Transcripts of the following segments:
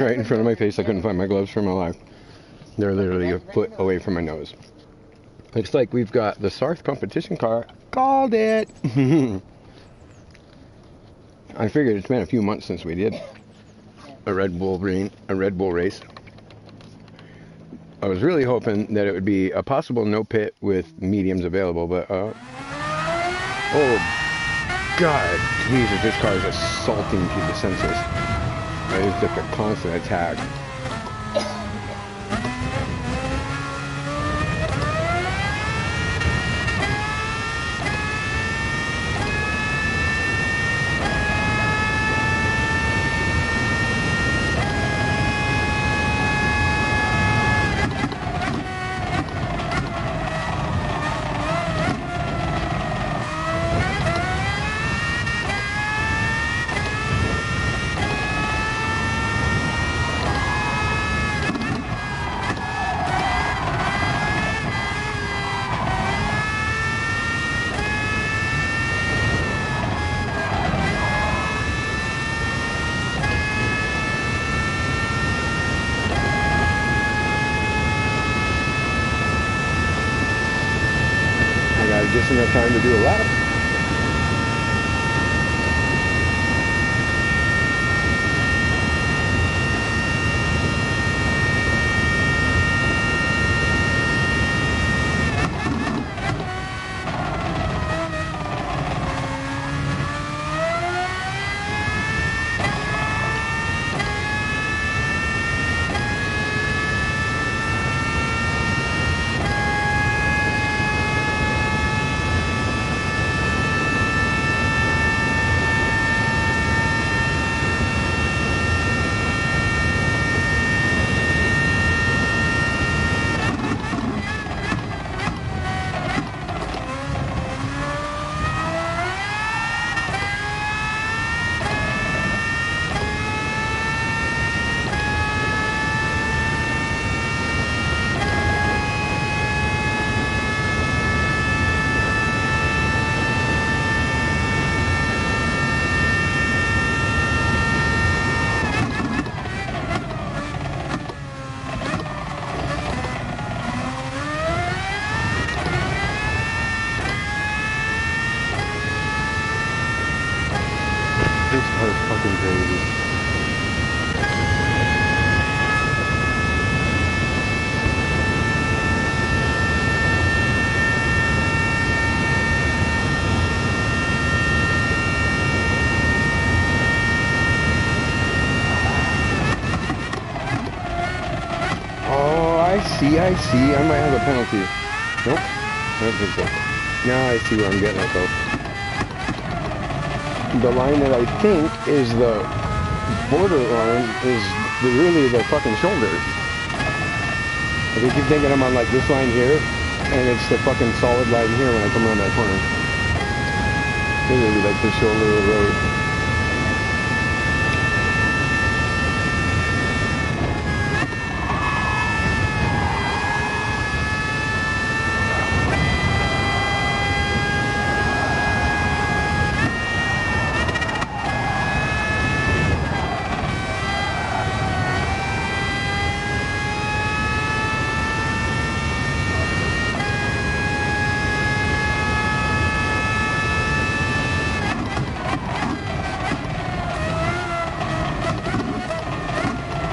right in front of my face. I couldn't find my gloves for my life. They're literally a foot away from my nose. Looks like we've got the LaSarthe competition car. Called it! I figured it's been a few months since we did a Red Bull race. I was really hoping that it would be a possible no pit with mediums available, but oh god, Jesus, this car is assaulting to the senses. It's just a constant attack. Just enough time to do a lap. This car is fucking crazy. Oh, I see. I might have a penalty. Nope. I don't think so. Now I see where I'm getting it though. The line that I think is the border line is really the fucking shoulders. Like I keep thinking I'm on like this line here, and it's the fucking solid line here when I come around that corner. Literally like the shoulder of the road.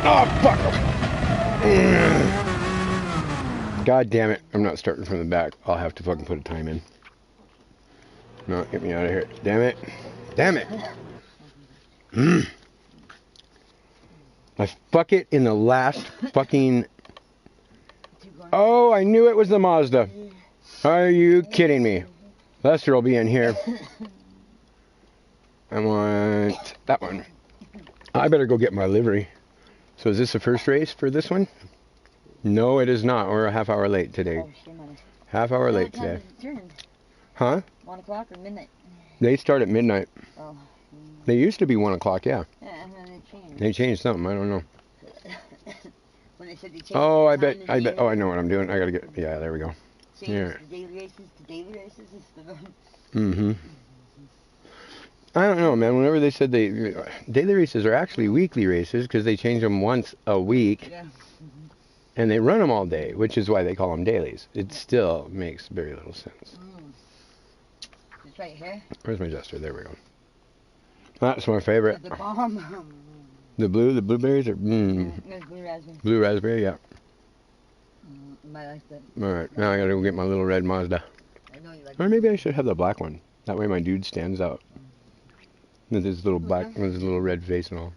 Oh, fuck! God damn it. I'm not starting from the back. I'll have to fucking put a time in. No, get me out of here. Damn it. Damn it. I fuck it in the last fucking... Oh, I knew it was the Mazda. Are you kidding me? Lester will be in here. I want that one. I better go get my livery. So is this the first race for this one? No, it is not. We're a half hour late today. Half hour late today. Huh? 1 o'clock or midnight? They start at midnight. Oh. They used to be 1 o'clock, yeah. Yeah, and then they changed. They changed something, I don't know. When they said they changed Oh, I the bet, time oh, I know what I'm doing. I gotta get, yeah, there we go. Change Yeah. the daily races to daily races instead of... Mm-hmm. I don't know, man. Whenever they said daily races are actually weekly races because they change them once a week. Yeah. And they run them all day, which is why they call them dailies. It still makes very little sense. It's right here. Where's my adjuster? There we go. That's my favorite. The bomb. The blueberries are There's blue raspberry. blue raspberry, yeah. I like that. All right, now I gotta go get my little red Mazda. I know you like Or maybe I should have the black one. That way my dude stands out. With his little black, with his little red face and all.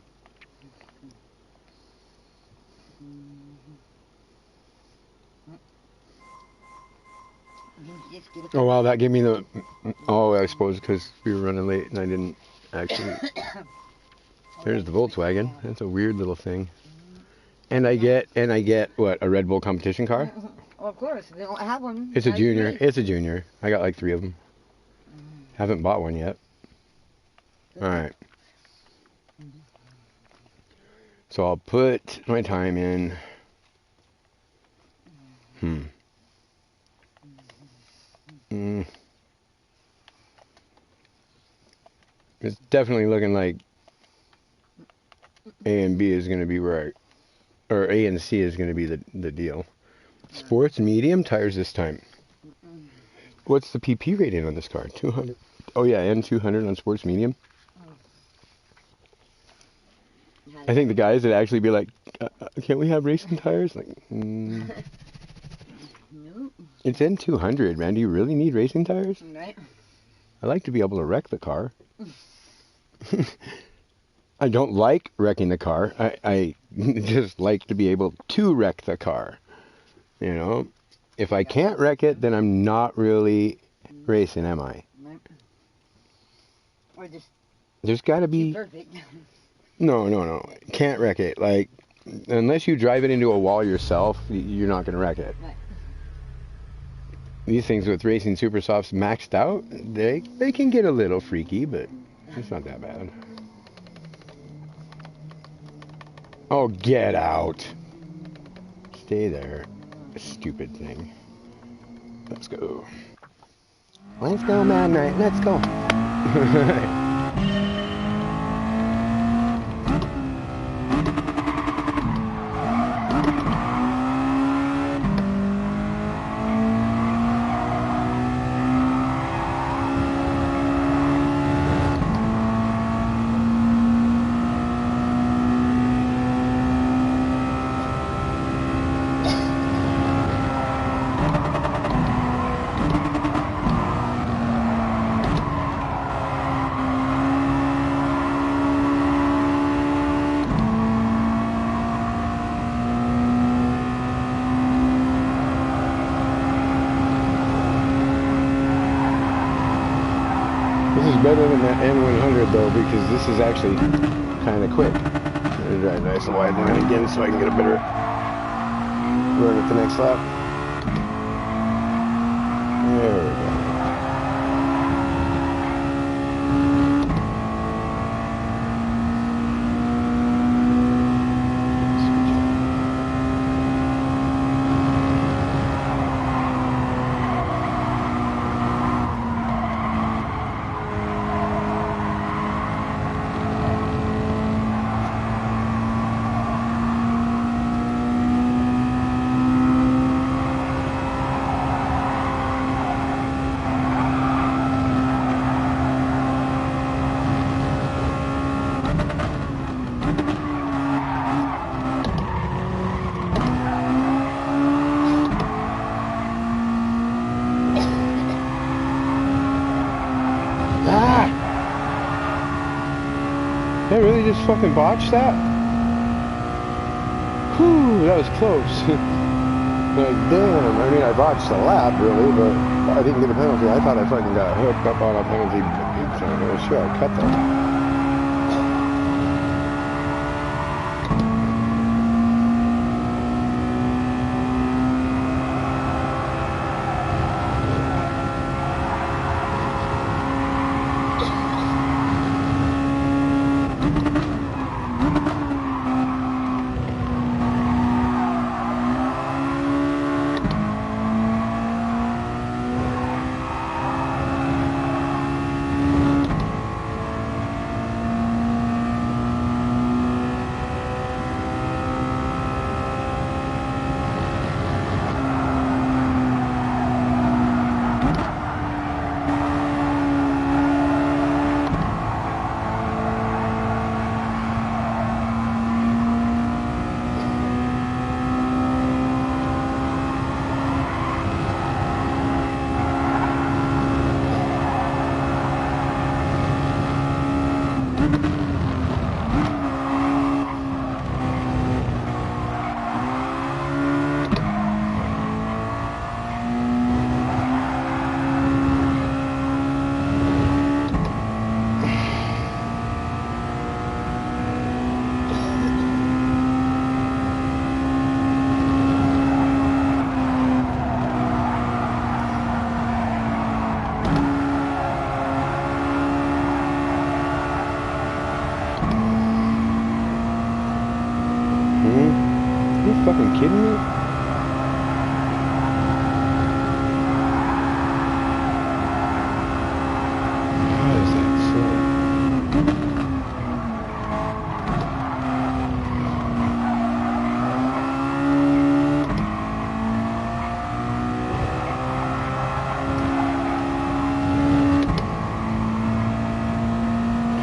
Oh wow, that gave me the. Oh, I suppose because we were running late and I didn't actually. There's the Volkswagen. That's a weird little thing. And I get what, a Red Bull competition car? Well, of course, they don't have one. It's a junior. It's a junior. I got like 3 of them. Haven't bought one yet. All right. So I'll put my time in. It's definitely looking like A and B is going to be where or A and C is going to be the deal. Sports medium tires this time. What's the PP rating on this car? 200. Oh yeah, and 200 on sports medium. I think the guys would actually be like, can't we have racing tires? Like, It's N200, man. Do you really need racing tires? Right. I like to be able to wreck the car. I don't like wrecking the car. I just like to be able to wreck the car. You know? If I can't wreck it, then I'm not really racing, am I? Or just There's got to be... perfect. No. Can't wreck it. Like, unless you drive it into a wall yourself, you're not going to wreck it. Right. These things with Racing Super Softs maxed out, they can get a little freaky, but it's not that bad. Oh, get out. Stay there. Stupid thing. Let's go. Let's go, Mad Knight. Let's go. This is better than that N100 though, because this is actually kind of quick. I'm gonna drive nice and wide line again so I can get a better run at the next lap. There we go. Did I really just fucking botch that? Whew, that was close. Like, damn. I mean, I botched the lap, really, but I didn't get a penalty. I thought I fucking got hooked up on a penalty. So, sure, I cut that. you fucking kidding me? How is that so?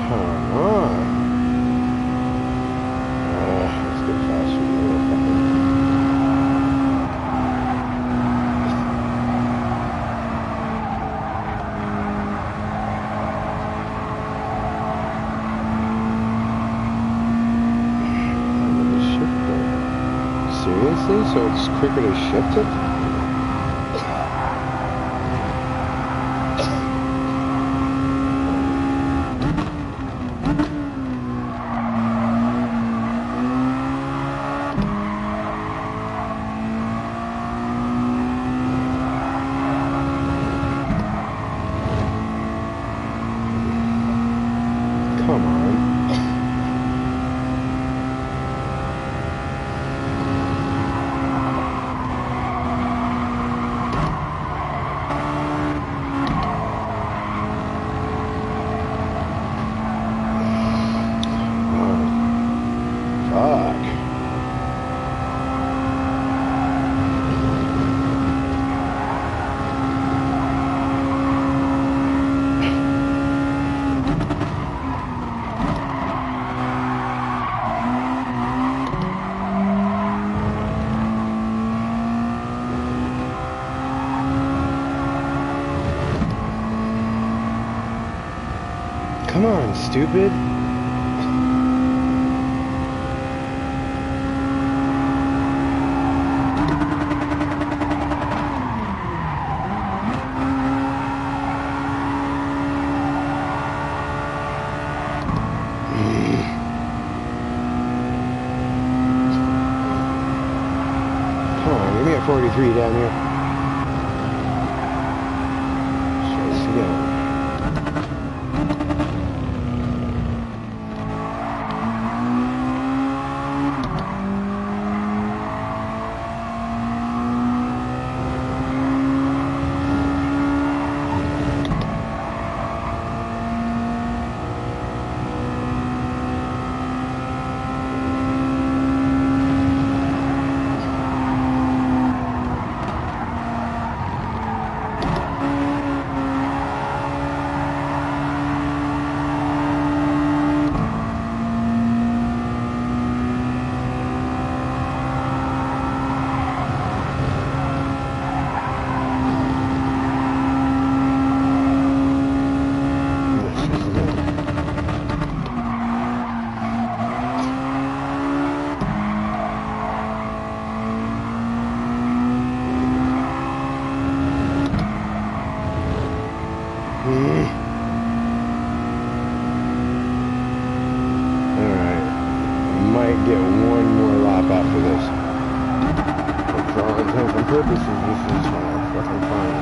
Come on. Let's get faster, you little fucker. Seriously? So it's quicker to shift it? Come on. Fuck. Come on, stupid. Come on, give me a 43 down here. Try this again. Alright. Might get one more lap after this. For all intents and purposes, this is fucking fine.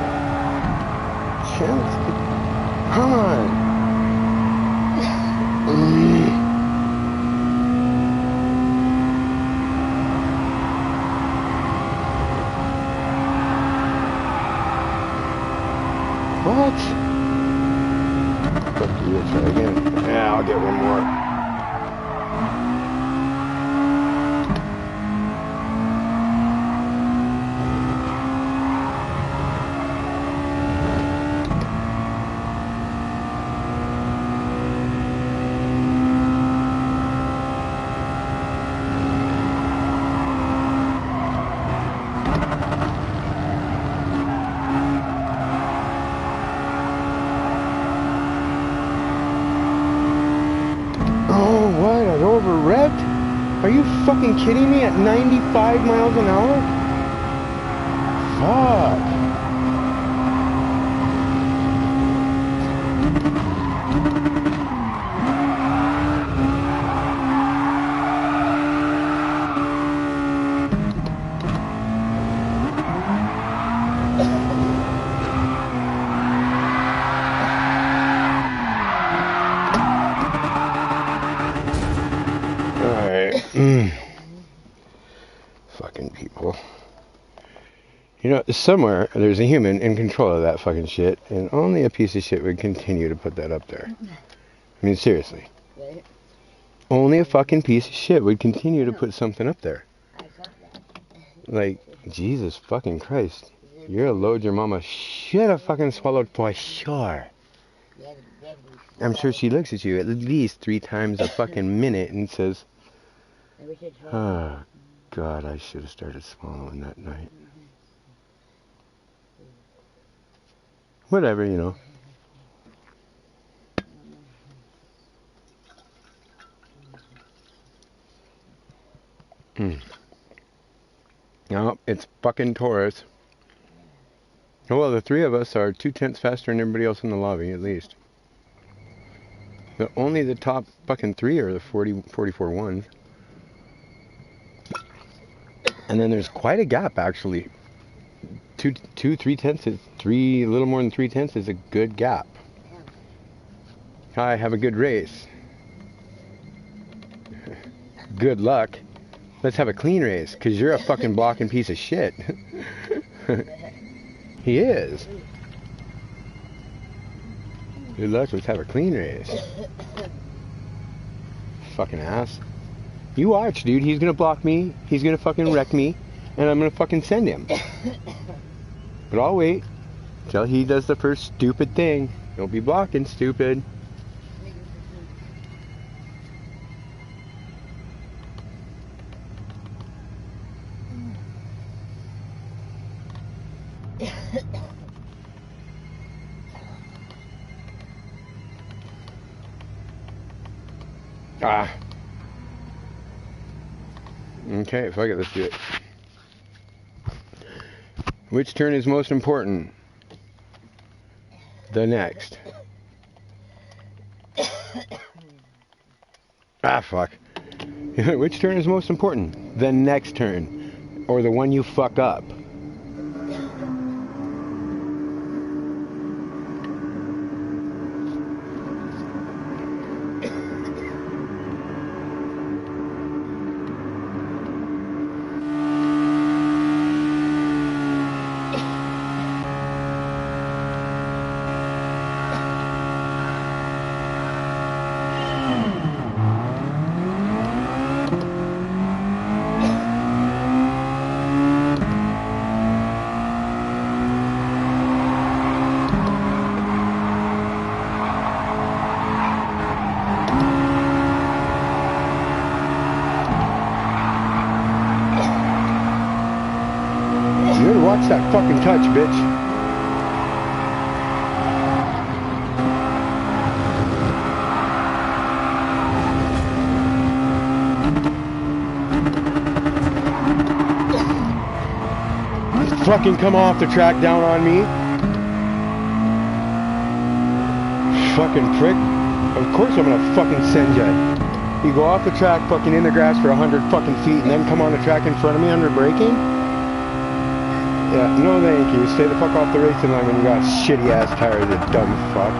Chance. Come on. What? Fuck you, let's try again. Yeah, I'll get one more. Over-revved? Are you fucking kidding me? At 95 miles an hour? Fuck. Fucking people. You know, somewhere there's a human in control of that fucking shit, and only a piece of shit would continue to put that up there. I mean, seriously. Right? Only a fucking piece of shit would continue to put something up there. I thought that. Like, Jesus fucking Christ. You're a load your mama should have fucking swallowed for sure. I'm sure she looks at you at least 3 times a fucking minute and says, oh, God, I should have started swallowing that night. Whatever, you know. No, it's fucking Taurus. Oh, well, the 3 of us are 2/10 faster than everybody else in the lobby, at least. But only the top fucking 3 are the 44 ones. And then there's quite a gap, actually. 3/10 is a little more than 3/10 is a good gap. Hi, have a good race. Good luck. Let's have a clean race, because you're a fucking blocking piece of shit. He is. Good luck, let's have a clean race. Fucking ass. You watch, dude. He's gonna block me. He's gonna fucking wreck me. And I'm gonna fucking send him. But I'll wait till he does the first stupid thing. Don't be blocking, stupid. Ah. Okay, fuck it, let's do it. Which turn is most important? The next. Ah, fuck. Which turn is most important? The next turn. Or the one you fuck up. You better watch that fucking touch, bitch. Fucking come off the track down on me. Fucking prick. Of course I'm gonna fucking send you. You go off the track fucking in the grass for 100 fucking feet and then come on the track in front of me under braking? Yeah, no thank you. Stay the fuck off the racing line when you got shitty ass tires, you dumb fuck.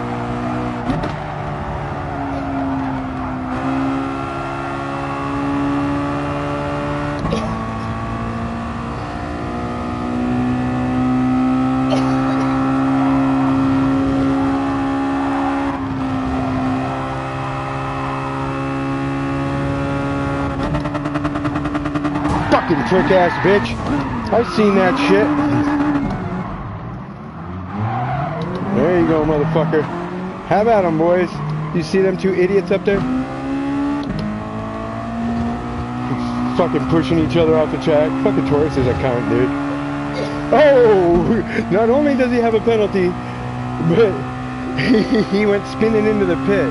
Fucking prick ass bitch. I've seen that shit. There you go, motherfucker. Have at 'em, boys. You see them 2 idiots up there? Fucking pushing each other off the track. Fucking Taurus is a cunt, dude. Oh! Not only does he have a penalty, but he went spinning into the pit.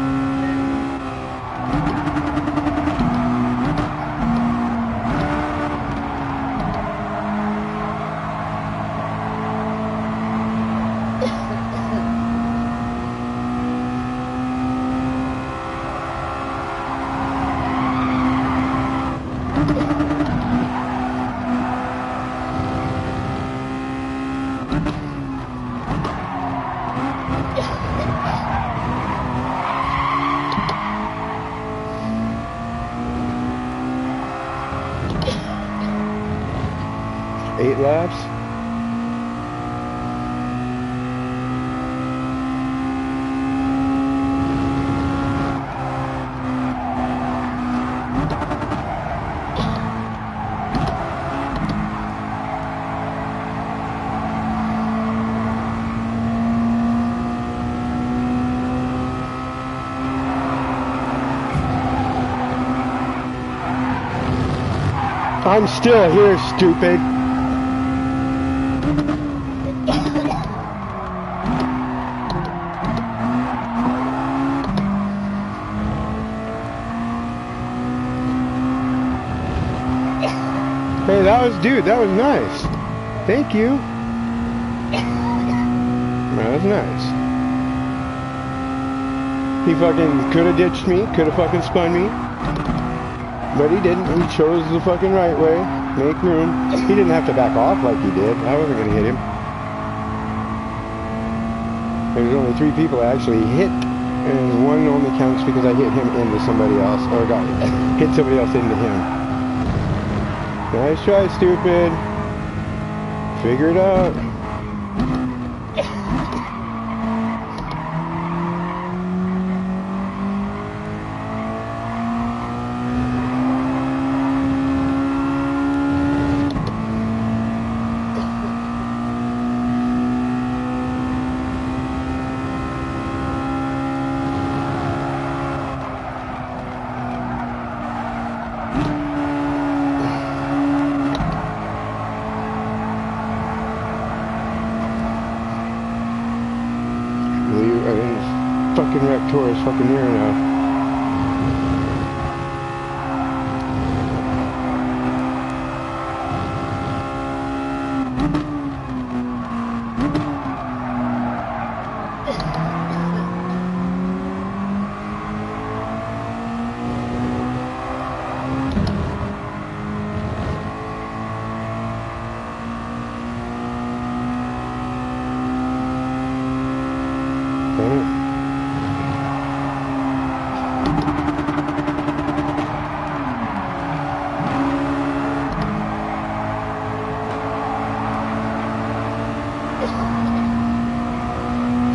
8 laps. I'm still here, stupid. Hey, that was nice. Thank you. That was nice. He fucking could have ditched me, could have fucking spun me. But he didn't. He chose the fucking right way. Make room. He didn't have to back off like he did. I wasn't going to hit him. There's only 3 people I actually hit. And one only counts because I hit him into somebody else. Or hit somebody else into him. Nice try, stupid. Figure it out. Fucking wreck Taurus fucking near now.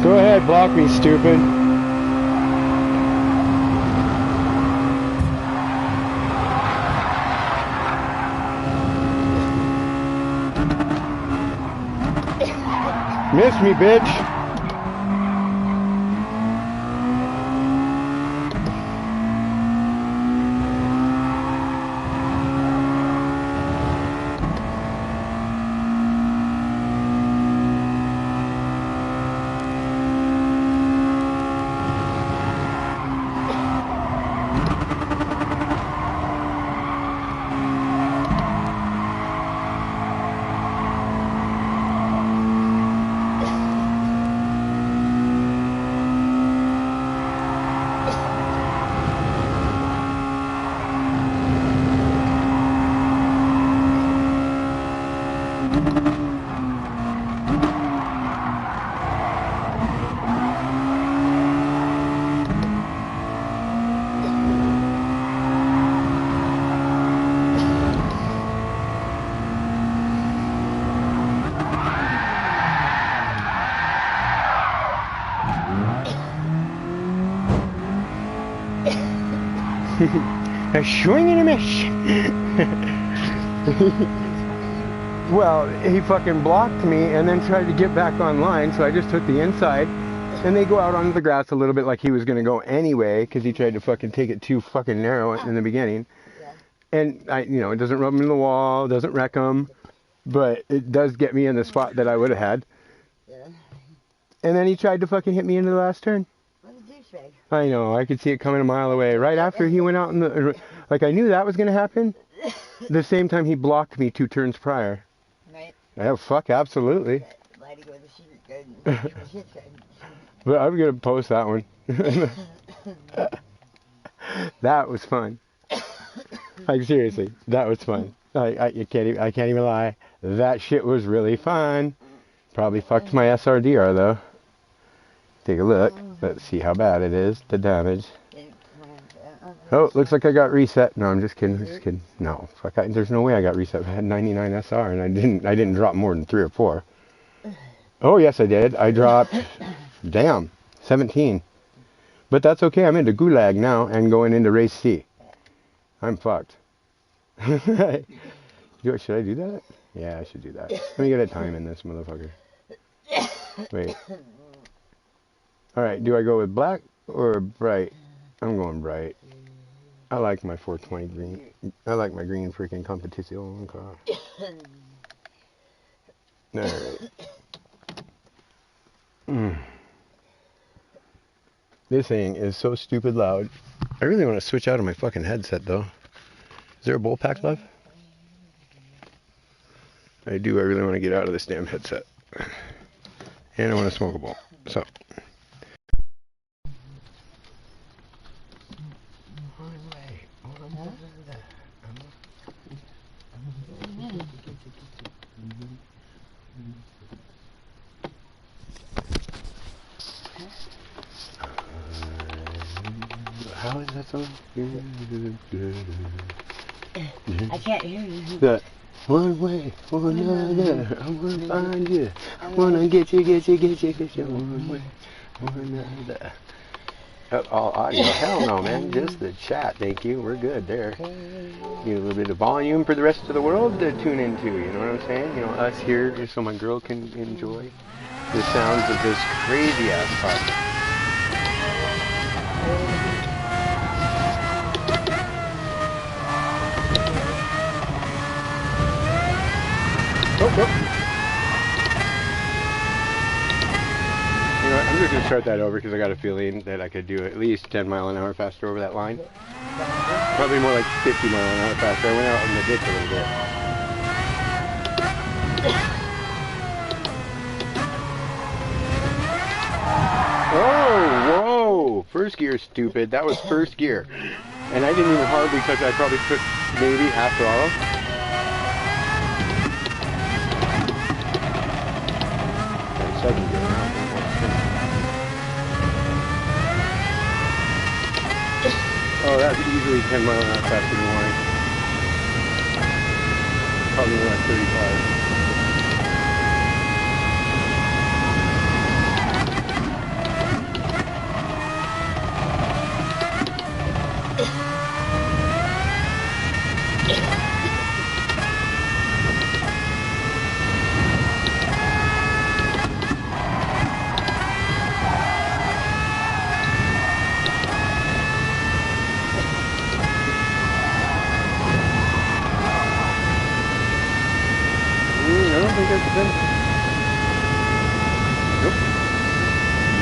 Go ahead, block me, stupid. Miss me, bitch. A swing and a miss. Well, he fucking blocked me and then tried to get back online, so I just took the inside. And they go out onto the grass a little bit like he was going to go anyway, because he tried to fucking take it too fucking narrow in the beginning. Yeah. And, it doesn't rub him in the wall, doesn't wreck him, but it does get me in the spot that I would have had. Yeah. And then he tried to fucking hit me into the last turn. I know, I could see it coming a mile away. Right after he went out in the... Like, I knew that was going to happen. The same time he blocked me 2 turns prior. Right. Oh, fuck, absolutely. But I'm going to post that one. That was fun. Like, seriously, that was fun. I can't even lie. That shit was really fun. Probably fucked my SRDR, though. Take a look. Let's see how bad it is, the damage. Oh, looks like I got reset. No, I'm just kidding. I'm just kidding. No, fuck. There's no way I got reset. I had 99 SR and I didn't drop more than 3 or 4. Oh yes, I did. I dropped. Damn, 17. But that's okay. I'm into Gulag now and going into race C. I'm fucked. Should I do that? Yeah, I should do that. Let me get a time in this motherfucker. Wait. Alright, do I go with black or bright? I'm going bright. I like my 420 green. I like my green freaking competition car. Alright. This thing is so stupid loud. I really want to switch out of my fucking headset though. Is there a bowl pack left? I do. I really want to get out of this damn headset. And I want to smoke a bowl. So. How is that song? I can't hear you. That one way or another, I wanna find you. I wanna get you one way or another. All audio? Hell no, man. Just the chat. Thank you. We're good there. Need a little bit of volume for the rest of the world to tune into. You know what I'm saying? You know, us here, just so my girl can enjoy the sounds of this crazy ass podcast. Oh. You know what, I'm just going to start that over because I got a feeling that I could do at least 10 mile an hour faster over that line. Probably more like 50 mile an hour faster. I went out in the ditch a little bit. Oh, whoa! First gear, stupid. That was first gear. And I didn't even hardly touch it. I probably took maybe half throttle. Second gear now. Oh, that's easily 10 mile an hour faster than mine. Probably more like 35.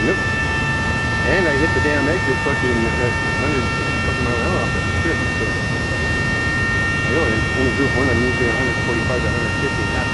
Nope. And I hit the damn exit fucking 100 fucking mile an hour off that shit. So I only group 1 I'm usually 145 to 150 and that's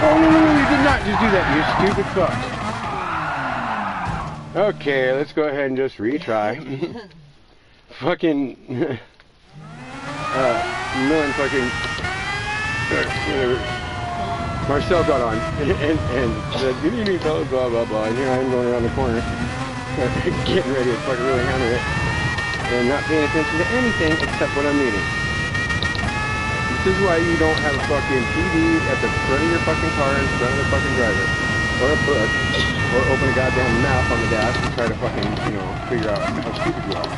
Oh, no, you did not just do that, you stupid fuck. Okay, let's go ahead and just retry. Fucking Millen fucking whatever. Marcel got on and said, good evening fellas, blah blah blah, and here I am going around the corner getting ready to fucking really hammer it and not paying attention to anything except what I'm reading. This is why you don't have a fucking TV at the front of your fucking car in front of the fucking driver, or a book, or open a goddamn map on the dash and try to fucking, you know, figure out how stupid you are.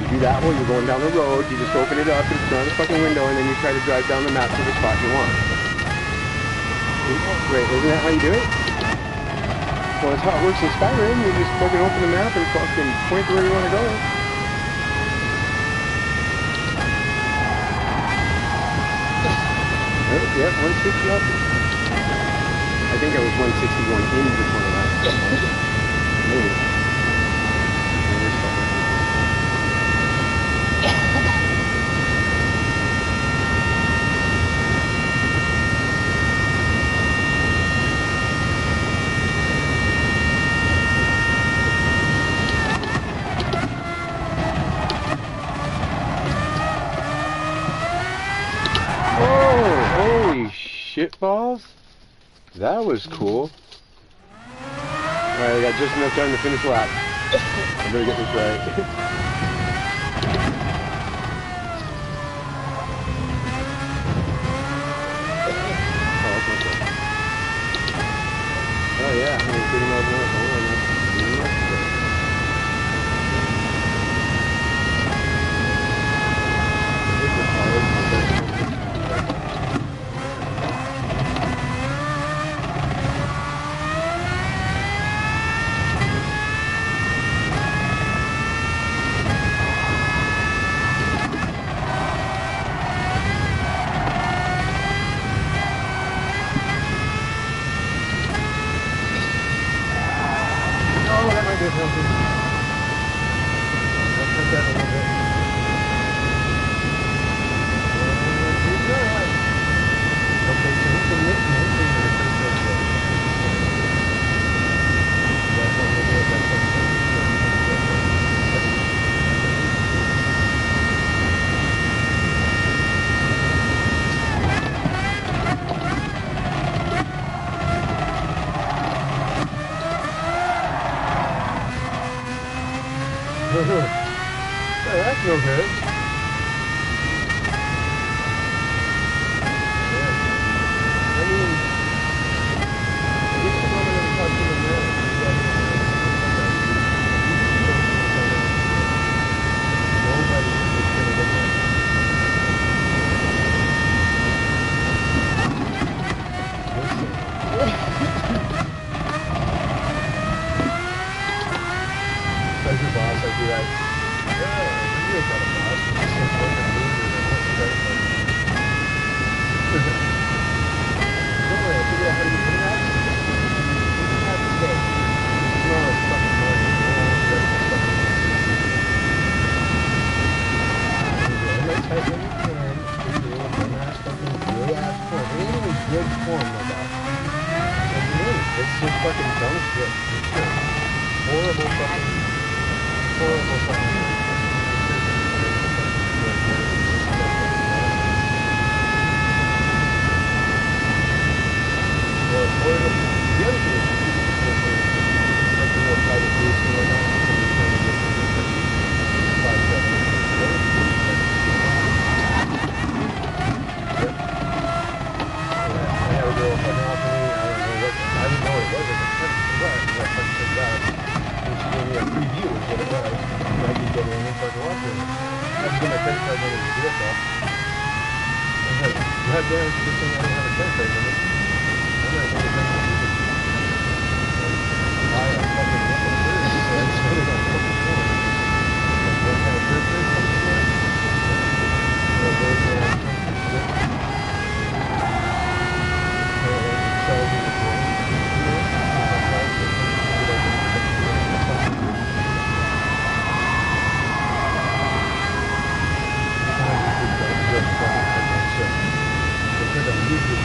You do that while you're going down the road, you just open it up in front of the fucking window and then you try to drive down the map to the spot you want. Wait, isn't that how you do it? Well, it's how it works in Skyrim. You just fucking open the map and fucking point to where you want to go. Yep, 160 up. I think I was 161 into the corner last time. Maybe. Shitballs? That was cool. Alright, I got just enough time to finish the lap. I better get this right. Oh yeah, 130 miles an hour. Hey, that's no good. I mean, get the moment of the touch in the mirror. Nobody is going to get that. As your boss, I'd be like, yeah, you ain't got a boss. You're just some fucking loser that wants to credit card. Don't worry, I figured out how to get rid of that. You just have to say, no, it's fucking money. No, it's fucking money. And you type in your pen, if you want to ass fucking good ass form. It ain't even good form like that. It's just fucking dumb shit. It's just horrible fucking. Horrible fucking. Or the other thing is like the more private groups and whatnot, somebody's trying to get something 5-7. Yep. I had a girl fucking off me. I didn't know what it was. I was like, what? I fucking said that. And she gave me a preview of what it was. And I could get in and start to watch it. I had to get my credit card number to do it though. I was like, God damn, it's a good thing I didn't have a credit card number. I'm not going to pay for it. Buy a fucking fucking bird. So I just put it on fucking phone. Like, what kind of bird is something like? Or bird that I'm trying to get. Sells me the brain. Because I'm usually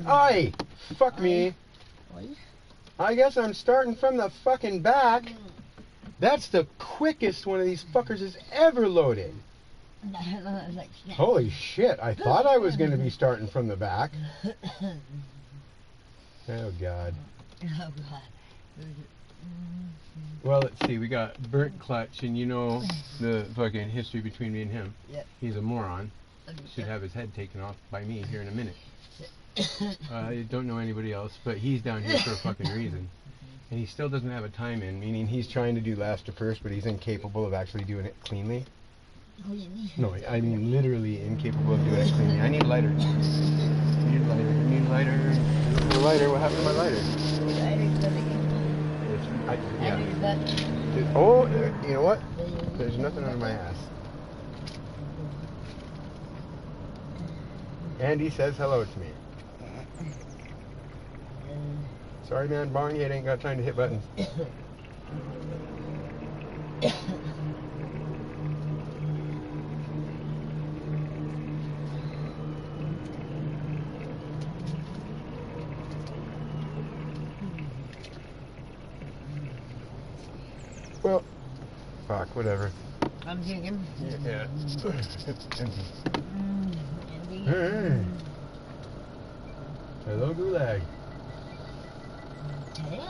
Aye! Fuck me. I guess I'm starting from the fucking back. That's the quickest one of these fuckers has ever loaded. Holy shit, I thought I was going to be starting from the back. Oh, God. Well, let's see, we got burnt clutch, and you know the fucking history between me and him. Yep. He's a moron. Should have his head taken off by me here in a minute. I don't know anybody else, but he's down here for a fucking reason. And he still doesn't have a time in, meaning he's trying to do last to first, but he's incapable of actually doing it cleanly. No, I mean literally incapable of doing it cleanly. I need a lighter. I need a lighter. I need a lighter. A lighter. What happened to my lighter? Yeah. Oh, you know what? There's nothing under my ass. Andy says hello to me. Sorry, man. Barney, ain't got time to hit buttons. Well, fuck, whatever. I'm thinking. Yeah. Empty. Andy. Hey. Hello, Gulag. Hello,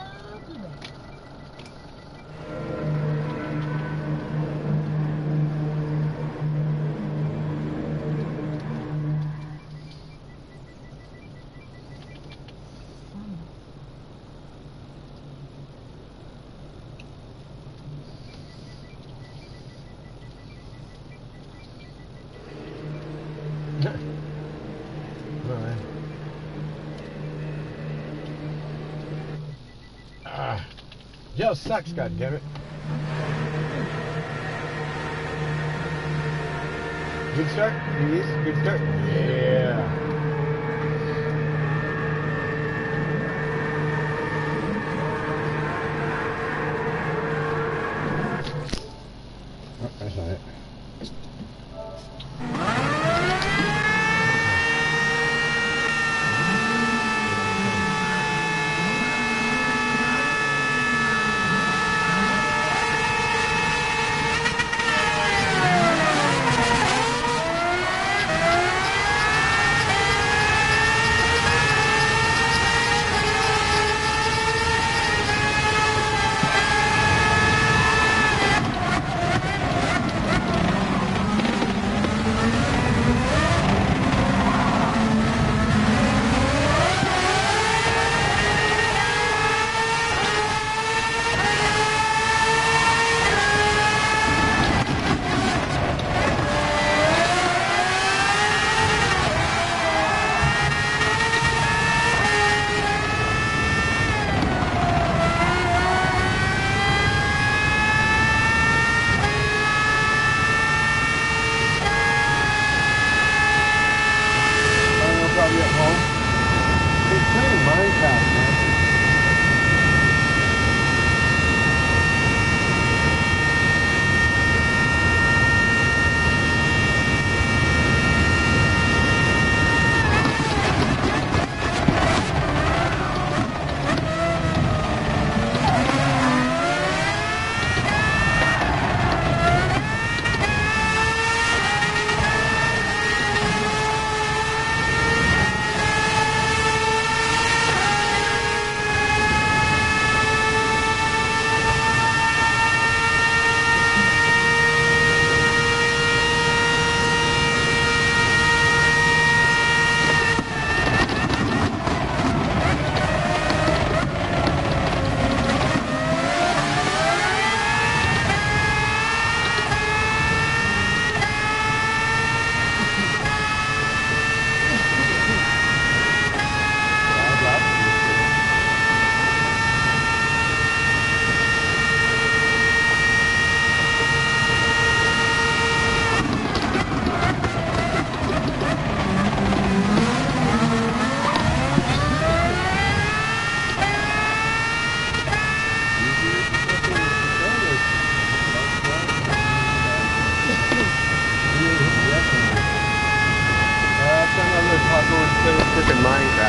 Joe sucks, goddammit. Good start, please. Good start. Yeah. Oh, that's not it.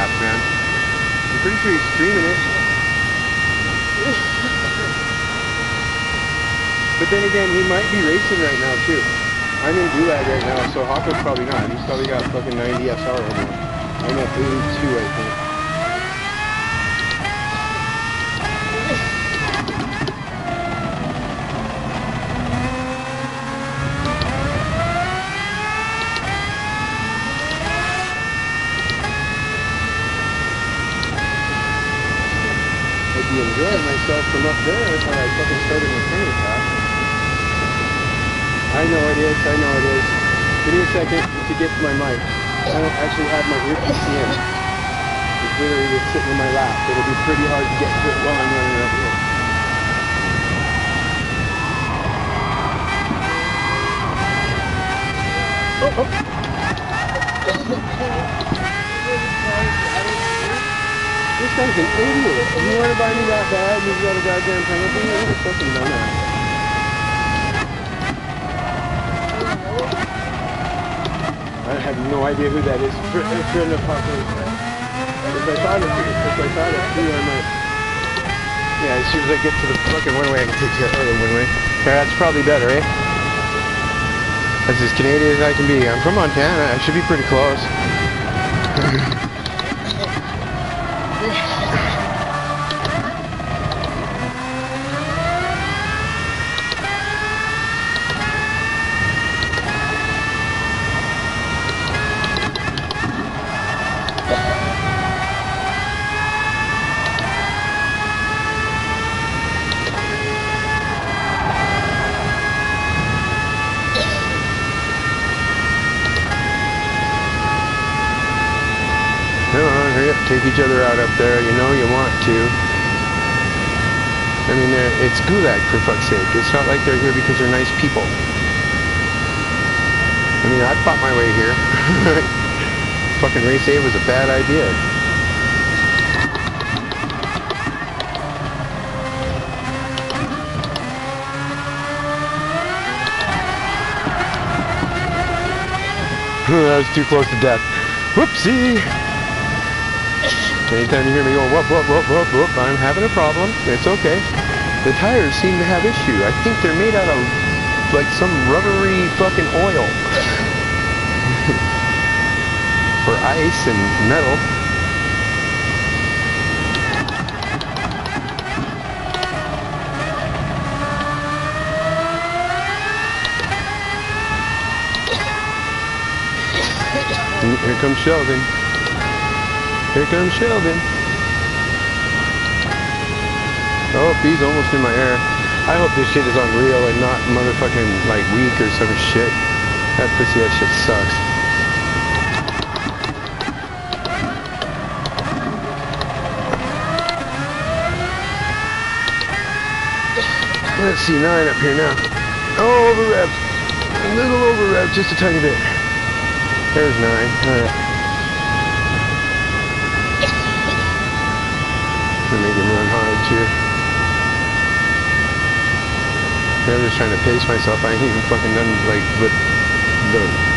laps, man. I'm pretty sure he's streaming it. But then again, he might be racing right now too. I'm in Gulag right now, so Hawko's probably not. He's probably got fucking 90 SR right now. I'm at 82, I think. I'd be enjoying myself from up there if I fucking started my training class. I know it is, I know it is. Give me a second to get to my mic. I don't actually have my earpiece in. It's literally just sitting in my lap. It'll be pretty hard to get to it while I'm running up here. Oh, oh. This guy's an idiot. You want to buy me that bad? You've got a goddamn penalty? What a fucking dumbass. I have no idea who that is. Friend of Papa. If I thought of you, I might. Yeah, as soon as I get to the fucking one-way, I can take you out of the one-way. Yeah, that's probably better, eh? That's as Canadian as I can be. I'm from Montana. I should be pretty close. Come on, hurry up, take each other out up there. You know you want to. I mean, it's Gulag, for fuck's sake. It's not like they're here because they're nice people. I mean, I fought my way here. Fucking race A was a bad idea. That was too close to death. Whoopsie! Anytime you hear me going, whoop, whoop, whoop, whoop, whoop, I'm having a problem. It's okay. The tires seem to have issue. I think they're made out of, like, some rubbery fucking oil. For ice and metal. Here comes Sheldon. Here comes Sheldon. Oh, he's almost in my air. I hope this shit is on real and not motherfucking like weak or some shit. That pussy ass shit sucks. Let's see, 9 up here now. Oh, over rev. A little over rev, just a tiny bit. There's 9. Alright. To make him run hard too. I'm just trying to pace myself. I ain't even fucking done like the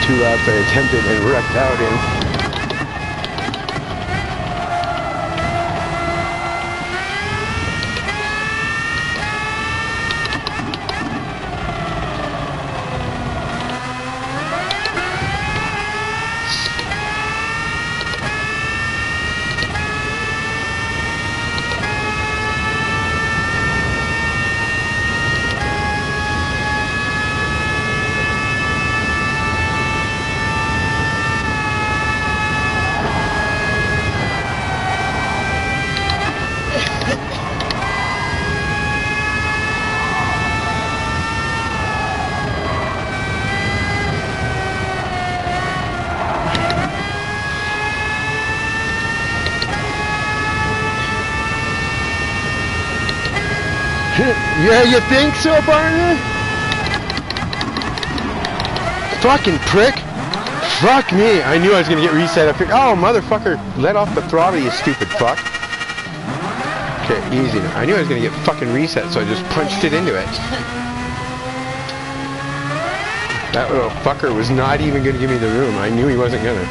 2 laps I attempted and wrecked out in. Yeah, you think so, partner? Fucking prick. Fuck me. I knew I was gonna get reset up here. Oh, motherfucker. Let off the throttle, you stupid fuck. Okay, easy now. I knew I was gonna get fucking reset, so I just punched it into it. That little fucker was not even gonna give me the room. I knew he wasn't gonna.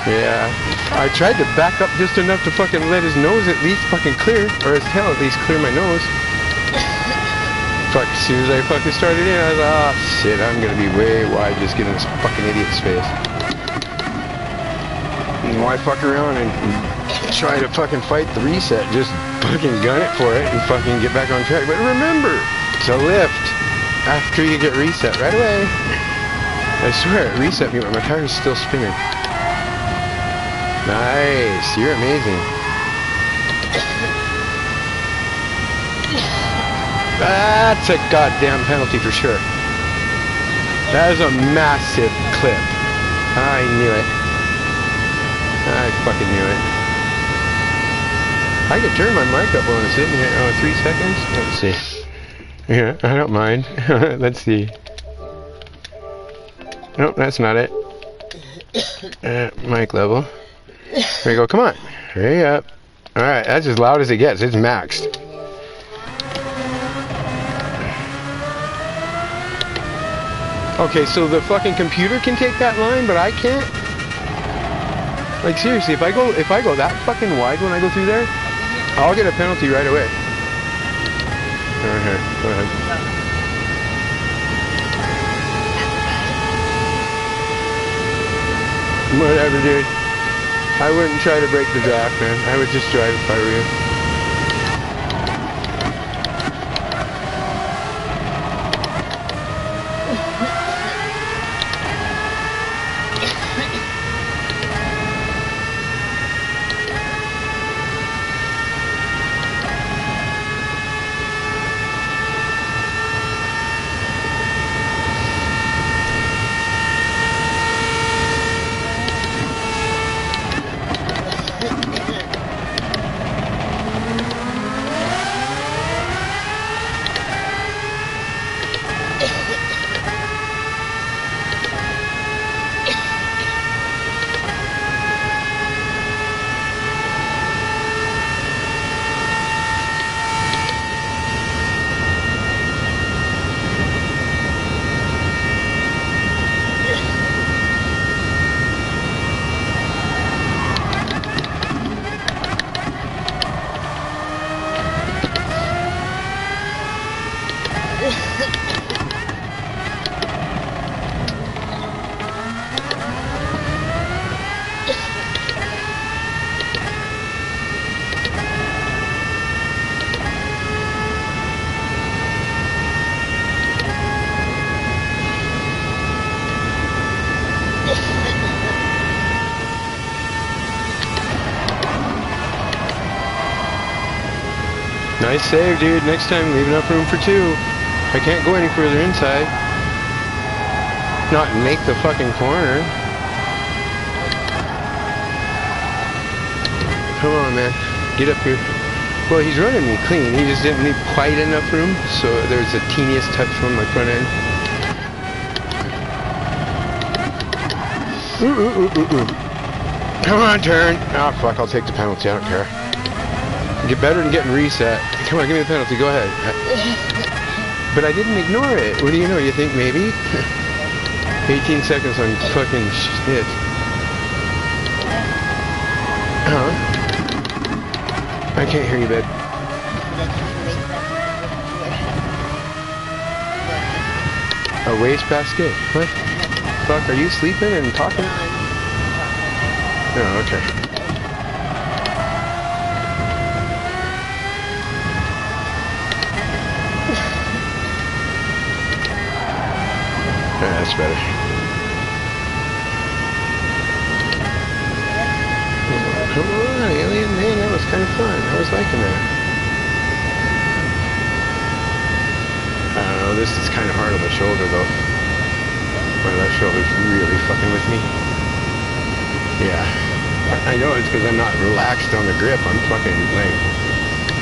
Yeah. I tried to back up just enough to fucking let his nose at least fucking clear, or his tail at least clear my nose. Fuck, as soon as I fucking started in, I was like, oh shit, I'm gonna be way wide just getting this fucking idiot's face. And why fuck around and try to fucking fight the reset? Just fucking gun it for it and fucking get back on track. But remember to lift after you get reset right away. I swear it reset me, but my tire's still spinning. Nice, you're amazing. That's a goddamn penalty for sure. That is a massive clip. I knew it. I fucking knew it. I could turn my mic up while I'm sitting here. Oh, 3 seconds? Let's see. Yeah, I don't mind. Let's see. Nope, that's not it. Mic level. There you go. Come on. Hurry up. Alright, that's as loud as it gets. It's maxed. Okay, so the fucking computer can take that line, but I can't? Like seriously, if I go that fucking wide when I go through there, I'll get a penalty right away. Okay, go ahead. Whatever, dude. I wouldn't try to break the draft, man. I would just drive if I were you. Nice save, dude. Next time, leave enough room for 2. I can't go any further inside. Not make the fucking corner. Come on, man. Get up here. Well, he's running me clean. He just didn't leave quite enough room, so there's a teeniest touch from my front end. Ooh, ooh, ooh, ooh, ooh. Come on, turn. Oh, fuck. I'll take the penalty. I don't care. Get better than getting reset. Come on, give me the penalty. Go ahead. But I didn't ignore it. What do you know? You think maybe? 18 seconds on fucking shit. Huh? I can't hear you, babe. A wastebasket? What? Fuck, are you sleeping and talking? Oh, okay. Yeah, that's better. Come on, alien man, that was kind of fun. I was liking that. I don't know, this is kind of hard on the shoulder though. My left shoulder's really fucking with me. Yeah. I know it's because I'm not relaxed on the grip. I'm fucking like,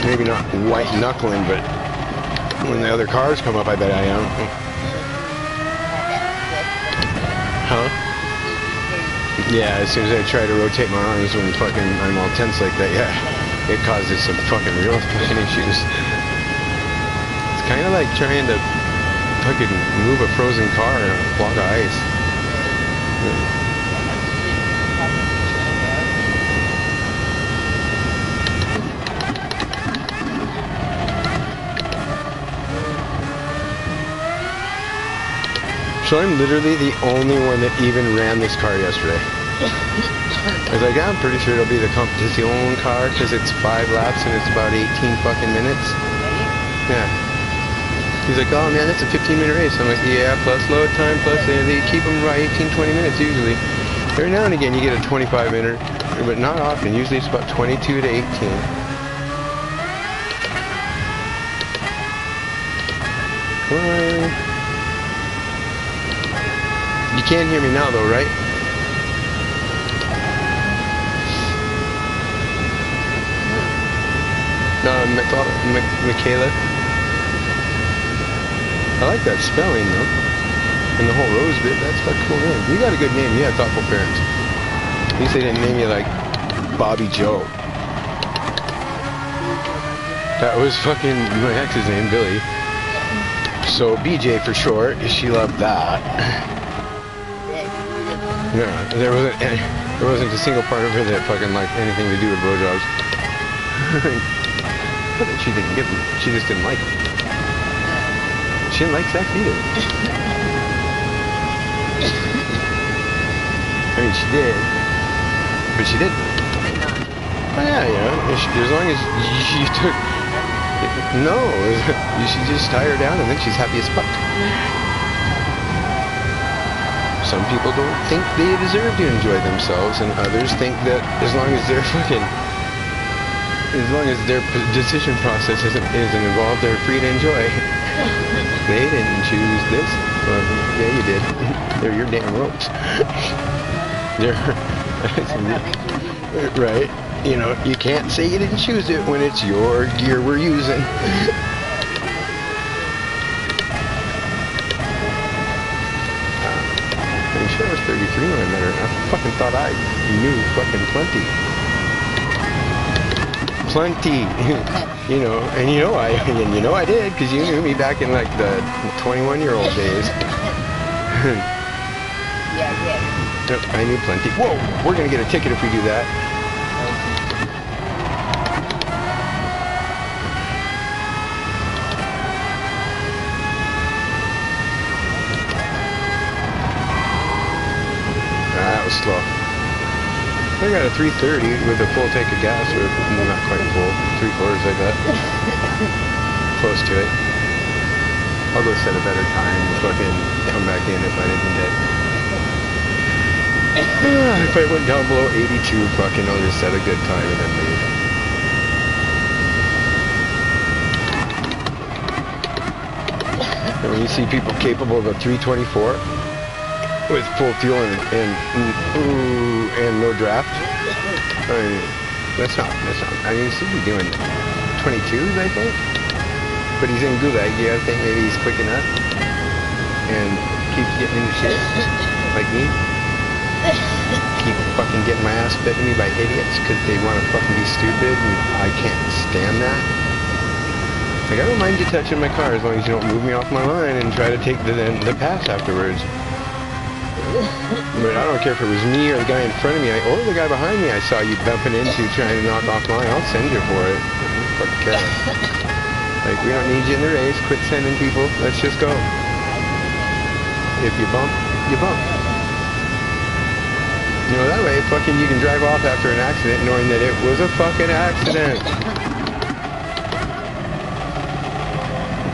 maybe not white knuckling, but when the other cars come up, I bet I am. Huh? Yeah, as soon as I try to rotate my arms when fucking I'm all tense like that, yeah, it causes some fucking real fucking issues. It's kind of like trying to fucking move a frozen car in a block of ice. So I'm literally the only one that even ran this car yesterday. I was like, yeah, I'm pretty sure it'll be the competition car because it's 5 laps and it's about 18 fucking minutes. Yeah. He's like, oh man, that's a 15-minute race. I'm like, yeah, plus load time, plus they keep them by 18, 20 minutes usually. Every now and again you get a 25-minute, but not often. Usually it's about 22 to 18. Come on. You can't hear me now though, right? No, Michaela. I like that spelling though. And the whole Rose bit, that's a cool name. You got a good name, you had thoughtful parents. At least they didn't name you like Bobby Joe. That was fucking my ex's name, Billy. So BJ for short, she loved that. Yeah, there wasn't a single part of her that fucking liked anything to do with blowjobs. She didn't give them, she just didn't like them. She didn't like sex either. I mean, she did, but she didn't. Oh yeah, as long as she took, no, she just tie her down and then she's happy as fuck. Some people don't think they deserve to enjoy themselves, and others think that as long as they're fucking, as long as their decision process isn't involved, they're free to enjoy. They didn't choose this. Well, yeah, you did. They're your damn ropes. Right? You know, you can't say you didn't choose it when it's your gear we're using. Pretty sure I was 33 when I met her. I fucking thought I knew fucking plenty. Plenty. You know, and you know I did, because you knew me back in like the 21-year-old days. Yeah, Yep, I knew plenty. Whoa, we're gonna get a ticket if we do that. That was slow. I got a 330 with a full tank of gas, or well, not quite full, 3/4 I got. Close to it. I'll go set a better time and fucking come back in if I didn't get. If I went down below 82, fucking I'll just set a good time and then leave. And when you see people capable of a 324 with full fuel and no draft, I mean, that's not, I mean, he should be doing 22s, I think. But he's in gulag, you gotta think maybe he's quick enough and keeps getting into shit, like me. Keep fucking getting my ass fed to me by idiots because they want to fucking be stupid, and I can't stand that. Like, I don't mind you touching my car as long as you don't move me off my line and try to take the pass afterwards. But I don't care if it was me or the guy in front of me or the guy behind me I saw you bumping into trying to knock off mine. I'll send you for it. I don't fucking care. Like, we don't need you in the race. Quit sending people. Let's just go. If you bump, you bump. You know, that way, fucking, you can drive off after an accident knowing that it was a fucking accident.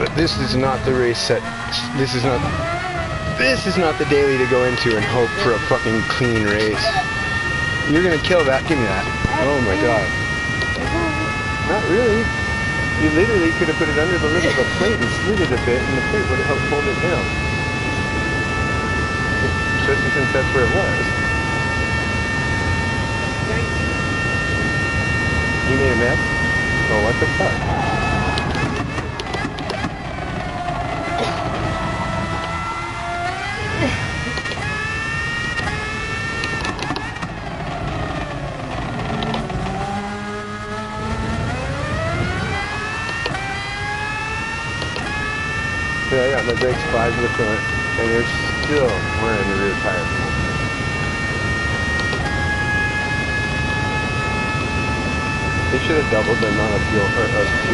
But this is not the race set. This is not the daily to go into and hope for a fucking clean race. You're gonna kill that. Give me that. Oh my god. Not really. You literally could have put it under the lid of the plate and slid it a bit, and the plate would have helped hold it down. Especially since that's where it was. You made a mess? Oh, what the fuck? Yeah, I got my brakes 5 to the front, and they're still wearing the rear tire. They should have doubled the amount of fuel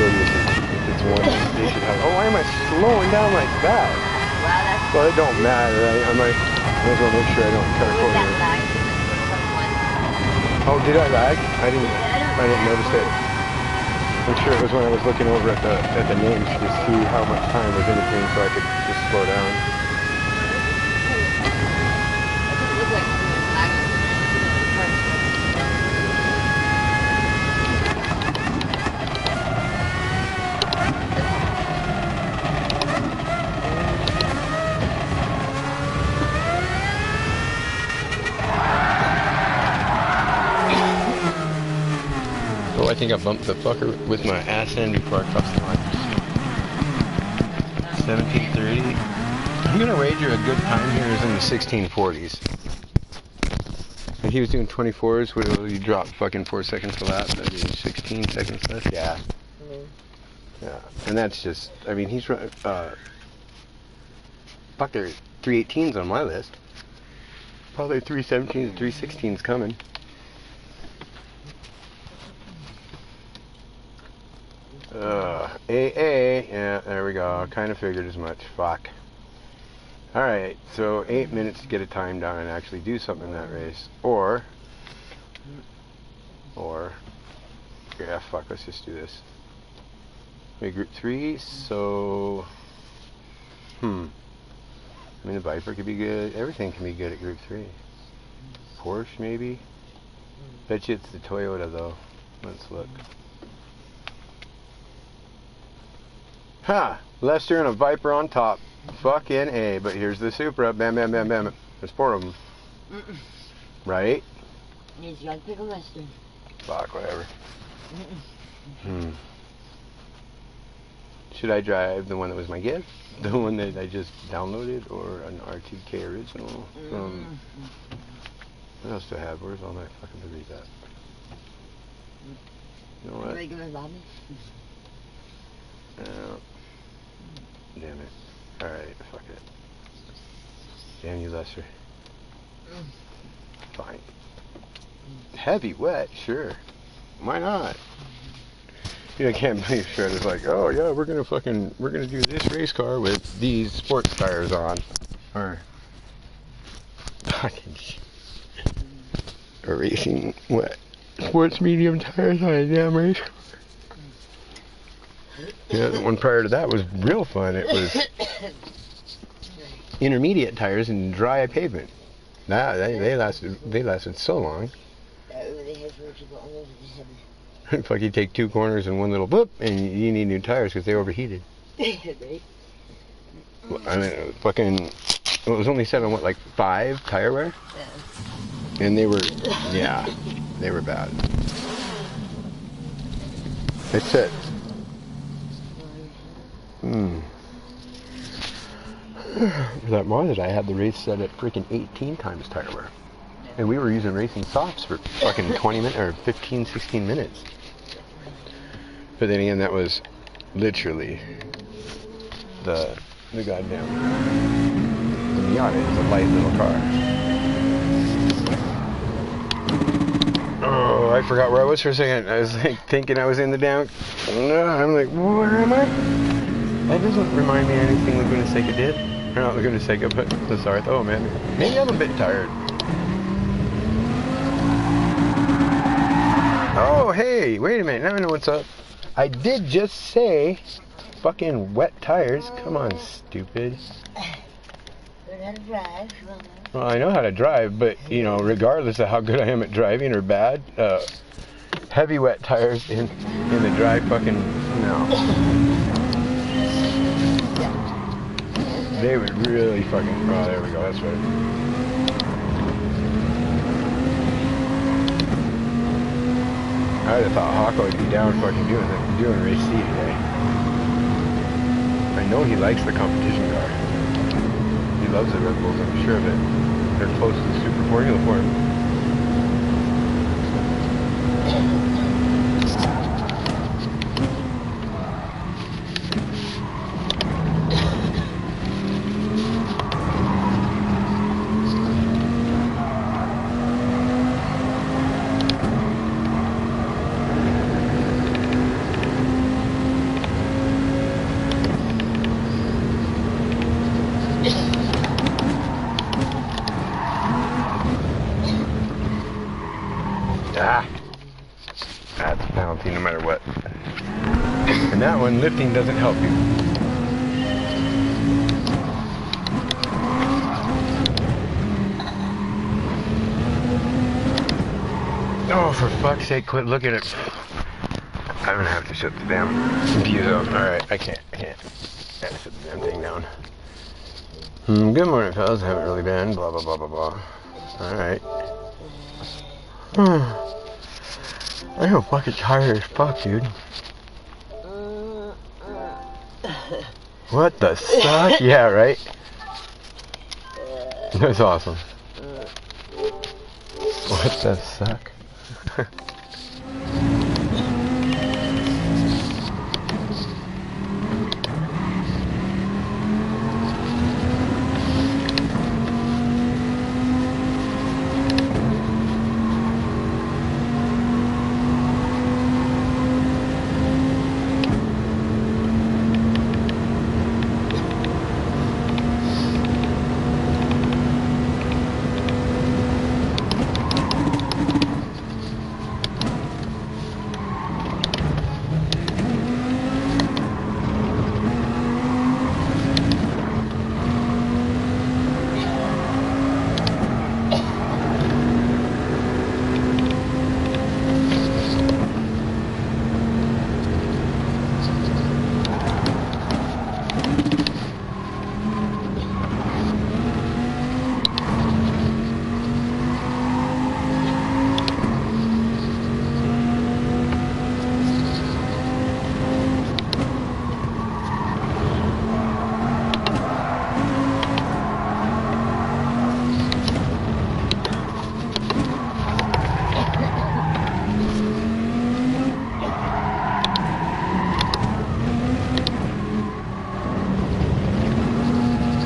usage. If it's one, they should have. Oh, why am I slowing down like that? Wow, that's Well, it don't matter. I might as well make sure I don't cut a With that corner. lag, Oh, did I lag? I didn't notice it. I'm sure it was when I was looking over at the names to see how much time was in between so I could just slow down. it doesn't look like it's lagging. Oh, I think I bumped the fucker with my ass end before I crossed the line. 17:30. I'm gonna wager a good time here is in the 1640s. If he was doing 24s, would he drop fucking 4 seconds a lap? That'd be 16 seconds less. Yeah. Yeah, and that's just. I mean, he's fuck. There are 318s on my list. Probably 317s and 316s coming. AA, yeah, there we go. Kind of figured as much. Fuck. Alright, so 8 minutes to get a time down and actually do something in that race. Or, yeah, fuck, let's just do this. Okay, group 3, so, I mean, the Viper could be good. Everything can be good at group 3. Porsche, maybe? Bet you it's the Toyota, though. Let's look. Ha! Lester and a Viper on top. Fucking A. But here's the Supra. Bam, bam, bam, bam. There's 4 of them. Right? You just gotta pick a Lester. Fuck, whatever. Should I drive the one that was my gift? The one that I just downloaded? Or an RTK original? What else do I have? Where's all my fucking degrees at? You know what? Regular lobby. Damn it. Alright, fuck it. Damn you, Lester. Fine. Heavy wet, sure. Why not? You know, I can't believe Shredder's like, oh yeah, we're gonna do this race car with these sports tires on. Or fucking a racing what? Sports medium tires on a damn race car. Yeah, the one prior to that was real fun. It was intermediate tires and dry pavement. Nah, they lasted so long. Fuck, you take 2 corners and one little boop, and you need new tires because they overheated. I mean, fucking, it was only set on what, like 5 tire wear? Yeah. And they were, yeah, they were bad. They said. That mod that I had the race set at freaking 18 times tire wear. And we were using racing softs for fucking 20 minutes, or 15, 16 minutes. But then again, that was literally the goddamn, the Miata is a light little car. Oh, I forgot where I was for a second. I was like thinking I was in the down. No, I'm like, where am I? That doesn't remind me of anything Laguna Seca did. Or not Laguna Seca, but LaSarthe. Oh man, maybe I'm a bit tired. Oh hey, wait a minute, now I know what's up. I did just say fucking wet tires. Come on, stupid. Learn how to drive. Well, I know how to drive, but you know, regardless of how good I am at driving or bad, heavy wet tires in the dry fucking no. They would really fucking. Oh, there we go. That's better. I would have thought Hawko would be down fucking doing race C today. I know he likes the competition car. He loves the Red Bulls, I'm sure of it. They're close to the Super Formula for him. Ah! That's a penalty no matter what. And that one, lifting doesn't help you. Oh, for fuck's sake, quit looking at it. I'm gonna have to shut the damn computer off. Alright, I can't. Gotta shut the damn thing down. Good morning, fellas. Haven't really been. Blah, blah, blah, blah, blah. Alright. I feel fucking tired as fuck, dude. What the suck? Yeah, right? That's awesome. What the suck?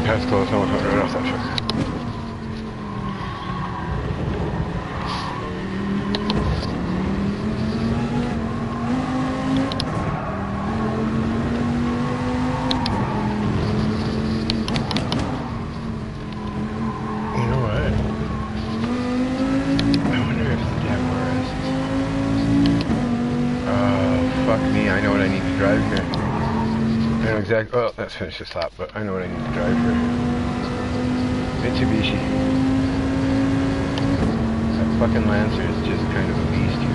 That's close. I want to right off that truck. You know what? I wonder if the Jaguar is. Fuck me. I know what I need to drive here. I know exactly. Oh, let's finish this lap, but I know what I need to drive here. Mitsubishi. That fucking Lancer is just kind of a beast here.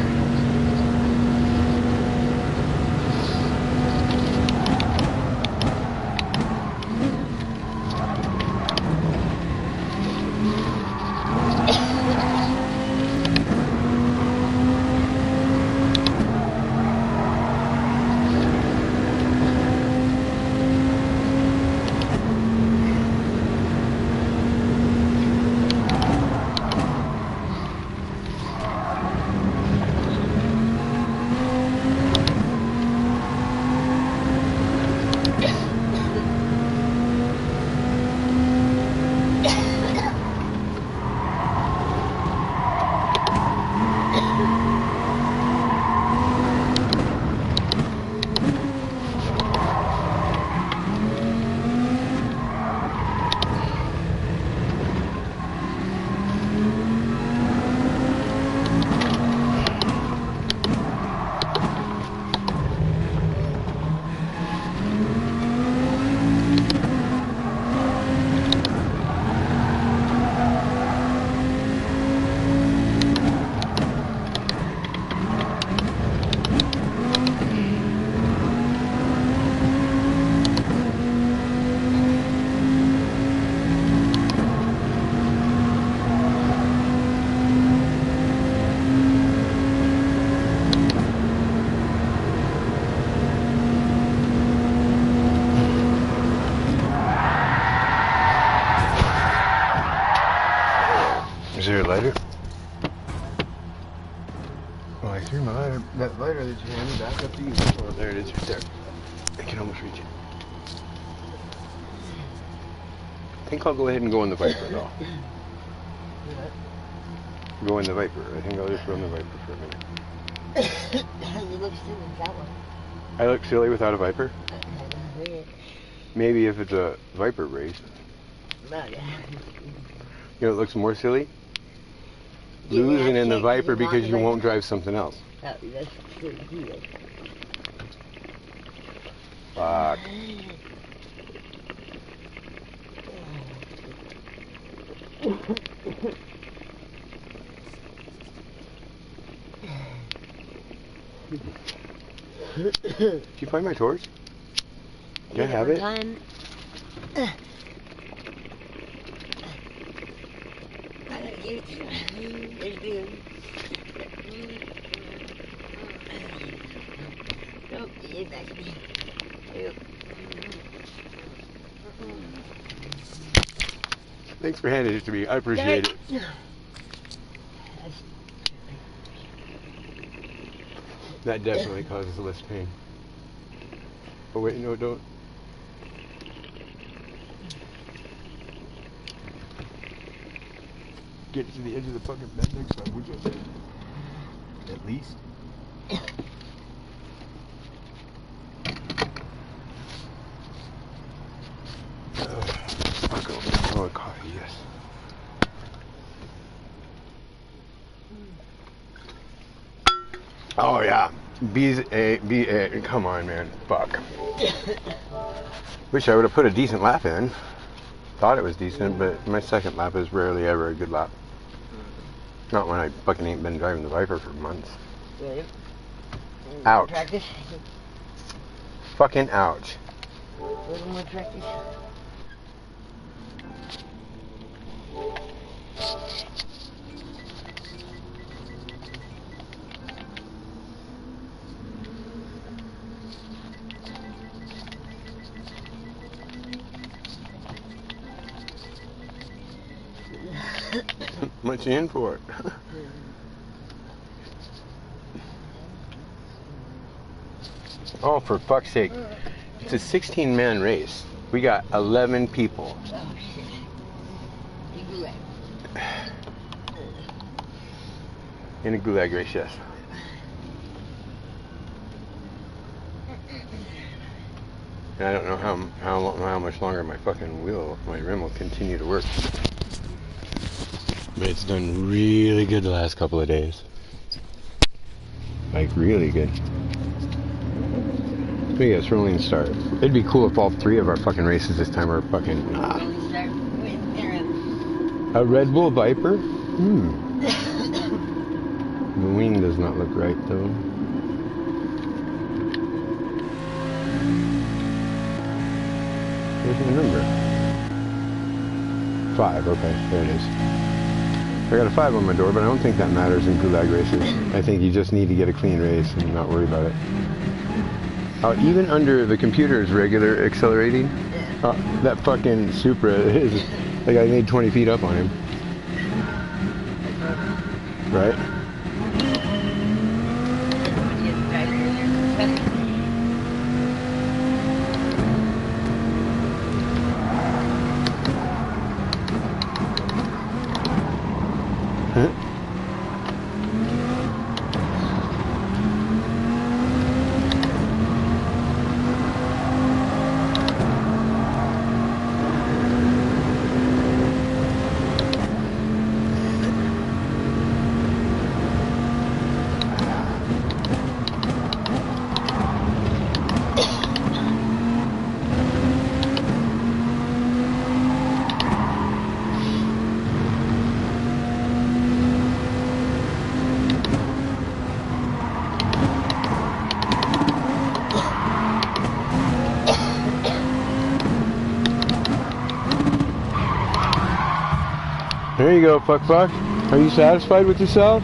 Is there a lighter? Well, I threw my lighter, that lighter that you handed back up to you. Oh, there it is, right there. I can almost reach it. I think I'll go ahead and go in the Viper though. Go in the Viper. I think I'll just run the Viper for a minute. You look silly without one. I look silly without a Viper? Maybe if it's a Viper race. No, yeah. You know, it looks more silly? losing in the Viper because you won't drive something else. That's good. Fuck. Did you find my torch? Can I have it? Thanks for handing it to me. I appreciate it. That definitely causes less pain. Oh wait, no, don't. Get to the edge of the fucking bed next time, would you? At least. Oh, coffee, yes. Oh yeah, B8. Come on, man. Fuck. Wish I would have put a decent lap in. Thought it was decent, but my second lap is rarely ever a good lap. Not when I fucking ain't been driving the Viper for months. Really? Ouch. Practice? Fucking ouch. A little more practice. Much you in for it? Oh, for fuck's sake. It's a 16-man race. We got 11 people. Oh, shit. You gulag. In a gulag race, yes. And I don't know how much longer my fucking my rim will continue to work. But it's done really good the last couple of days. Like, really good. So yeah, it's rolling start. It'd be cool if all three of our fucking races this time were fucking... A Red Bull Viper? The wing does not look right, though. Where's the number? 5, okay, there it is. I got a 5 on my door, but I don't think that matters in gulag races. I think you just need to get a clean race and not worry about it. Even under the computer's regular accelerating, that fucking Supra is like I made 20 feet up on him. Right? There you go, fuck. Are you satisfied with yourself?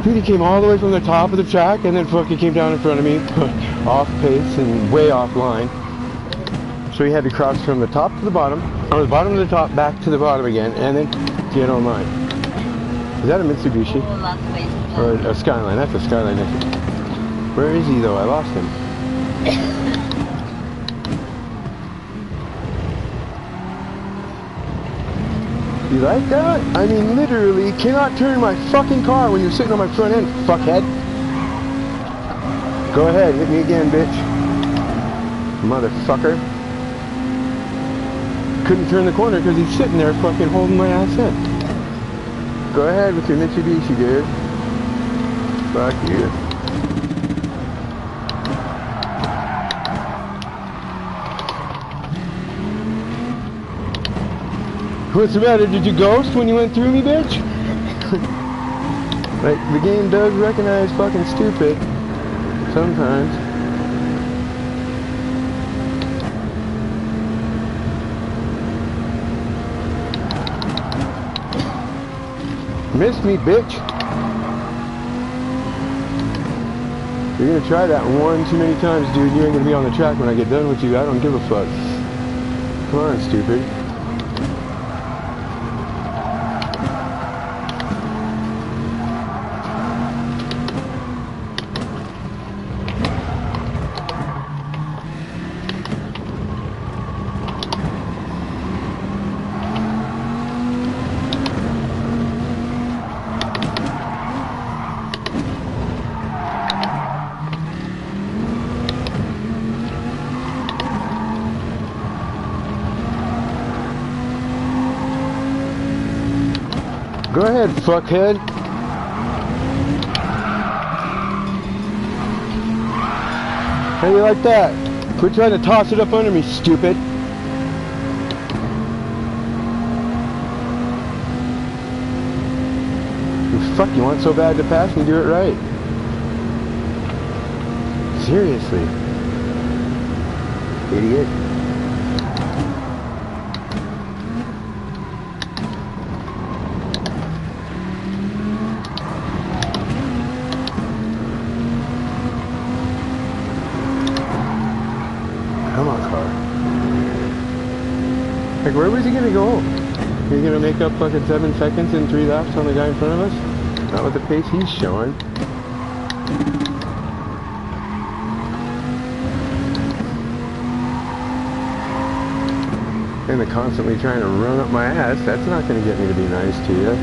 Dude, he came all the way from the top of the track and then fucking came down in front of me, off pace and way off line. So he had to cross from the top to the bottom, or the bottom to the top, back to the bottom again, and then get on line. Is that a Mitsubishi? Or a Skyline? That's a Skyline. Where is he though? I lost him. You like that? I mean, literally cannot turn my fucking car when you're sitting on my front end, fuckhead. Go ahead, hit me again, bitch. Motherfucker. Couldn't turn the corner because he's sitting there fucking holding my ass in. Go ahead with your Mitsubishi, dude. Fuck you. What's the matter? Did you ghost when you went through me, bitch? Like, the game does recognize fucking stupid. Sometimes. Miss me, bitch. You're gonna try that one too many times, dude. You ain't gonna be on the track when I get done with you. I don't give a fuck. Come on, stupid. Go ahead, fuckhead. How do you like that? Quit trying to toss it up under me, stupid. Fuck, you want so bad to pass me? Do it right. Seriously. Idiot. Come on, car. Like, where was he gonna go? He's gonna make up fucking 7 seconds in 3 laps on the guy in front of us? Not with the pace he's showing. And they're constantly trying to run up my ass. That's not gonna get me to be nice to you.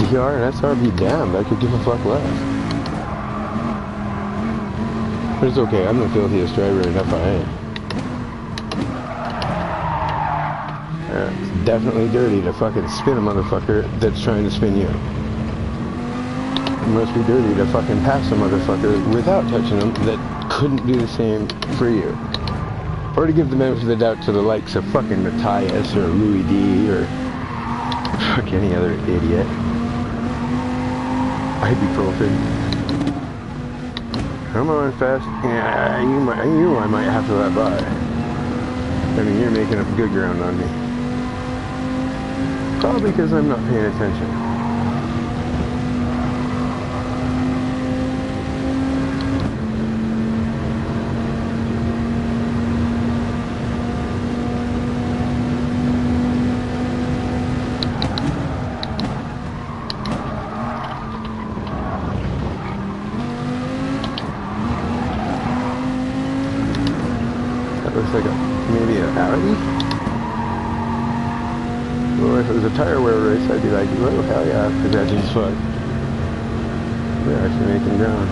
DR and SR be damned. I could give a fuck less. But it's okay. I'm the filthiest driver in FIA. It's definitely dirty to fucking spin a motherfucker that's trying to spin you. It must be dirty to fucking pass a motherfucker without touching them that couldn't do the same for you. Or to give the benefit of the doubt to the likes of fucking Matthias or Louis D or fuck any other idiot. Ibuprofen. Come on, fast. Yeah, I might have to let by. I mean, you're making up good ground on me. Probably because I'm not paying attention. That looks like maybe an Audi? Well, if it was a tire wear race, I'd be like, whoa, hell yeah, congratulations, as fuck. We're actually making ground.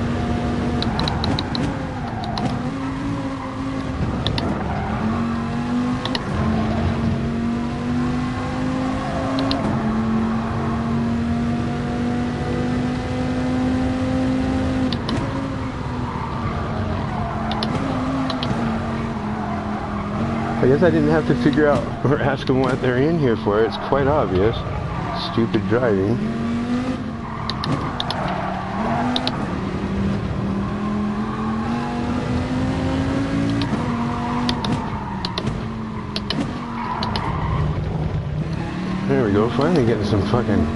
I guess I didn't have to figure out or ask them what they're in here for. It's quite obvious. Stupid driving. There we go. Finally getting some fucking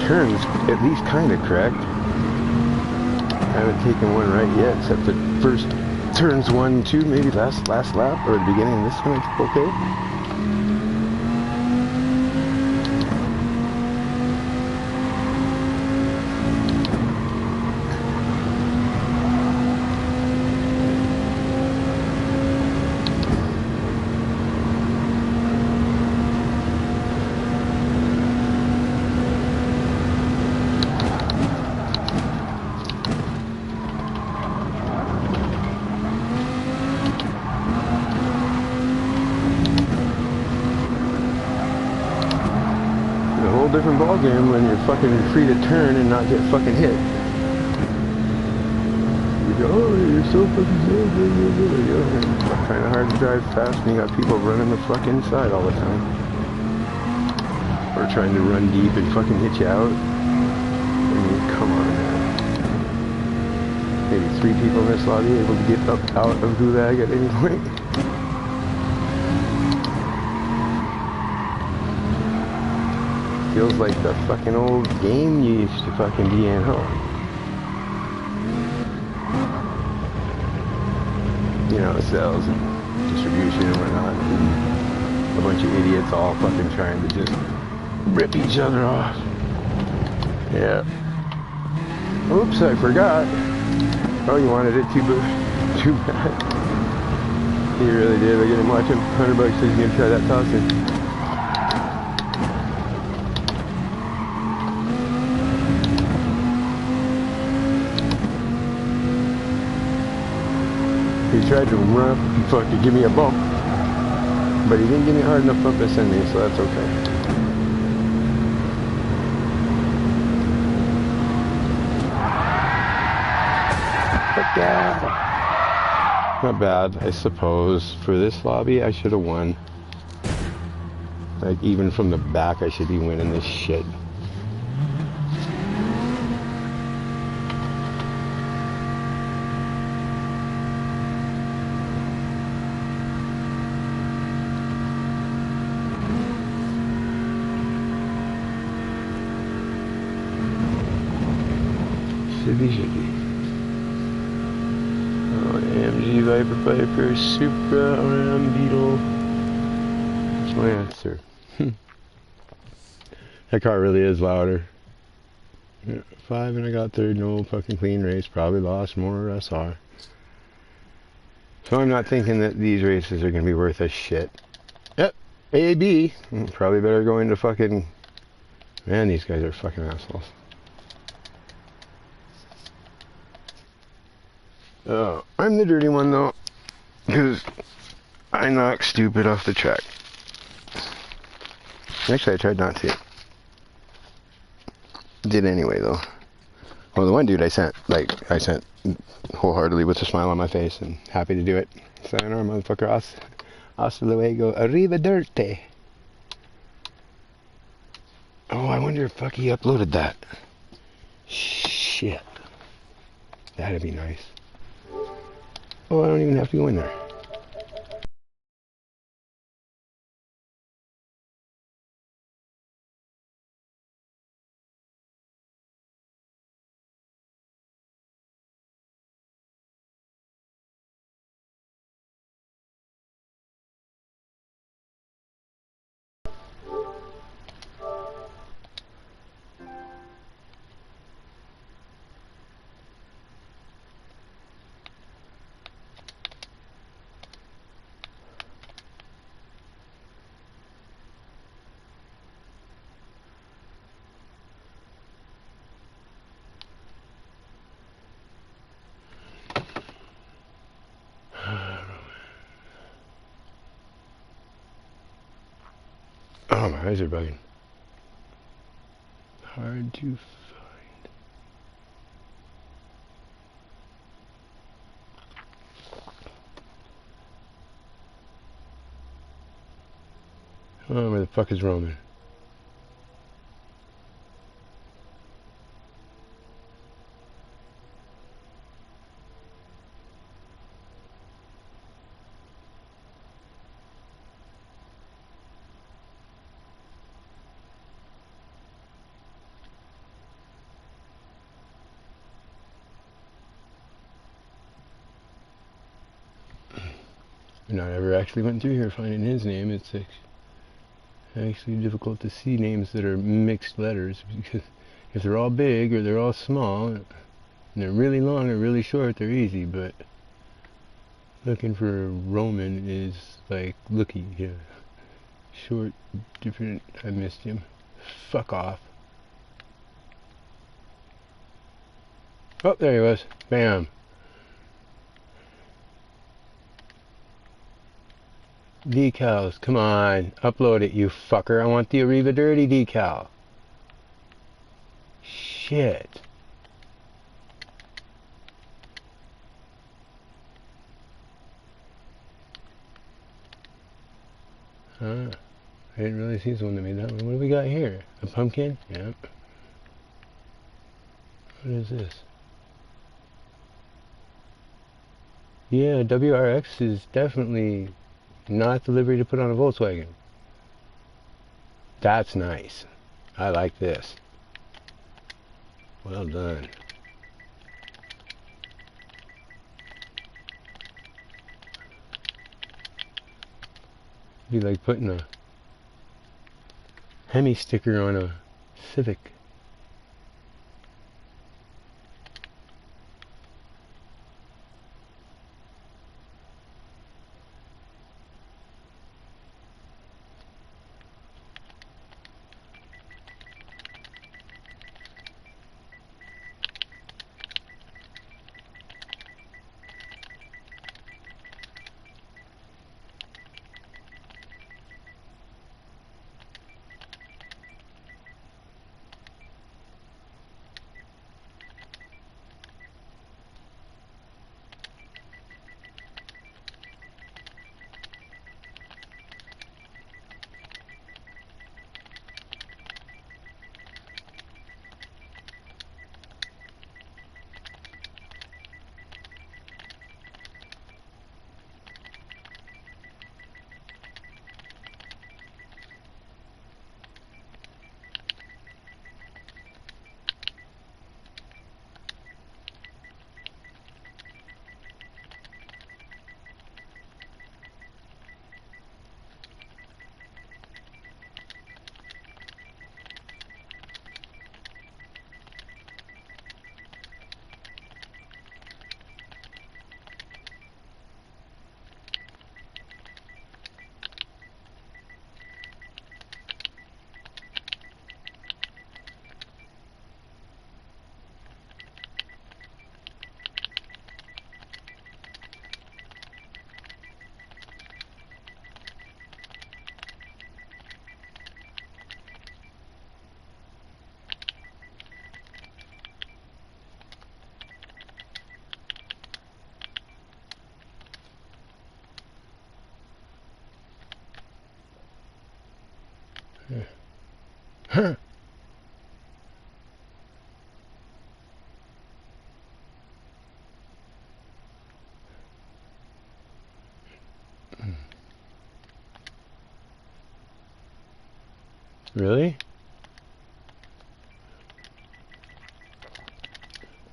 turns at least kind of correct. I haven't taken one right yet, except the first turns 1, 2, maybe last lap or the beginning of this one. It's okay. different ballgame when you're fucking free to turn and not get fucking hit. You go, oh, you're so fucking good. It's kind of hard to drive fast and you got people running the fuck inside all the time. Or trying to run deep and fucking hit you out. I mean, come on, man. Maybe 3 people in this lobby able to get up out of Gulag at any point. Feels like the fucking old game you used to fucking be in, huh? You know, sales and distribution and whatnot. And a bunch of idiots all fucking trying to just rip each other off. Yeah. Oops, I forgot. Oh, you wanted it too bad. You really did. Look at him watching. $100 says he's gonna try that tossing. He tried to run up and fucking give me a bump, but he didn't give me a hard enough bump to send me, so that's okay. But yeah, not bad, I suppose. For this lobby, I should have won. Like, even from the back, I should be winning this shit. Should be. Oh, AMG, Viper, Viper, Supra, Ram, Beetle. That's my answer. That car really is louder. Yeah, 5 and I got third, no fucking clean race. Probably lost more SR. So I'm not thinking that these races are going to be worth a shit. Yep, AB. Probably better go into fucking... Man, these guys are fucking assholes. I'm the dirty one though, because I knock stupid off the track. Actually, I tried not to. Did anyway though. Well, the one dude I sent wholeheartedly with a smile on my face and happy to do it. Sayonara, motherfucker. Hasta luego. Arrivederci. Oh, I wonder if fuck he uploaded that. Shit. That'd be nice. Oh, I don't even have to go in there. Oh, my eyes are bugging. Hard to find. Oh, where the fuck is Roman? And I never actually went through here finding his name. It's actually difficult to see names that are mixed letters, because if they're all big or they're all small and they're really long or really short, they're easy, but looking for Roman is like looking here. Short, different. I missed him. Fuck off. Oh, there he was. Bam. Decals, come on, upload it, you fucker. I want the Arriva Dirty decal. shit. Huh. I didn't really see someone that made that one. What do we got here? A pumpkin? Yeah. What is this? Yeah, WRX is definitely not the livery to put on a Volkswagen. That's nice. I like this. Well done. Be like putting a Hemi sticker on a Civic. Huh. Really?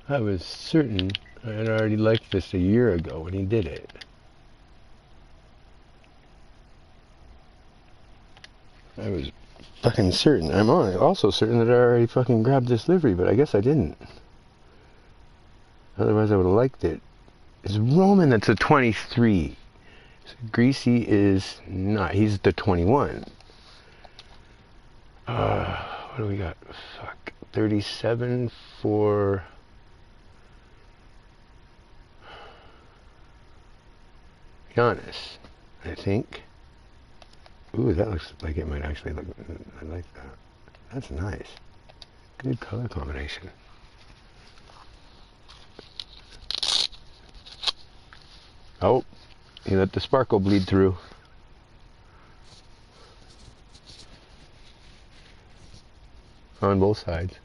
I was certain I had already liked this a year ago when he did it. I was fucking certain. I'm also certain that I already fucking grabbed this livery, but I guess I didn't. Otherwise I would have liked it. It's Roman that's a 23. So Greasy is not. He's the 21. What do we got? Fuck. 37 for... Giannis, I think. Ooh, that looks like it might actually look... I like that. That's nice. Good color combination. Oh, he let the sparkle bleed through. On both sides.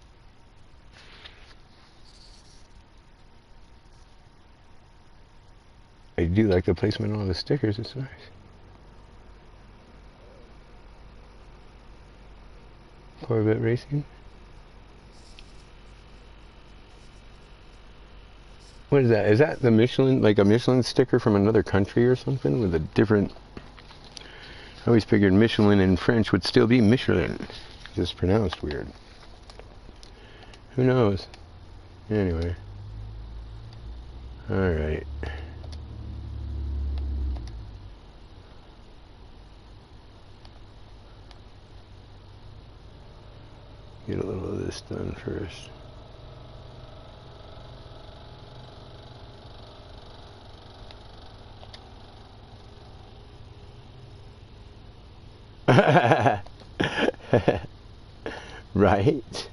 I do like the placement on all the stickers, it's nice. Corvette Racing. What is that? Is that the Michelin, like a Michelin sticker from another country or something with a different... I always figured Michelin in French would still be Michelin. Just pronounced weird. Who knows? Anyway. Alright. Get a little of this done first. Right?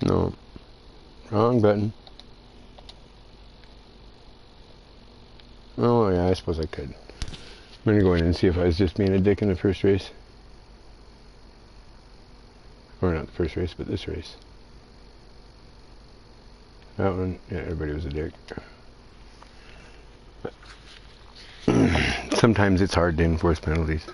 No. Wrong button. Oh, yeah, I suppose I could. I'm gonna go in and see if I was just being a dick in the first race. Or not the first race, but this race. That one, yeah, everybody was a dick. Sometimes it's hard to enforce penalties.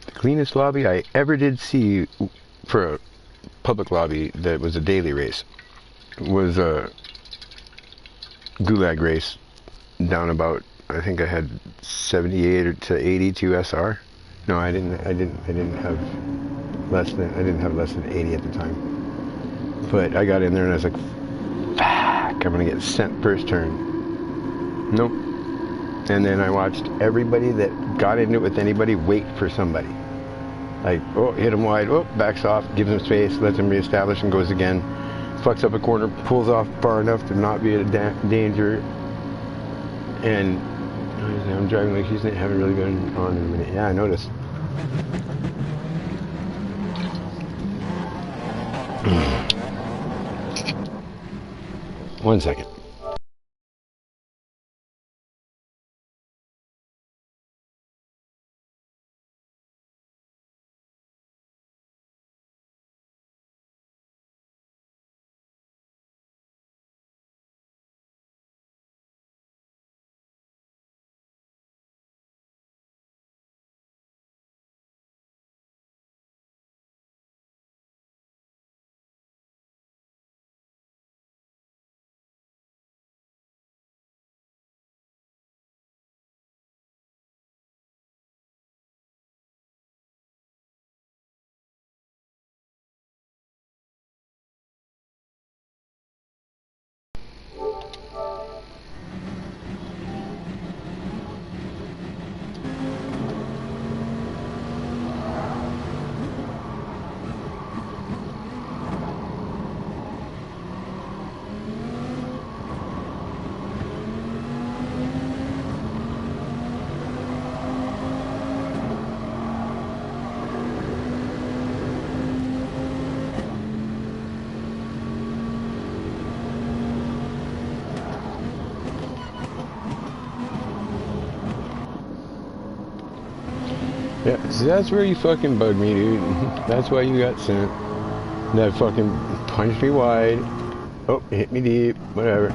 The cleanest lobby I ever did see for a public lobby that was a daily race was a gulag race down about, I think I had 78 to 82 SR. No, I didn't have less than 80 at the time. But I got in there and I was like, fuck, I'm gonna get sent first turn. Nope. And then I watched everybody that got into it with anybody wait for somebody. Like, oh, hit him wide, oh, backs off, gives him space, lets him reestablish and goes again. Fucks up a corner, pulls off far enough to not be a danger. And I'm driving like he's haven't really been on in a minute. Yeah, I noticed. One second. Yeah, see, that's where you fucking bug me, dude. That's why you got sent. That fucking punched me wide. Oh, hit me deep. Whatever.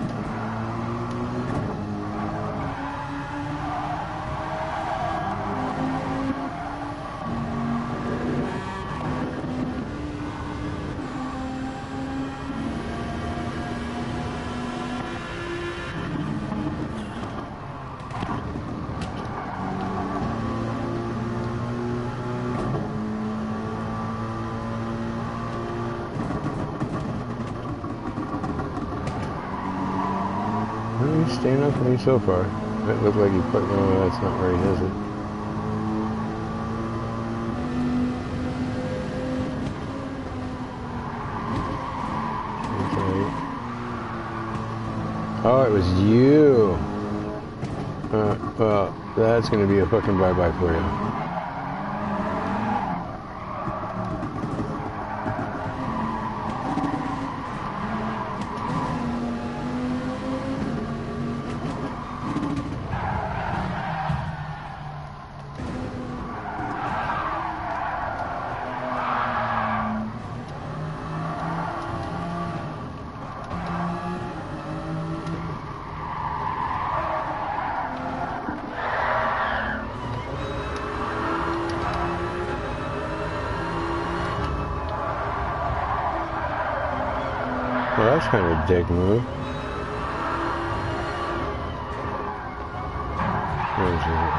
He's staying up for me so far. It looked like he put, no, that's not where he is it. Okay. Oh, it was you. Well, that's gonna be a fucking bye-bye for you. Well, that's kind of a dick move. Where is it?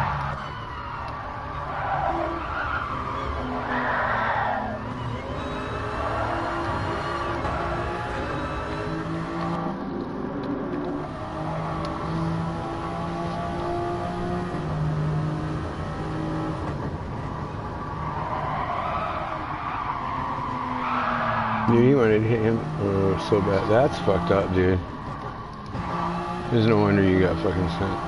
Dude, he wanted to hit him so bad. That's fucked up, dude. There's no wonder you got fucking sent.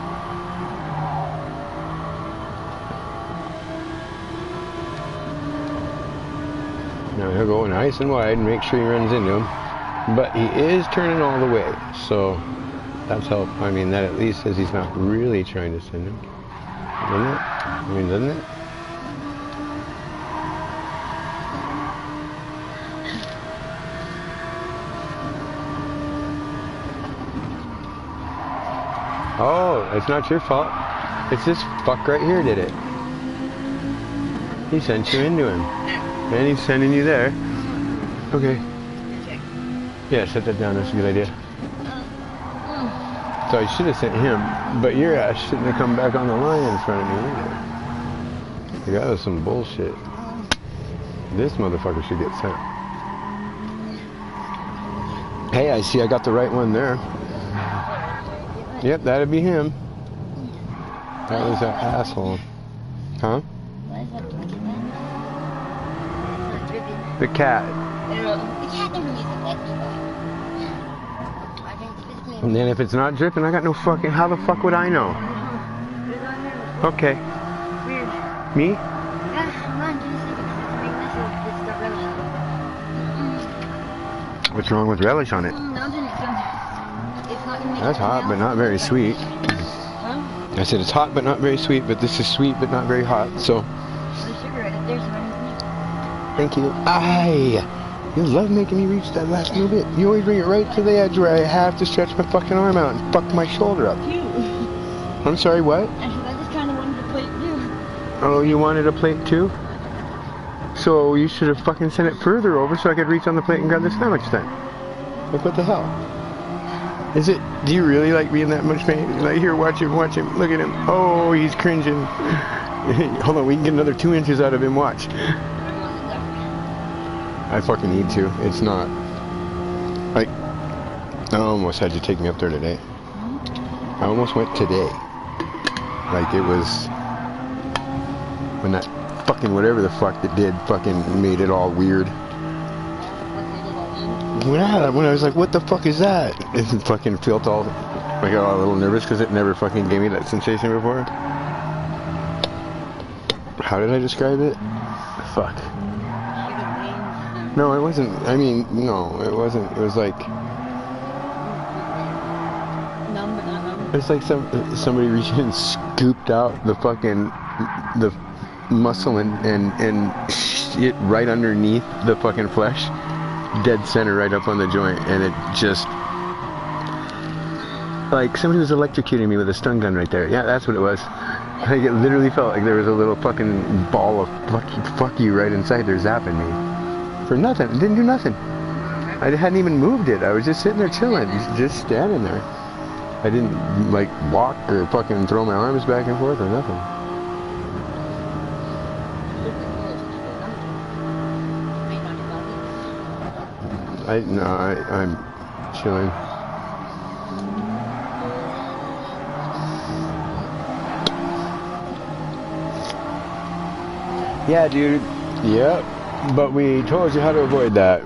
Now he'll go nice and wide and make sure he runs into him. But he is turning all the way, so that's help. I mean, that at least says he's not really trying to send him. Doesn't it? I mean, doesn't it? Oh, it's not your fault. It's this fuck right here did it. He sent you into him. And he's sending you there. Okay. Yeah, set that down. That's a good idea. So I should have sent him, but your ass shouldn't have come back on the line in front of me either. That was some bullshit. This motherfucker should get sent. Hey, I see I got the right one there. Yep, that'd be him. That was that asshole. Huh? The cat. And then if it's not dripping, I got no fucking... How the fuck would I know? Okay. Me? What's wrong with relish on it? That's hot, but not very sweet. I said it's hot, but not very sweet, but this is sweet, but not very hot, so... Thank you. Aye! You love making me reach that last little bit. You always bring it right to the edge where I have to stretch my fucking arm out and fuck my shoulder up. I'm sorry, what? I just kind of wanted a plate too. Oh, you wanted a plate too? So you should have fucking sent it further over so I could reach on the plate and grab the sandwich then. Like, what the hell? Is it, do you really like being that much pain? Like, here, watch him, look at him. Oh, he's cringing. Hold on, we can get another 2 inches out of him, watch. I fucking need to. It's not. Like, I almost had you take me up there today. I almost went today. Like, it was when that fucking whatever the fuck that did fucking made it all weird. When I was like, what the fuck is that? It fucking felt all, I got all a little nervous because it never fucking gave me that sensation before. How did I describe it? Fuck. No, it wasn't. I mean, no, it wasn't. It was like. It's like somebody reached in and scooped out the fucking the muscle and shit right underneath the fucking flesh, dead center, right up on the joint, and it just like somebody was electrocuting me with a stun gun right there. Yeah, that's what it was. Like, it literally felt like there was a little fucking ball of fuck you right inside there zapping me. For nothing. It didn't do nothing. I hadn't even moved it. I was just sitting there chilling, just standing there. I didn't like walk or fucking throw my arms back and forth or nothing. I'm chilling. Yeah, dude. Yep. But we told you how to avoid that.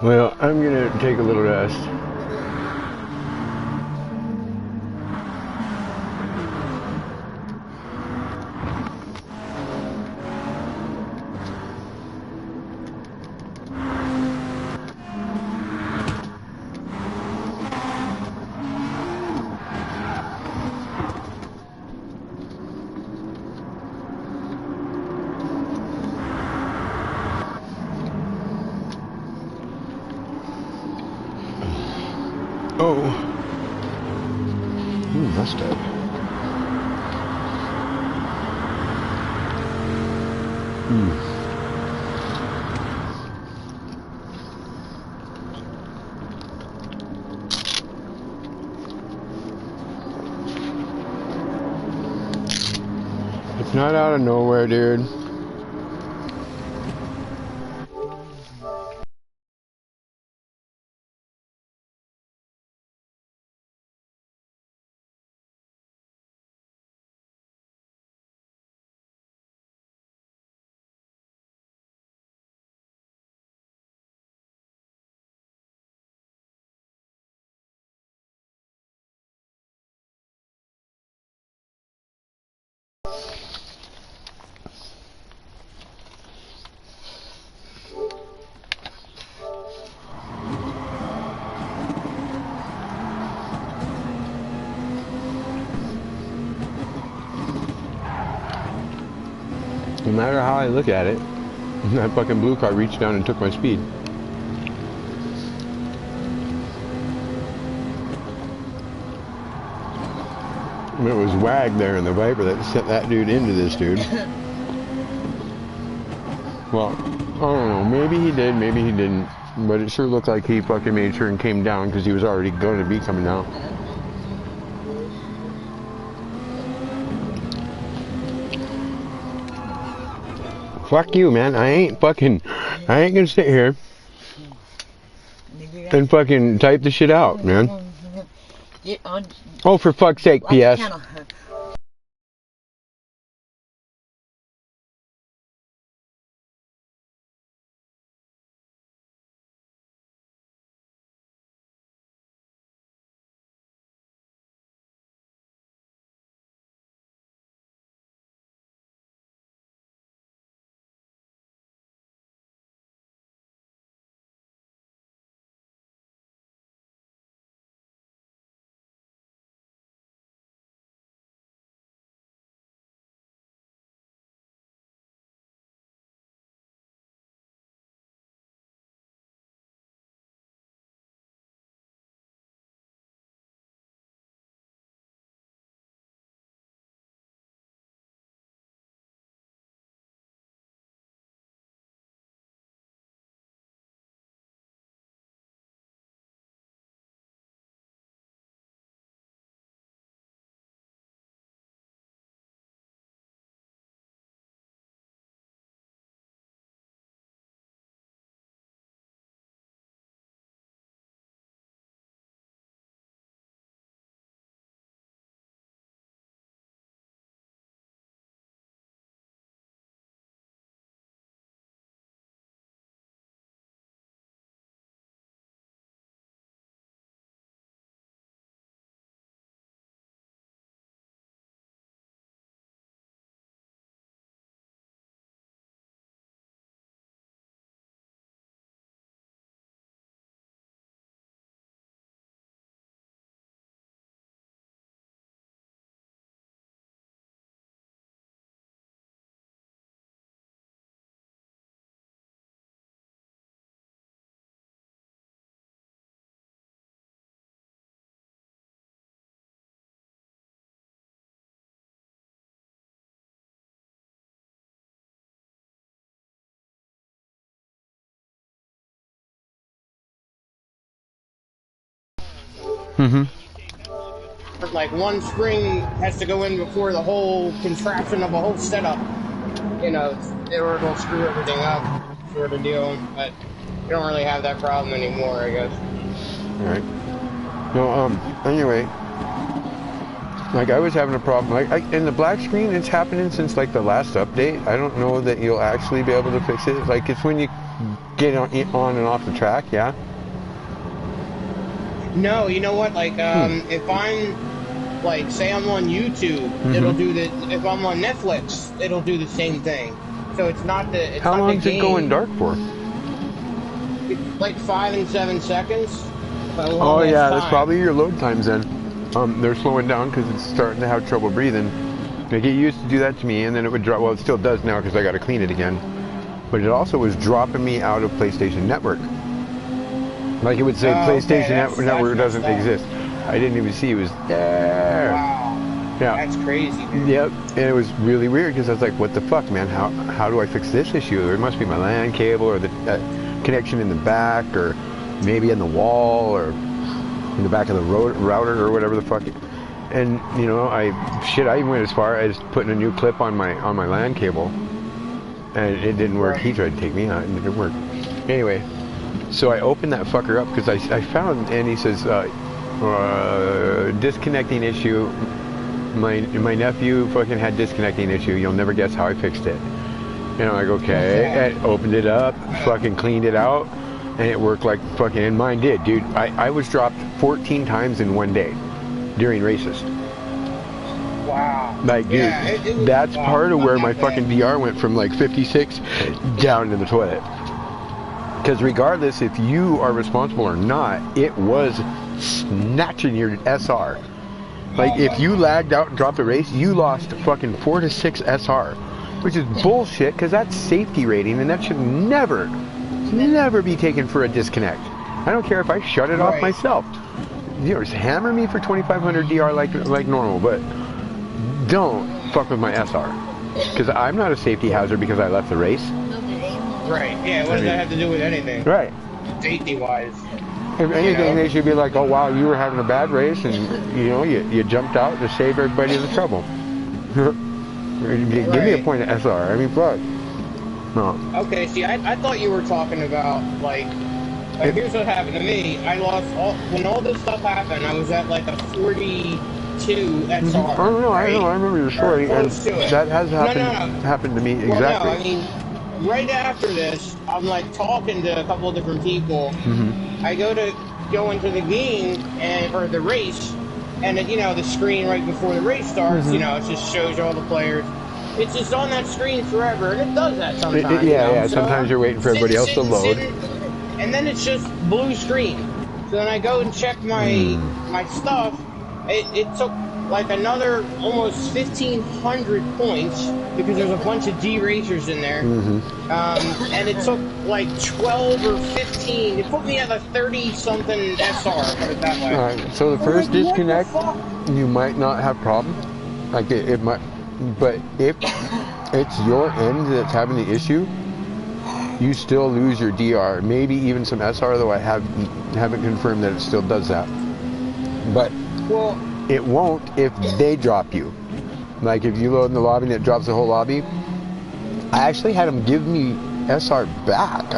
Well, I'm gonna take a little rest. Oh, mustard. It's not out of nowhere, dude. No matter how I look at it, that fucking blue car reached down and took my speed. It was Wag there in the Viper that sent that dude into this dude. Well, I don't know. Maybe he did, maybe he didn't. But it sure looked like he fucking made sure and came down because he was already going to be coming down. Fuck you, man. I ain't gonna sit here and fucking type the shit out, man. Oh, for fuck's sake, PS. Like one spring has to go in before the whole contraption of a whole setup, you know, or it'll screw everything up, sort of deal. But you don't really have that problem anymore, I guess. Alright. No, anyway, like I was having a problem, in the black screen, it's happening since like the last update. I don't know that you'll actually be able to fix it. Like it's when you get on and off the track, yeah? No, you know what? Like, if I'm, like, say I'm on YouTube, it'll do the. If I'm on Netflix, it'll do the same thing. So it's not the. It's How not long the is it game. going dark for? It's like 5 and 7 seconds. Oh yeah, that's probably your load times then. They're slowing down because it's starting to have trouble breathing. Like it used to do that to me, and then it would drop. Well, it still does now because I got to clean it again. But it also was dropping me out of PlayStation Network. Like it would say PlayStation Network doesn't exist. I didn't even see it was there. Wow. Yeah. That's crazy, man. Yep. And it was really weird because I was like, what the fuck, man? How do I fix this issue? It must be my LAN cable or the connection in the back or maybe in the wall or in the back of the router or whatever the fuck. And you know, I even went as far as putting a new clip on my LAN cable, and it didn't work. He tried to take me out, and it didn't work. Anyway, so I opened that fucker up because I found, and he says disconnecting issue. My nephew fucking had disconnecting issue. You'll never guess how I fixed it. And I'm like, okay. And opened it up, fucking cleaned it out, and it worked like fucking. And mine did, dude. I was dropped 14 times in one day during races. Wow. Like, dude, that's part of where my fucking DR went from like 56 down to the toilet. Because regardless if you are responsible or not, it was snatching your SR. Like, if you lagged out and dropped a race, you lost fucking 4 to 6 SR. Which is bullshit, because that's safety rating, and that should never be taken for a disconnect. I don't care if I shut it off myself. You know, just hammer me for 2,500 DR like normal, but don't fuck with my SR. Because I'm not a safety hazard because I left the race. Right, yeah, what does that have to do with anything? Right. Safety-wise. If anything, they should be like, oh wow, you were having a bad race, and you know, you jumped out to save everybody the trouble. Give me a point of SR. I mean, fuck. No. Okay, see, I thought you were talking about, like here's what happened to me. I lost when all this stuff happened, I was at like a 42 SR. Oh no, right? I remember your story, and that has happened to me exactly. Well, no, I mean, right after this, I'm like talking to a couple of different people. I go into the game or the race, and you know, the screen right before the race starts, you know, it just shows you all the players. It's just on that screen forever, and it does that sometimes. Yeah. So sometimes you're waiting for everybody else to load, and then it's just blue screen. So then I go and check my stuff. It took like another almost 1,500 points because there's a bunch of D-racers in there. And it took like 12 or 15. It put me at a 30-something SR, put it that way. Alright, so the first disconnect, you might not have problem. Like it might, but if it's your end that's having the issue, you still lose your DR. Maybe even some SR, though I haven't confirmed that it still does that. But it won't if they drop you. Like if you load in the lobby and it drops the whole lobby. I actually had them give me SR back,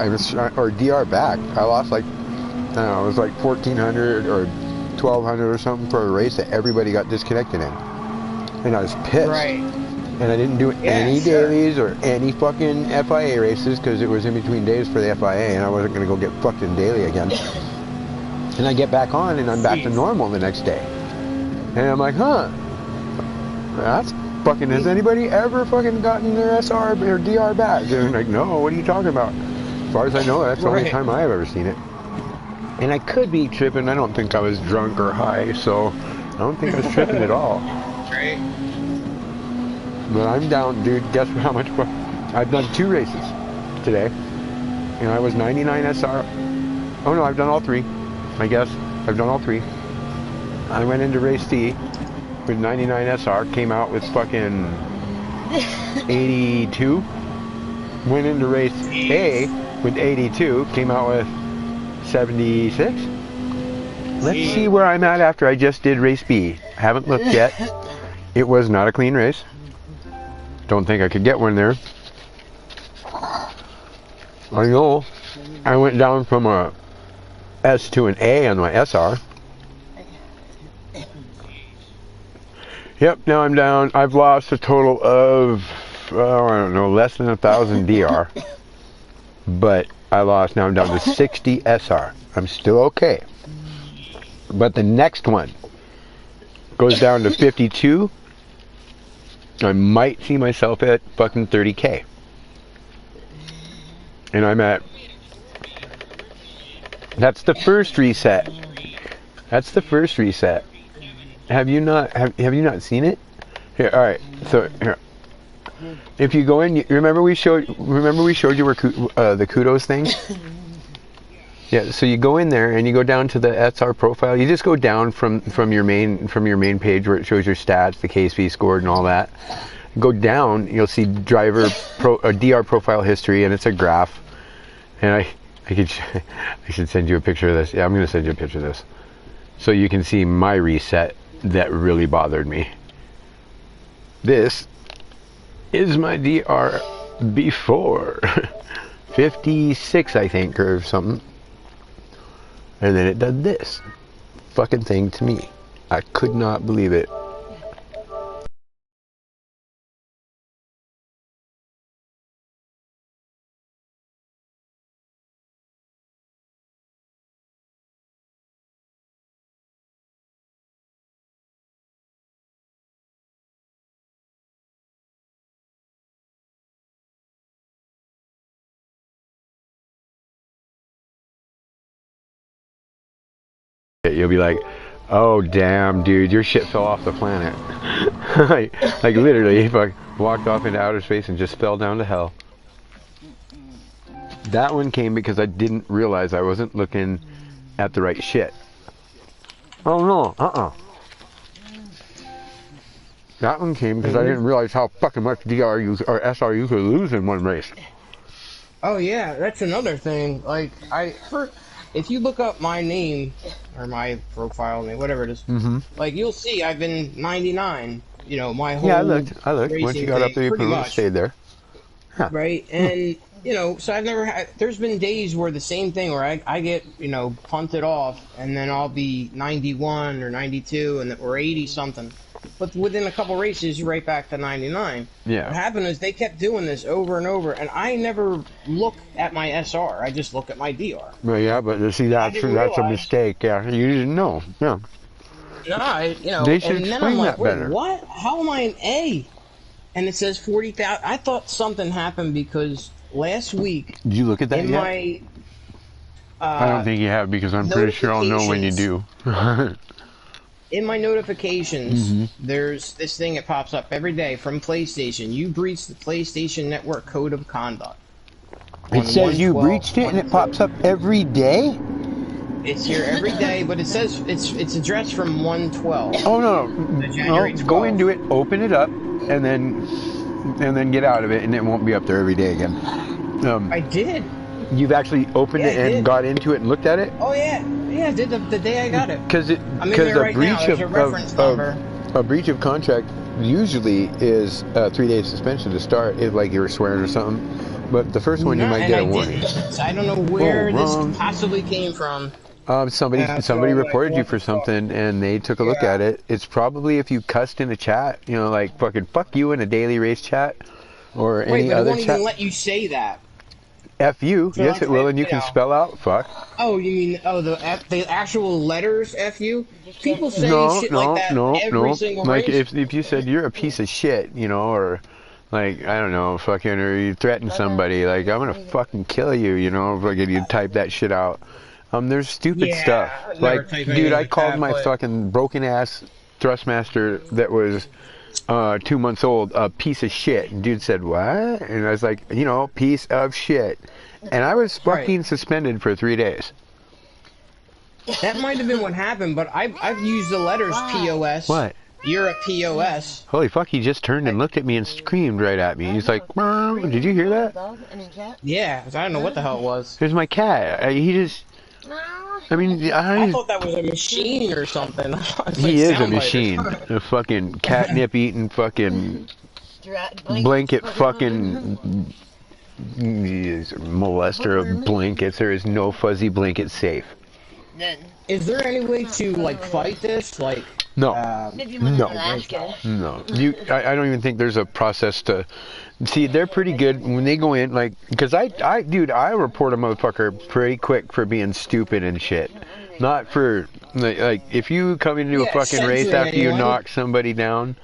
or DR back. I lost like, I don't know, it was like 1,400 or 1,200 or something for a race that everybody got disconnected in. And I was pissed. Right. And I didn't do any dailies or any fucking FIA races because it was in between days for the FIA and I wasn't going to go get fucked in daily again. And I get back on and I'm back to normal the next day. And I'm like, huh, that's fucking, has anybody ever fucking gotten their SR or DR back? And I'm like, no, what are you talking about? As far as I know, that's the only time I've ever seen it. And I could be tripping. I don't think I was drunk or high, so I don't think I was tripping at all. Right. But I'm down, dude. Guess how much? I've done 2 races today. And I was 99 SR. Oh no, I've done all 3. I guess. I've done all 3. I went into race D with 99 SR, came out with fucking 82. Went into race A with 82, came out with 76. Let's see where I'm at after I just did race B. I haven't looked yet. It was not a clean race. Don't think I could get one there. I know I went down from a S to an A on my SR. Yep, now I'm down. I've lost a total of, I don't know, less than 1,000 DR. But I lost. Now I'm down to 60 SR. I'm still okay. But the next one goes down to 52. I might see myself at fucking 30K. And I'm at... That's the first reset. That's the first reset. Have you not you not seen it? Here, all right. So here, if you go in, remember we showed you where the kudos thing. Yeah. So you go in there and you go down to the SR profile. You just go down from your main page where it shows your stats, the KSP scored, and all that. Go down, you'll see DR profile history, and it's a graph. And I should send you a picture of this. Yeah, I'm gonna send you a picture of this, so you can see my reset that really bothered me. This is my DR before 56, I think, or something. And then it did this fucking thing to me. I could not believe it. You'll be like, oh damn, dude, your shit fell off the planet. like literally, if I walked off into outer space and just fell down to hell. That one came because I didn't realize I wasn't looking at the right shit. Oh no, That one came because I didn't realize how fucking much DRU or SRU could lose in one race. Oh yeah, that's another thing. Like if you look up my name or my profile name, whatever it is, like you'll see I've been 99. You know, my whole I looked. Once you got up there, you stayed there. Huh. Right, and you know, so I've never had. There's been days where the same thing where I get punted off, and then I'll be 91 or 92 or 80 something. But within a couple races, you're right back to 99. Yeah. What happened is they kept doing this over and over, and I never look at my SR. I just look at my DR. Well, yeah, but see, that's a mistake. Yeah, you didn't know. Yeah. No, they should and then explain I'm like, that better. wait, what? How am I an A? And it says 40,000. I thought something happened because last week. Did you look at that in yet? My, I don't think you have, because I'm pretty sure I'll know when you do. In my notifications, there's this thing that pops up every day from PlayStation. You breached the PlayStation Network Code of Conduct. It says you breached it, and it pops up every day? It's here every day, but it says it's addressed from 1/12. Oh no! Go into it, open it up, and then get out of it, and it won't be up there every day again. I did. You've actually opened it and got into it and looked at it? Oh yeah, I did the day I got it. Because a breach of contract usually is 3 days suspension to start, if like you were swearing or something. But the first one you might get a warning. So I don't know where this possibly came from. Somebody reported you for something, and they took a look at it. It's probably if you cussed in a chat, like fucking fuck you in a daily race chat, or any other chat. Wait, but it won't even let you say that. F you, so yes it will, and you can spell out fuck. Oh, you mean the actual letters F you? People say shit like that every single race. Like if you said you're a piece of shit, or like I don't know, fucking, or you threaten somebody, like I'm gonna fucking kill you, fucking you type that shit out. There's stupid stuff. Like, dude, I called my fucking broken ass Thrustmaster that was 2 months old a piece of shit, and dude said what? And I was like, piece of shit, and I was fucking suspended for 3 days. That might have been what happened, but I've used the letters POS. What? You're a POS. Holy fuck, he just turned and looked at me and screamed right at me. He's like, did you hear that? Yeah, I don't know what the hell it was. There's my cat. He just... I thought that was a machine or something. He is a machine. A fucking catnip eating fucking blanket fucking molester of blankets. There is no fuzzy blanket safe. Is there any way to fight this? No. Maybe one No. in Alaska. No. I don't even think there's a process to... See, they're pretty good when they go in, like... Because dude, I report a motherfucker pretty quick for being stupid and shit. Not for... Like, if you come into a fucking race after you knock somebody down,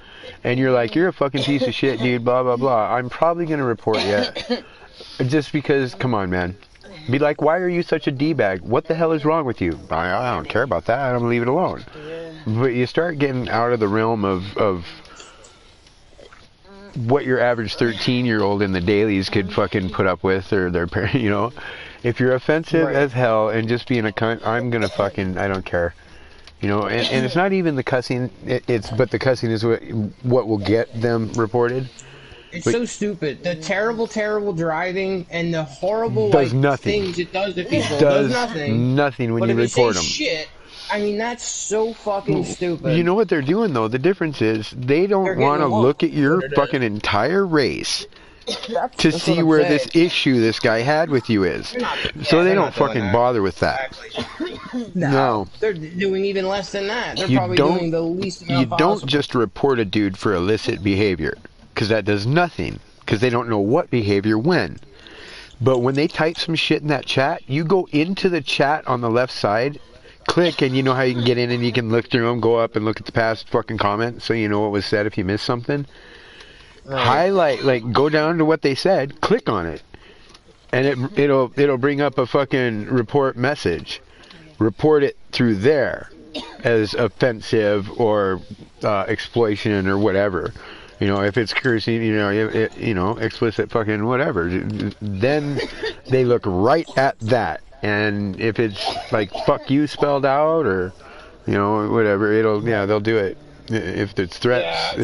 and you're like, you're a fucking piece of shit, dude, blah, blah, blah, I'm probably going to report you. Just because, come on, man. Be like, why are you such a D-bag? What the hell is wrong with you? I don't care about that. I'm going to leave it alone. But you start getting out of the realm of what your average 13-year-old in the dailies could fucking put up with, or their parents, you know. If you're offensive as hell and just being a cunt, I'm going to fucking, I don't care. You know, and it's not even the cussing, but the cussing is what will get them reported. It's so stupid. The terrible, terrible driving and the horrible things it does to people. It does nothing when you report them. Shit, I mean, that's so fucking stupid. You know what they're doing, though? The difference is they don't want to look at your fucking entire race to see where this issue this guy had with you is. So they don't fucking bother with that. No. They're doing even less than that. They're probably doing the least amount possible. You don't just report a dude for illicit behavior, because that does nothing, because they don't know what behavior when. But when they type some shit in that chat, you go into the chat on the left side, click, and you know how you can get in and you can look through them, go up and look at the past fucking comment so you know what was said if you missed something. Highlight, like, go down to what they said, click on it, and it'll bring up a fucking report message. Report it through there as offensive or exploitation or whatever. You know, if it's cursing, you know, explicit fucking whatever. Then they look right at that, and if it's like "fuck you" spelled out or, you know, whatever, they'll do it. If it's threats,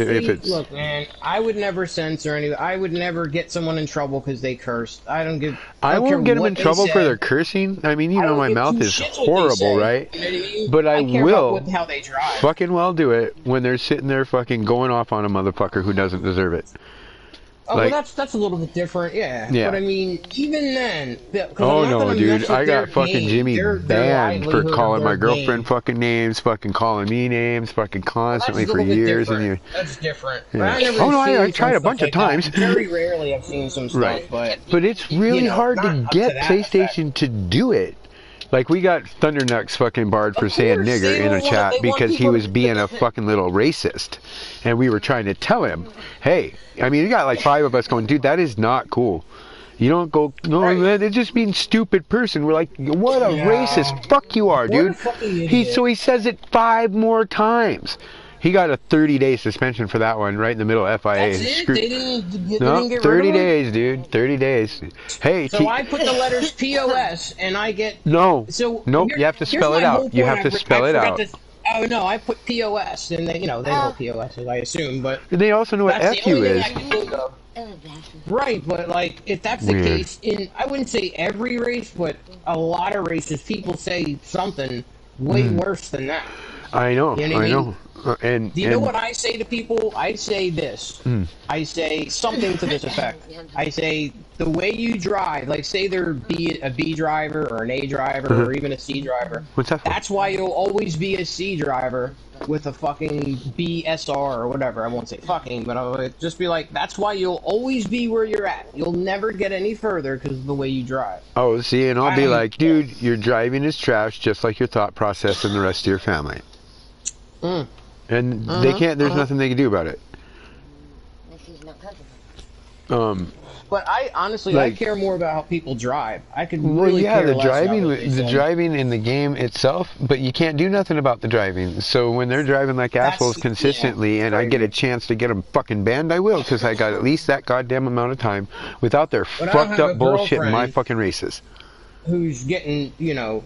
look, man, I would never censor anything. I would never get someone in trouble because they cursed. I won't get them in trouble for their cursing. I mean, you know, my mouth is horrible, right? You know what I mean? But I will how they drive. Fucking well do it when they're sitting there fucking going off on a motherfucker who doesn't deserve it. Oh, well, that's a little bit different, yeah. But I mean, even then, oh no, dude, I got fucking Jimmy banned for calling my girlfriend fucking names, fucking calling me names, fucking constantly for years and years. That's different. Yeah. Oh no, I tried a bunch of times. Very rarely I've seen some stuff, but it's really hard to get PlayStation to do it. Like, we got Thundernucks fucking barred for saying nigger in a chat because he was being a fucking little racist. And we were trying to tell him, hey, I mean, you got like 5 of us going, dude, that is not cool. You don't go, no, man, it just means stupid person. We're like, what a racist fuck you are, dude. So he says it 5 more times. He got a 30-day suspension for that one, right in the middle of FIA. That's it? They didn't get 30 days, dude. 30 days. Hey, so I put the letters POS, and I get... No. Nope, you have to spell it out. You have to spell it out. Oh, no, I put POS, and they know POS, I assume, but... They also know what FU is. Right, but, like, if that's the case, I wouldn't say every race, but a lot of races, people say something way worse than that. I know, you know what I know. Do you know what I say to people? I say this. I say something to this effect. I say, the way you drive, like say they're a B driver or an A driver or even a C driver. What's that for? That's why you'll always be a C driver with a fucking BSR or whatever. I won't say fucking, but I'll just be like, that's why you'll always be where you're at. You'll never get any further because of the way you drive. Oh, see, and I'll be like, dude, your driving is trash just like your thought process and the rest of your family. And they can't, there's nothing they can do about it. But I honestly, I care more about how people drive. I could really care the less driving, about the driving in the game itself, but you can't do nothing about the driving. So when they're driving like assholes consistently, and I get a chance to get them fucking banned, I will, because I got at least that goddamn amount of time without their fucked up bullshit in my fucking races. Who's getting, you know,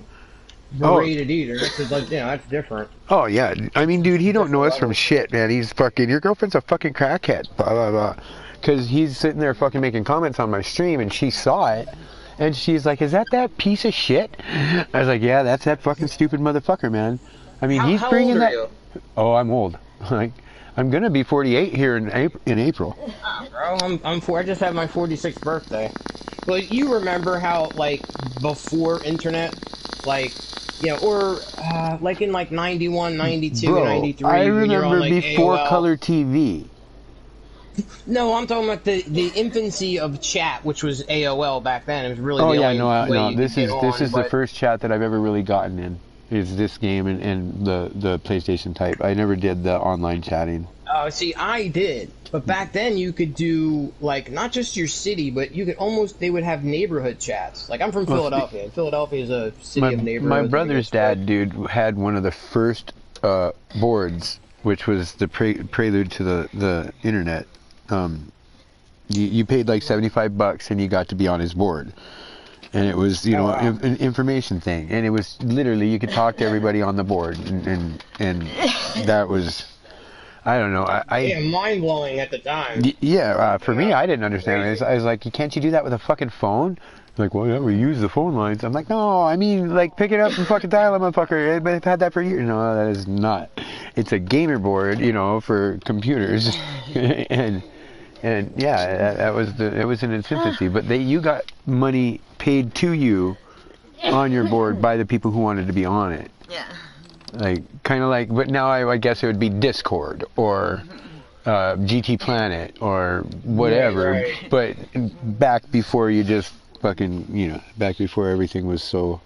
berated either, because, like, you know, that's different. Oh yeah, I mean, dude, he don't know us from shit, man. He's fucking, your girlfriend's a fucking crackhead, blah blah blah. Because he's sitting there fucking making comments on my stream, and she saw it, and she's like, "Is that piece of shit?" I was like, "Yeah, that's that fucking stupid motherfucker, man." I mean, he's bringing that. Oh, I'm old. Like, I'm gonna be 48 here in April. Bro, I just had my 46th birthday. But you remember how, like, before internet, like, you know, or like in like 91, 92, Bro, 93, I when you're on remember like before AOL. color TV. No, I'm talking about the infancy of chat, which was AOL back then. It was really Oh the yeah, only no, way no. you could This get is on. the But first chat that I've ever really gotten in. Is this game and the PlayStation type. I never did the online chatting. see, I did. But back then, you could do like not just your city, but you could almost they would have neighborhood chats. Like I'm from Well, Philadelphia, and Philadelphia is a city of my neighborhoods. I brother's guess, but dad, dude, had one of the first boards, which was the prelude to the internet. You paid like $75 and you got to be on his board. And it was, you oh know, wow. an information thing. And it was literally, you could talk to everybody on the board. And that was, I don't know. Yeah, mind blowing at the time. Yeah, for You me, know, I didn't understand it. crazy. I was like, can't you do that with a fucking phone? Like, well, yeah, we use the phone lines. I'm like, no, I mean, like, pick it up and fucking dial it, motherfucker. I've had that for years. No, that is not. It's a gamer board, you know, for computers. And yeah, it was in its infancy. But you got money paid to you on your board by the people who wanted to be on it. Yeah. Like, kind of like, but now I guess it would be Discord or GT Planet or whatever. Right. But back before you just fucking, you know, back before everything was so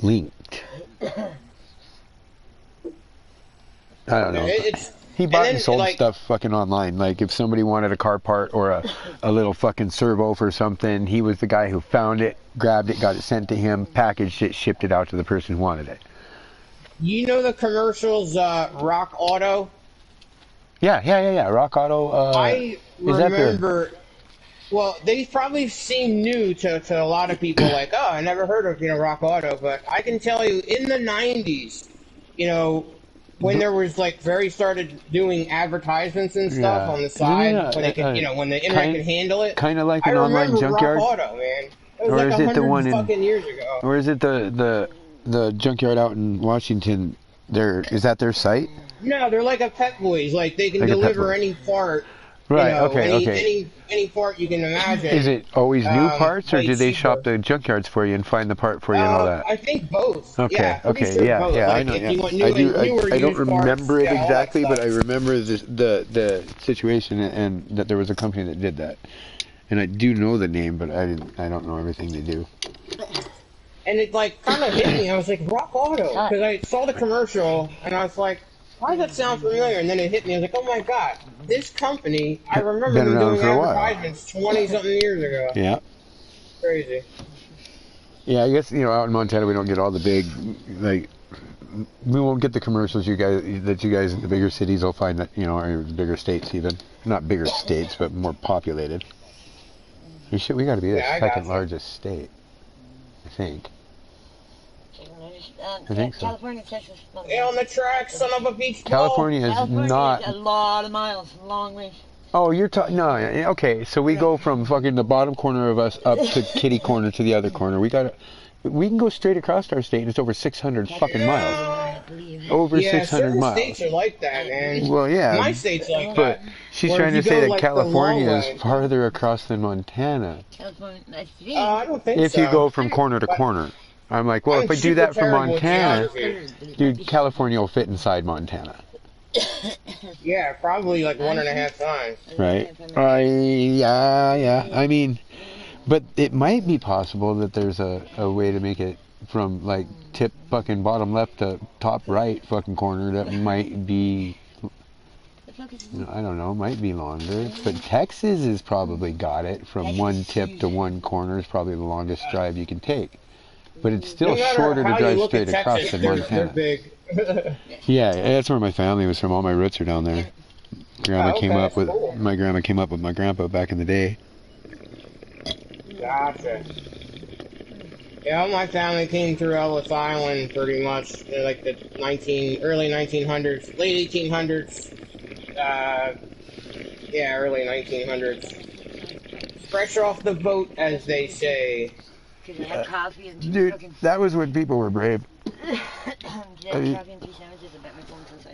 linked. I don't know. He bought and sold like, stuff fucking online. Like if somebody wanted a car part or a little fucking servo for something, he was the guy who found it, grabbed it, got it sent to him, packaged it, shipped it out to the person who wanted it. You know the commercials, Rock Auto? Yeah. Rock Auto. I remember. Well, they probably seem new to a lot of people. Like, oh, I never heard of Rock Auto, but I can tell you, in the '90s, you know, when there was like started doing advertisements and stuff on the side, when they could, when the internet could handle it. Kind of like an online junkyard. Rock Auto, man. It was or like is it the one fucking years ago. Or is it the junkyard out in Washington? Is that their site? No, they're like a Pet Boys. Like they can deliver any part. Right. Any part you can imagine. Is it always new parts, or do they cheaper. shop the junkyards for you and find the part for you and all that? I think both. Okay. Yeah, Okay. sure Yeah. both. Yeah. Like, I know. if Yeah. you want I do. newer I don't used parts, remember it all that exactly, but stuff. I remember the situation and that there was a company that did that, and I do know the name, but I don't know everything they do. And it like kind of hit me. I was like, Rock Auto, because I saw the commercial and I was like, why does that sound familiar? And then it hit me. I was like, oh my god, this company! I remember Been them around doing for a while. advertisements 20-something years ago. Yeah. Crazy. Yeah, I guess out in Montana we don't get all the big we won't get the commercials you guys in the bigger cities will find that or the bigger states even not bigger states but more populated. We got to be the second largest state, I think. I think so. California, Texas. Hey, on the track, son of a beach ball. California is not a lot of miles, long ways. Oh, you're talking. No, okay. So we go from fucking the bottom corner of us up to kitty corner to the other corner. We can go straight across our state, and it's over 600 fucking miles. Over 600 miles. States are like that, man. Well, yeah. My state's like but that. She's trying to say that California is farther across than Montana. I don't think so. If you go from corner to corner. I'm like, well, if I do that from Montana, dude, California will fit inside Montana. Yeah, probably like 1.5 times. Right. Yeah. I mean, but it might be possible that there's a way to make it from like tip fucking bottom left to top right fucking corner that might be, I don't know, might be longer. But Texas has probably got it from one tip to one corner is probably the longest drive you can take. But it's still shorter to drive straight across than Montana. Big. Yeah, that's where my family was from. All my roots are down there. My grandma came up with my grandpa back in the day. Gotcha. Yeah, my family came through Ellis Island pretty much, like the early 1900s, late 1800s. Early 1900s. Fresh off the boat, as they say. Dude, that was when people were brave.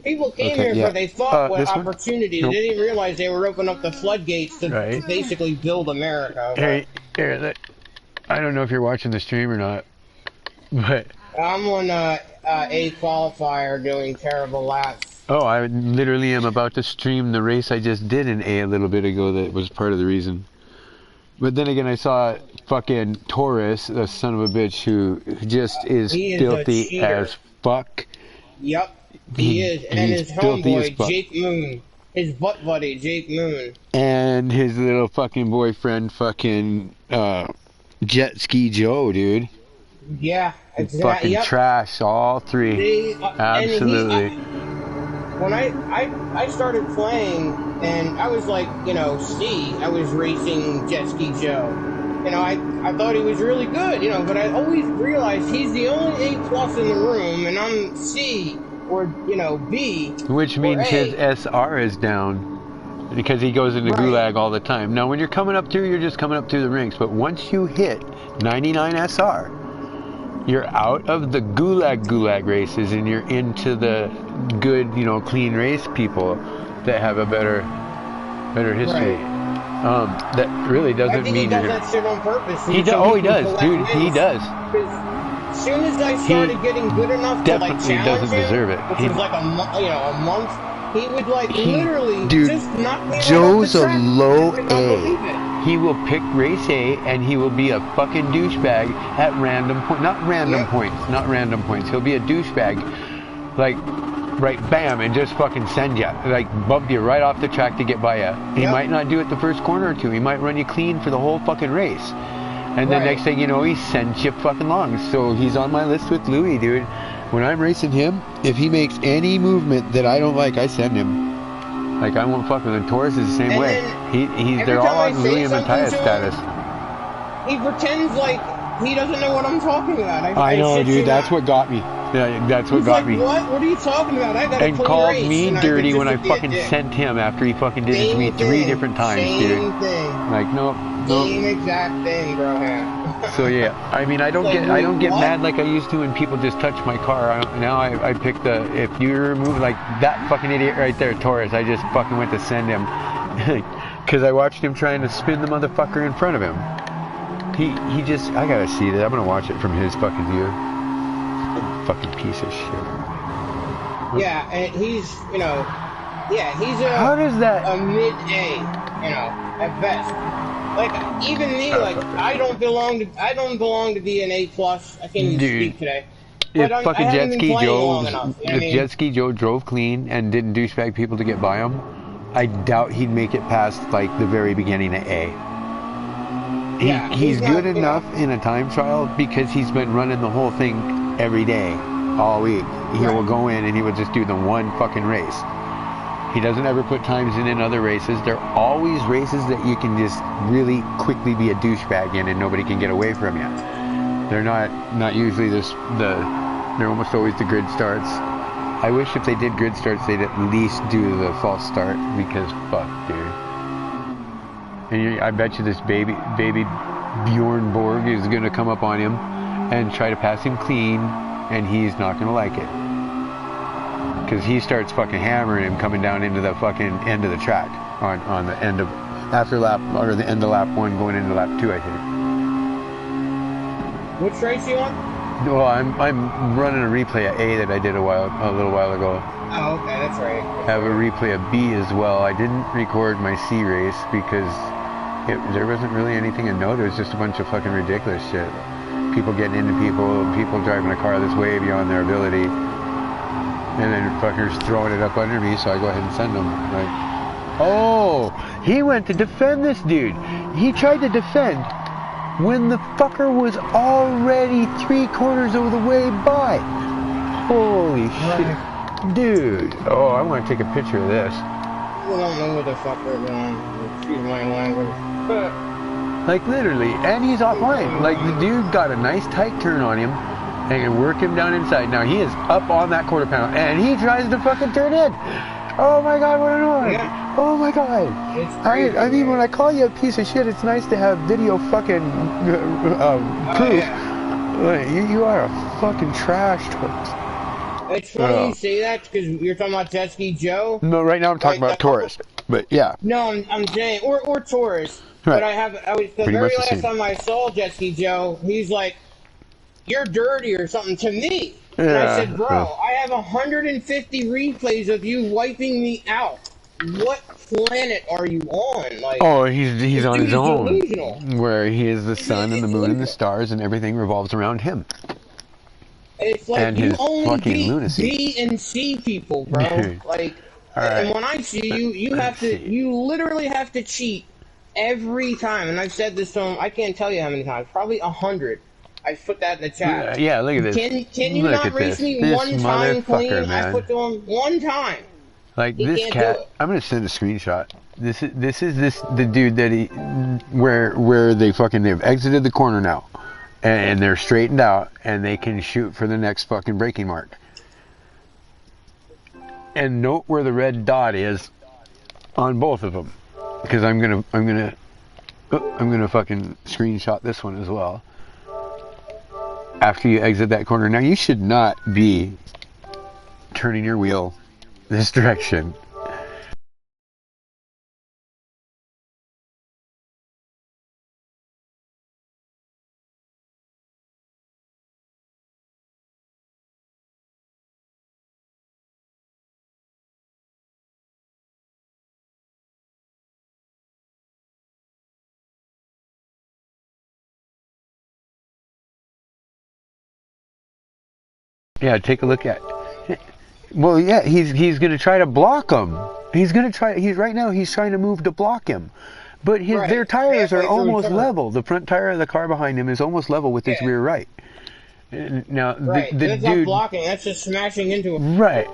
People came here, but they thought what opportunity. Nope. They didn't realize they were opening up the floodgates to basically build America. Hey, here, I don't know if you're watching the stream or not, but I'm on a qualifier doing terrible laps. Oh, I literally am about to stream the race I just did in A little bit ago. That was part of the reason. But then again, I saw fucking Taurus, the son of a bitch, who just is He is a filthy cheater. as fuck. Yep, he is. And He's his filthy as homeboy, fuck. Jake Moon. His butt buddy, Jake Moon. And his little fucking boyfriend, fucking Jet Ski Joe, dude. Yeah, Fucking yep. trash, all three. Absolutely. When I started playing, and I was like, C, I was racing Jet Ski Joe. I thought he was really good, but I always realized he's the only A+ in the room, and I'm C or, B. Which means or A. his SR is down. Because he goes into gulag all the time. Now, when you're coming up through, you're just coming up through the ranks. But once you hit 99 SR, you're out of the gulag races and you're into the good, clean race people that have a better history. Right. That really doesn't I think mean he does you're that shit on purpose. He does, dude. He does. As soon as I started getting good enough to like Definitely challenge doesn't deserve it. which was like a month, he would literally dude, just knock me Joe's right off a the track. low I could not believe it. He will pick race A and he will be a fucking douchebag at random points. Not random points. He'll be a douchebag, like, right, bam, and just fucking send you, like, bump you right off the track to get by you. He might not do it the first corner or two. He might run you clean for the whole fucking race. And then next thing you know, he sends you fucking long. So he's on my list with Louis, dude. When I'm racing him, if he makes any movement that I don't like, I send him. Like, I won't fuck with him. Taurus is the same way. They're all on Louis and Matthias status. He pretends like he doesn't know what I'm talking about. I know, dude. That's what got me. Yeah, that's what got me. What? What are you talking about? I got a clean race. And called me dirty when I fucking sent him after he fucking did it to me 3 different times, dude. Same thing. Like, nope. Same exact thing, bro. So yeah, I mean, I don't get mad like I used to when people just touch my car. Now I pick if you remove like that fucking idiot right there, Taurus, I just fucking went to send him because I watched him trying to spin the motherfucker in front of him. He just, I gotta see that. I'm gonna watch it from his fucking view. Fucking piece of shit. Yeah, and he's he's how does that a mid-A, at best. Like, even me, like, I don't belong to be an A+. I can't even speak today. If fucking Jet Ski Joe drove clean and didn't douchebag people to get by him, I doubt he'd make it past, like, the very beginning of A. He's good enough in a time trial because he's been running the whole thing every day, all week. He will go in and he will just do the one fucking race. He doesn't ever put times in other races. They're always races that you can just really quickly be a douchebag in and nobody can get away from you. They're not usually they're almost always the grid starts. I wish if they did grid starts, they'd at least do the false start because fuck, dude. And I bet you this baby Bjorn Borg is gonna come up on him and try to pass him clean, and he's not gonna like it. Because he starts fucking hammering him coming down into the fucking end of the track on the end of after lap or the end of lap 1 going into lap 2, I think. Which race you on? Well, I'm running a replay of A that I did a little while ago. Oh, okay, that's right. I have a replay of B as well. I didn't record my C race because there wasn't really anything to note. It was just a bunch of fucking ridiculous shit. People getting into people driving a car that's way beyond their ability. And then fuckers throwing it up under me, so I go ahead and send them. Like, oh, he went to defend this dude. He tried to defend when the fucker was already 3/4 of the way by. Holy shit. Dude. Oh, I want to take a picture of this. I don't know what the fuck they're doing. Excuse my language. Like, literally. And he's offline. Like, the dude got a nice tight turn on him. And can work him down inside. Now he is up on that quarter panel, and he tries to fucking turn in. Oh my god, what annoying! Yeah. Oh my god! I mean, when I call you a piece of shit, it's nice to have video fucking proof. Yeah. You are a fucking trash toast. It's funny you say that because you're talking about Jet Ski Joe. No, right now I'm talking about Taurus. But yeah. No, I'm saying or Taurus. Right. But the very last time I saw Jet Ski Joe, he's like, you're dirty or something to me. And I said, bro, I have 150 replays of you wiping me out. What planet are you on? Like, oh, he's on his own, delusional. where he is the sun and the moon and the stars, and everything revolves around him. It's like And you his only fucking beat lunacy. B and C people, bro. Like, right. and when I see you, you literally have to cheat every time. And I've said this to him, I can't tell you how many times, probably 100. I put that in the chat. Yeah, look at this. Can you not race me this one time clean? man. I put to him one time. Like he this cat. I'm gonna send a screenshot. This is the dude that he where they've exited the corner now, and they're straightened out, and they can shoot for the next fucking braking mark. And note where the red dot is on both of them, because I'm gonna fucking screenshot this one as well. After you exit that corner, now you should not be turning your wheel this direction. Yeah, take a look at. Well, yeah, he's gonna try to block him. He's trying to move to block him, but their tires are almost level. The front tire of the car behind him is almost level with his rear right. Now the that's dude, not blocking. That's just smashing into him. Right.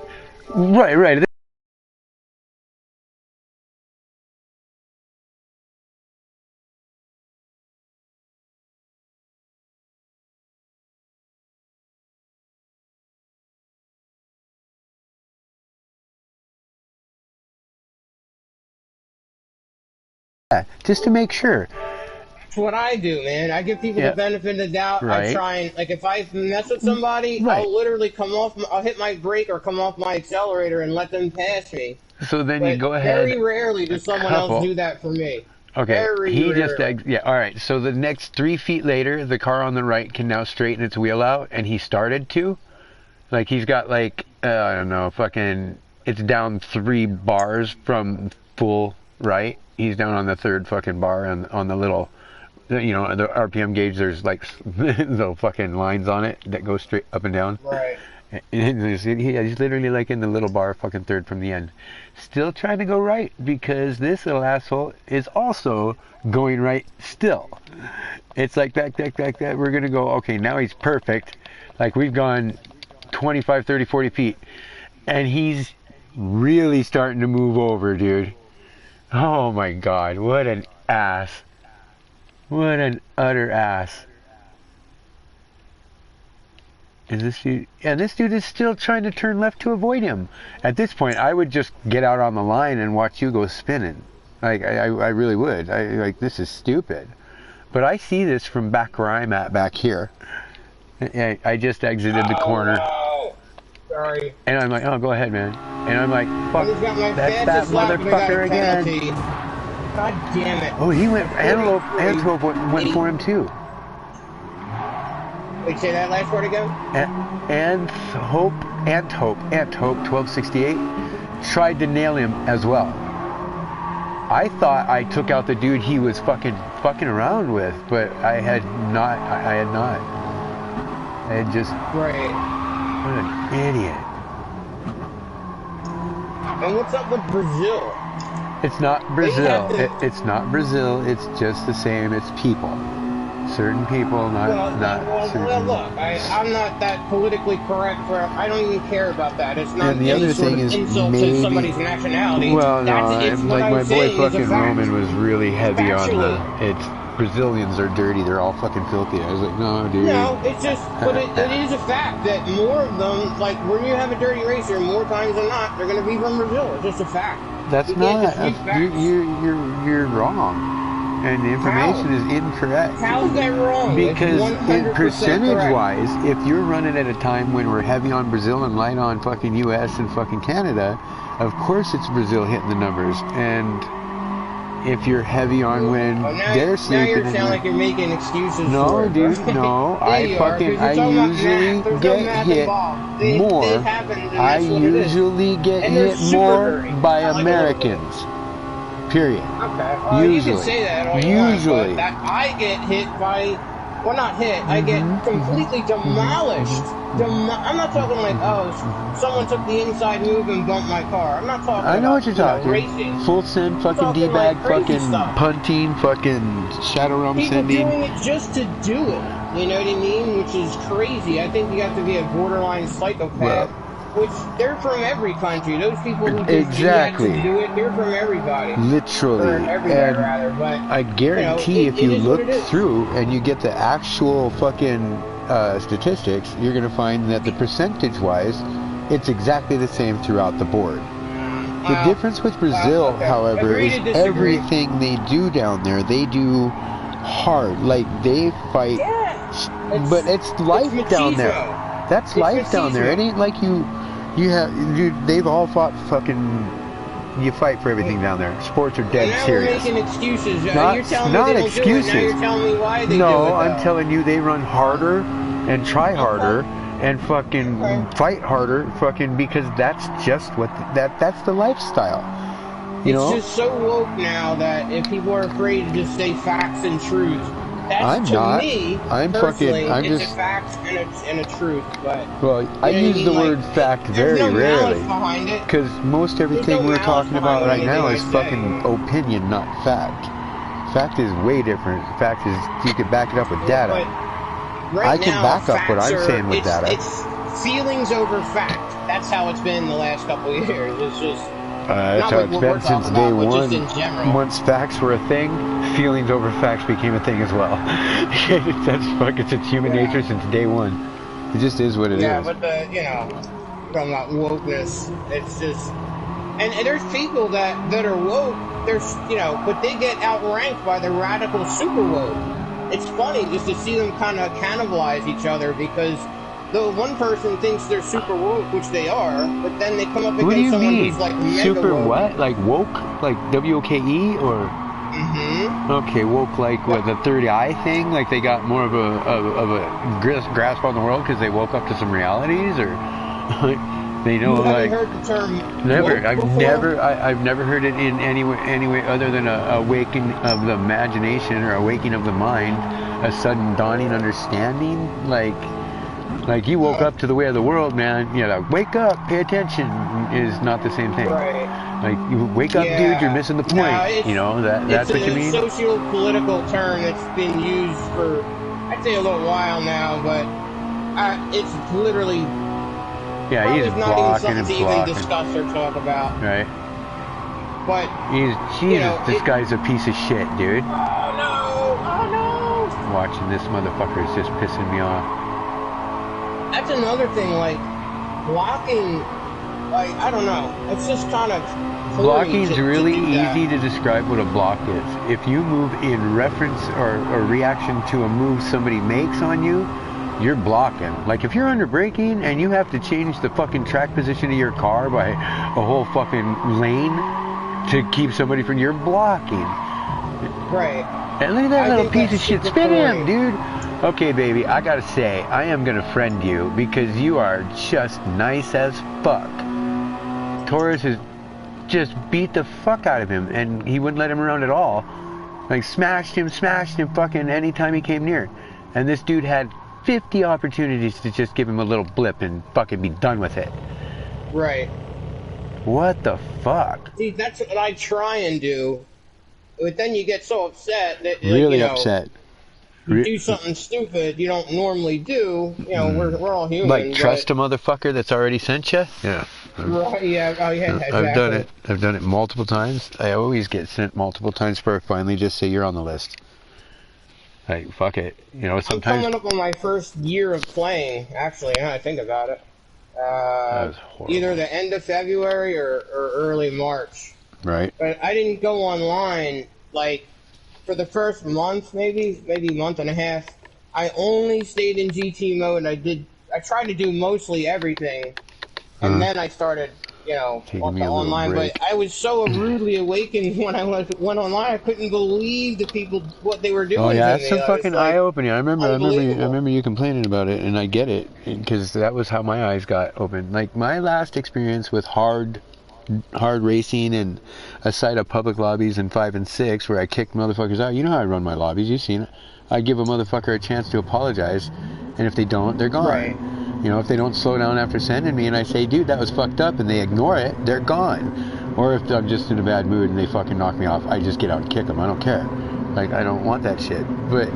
Yeah, just to make sure. That's what I do, man. I give people the benefit of the doubt. Right. I try and, like, if I mess with somebody, I'll literally I'll hit my brake or come off my accelerator and let them pass me. So then you go ahead. Very rarely does someone else do that for me. Okay, very rarely. all right. So the next 3 feet later, the car on the right can now straighten its wheel out, and he started to. Like, he's got, like, I don't know, fucking, it's down 3 bars from full right. He's down on the 3rd fucking bar on the little, you know, the RPM gauge. There's like little fucking lines on it that go straight up and down. Right. He's literally like in the little bar fucking 3rd from the end. Still trying to go right, because this little asshole is also going right still. It's like that. We're going to go, okay, now he's perfect. Like, we've gone 25, 30, 40 feet. And he's really starting to move over, dude. Oh my God, what an ass. What an utter ass. Is this dude? Yeah, this dude is still trying to turn left to avoid him. At this point, I would just get out on the line and watch you go spinning. Like, I really would. Like, this is stupid. But I see this from back where I'm at, back here. I just exited the corner. Sorry. And I'm like, oh, go ahead, man. And I'm like, fuck, that's that motherfucker again. God damn it. Oh, he went, Antelope went for him too. Wait, say that last word again? Antelope, 1268, tried to nail him as well. I thought I took out the dude he was fucking around with, but I had not. I had just... Right. What an idiot. And what's up with Brazil? It's not Brazil. It's not Brazil. It's just the same. It's people. Certain people, not certain... Well, look, I'm not that politically correct. I don't even care about that. It's not and the other thing is insult to somebody's nationality. Well, no, like my boy fucking Roman was really heavy on the... Brazilians are dirty. They're all fucking filthy. I was like, no, dude. No, it's just, but it is a fact that more of them, like, when you have a dirty racer, more times than not, they're going to be from Brazil. It's just a fact. That's not. You're wrong. And the information is incorrect. How is that wrong? Because percentage-wise, if you're running at a time when we're heavy on Brazil and light on fucking U.S. and fucking Canada, of course it's Brazil hitting the numbers. And if you're heavy on when Well, they're sleeping. Now you and sound like you're making excuses no, for it, dude, bro. no. Yeah, I you are, 'cause you're talking about usually math. There's no get math hit involved. more. It happens, and I that's what it is. usually get And they're hit super more dirty. by Not like a little bit. Americans. Period. Okay. Well, you can say that all you want, but that I get hit by, well, not hit. I get completely demolished. I'm not talking like, oh, someone took the inside move and bumped my car. I'm not talking I know about, what you're talking. racing. Full send, fucking talking D-bag, like crazy fucking stuff. punting, fucking shadow realm People sending. doing it just to do it. You know what I mean? Which is crazy. I think you have to be a borderline psychopath. Which, they're from every country. Those people who just Exactly. do it, they're from everybody. Literally. Or everywhere, And rather. But I guarantee if you look through and you get the actual fucking statistics, you're going to find that the percentage-wise, it's exactly the same throughout the board. The difference with Brazil, however, is everything they do down there, they do hard. Like, they fight, but it's life down there. That's life down there. It ain't like they've all fought fucking, you fight for everything down there. Sports are dead serious. Now we're making excuses. Not, you're telling not me they excuses. Don't do it. Now you're telling me why they do it. No, I'm telling you they run harder and try harder and fucking fight harder, fucking, because that's just what that's the lifestyle. You know? It's just so woke now that if people are afraid to just say facts and truth, that's me. I'm it's a fact and a truth. But well, I use the word fact very rarely because most everything we're talking about right now is fucking opinion, not fact. Fact is way different. Fact is you can back it up with data. I can back up what I'm saying with data. It's feelings over fact. That's how it's been the last couple of years. It's just. That's how it's been since day one. Once facts were a thing, feelings over facts became a thing as well. It's human nature since day one. It just is what it is. Yeah, but talking about wokeness, it's just, and there's people that are woke. There's but they get outranked by the radical super woke. It's funny just to see them kind of cannibalize each other because. Though one person thinks they're super woke, which they are, but then they come up against someone who's like mega super woke. What? Like woke? Like W-O-K-E or? Okay, woke like what, the third eye thing? Like they got more of a grasp on the world because they woke up to some realities, or they know like. Heard the term never. I've never heard it in any way other than a awakening of the imagination or awakening of the mind, a sudden dawning understanding, Like you woke up to the way of the world, man. Like wake up, pay attention is not the same thing. Right. Like you wake up, dude, you're missing the point. That's what you mean. It's a socio-political term that's been used for, I'd say, a little while now, but it's literally. Yeah, he's blocking and blocking. Not even discuss or talk about. Right. But this guy's a piece of shit, dude. Oh no! Watching this motherfucker is just pissing me off. That's another thing, like, blocking, like, I don't know, it's just kind of... Blocking's really easy to describe what a block is. If you move in reference or reaction to a move somebody makes on you, you're blocking. Like, if you're under braking and you have to change the fucking track position of your car by a whole fucking lane to keep somebody from... You're blocking. Right. And look at that little piece of shit. Spin him, dude. Okay, baby, I gotta say, I am gonna friend you because you are just nice as fuck. Torres has just beat the fuck out of him and he wouldn't let him around at all. Like, smashed him fucking anytime he came near. And this dude had 50 opportunities to just give him a little blip and fucking be done with it. Right. What the fuck? See, that's what I try and do. But then you get so upset that... Really upset. You do something stupid you don't normally do. We're all human. Like trust a motherfucker that's already sent you? Yeah. Right, yeah. Oh, yeah. Exactly. I've done it multiple times. I always get sent multiple times before I finally just say you're on the list. Like, fuck it. Sometimes... I'm coming up on my first year of playing, actually, now I think about it. That was horrible. Either the end of February or early March. Right. But I didn't go online, like, for the first month, maybe month and a half. I only stayed in GT mode. I tried to do mostly everything. And then I started you know, Taking off me the a little online, break. but I was so rudely awakened when I went online. I couldn't believe the people what they were Oh doing yeah, to it's me. some Like, it's fucking like eye-opening. I unbelievable. remember you complaining about it, and I get it, because that was how my eyes got open. Like my last experience with hard racing, and aside of public lobbies in 5 and 6, where I kicked motherfuckers out. You know how I run my lobbies. You've seen it. I give a motherfucker a chance to apologize, and if they don't, they're Right. gone. You know, if they don't slow down after sending me, and I say, dude, that was fucked up, and they ignore it, they're gone. Or if I'm just in a bad mood and they fucking knock me off, I just get out and kick them. I don't care. Like, I don't want that shit. But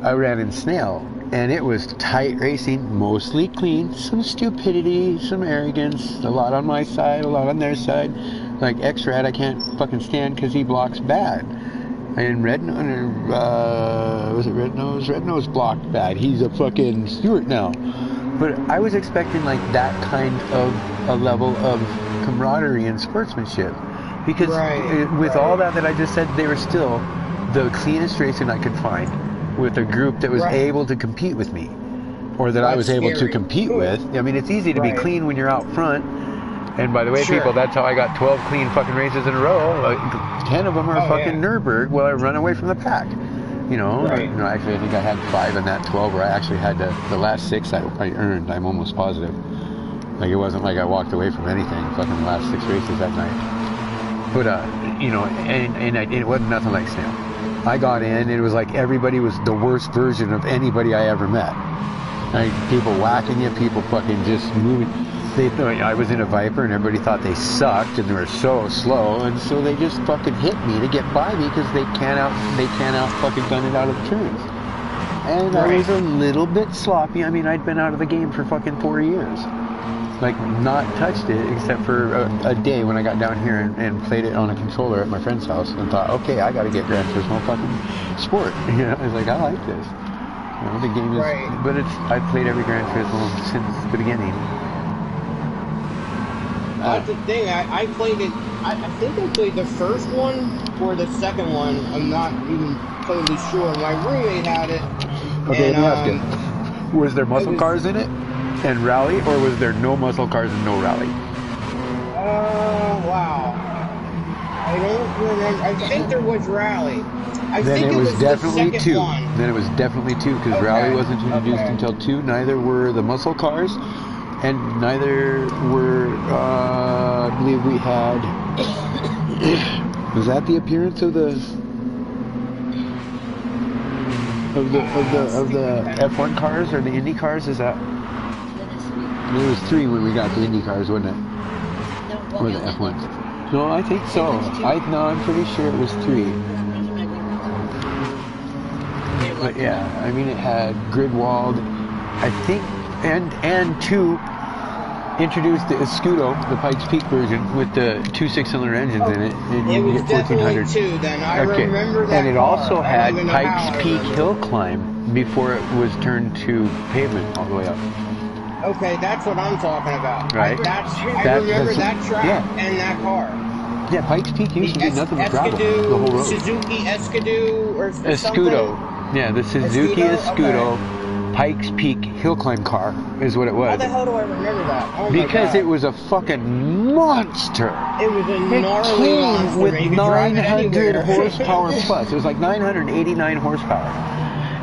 I ran in Snail, and it was tight racing, mostly clean, some stupidity, some arrogance, a lot on my side, a lot on their side. Like X-Rad, I can't fucking stand because he blocks bad. And Red was it Red Nose? Red Nose blocked bad. He's a fucking Stewart now. But I was expecting like that kind of a level of camaraderie and sportsmanship, because with all that I just said, they were still the cleanest racing I could find, with a group that was able to compete with me, or that I was able to compete with. I mean, it's easy to be clean when you're out front. And by the way, people, that's how I got 12 clean fucking races in a row. Like, 10 of them are fucking Nürburgring, while I run away from the pack. You know, actually, I think I had 5 in that 12, where I actually had the last 6 I earned. I'm almost positive. Like, it wasn't like I walked away from anything. Fucking the last 6 races that night. But you know, and it wasn't nothing like Snail. I got in. It was like everybody was the worst version of anybody I ever met. Like, people whacking you, people fucking just moving. They thought I was in a Viper, and everybody thought they sucked, and they were so slow, and so they just fucking hit me to get by me, because they can't out fucking gun it out of the turns. And I was a little bit sloppy. I mean, I'd been out of the game for fucking 4 years, like not touched it except for a day when I got down here and played it on a controller at my friend's house, and thought, okay, I got to get Gran Turismo fucking sport. You know, I was like, I like this. You know, the game is, but I've played every Gran Turismo since the beginning. That's the thing. I played it. I think I played the first one or the second one. I'm not even totally sure. My roommate had it. Okay, let me ask you. Was there muscle cars in it and rally, or was there no muscle cars and no rally? Wow. I don't remember. I think there was rally. Then it was definitely 2. Then it was definitely 2, because rally wasn't introduced until 2. Neither were the muscle cars. And neither were, I believe we had, was that the appearance of the F1 cars or the Indy cars? Is that? It was 3 when we got the Indy cars, wasn't it? Or the F1s? No, I think so. I'm pretty sure it was 3. But yeah, I mean, it had grid walled, I think. And 2 introduced the Escudo, the Pikes Peak version, with the 2 6-cylinder engines in it. And it you was get 1400. definitely 2 then. I remember that. And it also had Pikes Peak hill climb before it was turned to pavement all the way up. Okay, that's what I'm talking about. Right. I remember that track and that car. Yeah, Pikes Peak used to be nothing but gravel, the whole road. Suzuki Escudo or something? Escudo. Yeah, the Suzuki Escudo. Pikes Peak hill climb car is what it was. How the hell do I remember that? Oh because it was a fucking monster. It was a gnarly monster. With 900 horsepower plus. It was like 989 horsepower.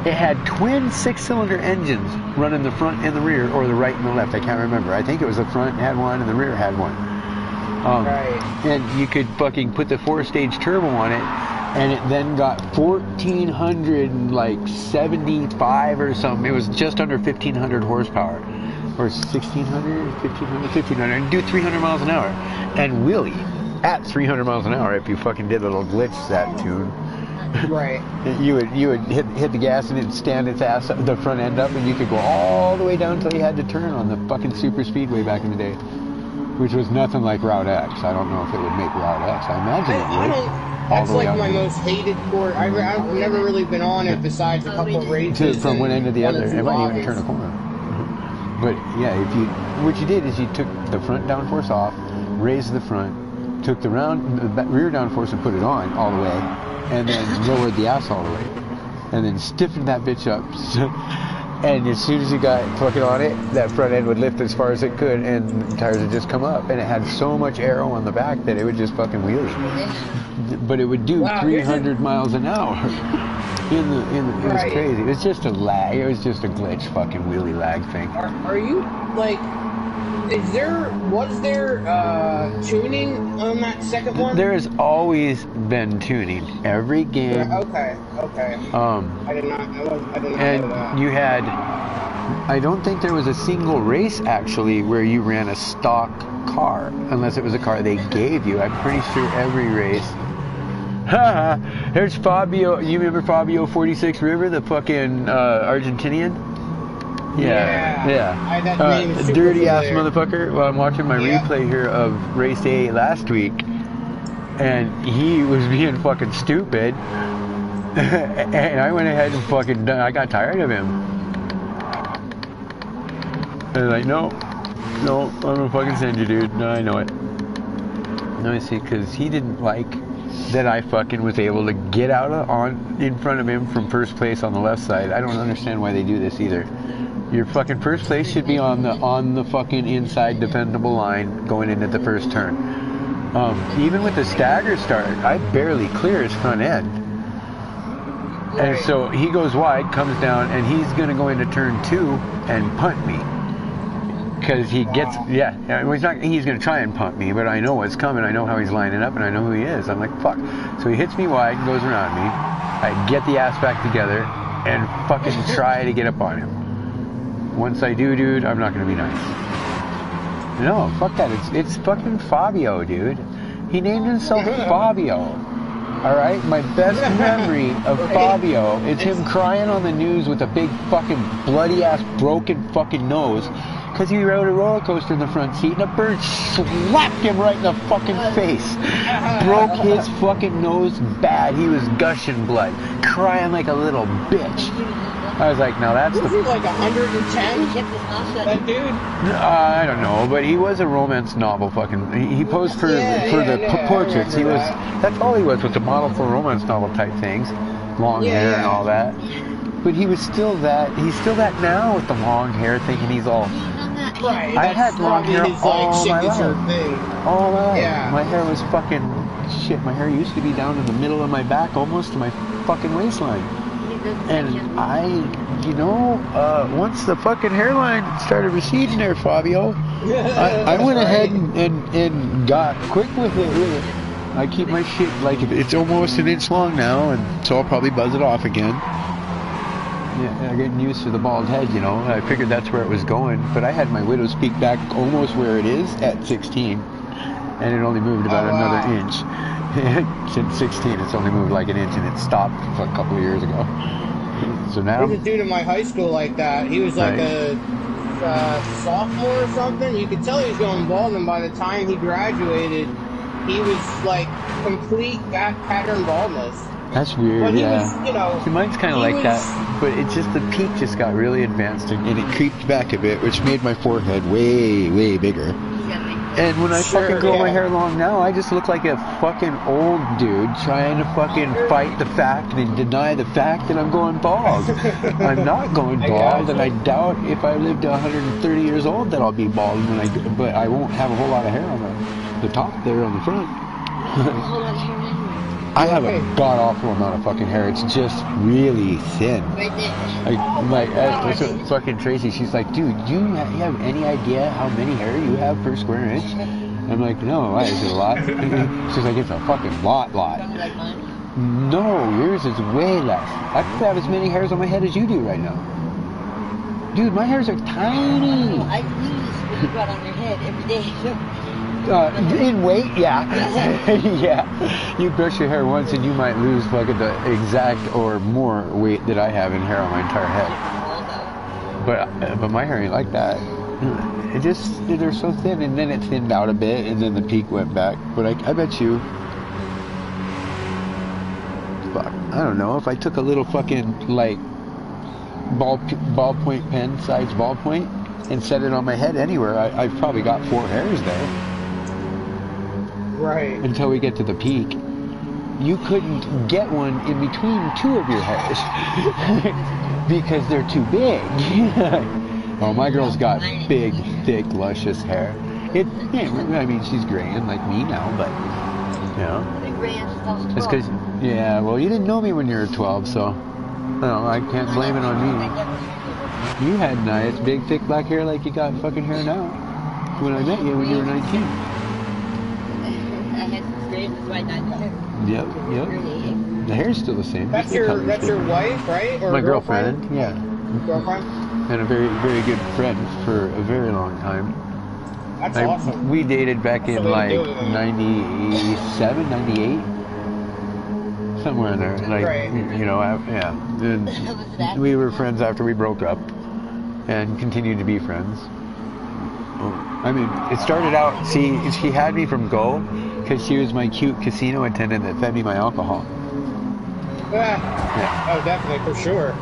It had twin 6-cylinder engines running the front and the rear, or the right and the left. I can't remember. I think it was the front had one and the rear had one. And you could fucking put the 4-stage turbo on it. And it then got 1,475 or something. It was just under 1,500 horsepower. Or 1,600, 1,500, and do 300 miles an hour. And wheelie at 300 miles an hour if you fucking did a little glitch that tune. Right. You would hit the gas and it'd stand its ass, the front end up, and you could go all the way down until you had to turn on the fucking super speedway back in the day. Which was nothing like Route X. I don't know if it would make Route X. I imagine it would. That's like my most hated course. I've never really been on it besides a couple of races. From one end to the other. It might even turn a corner. But yeah, what you did is you took the front downforce off, raised the front, took the rear downforce and put it on all the way, and then lowered the ass all the way. And then stiffened that bitch up And as soon as you got fucking on it, that front end would lift as far as it could, and the tires would just come up. And it had so much aero on the back that it would just fucking wheelie. But it would do 300 miles an hour. It was crazy. It was just a lag. It was just a glitch fucking wheelie lag thing. Are you, like, was there tuning on that second one? There has always been tuning. Every game. Okay. I did not know and that. You had, I don't think there was a single race actually where you ran a stock car, unless it was a car they gave you. I'm pretty sure every race. Haha, there's Fabio. You remember Fabio 46 River, the fucking Argentinian? Yeah. That name is super dirty ass familiar. motherfucker. Well, I'm watching my replay here of race A last week, and he was being fucking stupid, and I went ahead and fucking, I got tired of him. And like, no, I'm gonna fucking send you, dude. No, I know it. No, I see, because he didn't like that I fucking was able to get out in front of him from first place on the left side. I don't understand why they do this either. Your fucking first place should be on the fucking inside dependable line going into the first turn. Even with the stagger start, I barely clear his front end. And so he goes wide, comes down, and he's gonna go into turn 2 and punt me. Because he gets, he's going to try and punt me, but I know what's coming. I know how he's lining up, and I know who he is. I'm like, fuck. So he hits me wide and goes around me. I get the ass back together and fucking try to get up on him. Once I do, dude, I'm not going to be nice. No, fuck that. It's fucking Fabio, dude. He named himself Fabio. Alright? My best memory of Fabio is him crying on the news with a big fucking bloody ass broken fucking nose. Because he rode a roller coaster in the front seat and a bird slapped him right in the fucking face. Broke his fucking nose bad. He was gushing blood. Crying like a little bitch. I was like, now that's Was he like 110? That dude? I don't know, but he was a romance novel fucking. He posed for the portraits. He was, that's all he was a model for romance novel type things. Long hair and all that. But he was still that, he's still that now with the long hair thinking he's all... Right, I had long hair all my life. All my life. Yeah. My hair was fucking shit. My hair used to be down in the middle of my back, almost to my fucking waistline. And once the fucking hairline started receding there, Fabio, I went ahead and got quick with it. I keep my shit, like, it's almost an inch long now, and so I'll probably buzz it off again. Yeah, I'm getting used to the bald head, you know. I figured that's where it was going, but I had my widow's peak back almost where it is at 16, and it only moved about another inch. Since 16, it's only moved like an inch, and it stopped a couple of years ago. So now... There's a dude in my high school like that. He was like a sophomore or something. You could tell he was going bald, and by the time he graduated, he was like complete pattern baldness. That's weird, but he yeah. was, you know, see, mine's kind of like that, but it just, the peak just got really advanced and it creeped back a bit, which made my forehead way, way bigger. And when I fucking grow my hair long now, I just look like a fucking old dude trying to fucking fight the fact and deny the fact that I'm going bald. I'm not going bald, and I doubt if I live to 130 years old that I'll be bald, but I won't have a whole lot of hair on the top there on the front. I have a god-awful amount of fucking hair. It's just really thin. That's what fucking Tracy, she's like, dude, you have any idea how many hair you have per square inch? I'm like, no, why is it a lot? She's like, it's a fucking lot. No, yours is way less. I could have as many hairs on my head as you do right now. Dude, my hairs are tiny. I lose what you got on your head every day. In weight, yeah. Yeah. You brush your hair once and you might lose like the exact or more weight that I have in hair on my entire head. But my hair ain't like that. It just, they're so thin, and then it thinned out a bit, and then the peak went back. But I bet you, fuck, I don't know, if I took a little fucking like ballpoint pen size ballpoint and set it on my head anywhere, I've probably got 4 hairs there. Right. Until we get to the peak. you couldn't get one in between two of your hairs because they're too big. Oh, my girl's got big, thick, luscious hair. I mean, she's graying like me now, but, you know. It's because, yeah, well, you didn't know me when you were 12, so, no, I can't blame it on me. You had nice, big, thick black hair like you got fucking hair now when I met you when you were 19. Yep. The hair's still the same. That's your wife, right? Or my girlfriend, yeah. Girlfriend? And a very, very good friend for a very long time. That's awesome. We dated back in like 97, 98. Somewhere in there. Like, right. You know, yeah. And we were friends after we broke up and continued to be friends. I mean, it started out, she had me from Go because she was my cute casino attendant that fed me my alcohol. Yeah. Oh, definitely, for sure.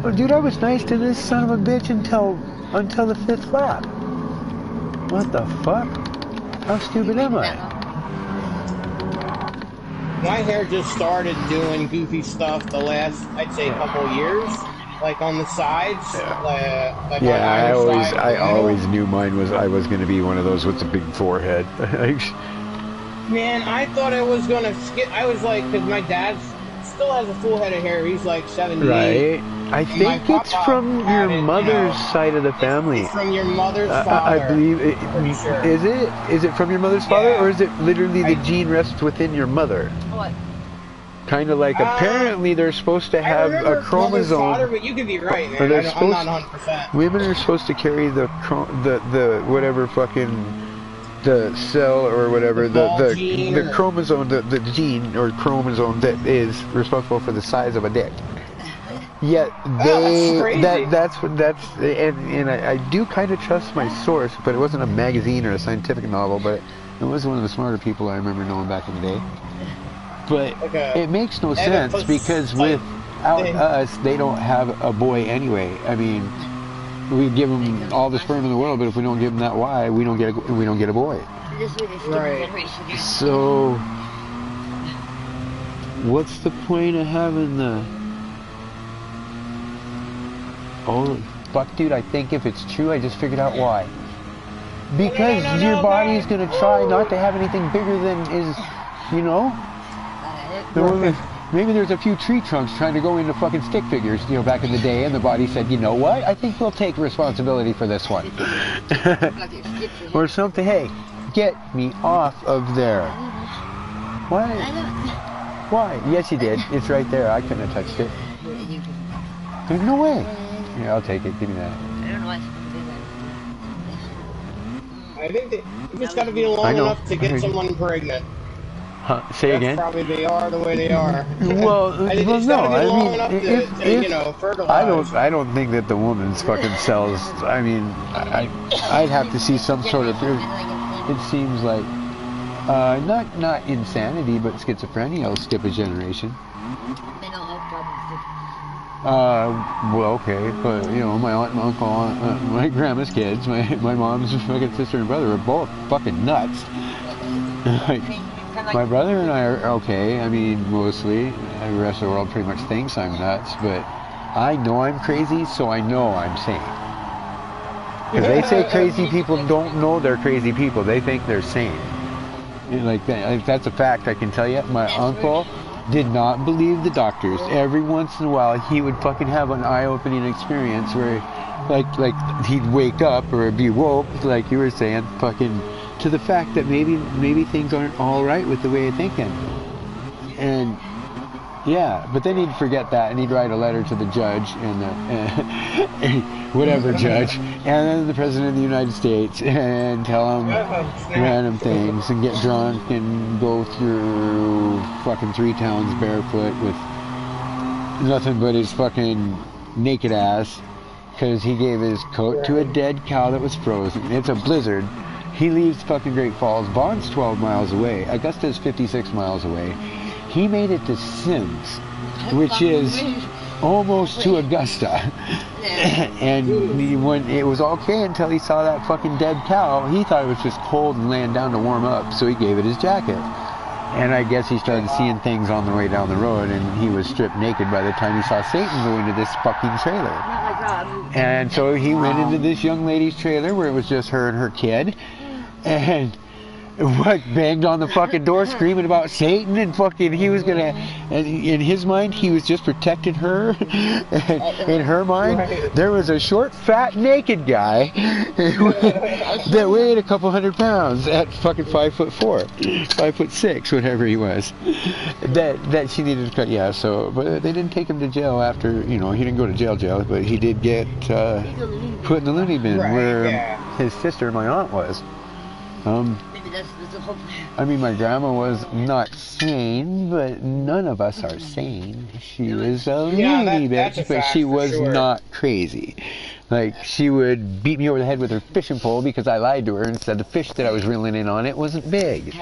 Oh, dude, I was nice to this son of a bitch until the 5th lap. What the fuck? How stupid am I? My hair just started doing goofy stuff the last, I'd say, couple years. Like on the sides. Like yeah, I always knew I was going to be one of those with the big forehead. Man, I thought I was going to skip. I was like, because my dad still has a full head of hair. He's like 78. Right. I think it's from your mother's side of the family. It's from your mother's father. I believe it. Sure. Is it? Is it from your mother's father, or is it literally the gene rests within your mother? What? Kind of like apparently they're supposed to have a chromosome. Father, but you could be right, man. I'm not 100%. Women are supposed to carry the whatever fucking the cell or whatever the chromosome the gene or chromosome that is responsible for the size of a dick. Yet that's and I do kind of trust my source, but it wasn't a magazine or a scientific novel, but it was one of the smarter people I remember knowing back in the day. But it makes no sense because without us, they don't have a boy anyway. I mean, we give them all the sperm in the world, but if we don't give them that Y, we don't get a boy. Right. So, what's the point of having the? Oh, fuck, dude! I think if it's true, I just figured out why. Because your body is gonna try not to have anything bigger than is, you know. Maybe there's a few tree trunks trying to go into fucking stick figures, you know, back in the day, and the body said, you know what? I think we'll take responsibility for this one. Or something. Hey, get me off of there. Why? Why? Yes, you did. It's right there. I couldn't have touched it. There's no way. Yeah, I'll take it. Give me that. I don't know why. I think that you just got to be long enough to get someone pregnant. Say again? Probably they are the way they are. Well, no. I mean, fertilize. I don't think that the woman's fucking cells. I mean, I'd have to see some sort of. It seems like not insanity, but schizophrenia will skip a generation. Mental health problems. Well, okay, but you know, my aunt and uncle, my grandma's kids, my mom's fucking sister and brother are both fucking nuts. Like, my brother and I are okay. I mean, mostly. The rest of the world pretty much thinks I'm nuts, but I know I'm crazy, so I know I'm sane. Because they say crazy people don't know they're crazy people. They think they're sane. Like that's a fact, I can tell you. My uncle did not believe the doctors. Every once in a while, he would fucking have an eye-opening experience where, like he'd wake up or be woke, like you were saying, fucking, to the fact that maybe things aren't all right with the way of thinking. And yeah, but then he'd forget that and he'd write a letter to the judge and whatever judge, and then the president of the United States, and tell him random things and get drunk and go through fucking 3 towns barefoot with nothing but his fucking naked ass because he gave his coat to a dead cow that was frozen. It's a blizzard. He leaves fucking Great Falls. Vaughn's 12 miles away. Augusta's 56 miles away. He made it to Sims, which is almost to Augusta. And when it was okay until he saw that fucking dead cow, he thought it was just cold and laying down to warm up, so he gave it his jacket. And I guess he started seeing things on the way down the road, and he was stripped naked by the time he saw Satan go into this fucking trailer. And so he went into this young lady's trailer where it was just her and her kid, and what, banged on the fucking door screaming about Satan, and fucking he was gonna, and in his mind he was just protecting her. In her mind there was a short fat naked guy that weighed a couple 100 pounds at fucking 5'4", 5'6", whatever he was, that she needed to cut. Yeah, so but they didn't take him to jail after, you know, he didn't go to jail, but he did get put in the loony bin where his sister, my aunt, was. That's the whole plan. I mean, my grandma was not sane, but none of us are sane. She was a loony bitch, but she was not crazy. Like, she would beat me over the head with her fishing pole because I lied to her and said the fish that I was reeling in on it wasn't big.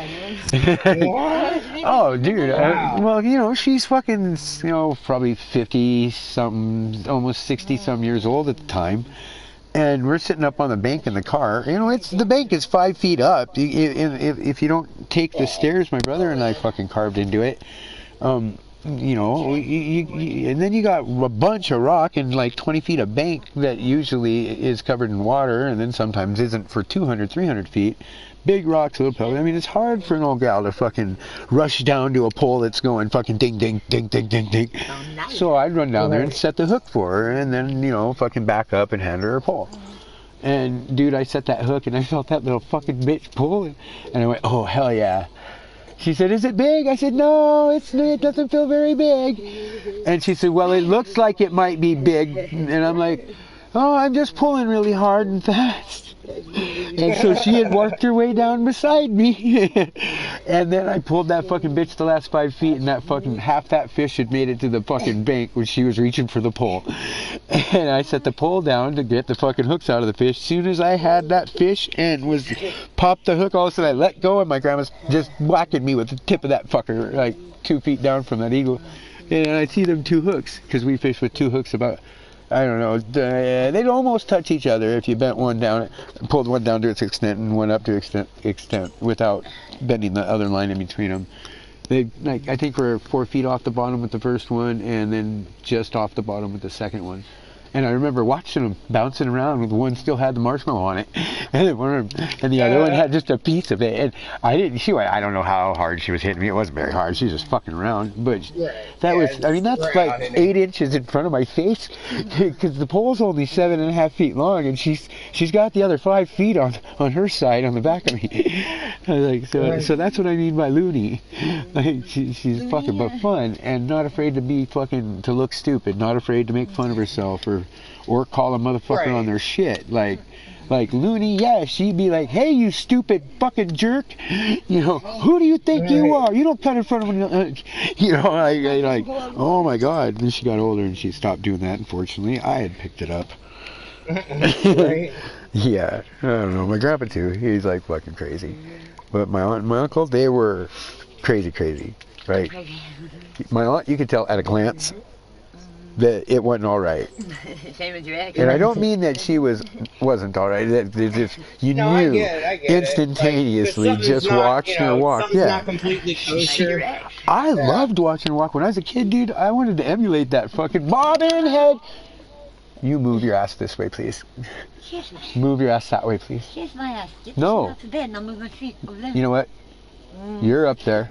Oh, dude. Wow. Well, you know, she's fucking, you know, probably 50-something, almost 60-some years old at the time. And we're sitting up on the bank in the car. You know, the bank is 5 feet up. If you don't take the stairs, my brother and I fucking carved into it. You know, and then you got a bunch of rock and like 20 feet of bank that usually is covered in water, and then sometimes isn't for 200, 300 feet. Big rocks, little pebbles. I mean, it's hard for an old gal to fucking rush down to a pole that's going fucking ding, ding, ding, ding, ding, ding. So I'd run down there and set the hook for her, and then, you know, fucking back up and hand her her pole. And, dude, I set that hook, and I felt that little fucking bitch pull, and I went, oh, hell yeah. She said, is it big? I said, no, it doesn't feel very big. And she said, well, it looks like it might be big. And I'm like, oh, I'm just pulling really hard and fast. And so she had worked her way down beside me. And then I pulled that fucking bitch the last 5 feet, and that fucking half that fish had made it to the fucking bank when she was reaching for the pole. And I set the pole down to get the fucking hooks out of the fish. As soon as I had that fish and was popped the hook, all of a sudden I let go, and my grandma's just whacking me with the tip of that fucker like 2 feet down from that eagle. And I see them 2 hooks, because we fish with 2 hooks about, I don't know, they'd almost touch each other if you bent one down, pulled one down to its extent and one up to extent without bending the other line in between them. They, like, I think we're 4 feet off the bottom with the first one, and then just off the bottom with the second one. And I remember watching them bouncing around with one still had the marshmallow on it, and the other one had just a piece of it. And I don't know how hard she was hitting me. It wasn't very hard. She was just fucking around. But that's like 8 inches in front of my face, because the pole's only 7.5 feet long, and she's got the other 5 feet on her side on the back of me. I was like, so that's what I mean by loony. Like, she's fucking but fun, and not afraid to look stupid, not afraid to make fun of herself or call a motherfucker on their shit. Like loony, yeah, she'd be like, hey, you stupid fucking jerk, you know, who do you think you are? You don't cut in front of me, you know, like, oh my god. And then she got older and she stopped doing that, unfortunately. I had picked it up. Yeah, I don't know, my grandpa too, he's like fucking crazy. But my aunt and my uncle, they were crazy, right? My aunt, you could tell at a glance that it wasn't all right. And I don't mean that she wasn't all right. That just, you knew I get instantaneously just watching her walk. Yeah. Not completely kosher. I loved watching her walk. When I was a kid, dude, I wanted to emulate that fucking bobbin head. You move your ass this way, please. Move your ass that way, please. Kiss my ass. No. Then I'll move my feet over there. You know what? You're up there.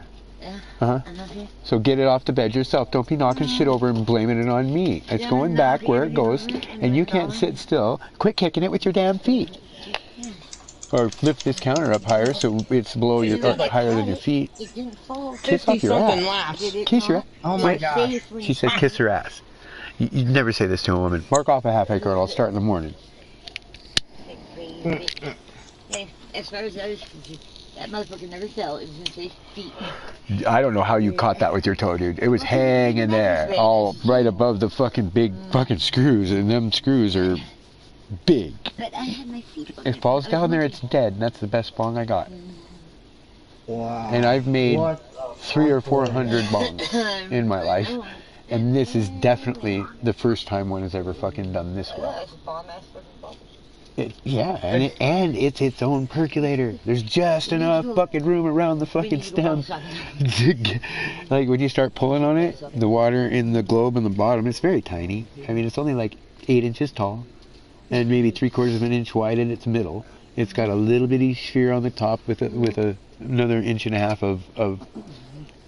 I'm up here. So get it off the bed yourself. Don't be knocking shit over and blaming it on me. It's going back where it goes, and you can't sit still. Quit kicking it with your damn feet. Or lift this counter up higher so it's below your, higher than your feet. Kiss off your ass. Kiss your ass. Oh my god. She said kiss her ass. You never say this to a woman. Mark off a half acre and I'll start in the morning. As far as I was concerned, that motherfucker never fell. It was just his feet. I don't know how you caught that with your toe, dude. It was hanging there, all right above the fucking big fucking screws, and them screws are big. But I had my feet on If it falls down there, it's dead, and that's the best bong I got. Wow. And I've made 300 or 400 bongs in my life, and this is definitely the first time one has ever fucking done this well. Yeah, and it's its own percolator. There's just enough fucking room around the fucking stem. Like when you start pulling on it, the water in the globe in the bottom, it's very tiny. I mean, it's only like 8 inches tall, and maybe 3/4 of an inch wide in its middle. It's got a little bitty sphere on the top with another 1.5 inches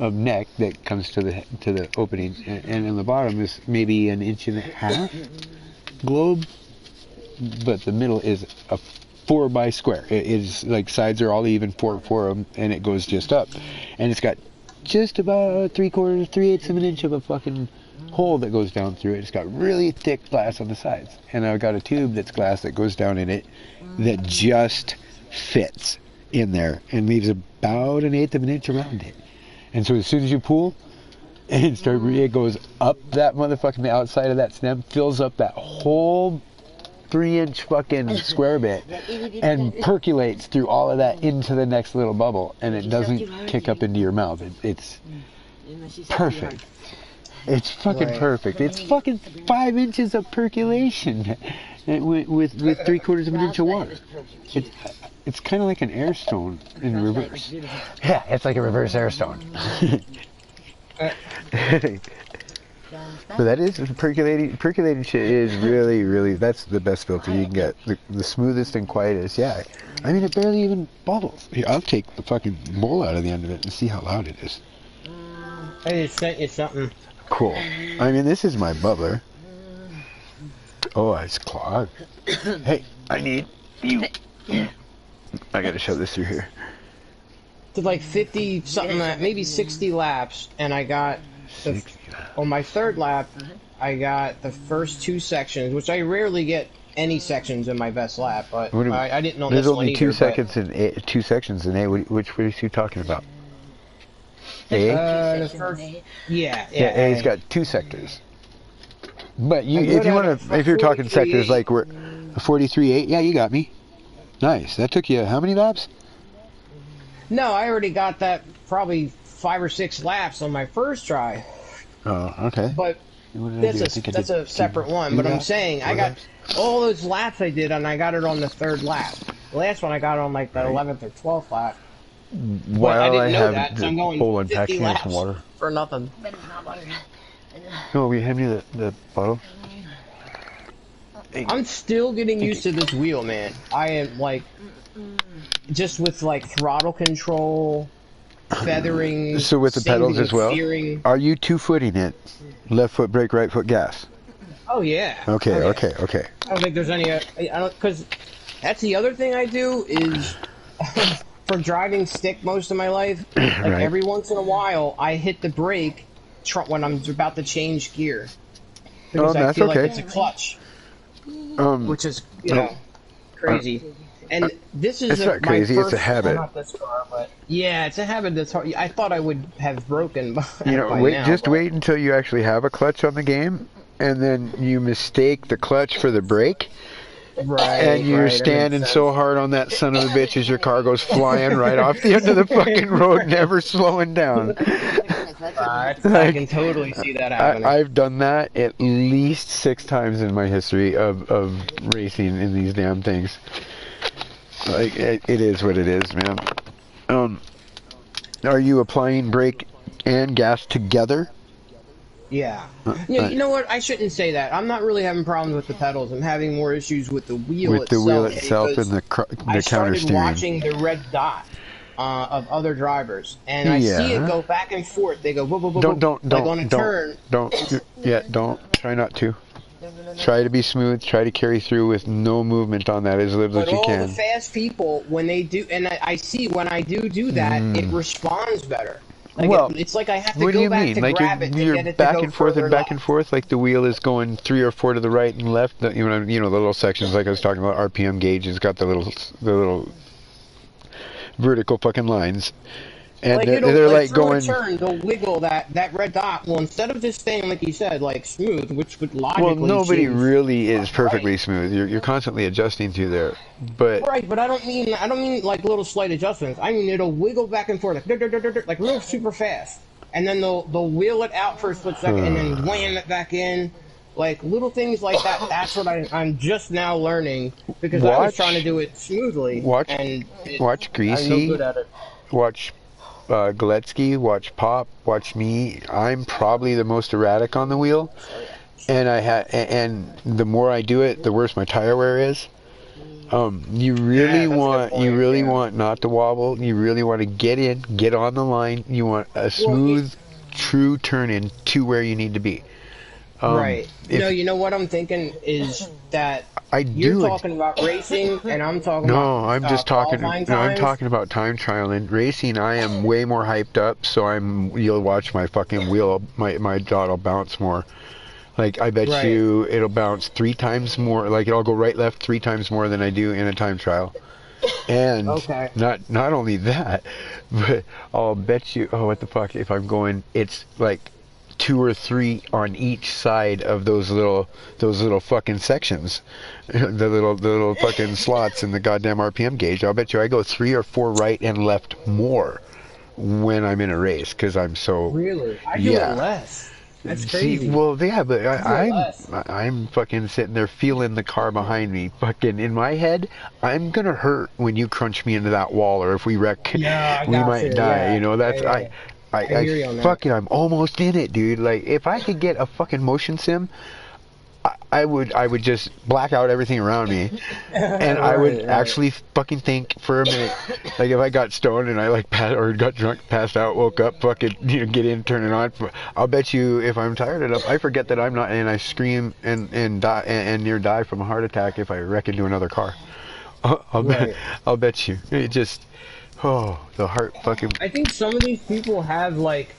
of neck that comes to the opening, and in the bottom is maybe 1.5 inches globe. But the middle is a 4 by square. It is like sides are all even, four of them, and it goes just up. And it's got just about 3/8 of an inch of a fucking hole that goes down through it. It's got really thick glass on the sides. And I've got a tube that's glass that goes down in it that just fits in there and leaves about 1/8 of an inch around it. And so as soon as you pull and start, it goes up that motherfucking outside of that stem, fills up that whole 3-inch fucking square bit and percolates through all of that into the next little bubble, and it doesn't kick up into your mouth. It's perfect. It's fucking perfect. It's fucking 5 inches of percolation with 3/4 of an inch of water. It's kind of like an air stone in reverse. Yeah, it's like a reverse air stone. But that is percolating shit is really, that's the best filter you can get. The smoothest and quietest. Yeah, I mean, it barely even bubbles. Here, I'll take the fucking bowl out of the end of it and see how loud it is. It's something. Cool. I mean, this is my bubbler. Oh, it's clogged. Hey, I need you. I gotta shove this through here. Did like 50 something, maybe 60 laps, and I got on my third lap, I got the first 2 sections, which I rarely get any sections in my best lap, but I didn't know this one either. There's only 2 sections in A. Which race are you talking about? A? The first, yeah, A's got 2 sectors. But if you're talking sectors like we're 43.8, yeah, you got me. Nice. That took you how many laps? No, I already got that probably 5 or 6 laps on my first try. Oh, okay. But that's a separate one. But I'm saying I got all those laps I did, and I got it on the 3rd lap. The last one I got on like the 11th or 12th lap. While I didn't know that, the so I'm going bowl and 50 laps some water for nothing. Oh, will you hand me the bottle? I'm still getting used to this wheel, man. I am like, just with like throttle control, feathering. So with the pedals as well. Steering. Are you 2-footing it? Left foot brake, right foot gas. Oh yeah. Okay. I don't think there's any. Because that's the other thing I do is for driving stick most of my life. Like right. Every once in a while, I hit the brake when I'm about to change gear because I feel like it's a clutch. Which is, crazy. And this is it's not crazy, my first, it's a habit. Not this car, but yeah, it's a habit that's hard. I thought I would have broken by wait until you actually have a clutch on the game, and then you mistake the clutch for the brake. Right, and you're standing so hard on that son of a bitch as your car goes flying right off the end of the fucking road, never slowing down. I can totally see that happening. I've done that at least 6 times in my history of racing in these damn things. Like, it is what it is, man. Are you applying brake and gas together? Yeah. You know what? I shouldn't say that. I'm not really having problems with the pedals. I'm having more issues with the wheel itself. With the wheel itself and the counter steering. I started watching the red dot of other drivers, and I see it go back and forth. They go whoop, whoop, whoop, like on a turn. Don't. Try not to. Try to be smooth. Try to carry through with no movement on that as little as you can. But all the fast people, when they do, and I see when I do that, it responds better. Like it's like I have to go back to grab it to get it to go further left. You're back and forth and back and forth, like the wheel is going 3 or 4 to the right and left. The little sections, like I was talking about, RPM gauge has got the little vertical fucking lines, and they're like going. Turn, they'll wiggle that red dot. Well, instead of just staying like you said, like smooth, which would logically. Well, nobody really is perfectly smooth. You're constantly adjusting through there, but. Right, but I don't mean like little slight adjustments. I mean it'll wiggle back and forth like real super fast, and then they'll wheel it out for a split second and then wham it back in. Like, little things like that, that's what I'm just now learning, because I was trying to do it smoothly, Watch and I'm no Greasy, good at it. watch Galetsky, watch Pop, watch me. I'm probably the most erratic on the wheel, and and the more I do it, the worse my tire wear is. You really Yeah, that's a good point, yeah. want not to wobble. You really want to get in, get on the line. You want a smooth, true turn in to where you need to be. Right. You know what I'm thinking is that you're talking about racing, and I'm talking about I'm just talking. qualifying No, I'm times. talking about time trial and racing. I am way more hyped up, so you'll watch my fucking wheel. My dot will bounce more. Like, I bet you it'll bounce 3 times more. Like, it'll go right left 3 times more than I do in a time trial. And not only that, but I'll bet you. Oh, what the fuck? If I'm going, it's like 2 or 3 on each side of those little fucking sections, the little fucking slots in the goddamn RPM gauge. I'll bet you I go 3 or 4 right and left more when I'm in a race, because I'm so. Really, I do it less. That's crazy. See, well, yeah, but I'm fucking sitting there feeling the car behind me. Fucking in my head, I'm gonna hurt when you crunch me into that wall, or if we wreck, we might die. You know, that's I fucking, I'm almost in it, dude. Like, if I could get a fucking motion sim, I would just black out everything around me, and I would actually fucking think for a minute. Like, if I got stoned and I or got drunk, passed out, woke up, fucking get in, turn it on. I'll bet you if I'm tired enough, I forget that I'm not, and I scream and die and near die from a heart attack if I wreck into another car. I'll bet you. It just, the heart fucking. I think some of these people have like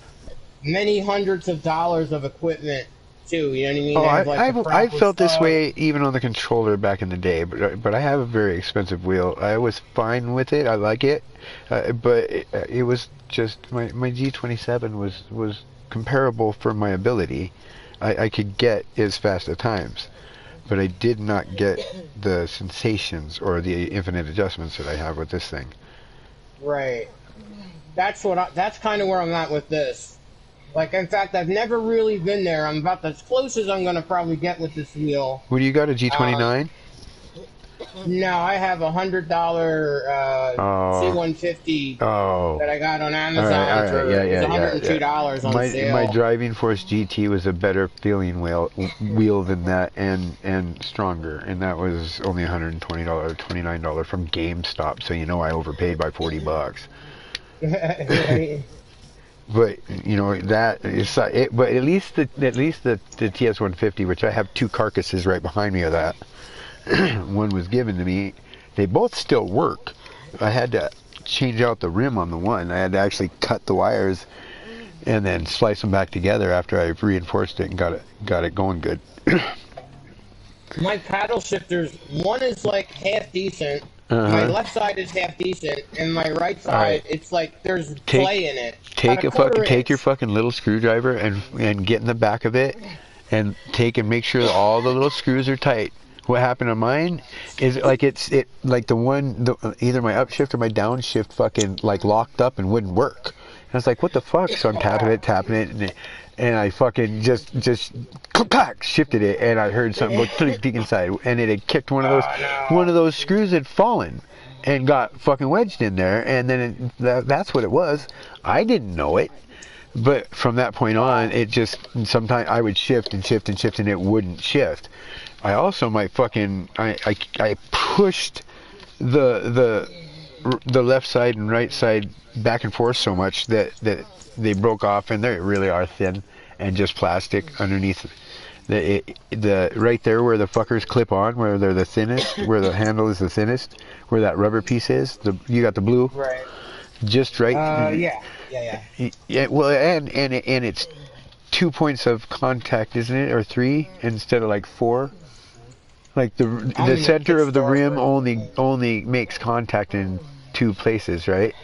many hundreds of dollars of equipment too, you know what I mean? I felt this way even on the controller back in the day, but I have a very expensive wheel. I was fine with it. I like it, but it was just my G27 was comparable for my ability. I could get as fast at times, but I did not get the sensations or the infinite adjustments that I have with this thing. Right. That's kind of where I'm at with this. Like, in fact, I've never really been there. I'm about as close as I'm going to probably get with this wheel. What do you got, a G29? No, I have $100 C150 that I got on Amazon for $102 on sale. My Driving Force GT was a better feeling wheel than that, and stronger, and that was only $120, $29 from GameStop. So I overpaid by $40. Right. But that is it. But at least the TS150, which I have 2 carcasses right behind me of that. One was given to me. They both still work. I had to change out the rim on the one. I had to actually cut the wires and then slice them back together after I reinforced it and got it going good. My paddle shifters, one is like half decent. My left side is half decent, and my right side, it's like there's play in it. Take your fucking little screwdriver and get in the back of it, and make sure that all the little screws are tight. What happened to mine is like either my upshift or my downshift fucking locked up and wouldn't work. And I was like, what the fuck? So I'm tapping it, and I fucking just clack, shifted it, and I heard something go click inside, and it had kicked one of those screws had fallen and got fucking wedged in there, and then that's what it was. I didn't know it, but from that point on, it just sometimes I would shift and it wouldn't shift. I also I pushed the left side and right side back and forth so much that they broke off, and they really are thin and just plastic underneath the right there where the fuckers clip on, where they're the thinnest, where the handle is the thinnest, where that rubber piece is. You got the blue, right? Just right. Yeah. Well, and it's 2 points of contact, isn't it, or 3 instead of 4? Like the center of the rim only makes contact in 2 places, right?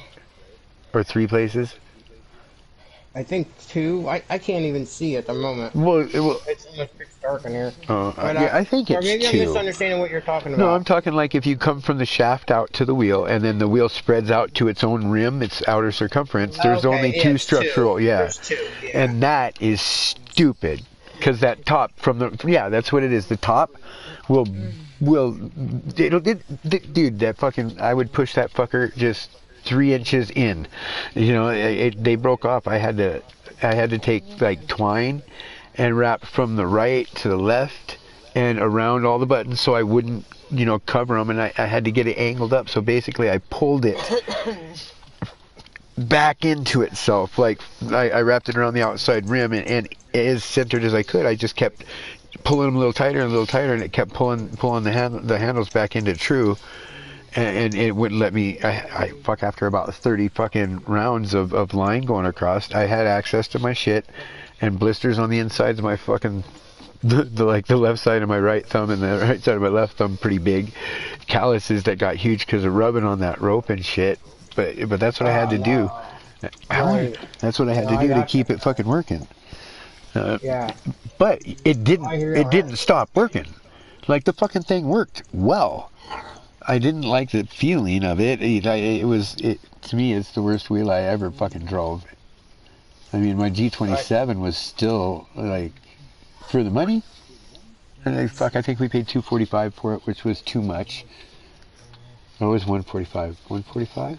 Or 3 places? I think 2. I can't even see at the moment. Well, it's almost pitch dark in here. I think it's 2. Or maybe I'm misunderstanding what you're talking about. No, I'm talking like if you come from the shaft out to the wheel, and then the wheel spreads out to its own rim, its outer circumference. There's only 2 structural. 2. Yeah. There's 2. Yeah. And that is stupid. because that top from the, yeah, that's what it is. The top will, dude, that fucking, I would push that fucker just 3 inches in. You know, they broke off. I had to take like twine and wrap from the right to the left and around all the buttons so I wouldn't, you know, cover them, and I had to get it angled up. So basically I pulled it back into itself. Like I wrapped it around the outside rim, and as centered as I could, I just kept pulling them a little tighter and a little tighter, and it kept pulling the handles back into true. And it wouldn't let me. I after about 30 fucking rounds of line going across, I had access to my shit and blisters on the insides of my fucking the left side of my right thumb and the right side of my left thumb, pretty big calluses that got huge because of rubbing on that rope and shit. But that's what I had to do. Right. That's what I had to do to keep it fucking working. Yeah. But it didn't stop working. Like, the fucking thing worked well. I didn't like the feeling of it. To me, it's the worst wheel I ever fucking drove. I mean, my G27 was still, like, for the money. And I think we paid $245 for it, which was too much. Oh, it was $145. $145?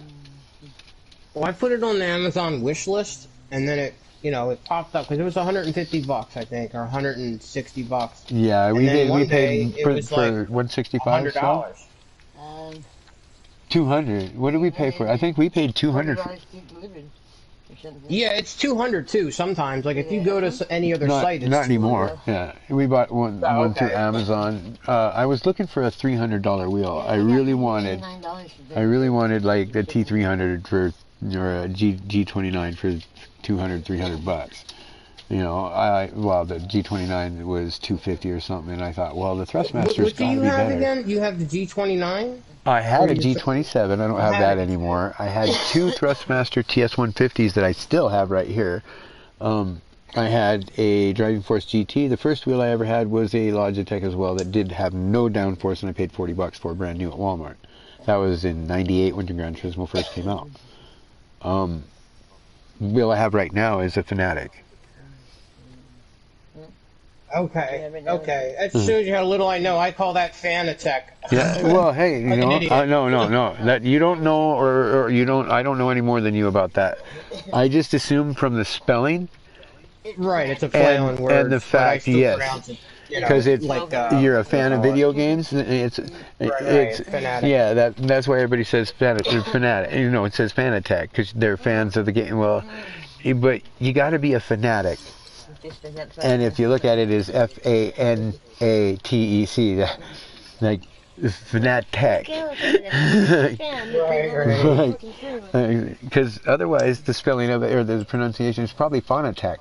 Well, I put it on the Amazon wish list, and then it popped up because it was $150, I think, or $160. Yeah, we paid for like $165. $100. 200. What did we pay for? I think we paid 200. Yeah, it's 200 too. Sometimes, like if you go to any other site, it's not anymore. Yeah, we bought one through Amazon. I was looking for a $300 wheel. I really wanted like the T300 or a G29 for $200-300. You know, the G29 was $250 or something, and I thought, well, the Thrustmaster's What do got to you be have better. again? You have the G29? I had a G27. I don't have that anymore. I had 2 Thrustmaster TS150s that I still have right here. I had a Driving Force GT. The first wheel I ever had was a Logitech as well that did have no downforce, and I paid $40 for, brand new at Walmart. That was in '98 when Gran Turismo first came out. The wheel I have right now is a Fanatic. Okay. That shows you how little I know. I call that Fanatec. Yeah. Well, hey, you know, no. That you don't know, or you don't. I don't know any more than you about that. I just assume from the spelling. Right. It's a play on words. And the fact, yes. Because it's like you're a fan of video games. It's Fanatic. Yeah. That's why everybody says fanatic. You know, it says Fanatec because they're fans of the game. Well, but you got to be a fanatic. And if you look at it as Fanatec, like Fanatec, because otherwise the spelling of it or the pronunciation is probably Phonatec.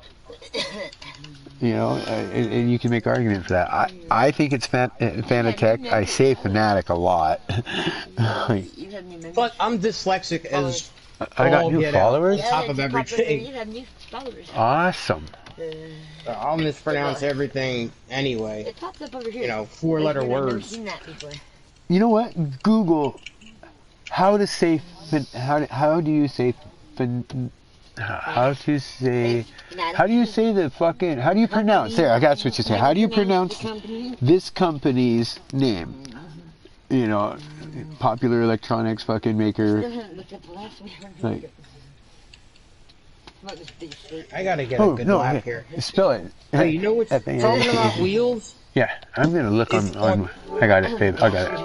You know, and you can make argument for that. I think it's Fanatec. I say Fanatic a lot. But I'm dyslexic as I got new followers. On top of everything. Awesome. I'll mispronounce everything anyway. It pops up over here. You know, 4-letter words. You know what? Google how to say how do you say the fucking, how do you pronounce, there, I got what you say, how do you pronounce this company's name? You know, Popular Electronics fucking maker. Like, I gotta get a good lap here. Spell it. Hey, you know what's talking about wheels? Yeah, I'm gonna look on I got it, babe. I got it.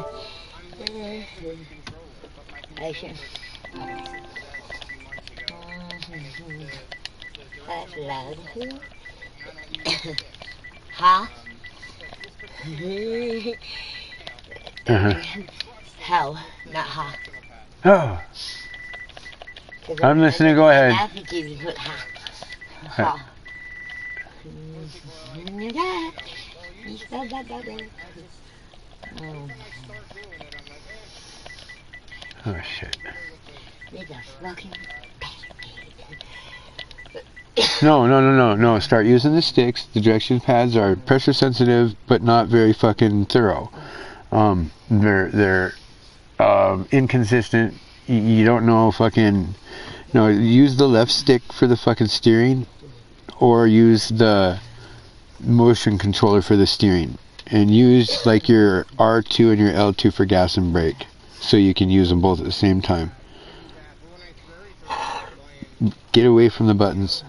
Huh? Hell, not ha. Oh. I'm listening, go ahead. Oh shit. No. Start using the sticks. The direction pads are pressure sensitive, but not very fucking thorough. They're inconsistent. You don't know fucking. No, use the left stick for the fucking steering, or use the motion controller for the steering, and use like your R2 and your L2 for gas and brake, so you can use them both at the same time. Get away from the buttons.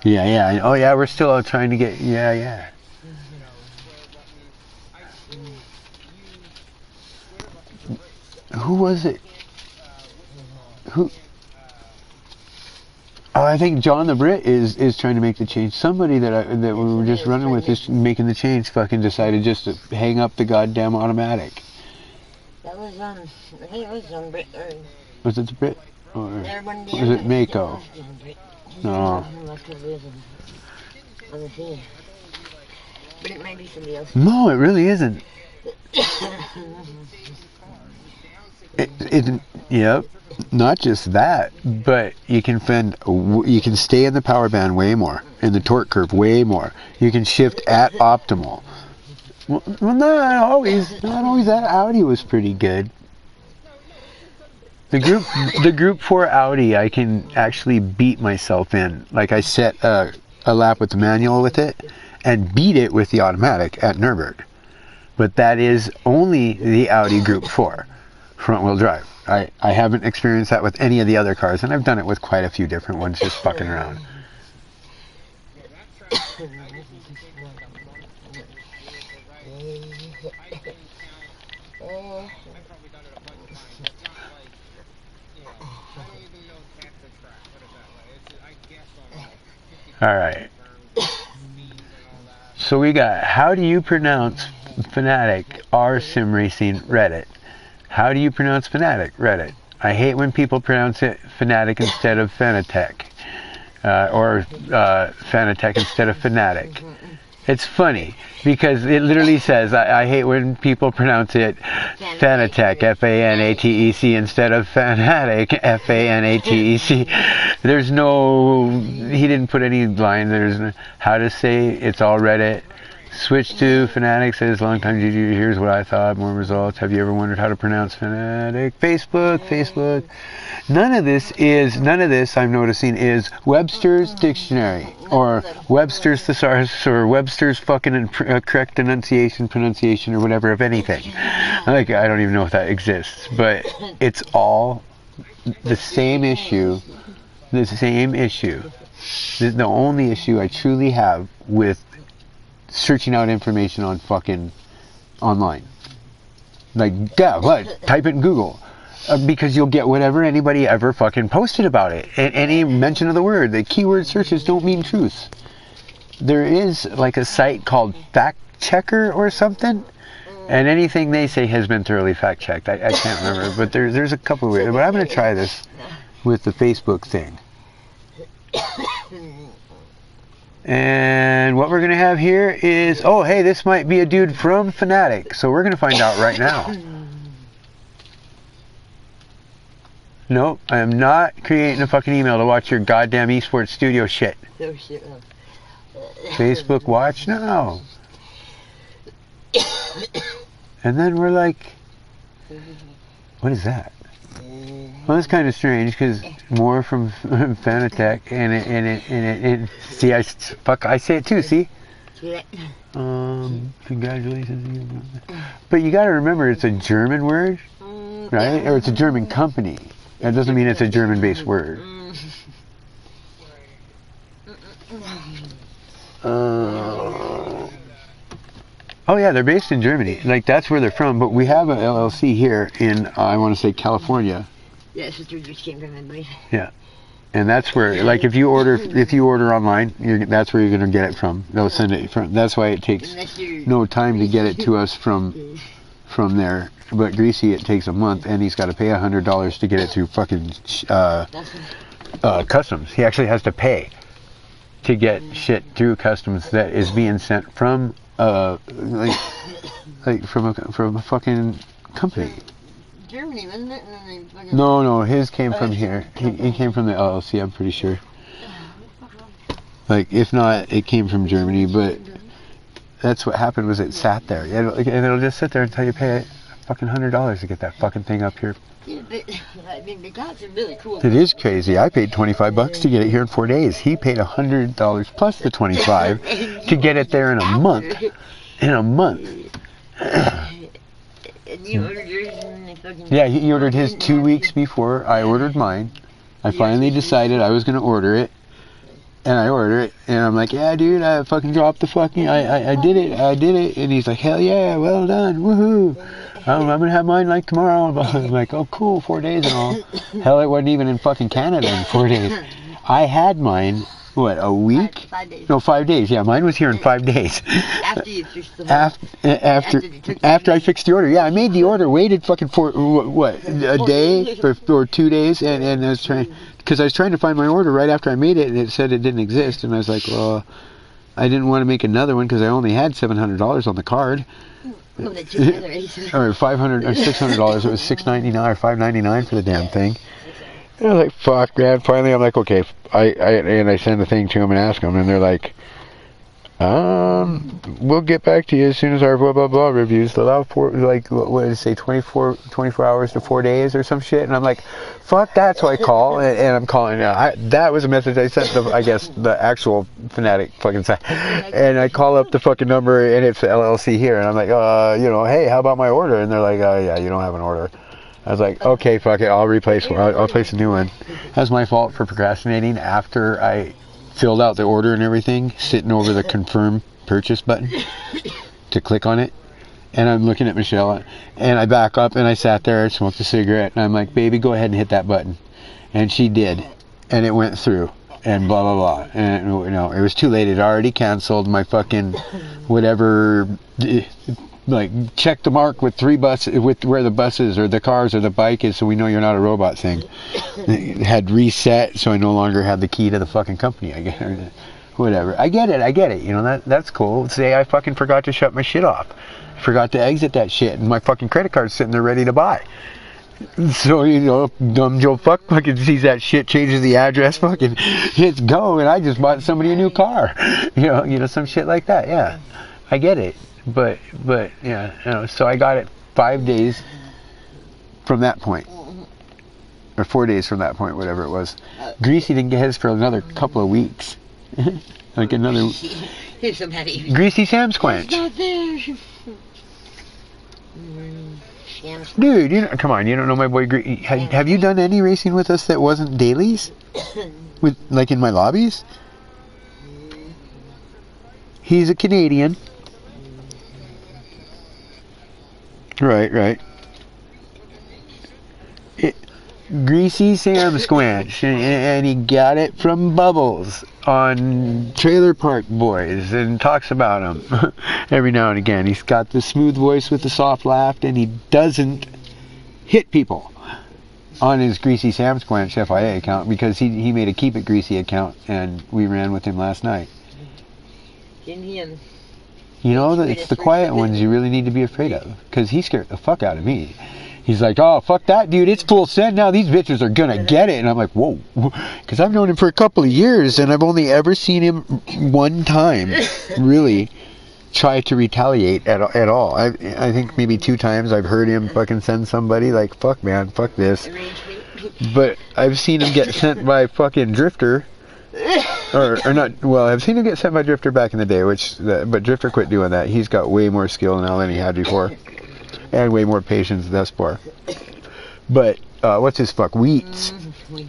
Yeah. Oh yeah, we're still out trying to get. Yeah. Who was it? Who? Oh, I think John the Brit is trying to make the change. Somebody that we were just running with is making the change. Fucking decided just to hang up the goddamn automatic. That was I think it was John Brit. Was it the Brit? Or was Was it Mako? No. But it may be somebody else. No, it really isn't. Yep. Not just that, but you can stay in the power band way more, in the torque curve way more. You can shift at optimal. Well, not always. That Audi was pretty good. The Group 4 Audi, I can actually beat myself in. Like I set a lap with the manual with it, and beat it with the automatic at Nürburgring. But that is only the Audi Group 4 front-wheel drive. I haven't experienced that with any of the other cars, and I've done it with quite a few different ones just fucking around. Alright. So we got, how do you pronounce Fanatic R Sim Racing Reddit? How do you pronounce Fanatic? Reddit. I hate when people pronounce it Fanatic instead of Fanatec. Or Fanatec instead of Fanatic. It's funny, because it literally says, I hate when people pronounce it Fanatec, F-A-N-A-T-E-C, instead of Fanatic, F-A-N-A-T-E-C. There's no, he didn't put any line, there's how to say, it's all Reddit. Switch to Fanatic, says long time GG, here's what I thought, more results. Have you ever wondered how to pronounce Fanatic? Facebook. None of this I'm noticing is Webster's Dictionary, or Webster's Thesaurus, or Webster's fucking correct pronunciation, or whatever of anything. Like, I don't even know if that exists, but it's all the same issue. The only issue I truly have with searching out information on fucking online. Like, yeah, what? Type it in Google. Because you'll get whatever anybody ever fucking posted about it. And any mention of the word. The keyword searches don't mean truth. There is like a site called Fact Checker or something. And anything they say has been thoroughly fact checked. I can't remember. But there's a couple of weird. But I'm going to try this with the Facebook thing. And what we're going to have here is, oh, hey, this might be a dude from Fanatic. So we're going to find out right now. Nope, I am not creating a fucking email to watch your goddamn esports studio shit. Facebook watch? No. And then we're like, what is that? Well, that's kind of strange, because more from Fanatec, and it see, I say it too, see? Congratulations. But you gotta remember, it's a German word, right? Or it's a German company. That doesn't mean it's a German-based word. Oh yeah, they're based in Germany. Like, that's where they're from, but we have an LLC here in, I want to say, California. Yeah, sister just came from, I believe. Yeah, and that's where, like, if you order online, that's where you're gonna get it from. They'll send it from. That's why it takes no time to get it to us from there. But Greasy, it takes a month, and he's got to pay $100 to get it through fucking customs. He actually has to pay to get shit through customs that is being sent from like from a fucking company. Germany, wasn't it? No, his came from here. He came from the LLC, I'm pretty sure. Like, if not, it came from Germany, but that's what happened, was it sat there. And it'll just sit there until you pay it. Fucking $100 to get that fucking thing up here. Yeah, but, I mean, the guys are really cool. It is crazy. I paid $25 to get it here in 4 days. He paid $100 plus the 25 to get it there in a month. In a month. And you ordered yours in the fucking... Yeah, he ordered his 2 weeks before I ordered mine. I finally decided I was going to order it. And I ordered it. And I'm like, yeah, dude, I fucking dropped the fucking... I did it. I did it. And he's like, hell yeah, well done. Woohoo. I'm going to have mine like tomorrow. I'm like, oh, cool, 4 days and all. Hell, it wasn't even in fucking Canada in 4 days. I had mine, what, a week? 5 days. No, 5 days. Yeah, mine was here in 5 days. After you fixed the order. After I fixed the order. Yeah, I made the order, waited fucking for, what, a day or 2 days, and I was trying, because I was trying to find my order right after I made it, and it said it didn't exist, and I was like, well, I didn't want to make another one because I only had $700 on the card. Well, Or $500 or $600. It was $6.99 or $5.99 for the damn thing. And I was like, fuck, man. Finally, I'm like, okay. I send a thing to them and ask them, and they're like, we'll get back to you as soon as our blah blah blah reviews allow for, like, what did it say, 24 hours to 4 days or some shit. And I'm like, fuck that. So I call, and I'm calling. That was a message I sent to, I guess, the actual Fanatic fucking site. And I call up the fucking number, and it's the LLC here, and I'm like, you know, hey, how about my order? And they're like, oh yeah, you don't have an order. I was like, okay, fuck it, I'll replace one. I'll place a new one. That's my fault for procrastinating after I filled out the order and everything, sitting over the confirm purchase button to click on it. And I'm looking at Michelle, and I back up, and I sat there, I smoked a cigarette, and I'm like, baby, go ahead and hit that button. And she did, and it went through, and blah, blah, blah. And, you know, it was too late. It already canceled my fucking whatever, like, check the mark with 3 buses, with where the bus is, or the cars, or the bike is, so we know you're not a robot thing. It had reset, so I no longer had the key to the fucking company, I guess. Whatever. I get it, you know, that's cool. Today I fucking forgot to shut my shit off. Forgot to exit that shit, and my fucking credit card's sitting there ready to buy. So, you know, dumb Joe fucking sees that shit, changes the address, fucking hits go, and I just bought somebody a new car. You know, some shit like that, yeah. I get it. But yeah, you know, so I got it 5 days from that point. Or 4 days from that point, whatever it was. Greasy didn't get his for another couple of weeks. Like another... Here's some heavy. Greasy Sam Squanch. It's not there. Dude, you know, come on, you don't know my boy Greasy. Have you done any racing with us that wasn't dailies? With, like, in my lobbies? He's a Canadian. Right. Greasy Sam Squanch, and he got it from Bubbles on Trailer Park Boys, and talks about him every now and again. He's got the smooth voice with the soft laugh, and he doesn't hit people on his Greasy Sam Squanch FIA account, because he made a Keep It Greasy account, and we ran with him last night. You know, it's the quiet ones you really need to be afraid of, because he scared the fuck out of me. He's like, oh, fuck that, dude, it's full send now, these bitches are gonna get it. And I'm like, whoa, because I've known him for a couple of years, and I've only ever seen him one time really try to retaliate at all. I think maybe 2 times I've heard him fucking send somebody like, fuck man, fuck this. But I've seen him get sent by fucking Drifter. Or not, well, I've seen him get sent by Drifter back in the day, but Drifter quit doing that. He's got way more skill now than he had before. And way more patience thus far. But, what's his fuck? Wheats.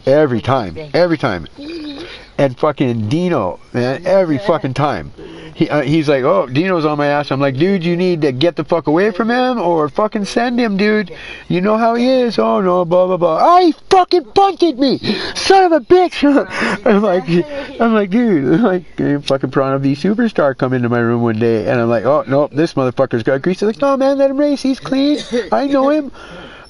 Every time. And fucking Dino, man, every fucking time. He's like, oh, Dino's on my ass. I'm like, dude, you need to get the fuck away from him, or fucking send him, dude. You know how he is. Oh, no, blah, blah, blah. Oh, he fucking bunted me. Son of a bitch. I'm like, dude, like, fucking Piranha V Superstar come into my room one day, and I'm like, oh, no, this motherfucker's got grease. He's like, no, man, let him race. He's clean. I know him.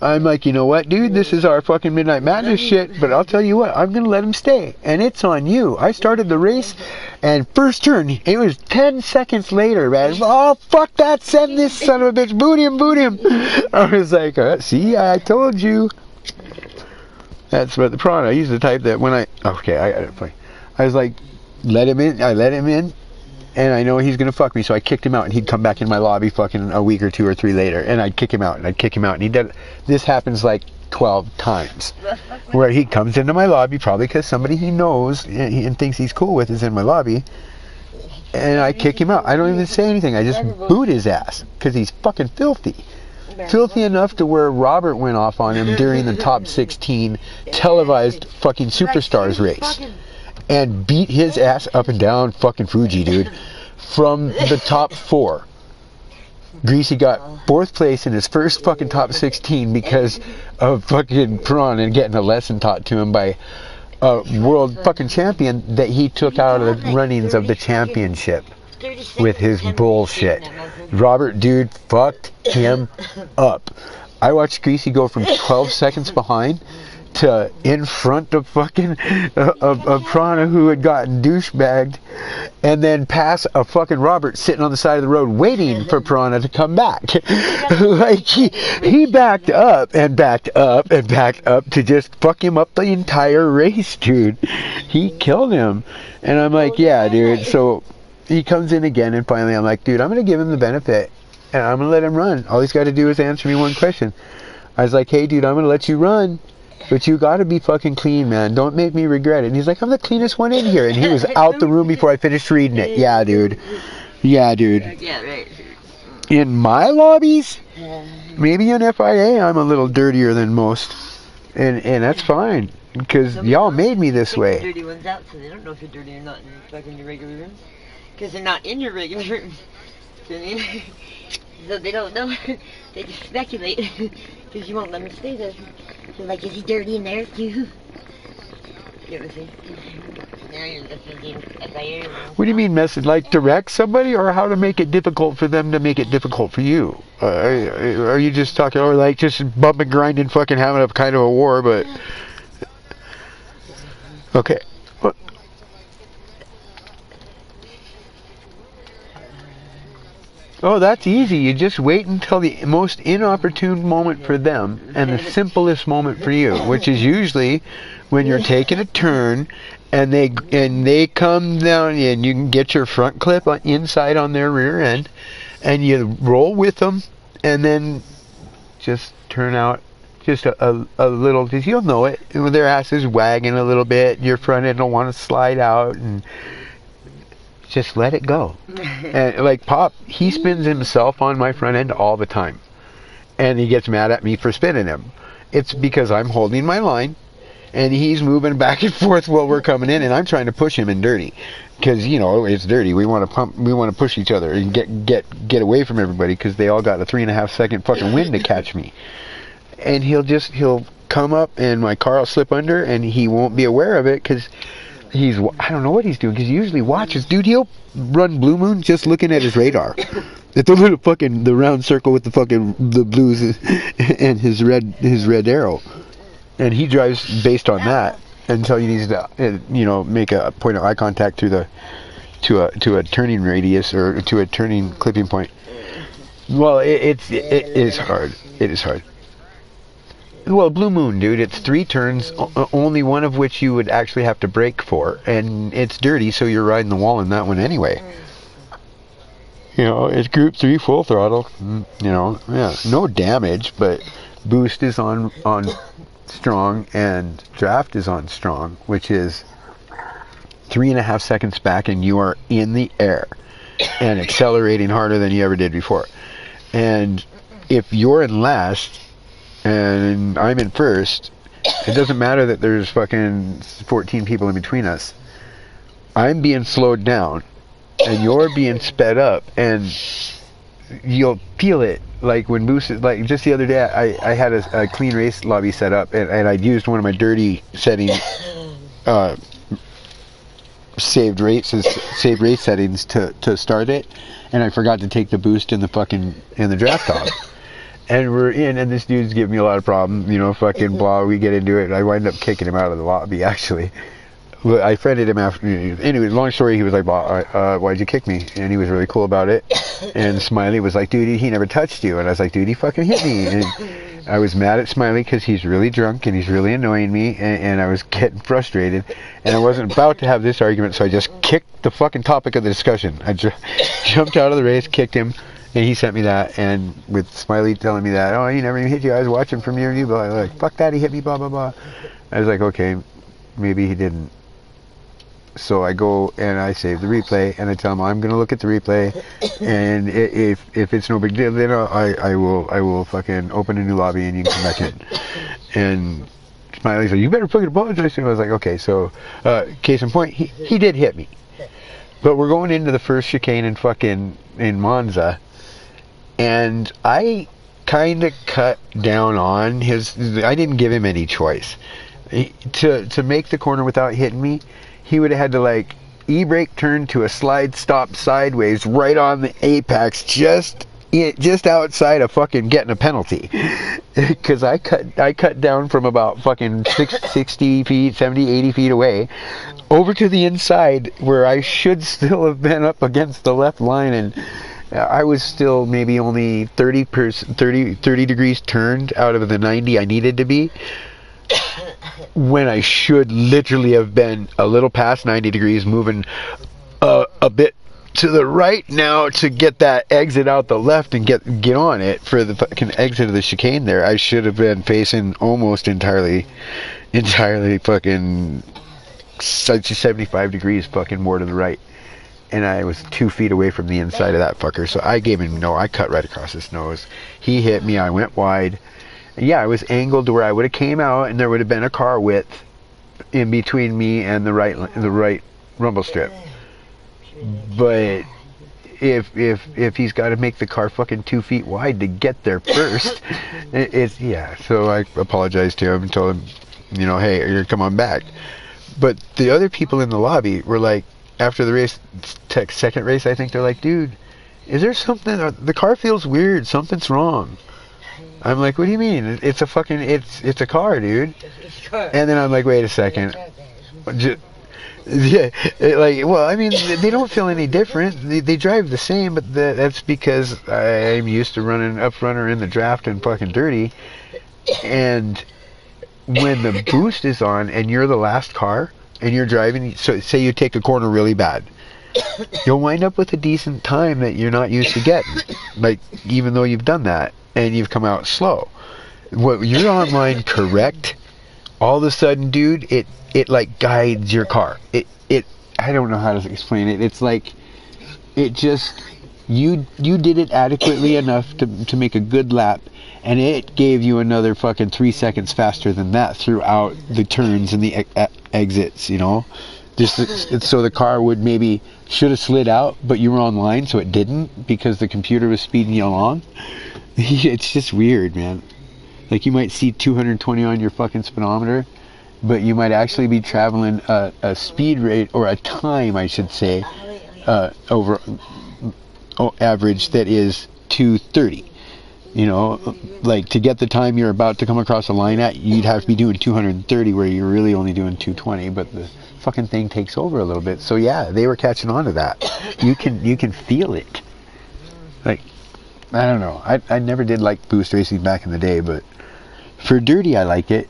I'm like, you know what, dude? This is our fucking Midnight Madness shit, but I'll tell you what, I'm going to let him stay. And it's on you. I started the race, and first turn, it was 10 seconds later, man. Oh, fuck that. Send this son of a bitch. Boot him. I was like, see, I told you. That's what the Piranha. He's the type that when I got it play. I was like, let him in. I let him in. and I know he's gonna fuck me, so I kicked him out, and he'd come back in my lobby fucking a week or 2 or 3 later, and I'd kick him out, and I'd kick him out, and he did. This happens like 12 times, where he comes into my lobby, probably because somebody he knows and thinks he's cool with is in my lobby, and I kick him out. I don't even say anything. I just boot his ass because he's fucking filthy. Filthy enough to where Robert went off on him during the top 16 televised fucking Superstars race and beat his ass up and down fucking Fuji, dude. From the top 4, Greasy got 4th place in his first fucking top 16 because of fucking Prawn and getting a lesson taught to him by a world fucking champion that he took out of the runnings of the championship with his bullshit. Robert, dude, fucked him up. I watched Greasy go from 12 seconds behind to in front of fucking of Prana, who had gotten douchebagged, and then pass a fucking Robert sitting on the side of the road waiting for Prana to come back. Like he backed up and backed up and backed up to just fuck him up the entire race, dude. He killed him. And I'm like, yeah, dude. So he comes in again, and finally I'm like, dude, I'm gonna give him the benefit and I'm gonna let him run. All he's got to do is answer me one question. I was like, hey dude, I'm gonna let you run, but you gotta be fucking clean, man. Don't make me regret it. And he's like, I'm the cleanest one in here. And he was out the room before I finished reading it. Yeah, dude. Yeah, dude. Yeah, right. In my lobbies, maybe in FIA, I'm a little dirtier than most. And that's fine. Because y'all made me this way. Dirty ones out, so they don't know if you're dirty or not in fucking your regular rooms. Because they're not in your regular rooms. So they don't know. They just speculate. Because you won't let them stay there. So like, is he dirty in there too? You ever see? Now you're listening to FIA. What do you mean message? Like direct somebody, or how to make it difficult for them to make it difficult for you? Are you just talking, or like just bumping, grinding, fucking having a kind of a war, but... Okay. What? Oh, that's easy. You just wait until the most inopportune moment for them and the simplest moment for you, which is usually when you're taking a turn and they come down, and you can get your front clip inside on their rear end, and you roll with them, and then just turn out just a little, because you'll know it. Their ass is wagging a little bit, your front end will want to slide out, and just let it go. And like Pop, he spins himself on my front end all the time, and he gets mad at me for spinning him. It's because I'm holding my line and he's moving back and forth while we're coming in, and I'm trying to push him in dirty, because you know it's dirty. We want to push each other and get away from everybody, because they all got a 3.5 second fucking wind to catch me. And he'll come up and my car will slip under, and he won't be aware of it because I don't know what he's doing, because he usually watches. Dude, he'll run Blue Moon just looking at his radar. It's a little fucking, the round circle with the blues and his red arrow. And he drives based on that until he needs to, make a point of eye contact to a turning radius, or to a turning clipping point. Well, it is hard. It is hard. Well, Blue Moon, dude, it's 3 turns, only one of which you would actually have to brake for, and it's dirty, so you're riding the wall in that one anyway. It's group 3 full throttle, yeah, no damage, but boost is on strong, and draft is on strong, which is 3.5 seconds back, and you are in the air and accelerating harder than you ever did before. And if you're in last and I'm in first, it doesn't matter that there's fucking 14 people in between us. I'm being slowed down and you're being sped up, and you'll feel it. Like when Boost, like just the other day, I had a clean race lobby set up, and I'd used one of my dirty settings, saved race settings to start it, and I forgot to take the boost in the draft off. And we're in, and this dude's giving me a lot of problems, fucking blah, we get into it, and I wind up kicking him out of the lobby, actually. I friended him after, anyway, long story, he was like, why'd you kick me? And he was really cool about it. And Smiley was like, dude, he never touched you. And I was like, dude, he fucking hit me. I was mad at Smiley because he's really drunk and he's really annoying me, and I was getting frustrated, and I wasn't about to have this argument, so I just kicked the fucking topic of the discussion. I jumped out of the race, kicked him, and he sent me that, and with Smiley telling me that, oh, he never even hit you, I was watching from near you, but I was like, fuck that, he hit me, blah, blah, blah. I was like, okay, maybe he didn't. So I go and I save the replay, and I tell him I'm gonna look at the replay, and if it's no big deal, then I will fucking open a new lobby and you can come back in. And Smiley said, you better fucking apologize. And I was like, okay. So case in point, he did hit me, but we're going into the first chicane in Monza, and I kind of cut down on his. I didn't give him any choice to make the corner without hitting me. He would have had to like e-brake turn to a slide stop sideways right on the apex, just outside of fucking getting a penalty. Because I cut down from about fucking 60 feet, 70, 80 feet away over to the inside where I should still have been up against the left line, and I was still maybe only 30 degrees turned out of the 90 I needed to be, when I should literally have been a little past 90 degrees, moving a bit to the right now to get that exit out the left and get on it for the fucking exit of the chicane there. I should have been facing almost entirely fucking 75 degrees fucking more to the right. And I was 2 feet away from the inside of that fucker. So I gave him I cut right across his nose. He hit me, I went wide. Yeah, I was angled to where I would have came out, and there would have been a car width in between me and the right rumble strip. But if he's got to make the car fucking 2 feet wide to get there first, it's yeah. So I apologized to him and told him, hey, you're gonna come on back. But the other people in the lobby were like, after the race, second race, I think they're like, dude, is there something? The car feels weird. Something's wrong. I'm like, what do you mean? It's a fucking, it's a car, dude. And then I'm like, wait a second. Yeah, well, I mean, they don't feel any different. They drive the same, but that's because I'm used to running up runner in the draft and fucking dirty. And when the boost is on and you're the last car and you're driving, so say you take a corner really bad, you'll wind up with a decent time that you're not used to getting. Like, even though you've done that and you've come out slow. What you're online correct, all of a sudden, dude, it like guides your car. It I don't know how to explain it. It's like it just you did it adequately enough to make a good lap, and it gave you another fucking 3 seconds faster than that throughout the turns and the exits, just so the car should have slid out, but you were online, so it didn't, because the computer was speeding you along. It's just weird, man. Like, you might see 220 on your fucking speedometer, but you might actually be traveling a speed rate, or a time, I should say, over average that is 230. Like, to get the time you're about to come across the line at, you'd have to be doing 230 where you're really only doing 220, but the fucking thing takes over a little bit. So yeah, they were catching on to that. You can feel it. Like, I don't know. I never did like boost racing back in the day, but for dirty, I like it.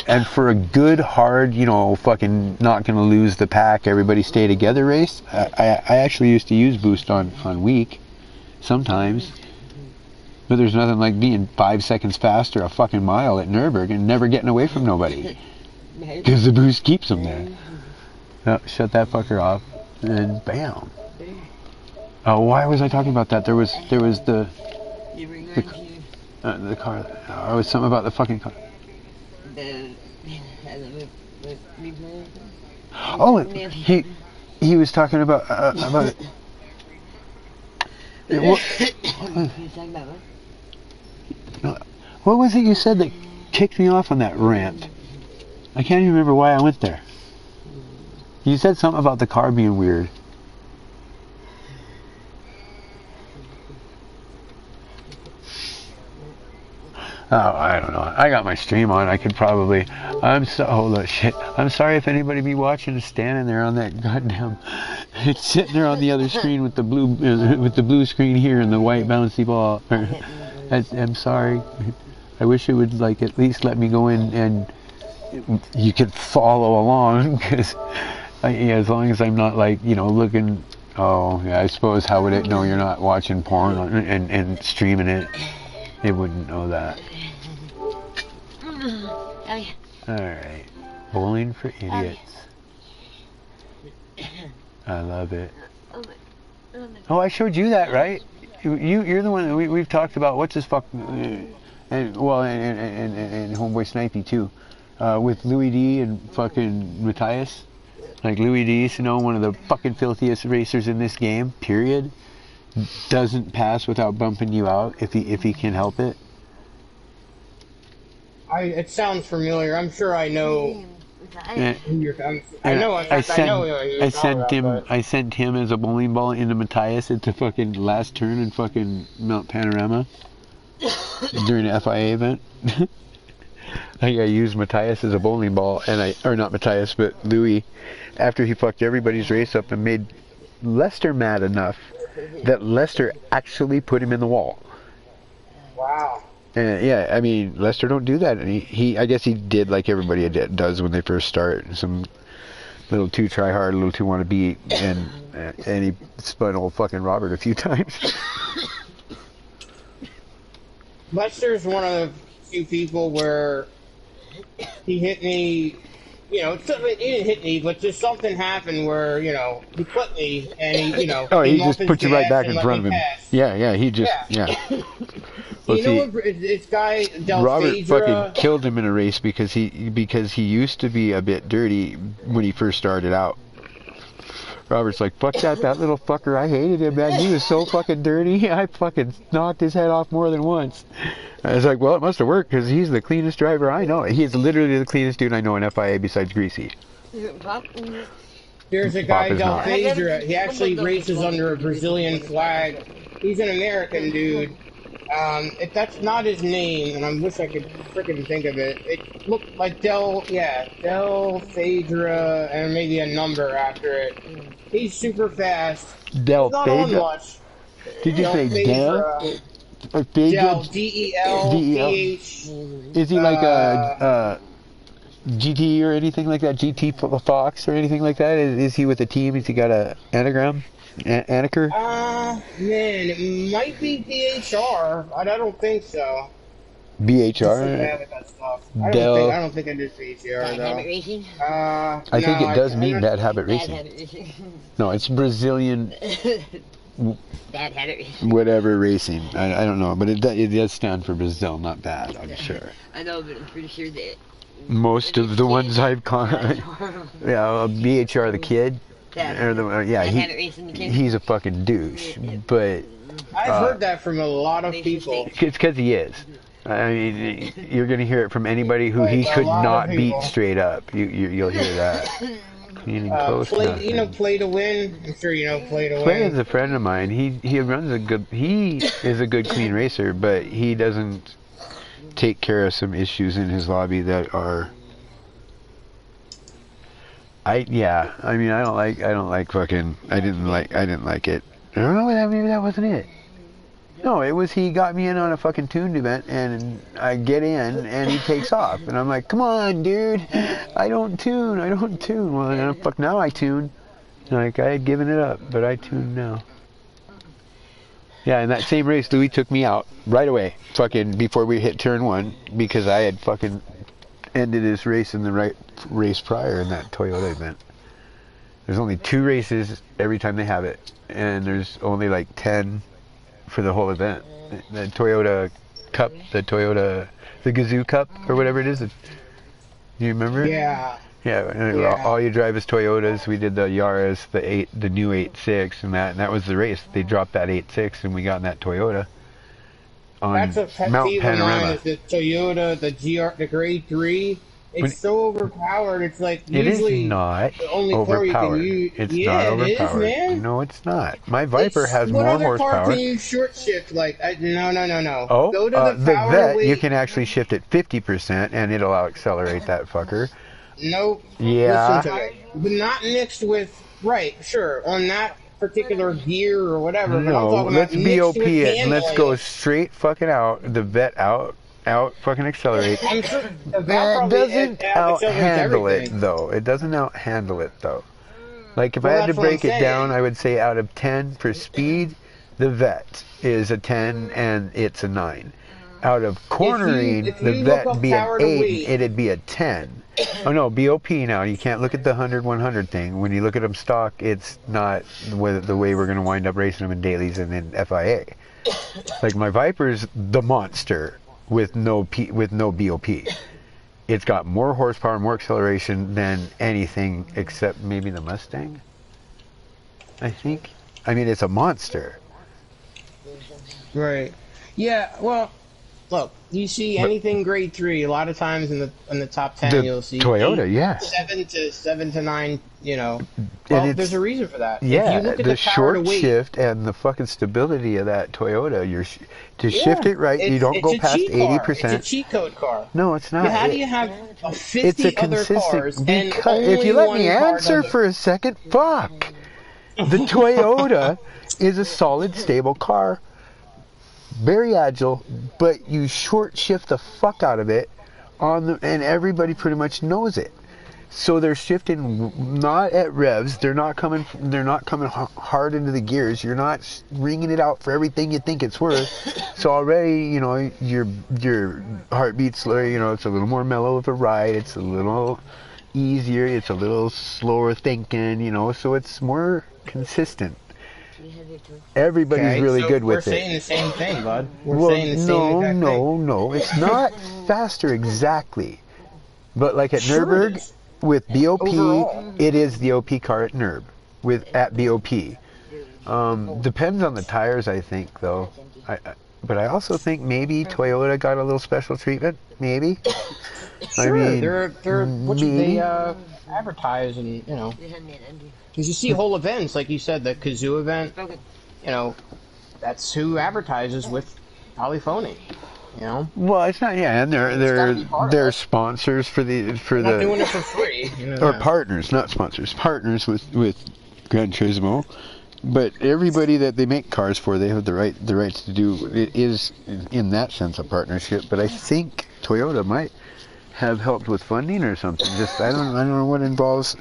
And for a good, hard, fucking not gonna lose the pack, everybody stay together race, I actually used to use boost on weak sometimes. But there's nothing like being 5 seconds faster a fucking mile at Nürburgring and never getting away from nobody. Because the boost keeps them there. Oh, shut that fucker off, and bam. Oh, why was I talking about that? There was the car. Oh, it was something about the fucking car. Oh, he was talking about it. What was it you said that kicked me off on that rant? I can't even remember why I went there. You said something about the car being weird. Oh, I don't know. I got my stream on. I could probably. Hold on, shit. I'm sorry if anybody be watching is standing there on that goddamn. It's sitting there on the other screen with the blue screen here and the white bouncy ball. I'm sorry. I wish it would like at least let me go in and you could follow along, because as long as I'm not like, you know, looking. Oh yeah, I suppose how would it know you're not watching porn and streaming it? It wouldn't know that. Oh, yeah. Alright. Bowling for idiots. I love it. Oh, I showed you that, right? You're the one that we've talked about. What's this fuck? And well, and Homeboy Snipey too, with Louis D and fucking Matthias. Like Louis D, you know, one of the fucking filthiest racers in this game. Period. Doesn't pass without bumping you out if he can help it. It sounds familiar. I'm sure I know. And, Who you're, I know. In fact, I know who you're talking about, I sent him as a bowling ball into Matthias at the fucking last turn in fucking Mount Panorama during the FIA event. I used Matthias as a bowling ball, or not Matthias, but Louis, after he fucked everybody's race up and made Lester mad enough that Lester actually put him in the wall. Wow. And yeah, I mean, Lester don't do that, and he I guess he did like everybody does when they first start, some little too try hard, a little too want to be, and he spun old fucking Robert a few times. Lester's one of the few people where he hit me, you know, he didn't hit me, but just something happened where, you know, he put me, and he, you know, he just put you right back in front of him. Pass. Yeah, he just, yeah. Well, you know what, this guy, Robert Phaedra, fucking killed him in a race because he used to be a bit dirty when he first started out. Robert's like, fuck that little fucker, I hated him, man, he was so fucking dirty, I fucking knocked his head off more than once. I was like, well, it must have worked, because he's the cleanest driver I know. He's literally the cleanest dude I know in FIA besides Greasy. There's a guy, Phaedra, he actually races under a Brazilian flag. He's an American dude. That's not his name, and I wish I could freaking think of it. It looked like Del Phaedra, and maybe a number after it. He's super fast. Del He's not on Phaedra? much. Did you say Del? Or Phaedra? Del, D-E-L-P-H. Is he like a GT or anything like that? GT Fox or anything like that? Is he with a team? Has he got a anagram? Anaker? Man, it might be BHR. I don't think so. BHR? I don't think it is BHR Bad though. Habit Racing? I think it does mean Bad Habit Bad Racing. Habit Racing. No, it's Brazilian Bad Habit Racing. whatever racing. I don't know, but it does stand for Brazil, not bad, I'm sure. I know, but I'm pretty sure that Most of the ones I've caught, yeah, BHR the kid, or he's a fucking douche. But I've heard that from a lot of people. it's because he is. I mean, you're gonna hear it from anybody who he could not beat straight up. You'll hear that. You know, Play to Win. I'm sure you know Play to Win. Play is a friend of mine. He is a good clean racer, but he doesn't take care of some issues in his lobby that are. I don't like fucking. I didn't like it. I don't know, maybe that wasn't it. No, it was he got me in on a fucking tuned event, and I get in, and he takes off, and I'm like, come on, dude, I don't tune. Well, fuck, now I tune. Like, I had given it up, but I tune now. Yeah, in that same race, Louis took me out right away, fucking before we hit turn 1, because I had fucking ended his race in the right race prior in that Toyota event. There's only 2 races every time they have it, and there's only like 10 for the whole event. The Toyota Cup, the Gazoo Cup, or whatever it is. Do you remember? Yeah. Yeah. All you drive is Toyotas. We did the Yaris, the new 8.6, and that was the race. They dropped that 8.6, and we got in that Toyota on That's a pet Mount peeve of Panorama. mine, is the Toyota, the Grade 3. It's so overpowered. It's like It is usually not the only car you can overpowered. use. It's Yeah, not it overpowered. is, man. No, it's not. My Viper has more What other car horsepower. can you short shift? Like, no. Oh, Go to the power Vet, weight. you can actually shift it 50%, and it'll accelerate that fucker. Nope. Yeah. Listen to me. But not mixed with, right, sure, on that particular gear or whatever. But I'm No, talking let's about mixed BOP with it, and let's handling. go straight fucking out, the Vet out, out fucking accelerates. I'm sure the It Val probably doesn't out accelerates out-handle it, everything. though. It doesn't out-handle it, though. Like, if Well, I had to that's what I'm break it down, saying. I would say out of 10 for speed, the Vet is a 10 and it's a 9. Out of cornering, If the you look Vet up be an power to 8, weight, it'd be a 10. Oh no, BOP now. You can't look at the 100, 100 thing. When you look at them stock, it's not the way we're going to wind up racing them in dailies and in FIA. Like, my Viper's the monster with no BOP. It's got more horsepower, more acceleration than anything except maybe the Mustang, I think. I mean, it's a monster. right? Yeah. Well, look, you see anything grade 3. A lot of times in the top 10, The you'll see Toyota, yeah. 7 to 9. You know, well, it's- there's a reason for that. Yeah, if you look at the the power to short weight, shift and the fucking stability of that Toyota. To shift it right, you don't it's go a past cheat car. 80%. It's a cheat code car. No, it's not. How do you have It's 50 a other cars consistent. and Because only if you let one me car answer does it? for a second, fuck. The Toyota is a solid, stable car. Very agile, but you short shift the fuck out of it and everybody pretty much knows it. So they're shifting not at revs. They're not coming hard into the gears. You're not ringing it out for everything you think it's worth. So already, you know, your heartbeat's slower. You know, it's a little more mellow of a ride. It's a little easier. It's a little slower thinking. You know, so it's more consistent. Everybody's really good with it. We're saying the same thing, bud. We're saying the same exact thing. No. It's not faster exactly. But like at Sure Nürburgring, it is. with BOP, Overall. it is the OP car at Nürb. At BOP. Depends on the tires, I think, though. But I also think maybe Toyota got a little special treatment. Maybe. Sure, I mean, they're what maybe. they advertise, and you know, because you see whole events like you said, the Kazoo event. You know, that's who advertises with polyphony. You know. Well, it's not. Yeah, and gotta be part of they're it. sponsors for They're not doing it for free. You know or that. partners, not sponsors. Partners with Gran Turismo. But everybody that they make cars for, they have the rights to do. It is in that sense a partnership. But I think Toyota might have helped with funding or something. Just I don't know what involves,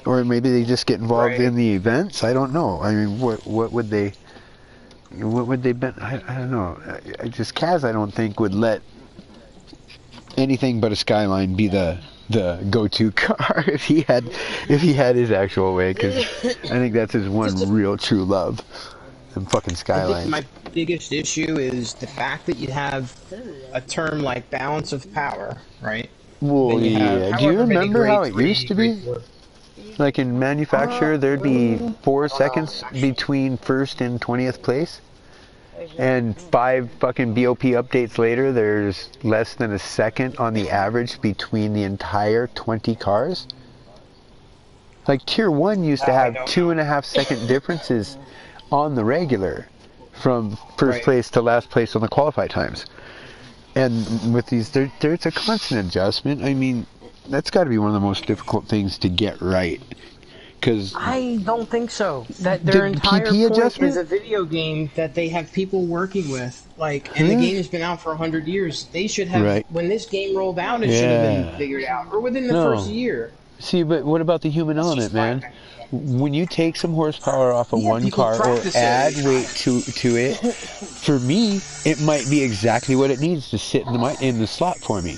or maybe they just get involved Right. in the events. I don't know. I mean, what would they? What would they bet? I don't know. Kaz, I don't think would let anything but a Skyline be the go-to car if he had his actual way, because I think that's his one real true love. Them fucking I Skylines. think my biggest issue is the fact that you have a term like balance of power, right? Well, Then you have yeah. Do you however many remember how grade it three, used to grade be? four. Like in manufacture, there'd be 4 seconds between first and 20th place. And 5 fucking BOP updates later, there's less than a second on the average between the entire 20 cars. Like Tier 1 used to have 2.5 second differences on the regular from first Right. place to last place on the qualified times. And with these, there's a constant adjustment. I mean, that's got to be one of the most difficult things to get right. Because I don't think so. That The their entire PP point adjustment? is a video game that they have people working with. Like, and the game has been out for 100 years. They should have, Right. when this game rolled out, it should have been figured out, or within the No. first year. See, but what about the human element, just man? my- When you take some horsepower off of Yeah, one people car or practice it. add weight to it, for me, it might be exactly what it needs to sit in the slot for me.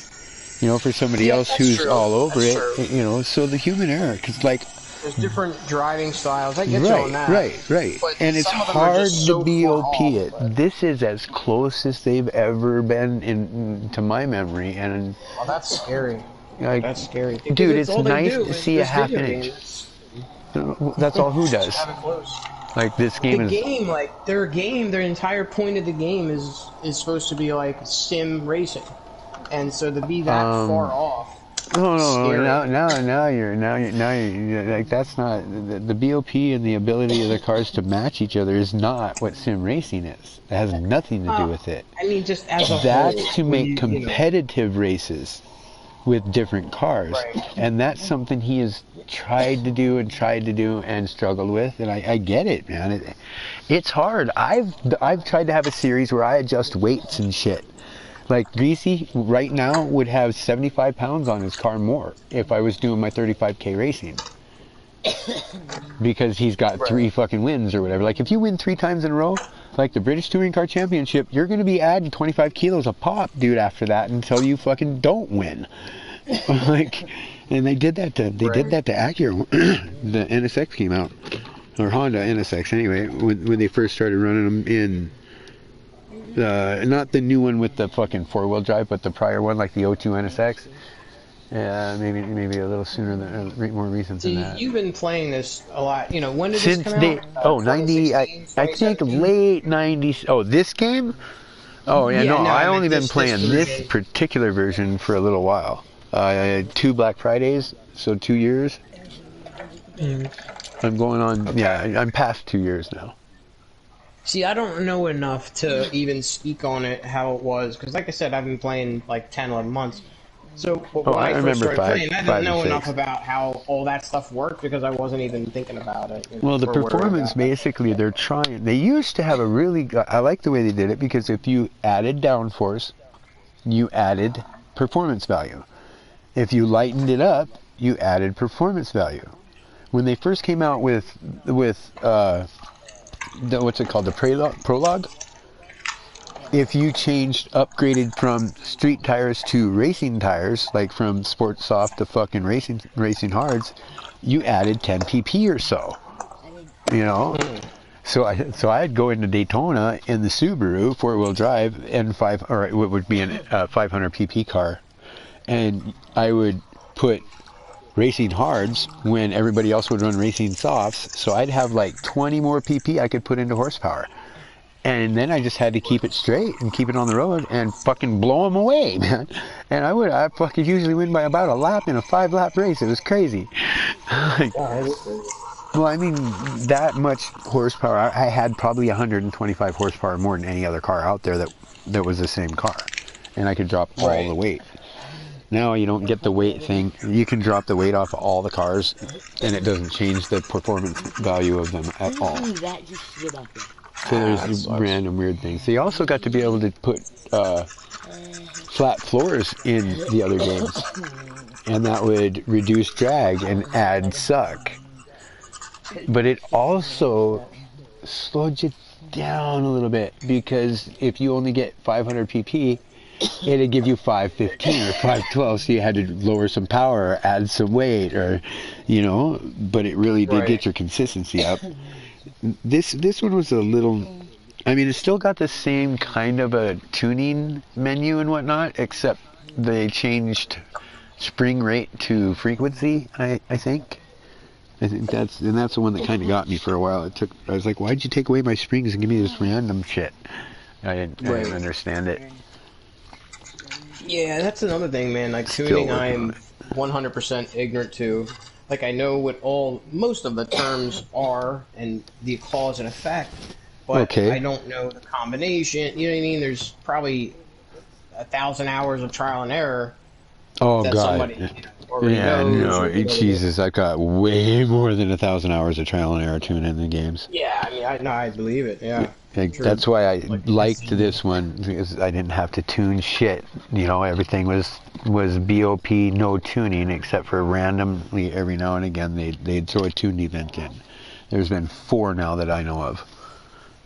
You know, for somebody Yeah, else that's who's true. all over That's it, true. you know, so the human error, because like, There's different driving styles. I get you on that. right. But And it's some of them are hard just to so BOP far it. off, but- This is as close as they've ever been to my memory, and Well, that's scary. like, That's scary. dude, Because it's all they nice do to is see a this half video an game. inch. That's all who does. Have it close. Like this The game is. game, like their entire point of the game is supposed to be like sim racing, and so to be that far off. No, Scary. now you're like that's not the BOP and the ability of the cars to match each other is not what sim racing is. It has nothing to do with it. I mean, just as a That's whole, to when make you know, competitive races with different cars, Right. and that's something he has tried to do and struggled with, and I get it, man. It's hard. I've tried to have a series where I adjust weights and shit. Like VC right now would have 75 pounds on his car more if I was doing my 35K racing. Because he's got 3 fucking wins or whatever. Like if you win 3 times in a row, like the British Touring Car Championship, you're going to be adding 25 kilos a pop, dude, after that until you fucking don't win. Like, and they did that to Acura. The NSX came out, or Honda NSX anyway, when they first started running them in. Not the new one with the fucking 4-wheel drive, but the prior one, like the O2 NSX. Maybe a little sooner than more recent than that. You've been playing this a lot. You know, when did Since this come out? 90, I think late 90s. Oh, this game? Oh, yeah, no, I only been playing this particular version for a little while. I had 2 Black Fridays, so 2 years. I'm going on, I'm past 2 years now. See, I don't know enough to even speak on it, how it was, because like I said, I've been playing like 10, 11 months. So when I first started playing, I didn't know enough about how all that stuff worked because I wasn't even thinking about it. Well, the performance, basically, they used to have a really, I like the way they did it because if you added downforce, you added performance value. If you lightened it up, you added performance value. When they first came out with what's it called, the Prologue, if you upgraded from street tires to racing tires, like from Sport Soft to fucking racing hards, you added 10 pp or so, you know. So I'd go into Daytona in the Subaru 4-wheel drive N5, or what would be a 500 pp car, and I would put racing hards when everybody else would run racing softs, so I'd have like 20 more pp I could put into horsepower. And then I just had to keep it straight and keep it on the road and fucking blow them away, man. And I fucking usually win by about a lap in a 5-lap race. It was crazy. Well, I mean, that much horsepower. I had probably 125 horsepower more than any other car out there that was the same car. And I could drop all the weight. Now you don't get the weight thing. You can drop the weight off of all the cars, and it doesn't change the performance value of them at all. So there's random weird things. They also got to be able to put flat floors in the other games, and that would reduce drag and add suck. But it also slowed you down a little bit, because if you only get 500 pp, it'd give you 515 or 512, so you had to lower some power or add some weight, or, you know, but it really did get your consistency up. This one was a little, I mean, it still got the same kind of a tuning menu and whatnot, except they changed spring rate to frequency, I think that's the one that kind of got me for a while. I was like, why'd you take away my springs and give me this random shit? I didn't understand it. Yeah, that's another thing, man. Like tuning, I'm 100% ignorant to. Like, I know what most of the terms are and the cause and effect, but I don't know the combination. You know what I mean? There's probably 1,000 hours of trial and error. Oh, God. Jesus, I've got way more than 1,000 hours of trial and error tuning in the games. Yeah, I mean, I believe it, yeah. That's why I liked this one, because I didn't have to tune shit. You know, everything was BOP, no tuning, except for randomly every now and again they'd throw a tuned event in. There's been 4 now that I know of.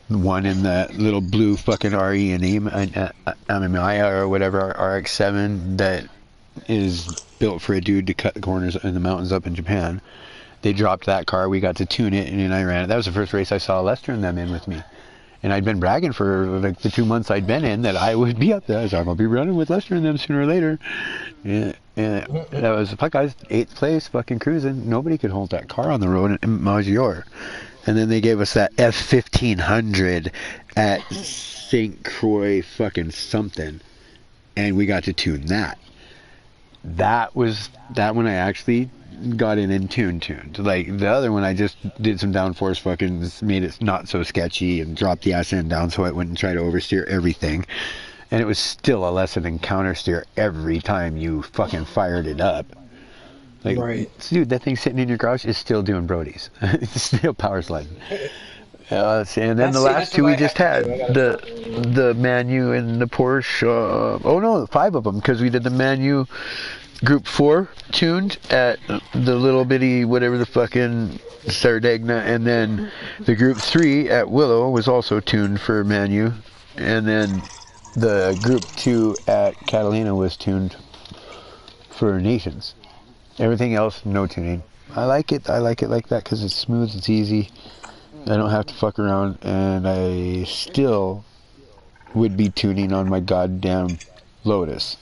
One in the little blue fucking RE and MMI or whatever, RX-7, that is built for a dude to cut the corners in the mountains up in Japan. They dropped that car, we got to tune it, and then I ran it. That was the first race I saw Lester and them in with me. And I'd been bragging for like the 2 months I'd been in that I would be up there. I was like, I'll be running with Lester and them sooner or later. And that was, fuck, I was 8th place, fucking cruising. Nobody could hold that car on the road in Maggiore. And then they gave us that F1500 at St. Croix fucking something. And we got to tune that. That one I actually got in and tuned. Like the other one, I just did some downforce, fucking made it not so sketchy and dropped the ass end down so I wouldn't try to oversteer everything. And it was still a lesson in countersteer every time you fucking fired it up. Like, dude, that thing sitting in your garage is still doing Brodies. It's still power sliding. Let's see, and then the See, last that's two what we I just have had, to do. I gotta the Manu and the Porsche. Oh no, 5 of them, because we did the Manu Group 4 tuned at the little bitty whatever the fucking Sardegna, and then the Group 3 at Willow was also tuned for Manu, and then the Group 2 at Catalina was tuned for Nations. Everything else, no tuning. I like it like that because it's smooth, it's easy. I don't have to fuck around, and I still would be tuning on my goddamn Lotus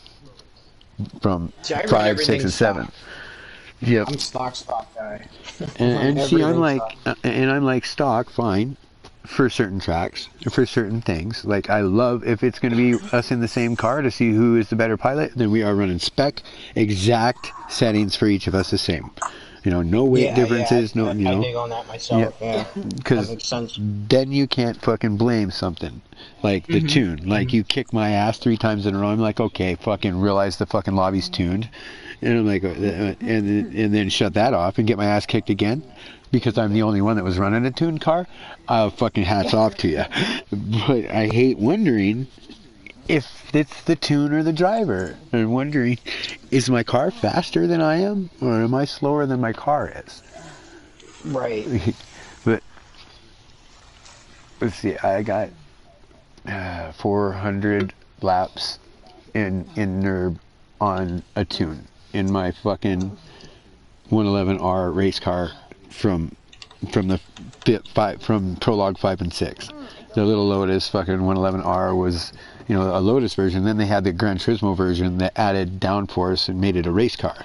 from See, I run 5, 6, everything and stock. 7. Yep. I'm stock guy. And see, I'm Everything like stock, fine, for certain tracks, for certain things. Like, I love, if it's going to be us in the same car to see who is the better pilot, then we are running spec, exact settings for each of us the same. You know, no weight differences, no, you know. I dig on that myself. Yeah, Because that makes sense. then you can't fucking blame something like the tune. Like, you kick my ass 3 times in a row, I'm like, okay, fucking realize the fucking lobby's tuned. And I'm like, and then shut that off and get my ass kicked again because I'm the only one that was running a tuned car. Fucking hats off to you. But I hate wondering if it's the tune or the driver. I'm wondering, is my car faster than I am, or am I slower than my car is? Right. But let's see, I got 400 laps in NERB on a tune in my fucking 111R race car from Prologue 5 and 6. The little Lotus fucking 111R was, you know, a Lotus version. Then they had the Gran Turismo version that added downforce and made it a race car,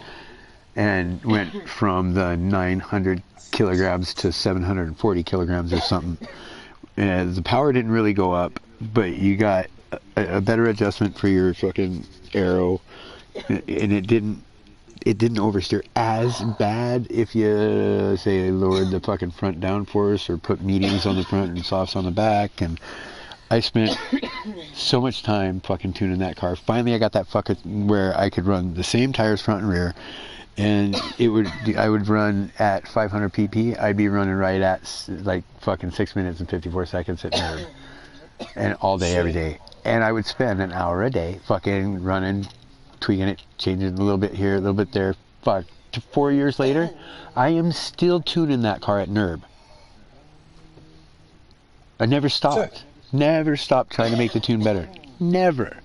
and went from the 900 kilograms to 740 kilograms or something. And the power didn't really go up, but you got a better adjustment for your fucking aero, and it didn't oversteer as bad if you say lowered the fucking front downforce or put mediums on the front and softs on the back. And I spent so much time fucking tuning that car. Finally I got that fucking where I could run the same tires front and rear, and I would run at 500 pp. I'd be running right at like fucking 6 minutes and 54 seconds at NERD, and all day every day. And I would spend an hour a day fucking running, tweaking it, changing it a little bit here, a little bit there. Fuck, 4 years later, I am still tuning that car at NERB. I never stopped. Never stopped trying to make the tune better. Never.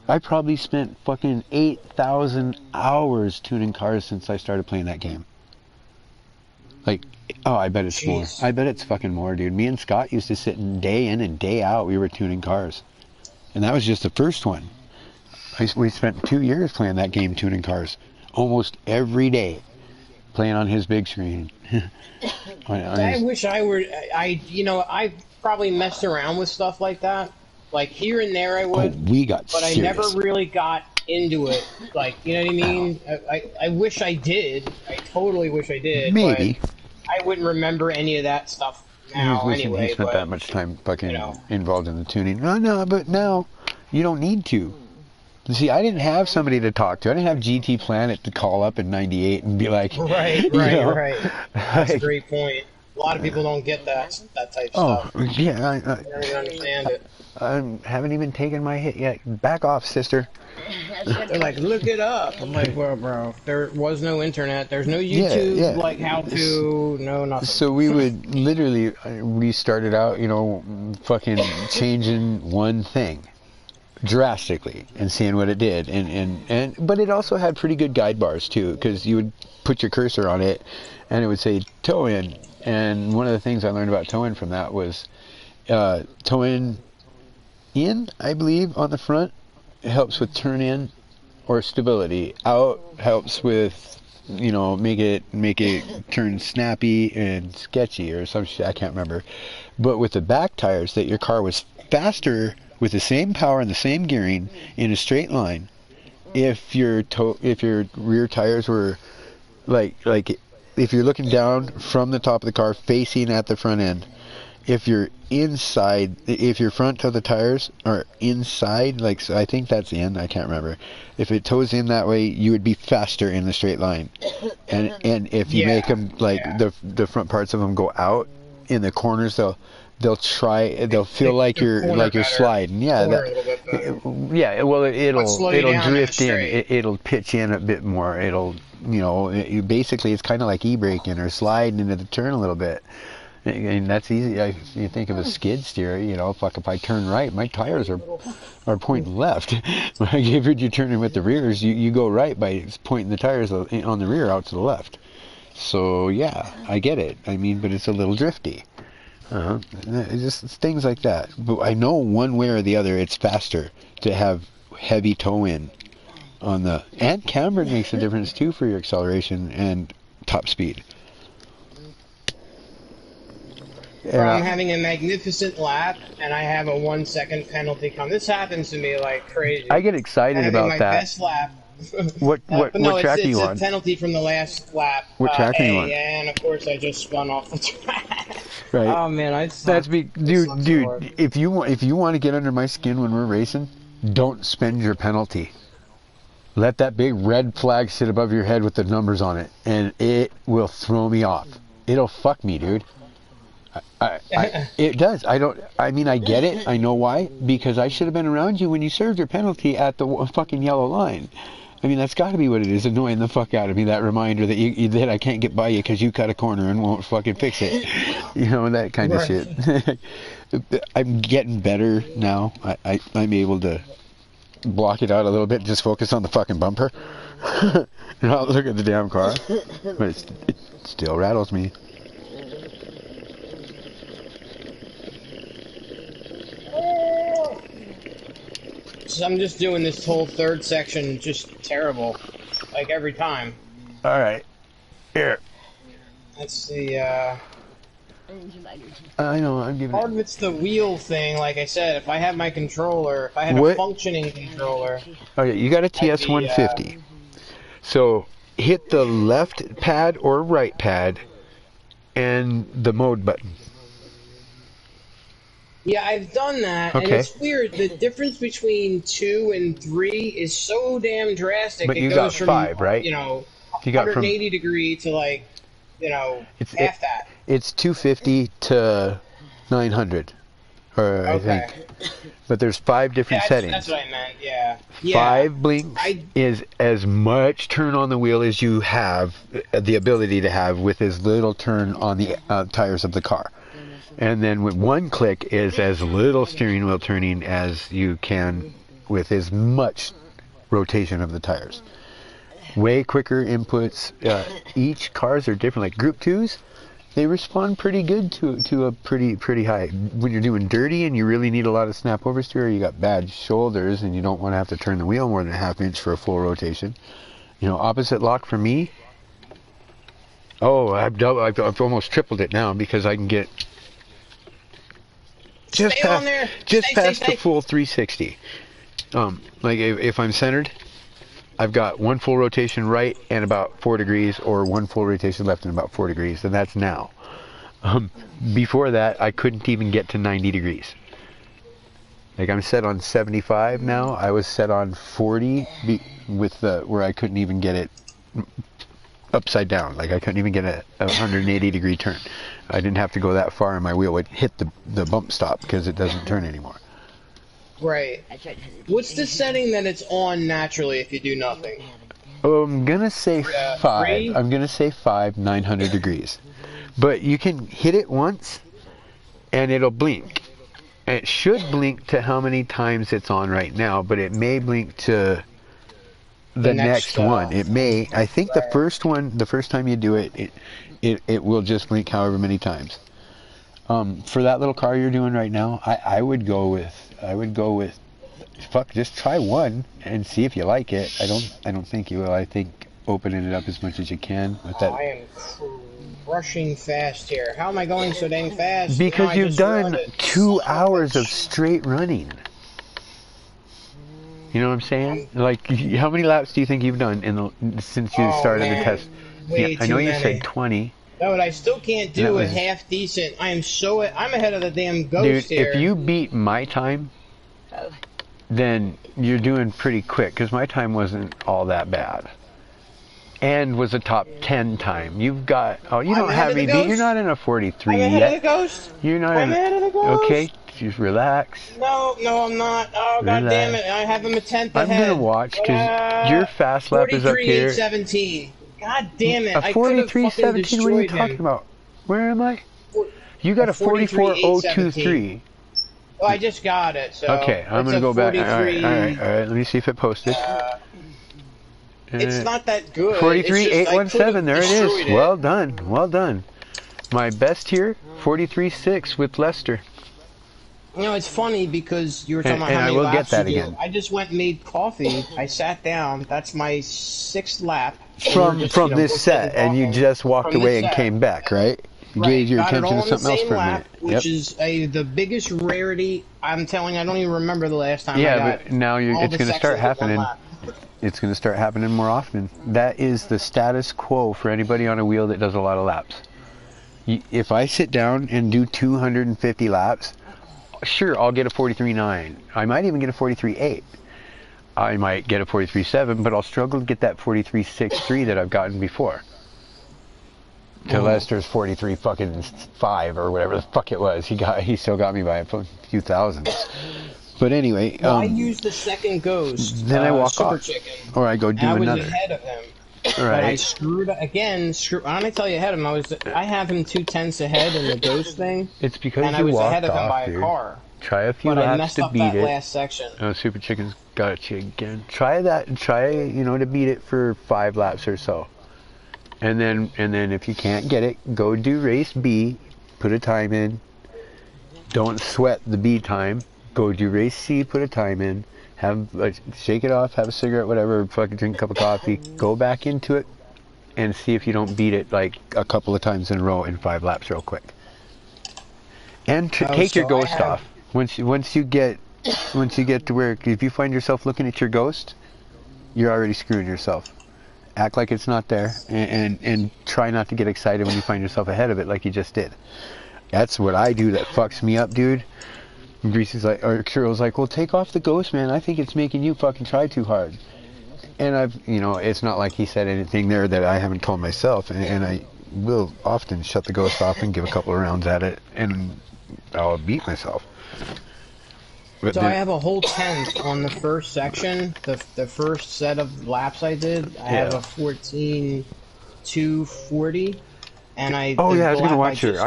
I probably spent fucking 8,000 hours tuning cars since I started playing that game. Like, oh, I bet it's more. I bet it's fucking more, dude. Me and Scott used to sit day in and day out, we were tuning cars. And that was just the first one. We spent 2 years playing that game, tuning cars, almost every day, playing on his big screen. I wish I were. I probably messed around with stuff like that. Like here and there, I would. Oh, we got but serious. I never really got into it. Like, you know what I mean? I wish I did. I totally wish I did. Maybe. But I wouldn't remember any of that stuff now. Anyway, he spent that much time fucking involved in the tuning. No, but now you don't need to. See, I didn't have somebody to talk to. I didn't have GT Planet to call up in '98 and be like, right. That's a great point. A lot of people don't get that type of stuff. Oh, yeah. I don't even understand it. I haven't even taken my hit yet. Back off, sister. They're like, look it up. I'm like, well, bro, there was no internet. There's no YouTube, like how to, no nothing. So we would literally, we started out, fucking changing one thing drastically and seeing what it did. But it also had pretty good guide bars too, because you would put your cursor on it and it would say toe in. And one of the things I learned about toe in from that was toe in, I believe, on the front. It helps with turn in or stability. Out helps with, make it turn snappy and sketchy or some shit. I can't remember. But with the back tires, that your car was faster with the same power and the same gearing in a straight line. If your rear tires were like if you're looking down from the top of the car facing at the front end. If your front of the tires are inside, like, I think that's in, I can't remember. If it toes in that way, you would be faster in the straight line. And if you make them, the front parts of them go out in the corners, they'll feel like you're sliding. Yeah, Corner a little bit better. yeah. Well, slow you it'll down in the drift in. straight. It'll pitch in a bit more. Basically it's kind of like e-braking or sliding into the turn a little bit. And that's easy. You think of a skid steer, if I turn right, my tires are pointing left. If you're turning with the rears, you go right by pointing the tires on the rear out to the left. So yeah, I get it. I mean, but it's a little drifty. It's just things like that. But I know one way or the other, it's faster to have heavy toe in on the, and camber makes a difference too for your acceleration and top speed. I'm having a magnificent lap, and I have a 1 second penalty come. This happens to me like crazy. I get excited about my that. Best lap. What track are you on? It's a penalty from the last lap. What track are you on? And of course I just spun off the track. Right. Oh man, dude. If you want to get under my skin when we're racing, don't spend your penalty. Let that big red flag sit above your head with the numbers on it, and it will throw me off. It'll fuck me, dude. It does. I get it. I know why. Because I should have been around you when you served your penalty at the fucking yellow line. I mean, that's got to be what it is. Annoying the fuck out of me. That reminder that that I can't get by you because you cut a corner and won't fucking fix it. That kind of shit. I'm getting better now. I'm able to block it out a little bit. Just focus on the fucking bumper. And not look at the damn car. But it still rattles me. So I'm just doing this whole third section just terrible, like every time. All right, here. That's the. I know. I'm giving. Part of it's the wheel thing. Like I said, if I had my controller, if I had a functioning controller. Okay, you got a TS 150. So hit the left pad or right pad, and the mode button. Yeah, I've done that, okay. And it's weird. The difference between 2 and 3 is so damn drastic. But you goes got from, 5, right? You got 180 degree to like, half that. It's 250 to 900, I think. But there's 5 different settings. That's what I meant. Yeah. 5 blinks is as much turn on the wheel as you have the ability to have with as little turn on the tires of the car. And then with 1 click is as little steering wheel turning as you can with as much rotation of the tires. Way quicker inputs. Each cars are different. Like Group 2s, they respond pretty good to a pretty high. When you're doing dirty and you really need a lot of snap oversteer, or you got bad shoulders and you don't want to have to turn the wheel more than a half inch for a full rotation. Opposite lock for me. Oh, I've almost tripled it now because I can get just past the full 360. Like if I'm centered, I've got 1 full rotation right and about 4 degrees, or 1 full rotation left and about 4 degrees, and that's now. Before that, I couldn't even get to 90 degrees. Like I'm set on 75 now. I was set on 40 where I couldn't even get it upside down. Like I couldn't even get a 180 degree turn. I didn't have to go that far and my wheel would hit the bump stop because it doesn't turn anymore. Right. What's the setting that it's on naturally if you do nothing? I'm gonna say 5. 3? I'm gonna say 5, 900 degrees. But you can hit it once and it'll blink. And it should blink to how many times it's on right now, but it may blink to the next one. It may. I think the first time you do it, it will just blink however many times. For that little car you're doing right now, I would go with fuck, just try 1 and see if you like it. I don't think you will. I think opening it up as much as you can with that. I am rushing fast here. How am I going so dang fast? Because you've done 2 hours of straight running. You know what I'm saying? Like, how many laps do you think you've done since you started the test? Way I know too you many. said 20. No, but I still can't do it half decent. I'm ahead of the damn ghost Dude, here. if you beat my time, then you're doing pretty quick, because my time wasn't all that bad. and was a top 10 time. You've got, oh, you I'm don't ahead have of the any beat. You're Ghost. not in a 43 I'm ahead yet. of the Ghost. You're not I'm in ahead of the Ghost. Okay, just relax. No, I'm not. Oh, god damn it. I have him a tenth I'm ahead. gonna watch, because your fast lap is up here. 43.817. God damn it. A I could have fucking 43.17, what are you destroyed talking him. about? Where am I? You got a 44.023. Oh, I just got it, so... Okay, I'm it's gonna a go back. 43, Alright, let me see if it posted. It's not that good. 43.817, there it destroyed is. Well done, well done. My best here, 43.6 with Lester. You know, it's funny because you were talking about And how I many will laps get that you do. again. I just went and made coffee. I sat down. That's my 6th lap. From this set, and you just walked From this away and set. came back, right? You gave your Got it attention all to in the something else same for a lap, minute. which is the biggest rarity. I'm telling you, I don't even remember the last time I Yeah, got but now all it's the going to start sections in one happening. lap. It's going to start happening more often. That is the status quo for anybody on a wheel that does a lot of laps. If I sit down and do 250 laps, sure, I'll get a 43.9. I might even get a 43.8. I might get a 43.7, but I'll struggle to get that 43.63 that I've gotten before. To Lester's 43 fucking 5 or whatever the fuck it was. He still got me by a few thousands. But anyway, Well, I used the second Ghost. then I walk Super off, Chicken, or I go do and I was another. ahead of him. Right. But I screwed again. I'm gonna tell you ahead of him. I have him 2/10 ahead in the Ghost thing, It's because and I you was walked ahead of him off, by dude. a car. Try a few But I laps messed to up beat that it. last section. Oh, Super Chicken's got you again. Try that. Try to beat it for 5 laps or so. And then if you can't get it, go do race B. Put a time in. Don't sweat the B time. Go do race C. Put a time in. Shake it off. Have a cigarette, whatever. Fucking drink a cup of coffee. Go back into it, and see if you don't beat it like a couple of times in a row in 5 laps real quick. And take your Ghost off. Once you get to where, if you find yourself looking at your Ghost, you're already screwing yourself. Act like it's not there, and try not to get excited when you find yourself ahead of it like you just did. That's what I do that fucks me up, dude. And Greasy's like, or Kyril's like, well, take off the Ghost, man. I think it's making you fucking try too hard. And it's not like he said anything there that I haven't told myself, and I will often shut the Ghost off and give a couple of rounds at it, and I'll beat myself. But So I have a whole 10th on the first section. The first set of laps I did, I have a 14.240, and I I was gonna watch I her.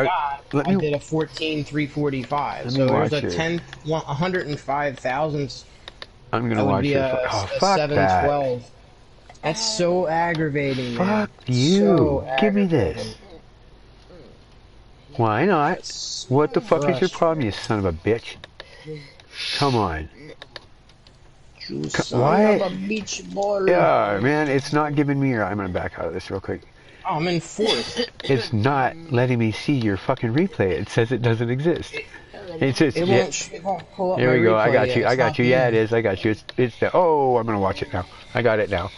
I did a 14.345. So there's a 10th, 105 thousandths. I'm gonna That would watch be it. a Fuck that. 712. That's so aggravating, man. Fuck you. So Give me this. aggravating. Why not? It's What the fuck is your frustrating. problem, you son of a bitch? Come on. You son Why? of a beach ball. Yeah, man, it's not giving me your... I'm gonna back out of this real quick. Oh, I'm in 4th. It's not letting me see your fucking replay. It says it doesn't exist. It's just... It won't pull up Here my we go. I replay got yet. you. I It's got not you. Yeah, it there. is. I got you. It's the... Oh, I'm gonna watch it now. I got it now.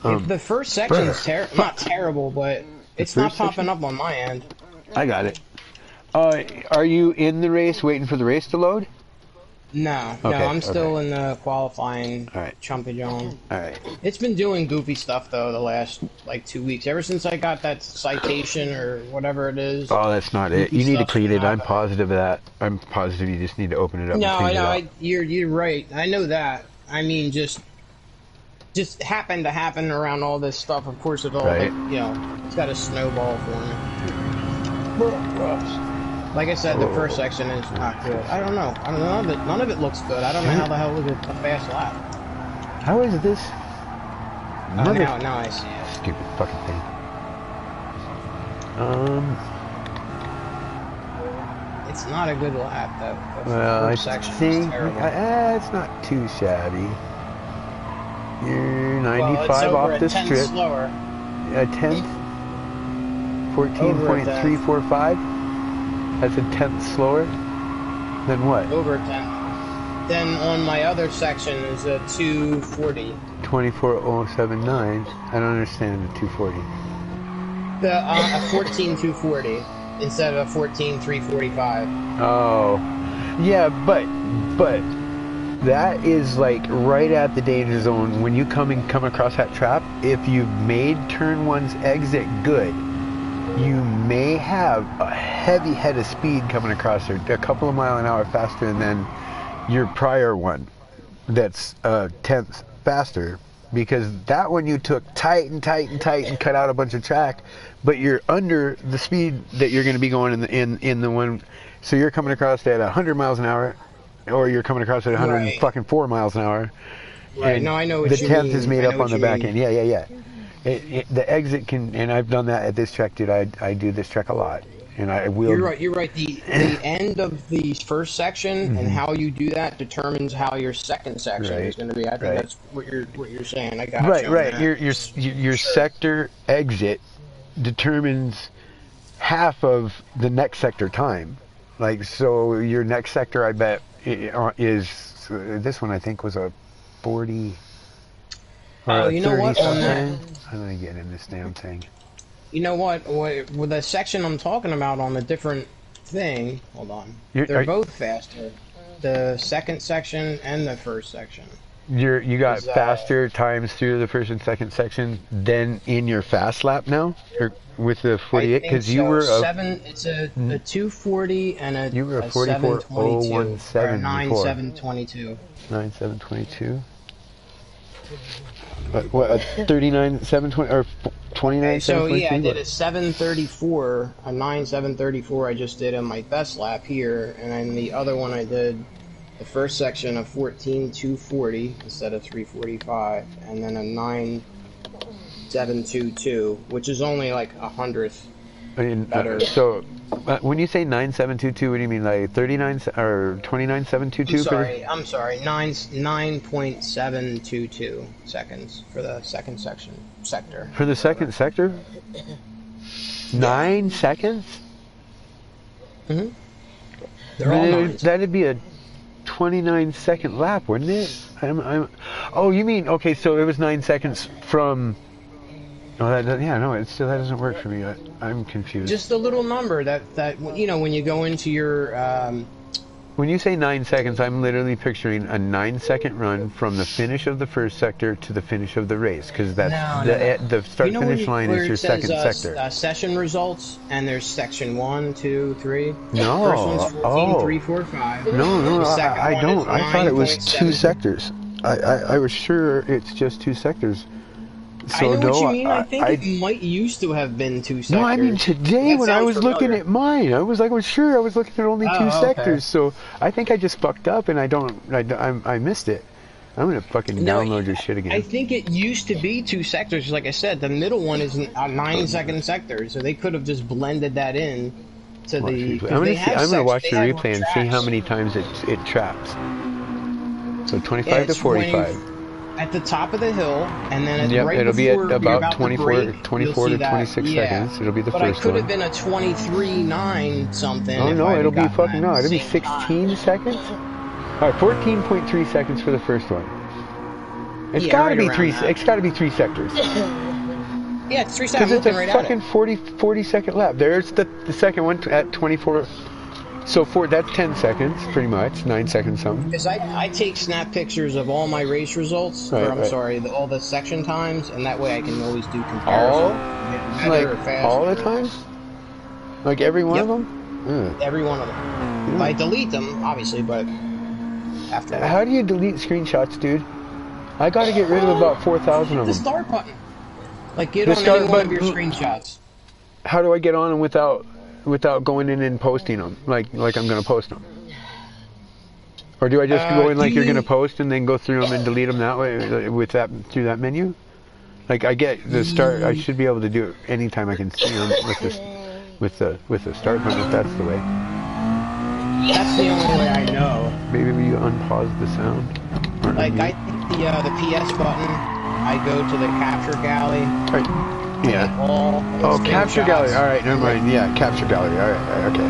The first section's not terrible, but it's not popping up on my end. I got it. Are you in the race waiting for the race to load? No, Okay, I'm still in the qualifying Alright. Chumpy John. Alright. It's been doing goofy stuff though the last 2 weeks. Ever since I got that citation or whatever it is. Oh, that's not it. You need to Stuff's clean it. I'm happening. positive of that. I'm positive you just need to open it up No, and clean I it know. up. You're right. I know that. I mean, just happened to happen around all this stuff. Of course, it all Right. it's got a snowball for me. Like I said, the first section is not good. I don't know. None of it looks good. I don't know how the hell was it a fast lap. How is this? Now I see it. Stupid fucking thing. It's not a good lap though. The Well, I first section is think terrible. it's not too shabby. You're Well, 95 it's over off a the 10th strip. slower. A tenth. 14.345. That's a tenth slower. Then what? Over 10. Then on my other section is a 240. 24.079. I don't understand the 240. A 14.240 instead of a 14.345. Oh, yeah, but That is like right at the danger zone when you come across that trap. If you've made turn one's exit good, you may have a heavy head of speed coming across there, a couple of mile an hour faster than your prior one. That's a tenth faster, because that one you took tight and cut out a bunch of track, but you're under the speed that you're going to be going in the one. So you're coming across at 100 miles an hour, or you're coming across at 104 miles an hour. Right. No, I know what the you 10th mean. is made up on the back mean. end. Yeah. The exit can, and I've done that at this track, dude. I do this track a lot, and I will. You're right. The end of the first section and how you do that determines how your second section is going to be. I think that's what you're saying. I got you. Right. Your sector exit determines half of the next sector time. Like, so your next sector, I bet, is this one. I think was a 40. Oh, you know what? How do I get in this damn thing? You know what? With the section I'm talking about on a different thing, hold on. They're both faster. The second section and the first section. You got faster times through the first and second section than in your fast lap now, or with the 48, because you were it's a 240 and a you were a 44.017 or a 9722. 9722. What, a 39.720 or 29.722? So yeah, I did a 734, a 9.734. I just did on my best lap here, and then the other one I did the first section of 14.240 instead of 345, and then a 9.722, which is only like a hundredth better. So when you say 9.722, what do you mean, like 39 or 29.722? I'm sorry, 9.722 seconds for the second sector. For the second sector? 9 seconds? Mm-hmm. They're all 9s. That'd be a 29-second lap, wouldn't it? Oh, you mean, okay, so it was 9 seconds from. Oh, that doesn't work for me. I'm confused. Just a little number that when you go into your. When you say 9 seconds, I'm literally picturing a 9-second run from the finish of the first sector to the finish of the race, because that's the start-finish line is your second sector. Session results, and there's section 1, 2, 3. No. First one's 14, 3, 4, 5. No, I don't. I thought it was 2 9.7. sectors. I was sure it's just 2 sectors. So I know what you mean. I think it might used to have been 2 sectors. No, I mean today when I was looking at mine, I was sure I was looking at only 2 sectors. So I think I just fucked up and I missed it. I'm gonna fucking download your shit again. I think it used to be 2 sectors. Like I said, the middle one is a 9-second sector, so they could have just blended that in to the. I'm gonna watch the replay and see how many times it traps. So 25 to 45. At the top of the hill, and then it'll be at about 24 to 26 seconds. It'll be the first one. But it could have been a 23.9 something. Oh no, it'll be fucking no. It'll be 16 seconds. All right, 14.3 seconds for the first one. It's gotta be 3. It's gotta be 3 sectors. Yeah, it's 3 seconds. Because it's a fucking 40 second lap. There's the second one at 24. So that's 10 seconds, pretty much, 9 seconds something. Because I take snap pictures of all my race results, all the section times, and that way I can always do comparison. All the time? Like every one of them? Every one of them. I delete them, obviously, but after that. How do you delete screenshots, dude? I gotta get rid of about 4,000 of them. The start button. Like, get on any one of your screenshots. How do I get on them without going in and posting them, like I'm gonna post them? Or do I just go in like you're gonna post and then go through them and delete them that way through that menu? Like I get the start. I should be able to do it anytime I can see them with the start button if that's the way. That's the only way I know. Maybe you unpause the sound. Like I hit the PS button. I go to the capture galley. Right. Yeah. Capture gallery. All right, never mind. Yeah, capture gallery. All right. Okay.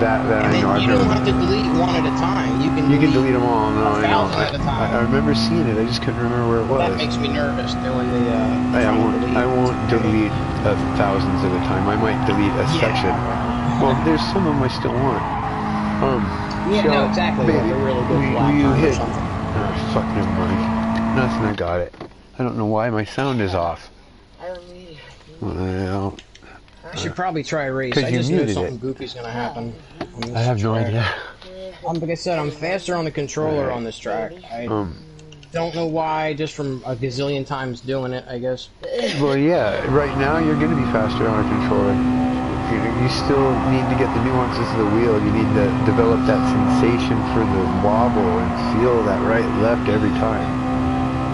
That I know. You don't have to delete one at a time. You can delete them all. No, I know. At a time. I remember seeing it. I just couldn't remember where it was. That makes me nervous doing the. I won't delete thousands at a time. I might delete a section. Well, there's some of them I still want. No, exactly. Baby, they're really good. We you time or hit... something. Oh, fuck, never mind. Nothing, I got it. I don't know why my sound is off. I don't need Well, I should probably try a race. 'Cause I you just know muted something it. goofy's gonna happen. on this I have no track. idea. Like I said, I'm faster on the controller on this track. I don't know why, just from a gazillion times doing it, I guess. Well, yeah, right now you're going to be faster on a controller. You still need to get the nuances of the wheel. You need to develop that sensation for the wobble and feel that right left every time.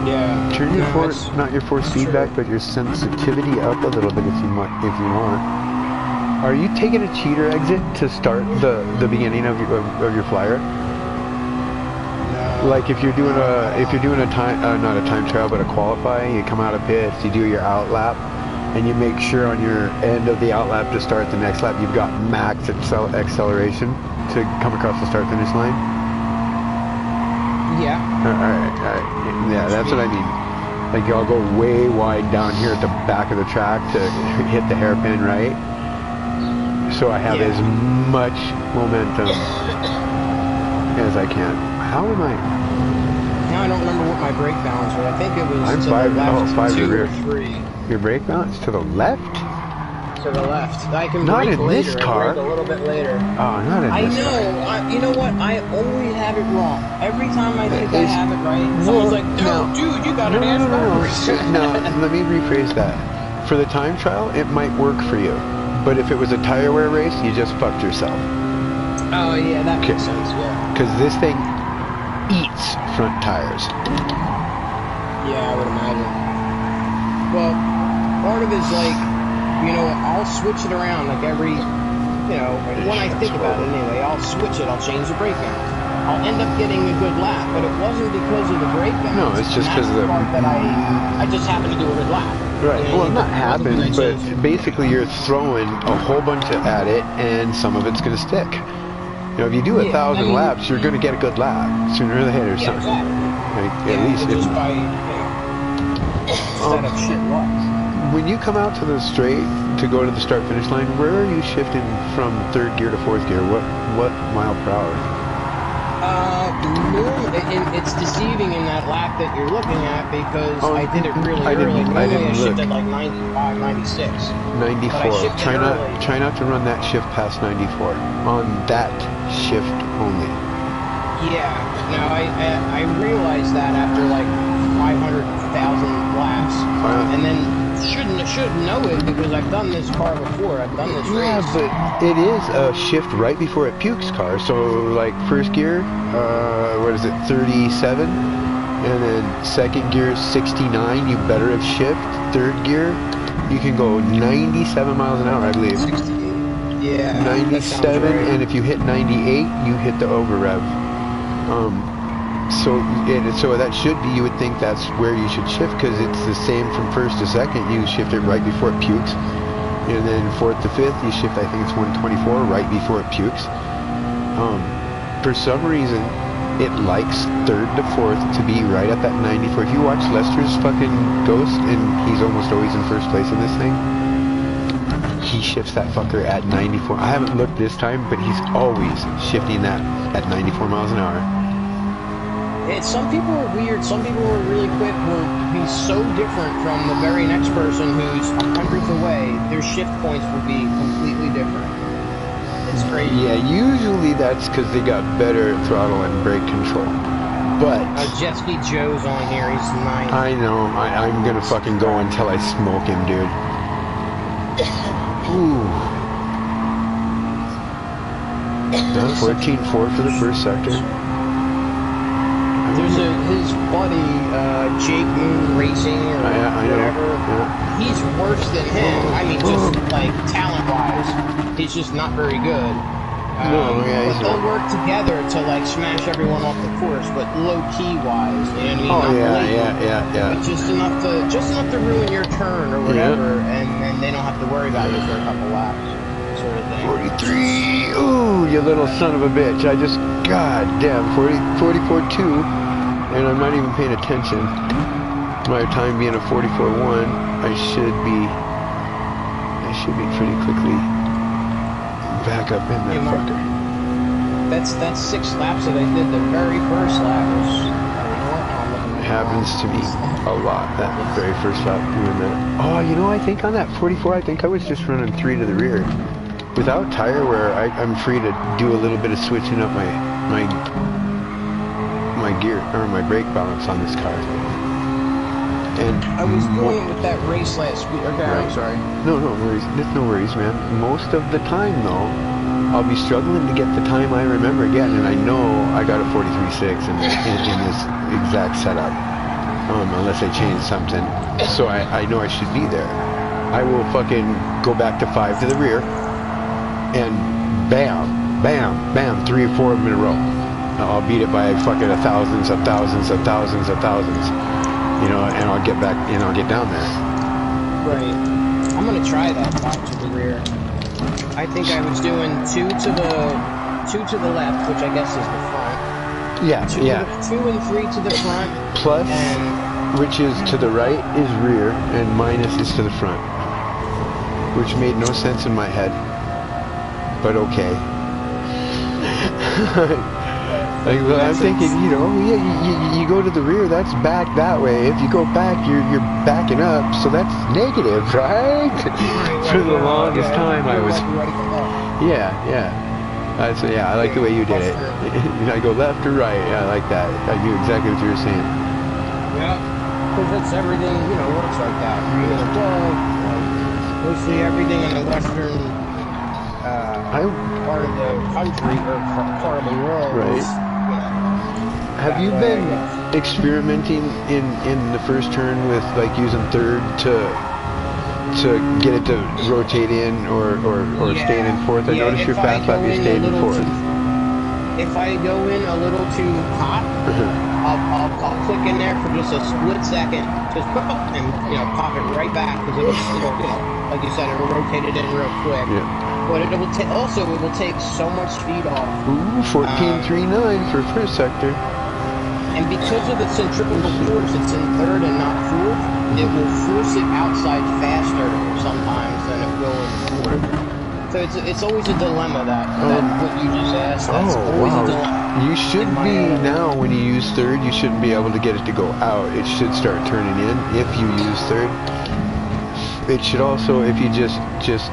Yeah. Turn your no, force, not your force feedback, but your sensitivity up a little bit if you want. Are you taking a cheater exit to start the beginning of your flyer? No. Like if you're doing a time not a time trial but a qualifying, you come out of pits, you do your out lap, and you make sure on your end of the out lap to start the next lap you've got max acceleration to come across the start finish line. Yeah. All right. Yeah, that's what I mean. Like I'll go way wide down here at the back of the track to hit the hairpin right, so I have as much momentum as I can. How am I? Now I don't remember what my brake balance was. I think it was I'm to five, the left, five to 2 the or rear. 3. Your brake balance to the left? To the left. I can Not brake in later. this car. I brake a little bit later. Oh, not in I this know. car. You know what? I always have it wrong. Every time I think I have it right, someone's like, "No, dude, you got an ass backwards." No, let me rephrase that. For the time trial, it might work for you. But if it was a tire wear race, you just fucked yourself. Oh yeah, that makes sense. Yeah. Because this thing eats front tires. Yeah, I would imagine. Well, part of it is like, I'll switch it around like every, when I think about it anyway, I'll switch it, I'll change the brake balance. I'll end up getting a good lap, but it wasn't because of the brake balance. No, it's just because of the... part that I just happened to do a good lap. Right, well, not happened, happen, but basically you're throwing a whole bunch at it, and some of it's going to stick. If you do 1,000 laps, you're going to get a good lap sooner or later. Yeah, exactly. At least just by instead of shit luck. When you come out to the straight to go to the start finish line, where are you shifting from 3rd gear to 4th gear? What mile per hour? It's deceiving in that lap that you're looking at because I did it really early. I didn't look. Shifted like 95, 96. 94. Try not to run that shift past 94 on that shift only. Yeah. Now I realized that after like 500,000 laps, and then should know it because I've done this car before. I've done this race. Yeah, but it is a shift right before it pukes car. So like 1st gear, 37, and then 2nd gear 69. You better have shift. 3rd gear, you can go 97 miles an hour, I believe. 68. Yeah. 97, right. and if you hit 98, you hit the over rev. So that should be, you would think that's where you should shift because it's the same from 1st to 2nd. You shift it right before it pukes, and then 4th to 5th you shift, I think it's 124 right before it pukes. For some reason it likes 3rd to 4th to be right at that 94. If you watch Lester's fucking Ghost, and he's almost always in 1st place in this thing, he shifts that fucker at 94. I haven't looked this time, but he's always shifting that at 94 miles an hour. Some people are weird. Some people who are really quick will be so different from the very next person who's 100th away. Their shift points will be completely different. It's crazy. Yeah, usually that's because they got better throttle and brake control. But Jet Ski Joe's on here. He's 9. I know. I'm gonna fucking go until I smoke him, dude. Ooh. 14.4 for the 1st sector. There's his buddy, Jake Moon Racing or whatever. Yeah. He's worse than him. I mean, just like talent-wise, he's just not very good. But they'll work together to like smash everyone off the course, but low-key wise, you know what I mean? Yeah. But just enough to ruin your turn or whatever, and they don't have to worry about you for a couple laps, sort of thing. 43. Ooh, you little son of a bitch! goddamn, 44.2. And I'm not even paying attention. My time being a 44.1, I should be pretty quickly back up in that fucker. That's 6 laps that I did the very first lap. happens to me a lot. That very first lap doing that. Oh, you know, I think on that 44, I think I was just running 3 to the rear. Without tire wear, I'm free to do a little bit of switching up my gear or my brake balance on this car. And I was doing it with that race last week. Okay, Right. I'm sorry. no worries. It's no worries, man. Most of the time, though, I'll be struggling to get the time I remember getting, and I know I got a 43.6 in this exact setup, unless I change something. So I know I should be there. I will fucking go back to 5 to the rear, and bam, bam, bam, 3 or 4 of them in a row. I'll beat it by fucking thousands of thousands of thousands of thousands, you know, and I'll get back and I'll get down there. Right. I'm gonna try that 5 to the rear. I think I was doing 2 to the left, which I guess is the front. Yeah, 2 and 3 to the front. Plus, And which is to the right is rear, and minus is to the front. Which made no sense in my head, but okay. Like, well, I'm thinking, you know, you go to the rear, that's back that way. If you go back, you're backing up, so that's negative, right? For the longest time, I was. Yeah. So yeah, I like the way you did it. I go left or right. Yeah, I like that. I knew exactly what you were saying. yeah, because that's everything, you know, works like that. You're gonna go, mostly everything in the western part of the country or part of the world. Right. Is, Have you been experimenting in the first turn with like using third to get it to rotate in or staying in fourth? I noticed your fast lap you stayed in fourth. If I go in a little too hot, I'll click in there for just a split second, just and you know pop it right back because it'll you know, like you said, it'll rotate it in real quick. Yeah. But it will take so much speed off. Ooh, 14.39 for first sector. And because of the centrifugal force, it's in third and not fourth, it will force it outside faster sometimes than it will in fourth. So it's always a dilemma that what you just asked. That's always a dilemma. You should be now when you use third, you shouldn't be able to get it to go out. It should start turning in if you use third. It should also, if you just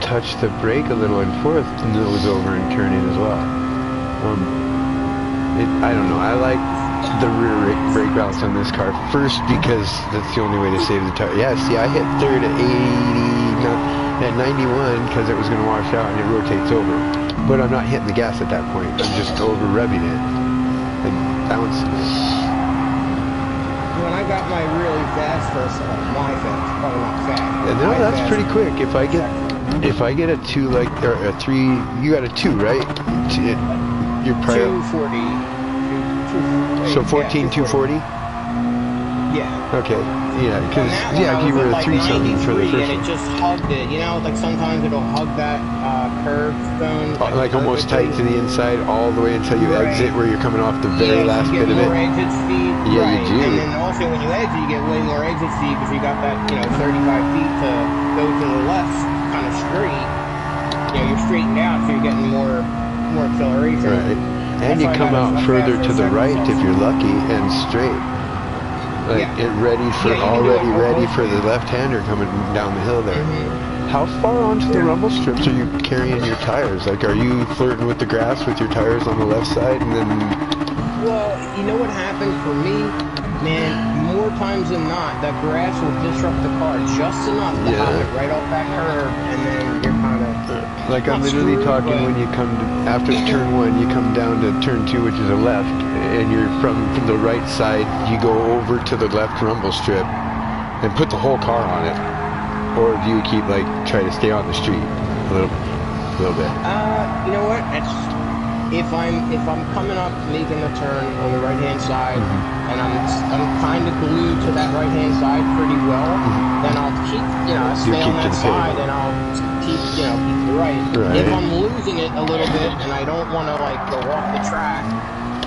touch the brake a little in fourth, nose over and turn in as well. I don't know. I like the rear brake balance on this car first because that's the only way to save the tire. Yeah, see, I hit third at 91 because it was going to wash out and it rotates over. But I'm not hitting the gas at that point. I'm just over revving it. It bounces. When I got my really fast first, my fast, probably not fast. No, that's pretty quick. If I get a 2 like or a 3, you got a 2, right? Your prior 240. so 14.240. Yeah. Okay. Yeah, because if you were a 3 something for the first and it just hugged it. You know, like sometimes it'll hug that curve zone. like almost tight to the inside all the way until you exit where you're coming off the very last bit of it. More exit speed. Yeah, right. you do. And then also when you exit, you get way more exit speed because you got that 35 feet to go to the left, kind of straight. You know, you're straightened out, so you're getting more acceleration. Right. And you come out further to the right if you're lucky and straight. Like ready for the left-hander coming down the hill there. Mm-hmm. How far onto the rumble strips are you carrying your tires? Like, are you flirting with the grass with your tires on the left side and then? Well, you know what happened for me, man. More times than not, that grass will disrupt the car just enough to hop it right off that curve, and then you're kind of like I'm literally talking when you come to after turn 1, you come down to turn 2, which is a left, and you're from the right side, you go over to the left rumble strip and put the whole car on it, or do you keep try to stay on the street a little bit? You know what? If I'm coming up making the turn on the right hand side, and I'm kind of glued to that right hand side pretty well, then I'll keep stay on that side, and I'll keep the right. If I'm losing it a little bit and I don't want to go off the track,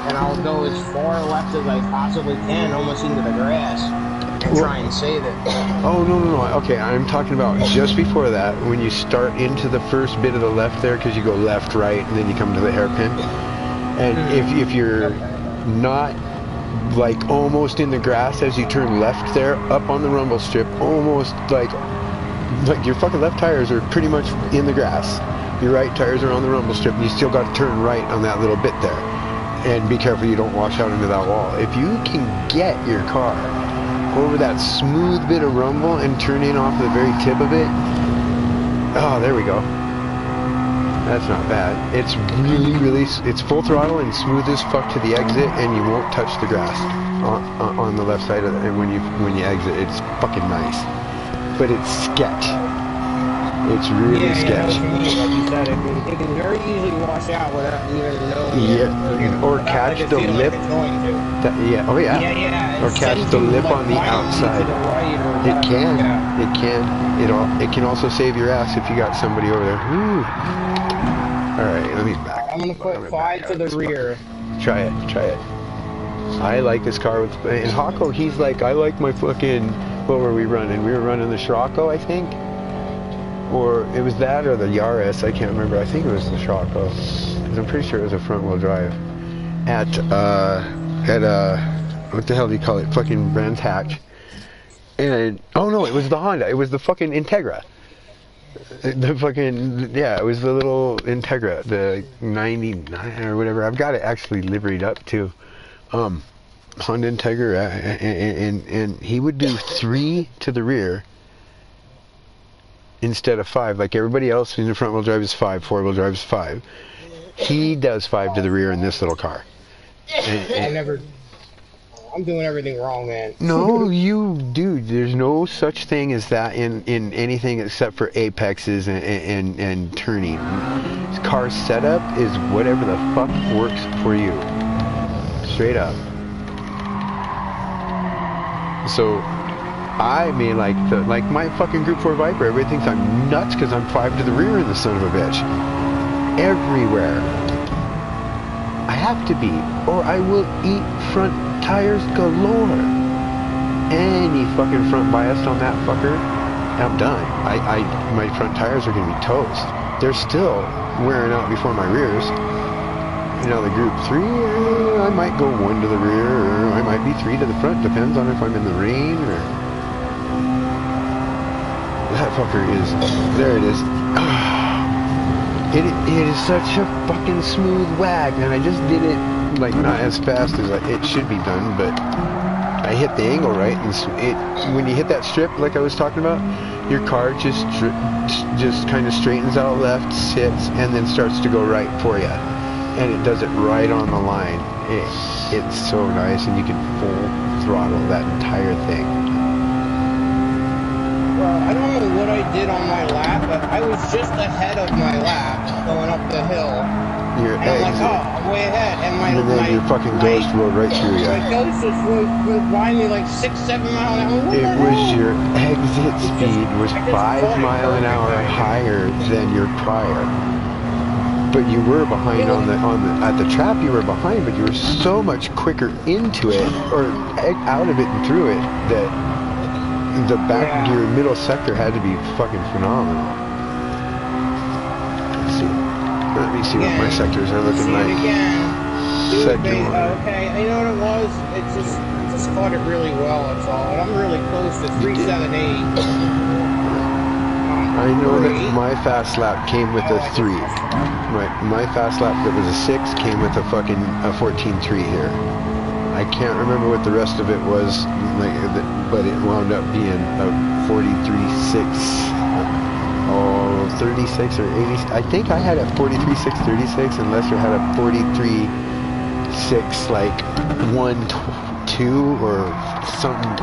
then I'll go as far left as I possibly can, almost into the grass, and try and save it. Oh, no. Okay, I'm talking about just before that, when you start into the first bit of the left there, because you go left, right, and then you come to the hairpin. And if you're not like almost in the grass as you turn left there, up on the rumble strip, almost like your fucking left tires are pretty much in the grass. Your right tires are on the rumble strip, and you still got to turn right on that little bit there. And be careful you don't wash out into that wall. If you can get your car over that smooth bit of rumble and turn in off the very tip of it, oh, there we go. That's not bad. It's really, it's full throttle and smooth as fuck to the exit, and you won't touch the grass on the left side of it. And when you exit, it's fucking nice. But it's sketch. It's really sketch. Like you said, it can very easily wash out without even knowing. Yeah, or catch the lip. Oh yeah. Or catch the lip on the outside. It can. It can. It can also save your ass if you got somebody over there. Ooh. All right, let me back. I'm gonna put 5 to the rear. Try it. I like this car with. And Hako, he's like, I like my fucking. What were we running? We were running the Scirocco, I think. Or it was that or the Yaris, I can't remember. I think it was the Scirocco, because I'm pretty sure it was a front-wheel drive. At what the hell do you call it? Fucking Brands Hatch. And oh no, it was the Honda. It was the fucking Integra. The fucking it was the little Integra, the 99 or whatever. I've got it actually liveried up too. Honda Integra, and he would do 3 to the rear instead of 5, like everybody else in the front wheel drive is 5, 4-wheel drive is 5. He does 5 to the rear in this little car. I'm doing everything wrong, man. No, dude, there's no such thing as that in anything except for apexes and turning. Car setup is whatever the fuck works for you. Straight up. So I mean, like my fucking Group 4 Viper, everybody thinks I'm nuts because I'm 5 to the rear in the son of a bitch. Everywhere. I have to be, or I will eat front tires galore. Any fucking front bias on that fucker, I'm done. My front tires are gonna be toast. They're still wearing out before my rears. You know, the Group 3, I might go 1 to the rear, or I might be 3 to the front, depends on if I'm in the rain or... That fucker is, there it is. It is such a fucking smooth wag, and I just did it, like, not as fast as it should be done, but I hit the angle right, and when you hit that strip, like I was talking about, your car just kind of straightens out left, sits, and then starts to go right for you, and it does it right on the line. It's so nice, and you can full throttle that entire thing. Well, I don't know what I did on my lap, but I was just ahead of my lap going up the hill. Your and I'm like, oh, I'm way ahead. And then your fucking ghost rode right through you. My ghost just rode by me like 6-7 miles an hour. It was your exit speed was 5 miles an hour higher than your prior. But you were behind at the trap. You were behind, but you were so much quicker into it or out of it and through it that the back your middle sector had to be fucking phenomenal. Let me see what my sectors are looking like. Sector 1. Okay, you know what it was? It just caught it really well, that's all. And I'm really close to 378. I know that my fast lap came with a 3. My fast lap that was a 6 came with a fucking 14.3 here. I can't remember what the rest of it was, but it wound up being a 43.6, 36 or 80. I think I had a 43.6 36, and Lester had a 43.6, like 1.2 or something.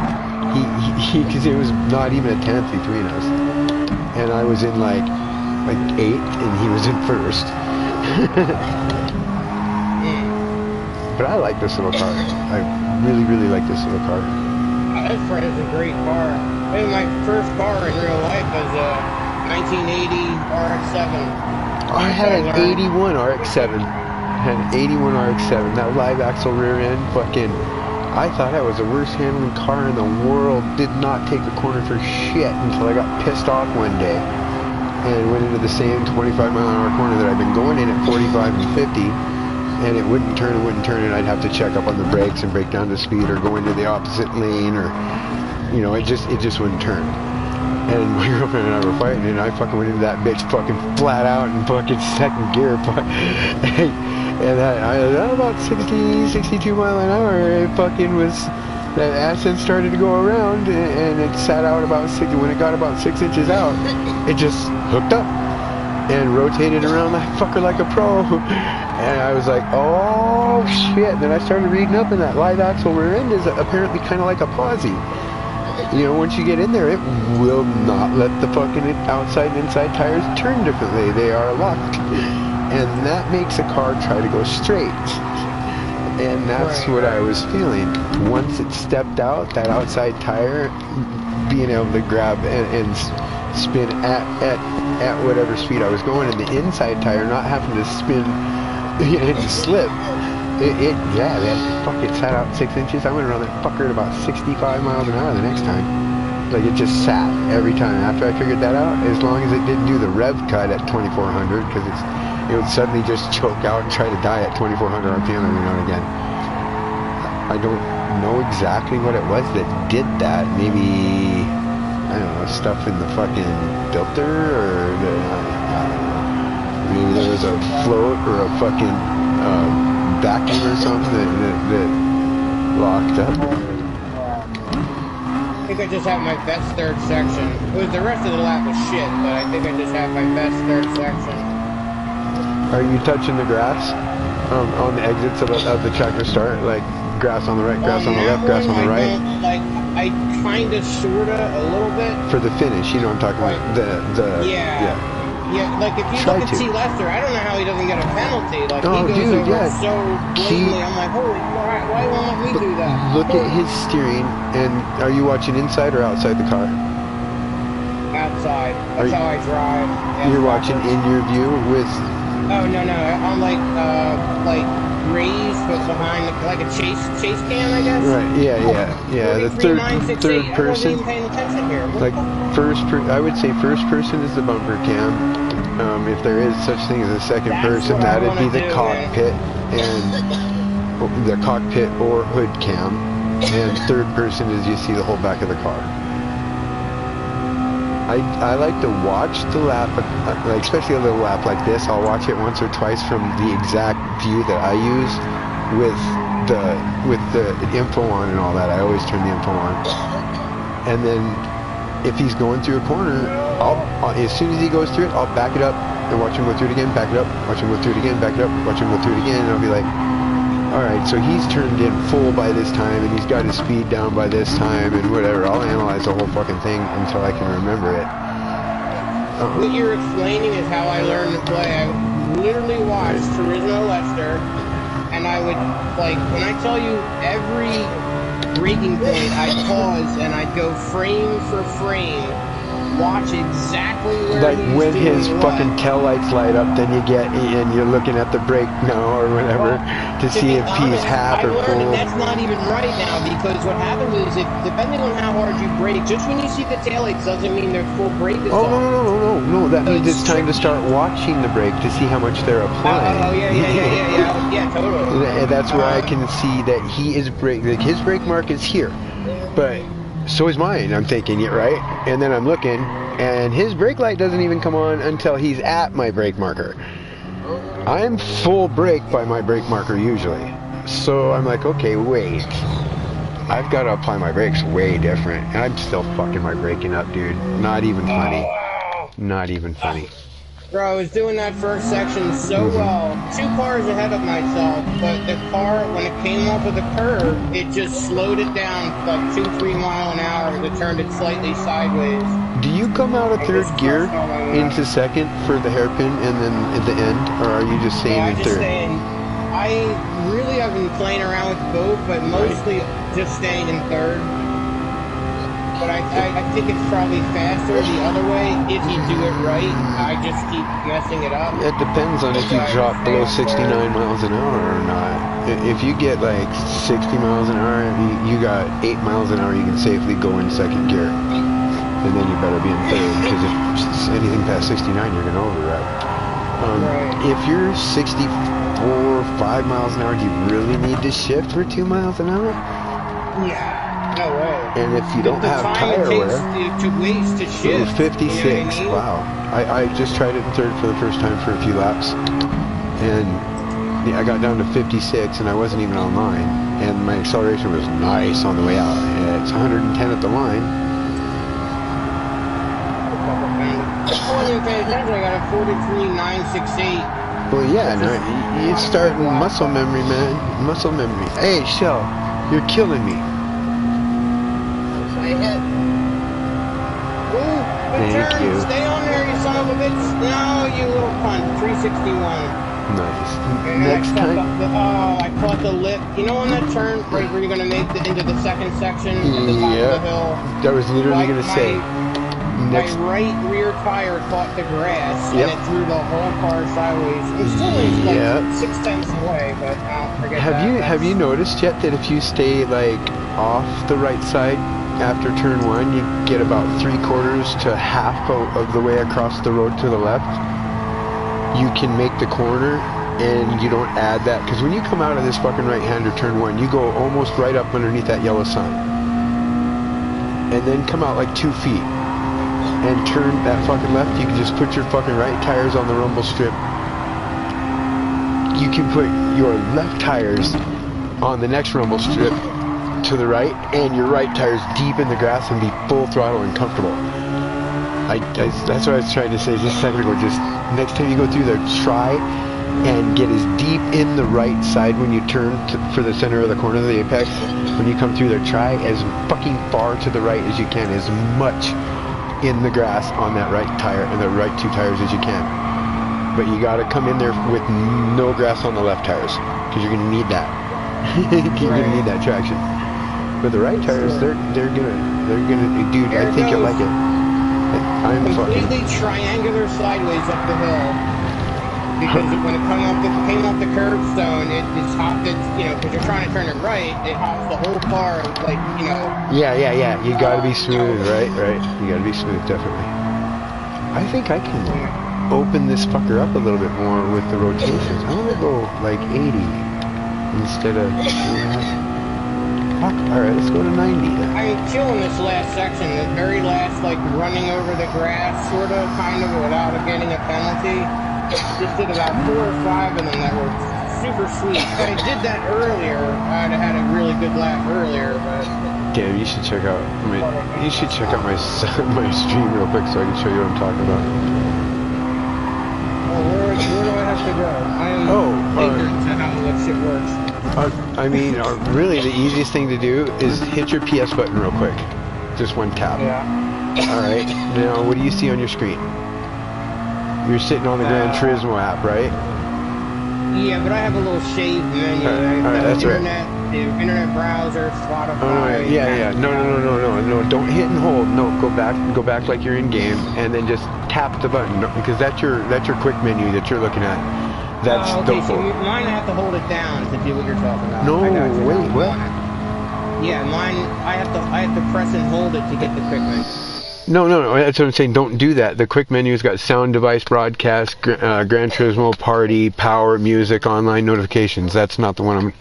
Because it was not even a 10th between us, and I was in like 8th, and he was in 1st. But I like this little car. I really, really like this little car. This Fred is a great car. Maybe my first car in real life was a 1980 RX-7. I had an 81 RX-7. That live axle rear end, fucking... I thought that was the worst handling car in the world. Did not take a corner for shit until I got pissed off one day. And went into the same 25 mile an hour corner that I've been going in at 45 and 50. and it wouldn't turn and I'd have to check up on the brakes and break down the speed or go into the opposite lane, or you know, it just wouldn't turn. And my girlfriend and I were fighting, and I fucking went into that bitch fucking flat out in fucking second gear. And at about 60, 62 mile an hour, it fucking was, that accent started to go around, and it sat out about 60, when it got about 6 inches out, it just hooked up and rotated around that fucker like a pro. And I was like, oh shit. Then I started reading up, and that live axle rear end is apparently kind of like a posi. You know, once you get in there, it will not let the fucking outside and inside tires turn differently. They are locked. And that makes a car try to go straight. And that's what I was feeling. Once it stepped out, that outside tire, being able to grab and spin at whatever speed I was going, and the inside tire not having to spin and slip. Yeah, that fucking sat out 6 inches. I went around that fucker at about 65 miles an hour the next time. Like, it just sat every time. After I figured that out, as long as it didn't do the rev cut at 2400, because it would suddenly just choke out and try to die at 2400 RPM every now and again. I don't know exactly what it was that did that. Maybe, I don't know, stuff in the fucking filter, or maybe there was a float or a fucking vacuum or something that locked up. I think I just have my best third section. The rest of the lap was shit, but I think I just have my best third section. Are you touching the grass on the exits of the tractor start? Like grass on the right, grass on the left, grass on the right? I kind of, sort of, a little bit. For the finish, you know what I'm talking about? Yeah, like if you look at T. Lester, I don't know how he doesn't get a penalty. Like, he goes over so blatantly. I'm like, holy, why won't let me do that? Look at his steering, and are you watching inside or outside the car? Outside. That's how I drive. You're watching in your view with... Oh, no, I'm like raised, but behind, like a chase cam, I guess? Right, yeah. The third person. I wasn't even paying attention here. Like, I would say first person is the bumper cam. If there is such thing as a second person, that'd be the cockpit, and the cockpit or hood cam. And third person is you see the whole back of the car. I like to watch the lap, like especially a little lap like this. I'll watch it once or twice from the exact view that I use with the info on and all that. I always turn the info on. And then if he's going through a corner, as soon as he goes through it, I'll back it up and watch him go through it again, back it up, watch him go through it again, back it up, watch him go through it again, and I'll be like, alright, so he's turned in full by this time, and he's got his speed down by this time, and whatever. I'll analyze the whole fucking thing until I can remember it. What you're explaining is how I learned to play. I literally watched Turismo Lester, and I would, like, when I tell you every braking point, I'd pause, and I'd go frame for frame, watch exactly where like he's when doing his fucking tail lights light up, then you're looking at the brake now or whatever to see if he's half or full. That's not even right now, because what happens is, depending on how hard you brake, just when you see the taillights doesn't mean they're full brake is on. No. That means it's time to start watching the brake to see how much they're applying. Yeah, totally. And that's where I can see that he is brake. Like his brake mark is here, but so is mine. I'm thinking it right, and then I'm looking, and his brake light doesn't even come on until he's at my brake marker. I'm full brake by my brake marker usually, so I'm like, okay, wait. I've got to apply my brakes way different, and I'm still fucking my braking up, dude. Not even funny. Not even funny. Bro, I was doing that first section so well, 2 cars ahead of myself, but the car, when it came off of the curve, it just slowed it down like 2-3 mile an hour. It turned it slightly sideways. Do you come out of third gear into second for the hairpin and then at the end, or are you just staying in third? I've been playing around with both, but mostly just staying in third. But I think it's probably faster the other way if you do it right. I just keep messing it up. It depends on if you drop below 69 miles an hour or not. If you get like 60 miles an hour, you got 8 miles an hour, you can safely go in second gear. And then you better be in third, because if anything past 69, you're going to override. If you're 60, 4 or 5 miles an hour, do you really need to shift for 2 miles an hour? Yeah, no way. And if you don't have tire wear, to waste to shift. 56. You know what I mean? Wow. I just tried it in third for the first time for a few laps, and yeah, I got down to 56, and I wasn't even online, and my acceleration was nice on the way out. And it's 110 at the line. I got a 43,968. Well, yeah, no, it's starting muscle memory, man. Muscle memory. Hey, Shell, you're killing me. Thank you. Stay on there, you son of a bitch. No, you little cunt. 361. Nice. And Next time. I caught the lip. You know on that turn right where you're going to make it into the second section at the top of the hill? I was literally going to say. My right rear tire caught the grass, and it threw the whole car sideways. It still is like 6/10 away, but I'll forget Have you noticed yet that if you stay like off the right side after turn 1, you get about 3/4 to half of the way across the road to the left? You can make the corner, and you don't add that, because when you come out of this fucking right-hander turn 1, you go almost right up underneath that yellow sign, and then come out like 2 feet. And turn that fucking left, you can just put your fucking right tires on the rumble strip. You can put your left tires on the next rumble strip to the right, and your right tires deep in the grass and be full throttle and comfortable. That's what I was trying to say just a second ago. Just next time you go through there, try and get as deep in the right side when you turn for the center of the corner of the apex. When you come through there, try as fucking far to the right as you can, as much in the grass on that right tire and the right 2 tires as you can. But you got to come in there with no grass on the left tires, because you're going to need that. You're going to need that traction. But the right tires, they're gonna, dude, I think you'll like it. I'm completely triangular sideways up the hill, because when it came off the curbstone, it's hopped it, you know, because you're trying to turn it right, it hops the whole car, like, you know. Yeah. You gotta be smooth, right? You gotta be smooth, definitely. I think I can open this fucker up a little bit more with the rotations. I want to go like 80 instead of. Fuck. All right, let's go to 90 then. I'm killing this last section, the very last, like running over the grass, sort of, kind of, without getting a penalty. Just did about 4 or 5 of them that were super sweet. If I did that earlier, I'd have had a really good lap earlier, but. Damn, you should check out my my stream real quick so I can show you what I'm talking about. Well, where do I have to go? I am ignorant to how that shit works. I mean, really, the easiest thing to do is hit your PS button real quick. Just one tap. Yeah. All right. Now, what do you see on your screen? You're sitting on the Gran Turismo app, right? Yeah, but I have a little shaved menu. All right, that's internet, the internet browser, Spotify. Oh, yeah. No. Don't hit and hold. No, go back like you're in game, and then just tap the button, because that's your quick menu that you're looking at. That's okay, so mine I have to hold it down to do what you're talking about. No, wait, what? Yeah, mine I have to press and hold it to get the quick menu. No, that's what I'm saying. Don't do that. The quick menu's got sound device, broadcast, Gran Turismo, party, power, music, online notifications. That's not the one.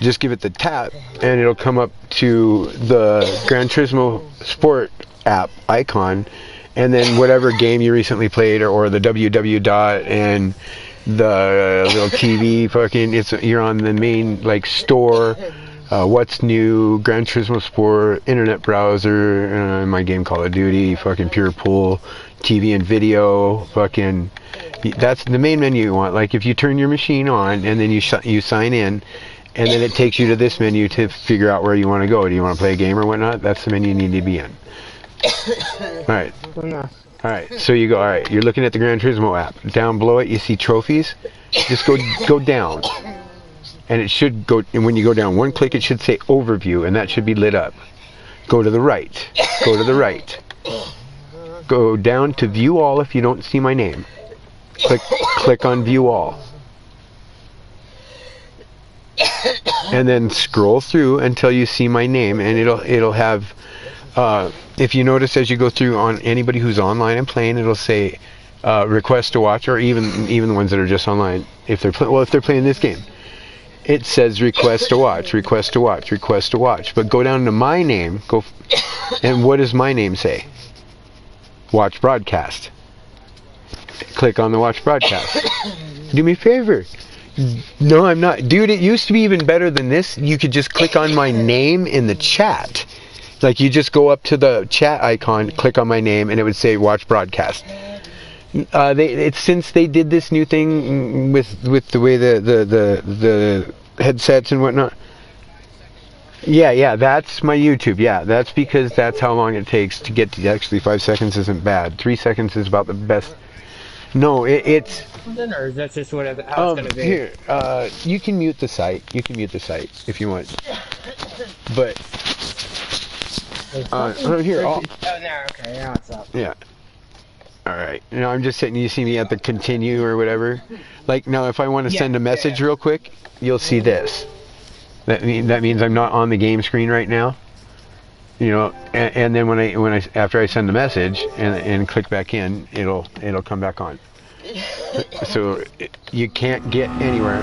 Just give it the tap, and it'll come up to the Gran Turismo Sport app icon, and then whatever game you recently played, or the www dot and the little TV fucking. You're on the main like store. What's new, Gran Turismo Sport, internet browser, my game Call of Duty, fucking Pure Pool, TV and video, fucking, that's the main menu you want. Like if you turn your machine on and then you sign in, and then it takes you to this menu to figure out where you want to go. Do you want to play a game or whatnot? That's the menu you need to be in. Alright, so you go, alright, you're looking at the Gran Turismo app. Down below it you see trophies. Just go down. And it should go, and when you go down one click, it should say overview, and that should be lit up. Go to the right. Go to the right. Go down to view all if you don't see my name. Click on view all. And then scroll through until you see my name, and it'll have, if you notice as you go through on anybody who's online and playing, it'll say request to watch, or even the ones that are just online. If they're if they're playing this game, it says request to watch, request to watch, request to watch. But go down to my name, and what does my name say? Watch broadcast. Click on the watch broadcast. Do me a favor. No, I'm not. Dude, it used to be even better than this. You could just click on my name in the chat. Like, you just go up to the chat icon, click on my name, and it would say watch broadcast. It's since they did this new thing with the way the headsets and whatnot. Yeah, that's my YouTube. Yeah, that's because that's how long it takes to get to. Actually, 5 seconds isn't bad. 3 seconds is about the best. No, it's. Or is that just how it's gonna be? Here, you can mute the site. You can mute the site if you want. But here. Oh, no, okay, now it's up. Yeah. All right. Now I'm just sitting. You see me at the continue or whatever. Like now, if I want to send a message real quick, you'll see this. That means I'm not on the game screen right now. You know, and then when I after I send the message and click back in, it'll come back on. So you can't get anywhere.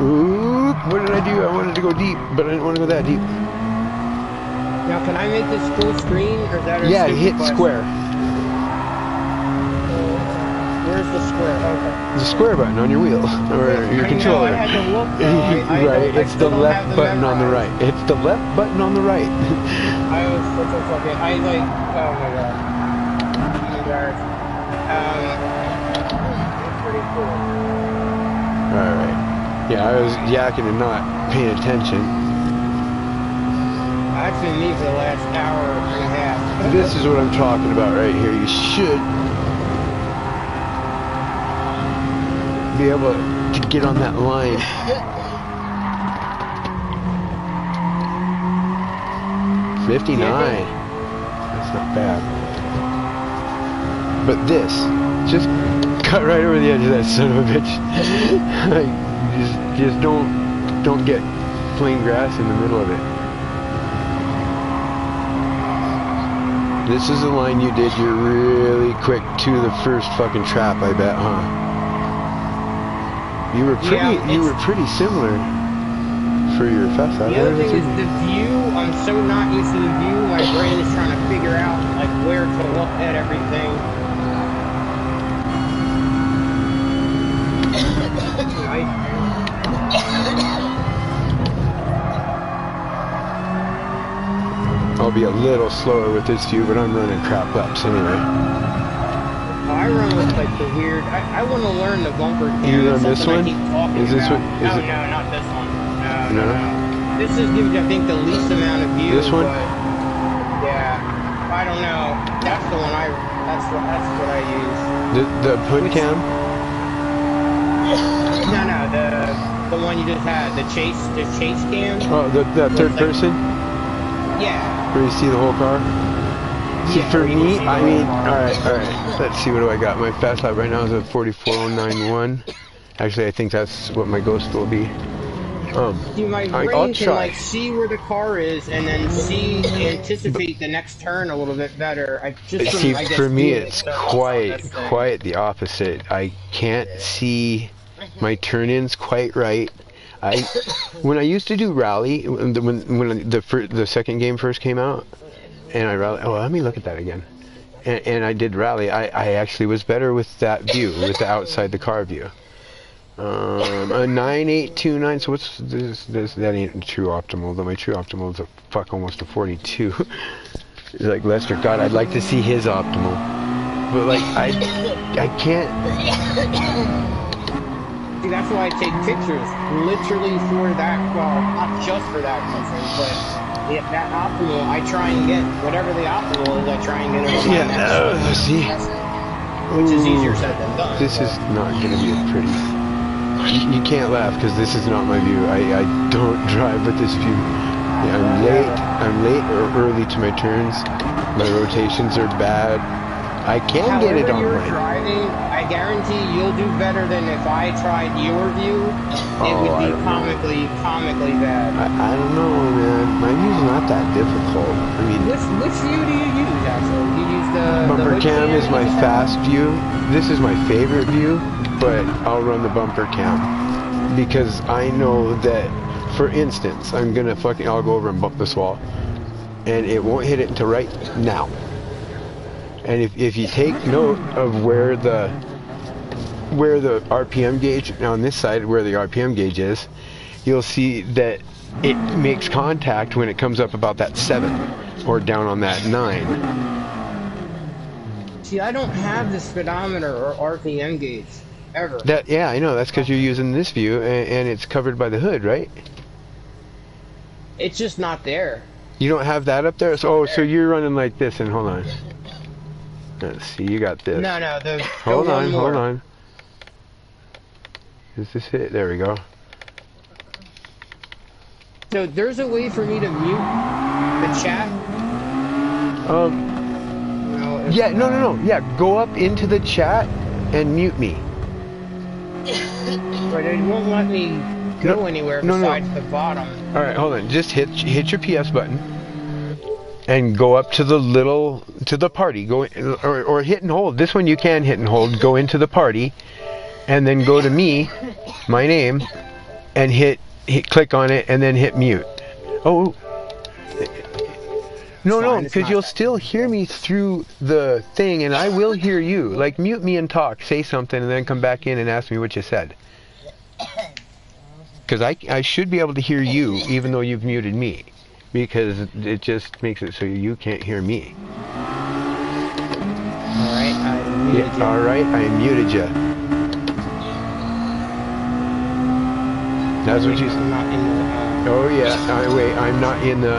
Oop, what did I do? I wanted to go deep, but I didn't want to go that deep. Now, can I make this full screen, or is that a Yeah, stupid hit question? square. Where's the square? Okay. The square button on your wheel, or your controller. I had to look, though. Right, it's the left button on the right. It's the left button on the right. I was fucking, oh my god. I'm embarrassed. It's pretty cool. Alright. Yeah, I was yakking and not paying attention. Actually, me for the last hour and a half. This is what I'm talking about right here. You should be able to get on that line. $59. That's not bad. But this, just cut right over the edge of that son of a bitch. Like, just don't get plain grass in the middle of it. This is the line you did. You're really quick to the first fucking trap, I bet, huh? You were pretty similar for your fest. The other thing is the view. I'm so not used to the view. My brain is trying to figure out like where to look at everything. I'll be a little slower with this view, but I'm running crap laps anyway. I run with like the weird. I want to learn the bumper. You run this one? Is this what? No, not this one. No. This is gives I think the least amount of view. This one? But, yeah. I don't know. That's the one That's what I use. The hood cam? No. The one you just had. The chase cam. Oh, the third person? Yeah. Where you see the whole car? See, Yeah, for me, I mean, alright. Let's see, what do I got? My fast lap right now is at 44.091. Actually, I think that's what my ghost will be. See, my brain can like see where the car is and then anticipate the next turn a little bit better. For me, it's quite the opposite. I can't see my turn-ins quite right. When I used to do rally, when the second game first came out, and I rally. Oh, let me look at that again. And I did rally. I actually was better with that view, with the outside the car view. A 9829. So what's this? That ain't true optimal. Though my true optimal is almost a 42. Like Lester, God, I'd like to see his optimal, but like I can't. See, that's why I take pictures, literally for that, well, not just for that reason, but that optimal, I try and get, whatever the optimal is, I try and get it on my next see? Which is easier said than done. This is not going to be a pretty... You can't laugh, because this is not my view. I don't drive with this view. Yeah, I'm late or early to my turns. My rotations are bad. I can get it However on you're mine. driving, I guarantee you'll do better than if I tried your view. It Oh, would I be don't know. comically bad. I don't know, man. My view's not that difficult. I mean, Which view do you use, actually? You use the bumper hood cam is that my you just had? fast view. This is my favorite view, but I'll run the bumper cam because I know that, for instance, I'll go over and bump this wall, and it won't hit it until right now. And if you take note of where the RPM gauge on this side, where the RPM gauge is, you'll see that it makes contact when it comes up about that 7 or down on that 9. See, I don't have the speedometer or RPM gauge, ever. Yeah, I know. That's because you're using this view, and it's covered by the hood, right? It's just not there. You don't have that up there? So you're running like this, and hold on. Let's see, you got this. No, Hold on. Is this it? There we go. So there's a way for me to mute the chat? No, Yeah, no. Yeah, go up into the chat and mute me. But it won't let me go anywhere besides the bottom. All right, hold on. Just hit your PS button and go up to the party. Go or hit and hold. This one you can hit and hold. Go into the party, and then go to me, my name, and hit click on it, and then hit mute. Oh. No, because you'll still hear me through the thing, and I will hear you. Like, mute me and talk, say something, and then come back in and ask me what you said. Because I should be able to hear you, even though you've muted me. Because it just makes it so you can't hear me. Alright, I muted you. Alright, I muted you. That's what you said. I'm not in the, Oh yeah, wait, I'm not in the,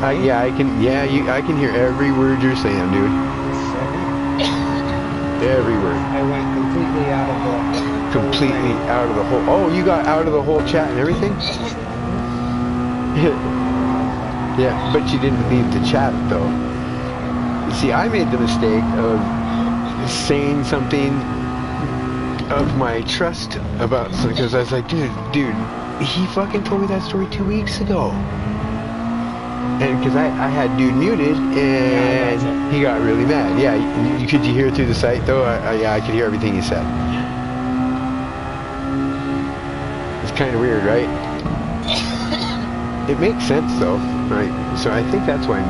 I can hear every word you're saying, dude. Every word. I went completely out of the whole, oh, you got out of the whole chat and everything? Yeah, but you didn't leave the chat though. See, I made the mistake of saying something of my trust about something, because I was like, dude, he fucking told me that story 2 weeks ago. And because I had dude muted, and he got really mad. Yeah, could you hear it through the site though? Yeah, I could hear everything he said. It's kind of weird, right? It makes sense though, right? So I think that's why,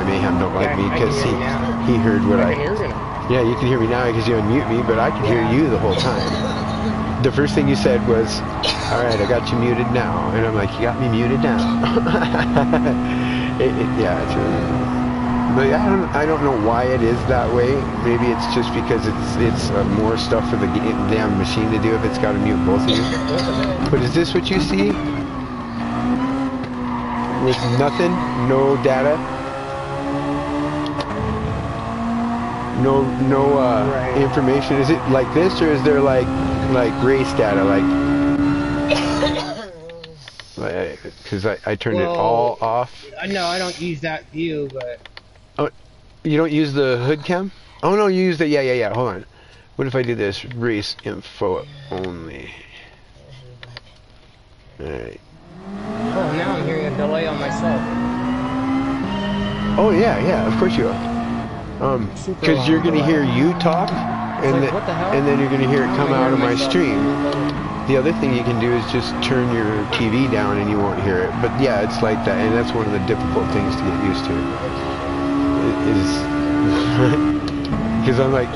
Mayhem don't like me, because he heard what I. Yeah, you can hear me now because you unmute me, but I could hear you the whole time. The first thing you said was, all right, I got you muted now. And I'm like, you got me muted now. Yeah, it's really... But I don't know why it is that way. Maybe it's just because it's more stuff for the damn machine to do if it's got to mute both of you. But is this what you see? With nothing? No data? No right. information. Is it like this, or is there like race data, because I turned it all off. No, I don't use that view, but Oh, you don't use the hood cam? Oh no, you use the yeah. Hold on. What if I do this? Race info only. All right. oh, now I'm hearing a delay on myself. Oh yeah. Of course you are. Because you're gonna hear you talk, and like, what the hell? and then you're gonna hear it come out of my stream. The other thing you can do is just turn your TV down and you won't hear it. But yeah, it's like that, and that's one of the difficult things to get used to. Because I'm like,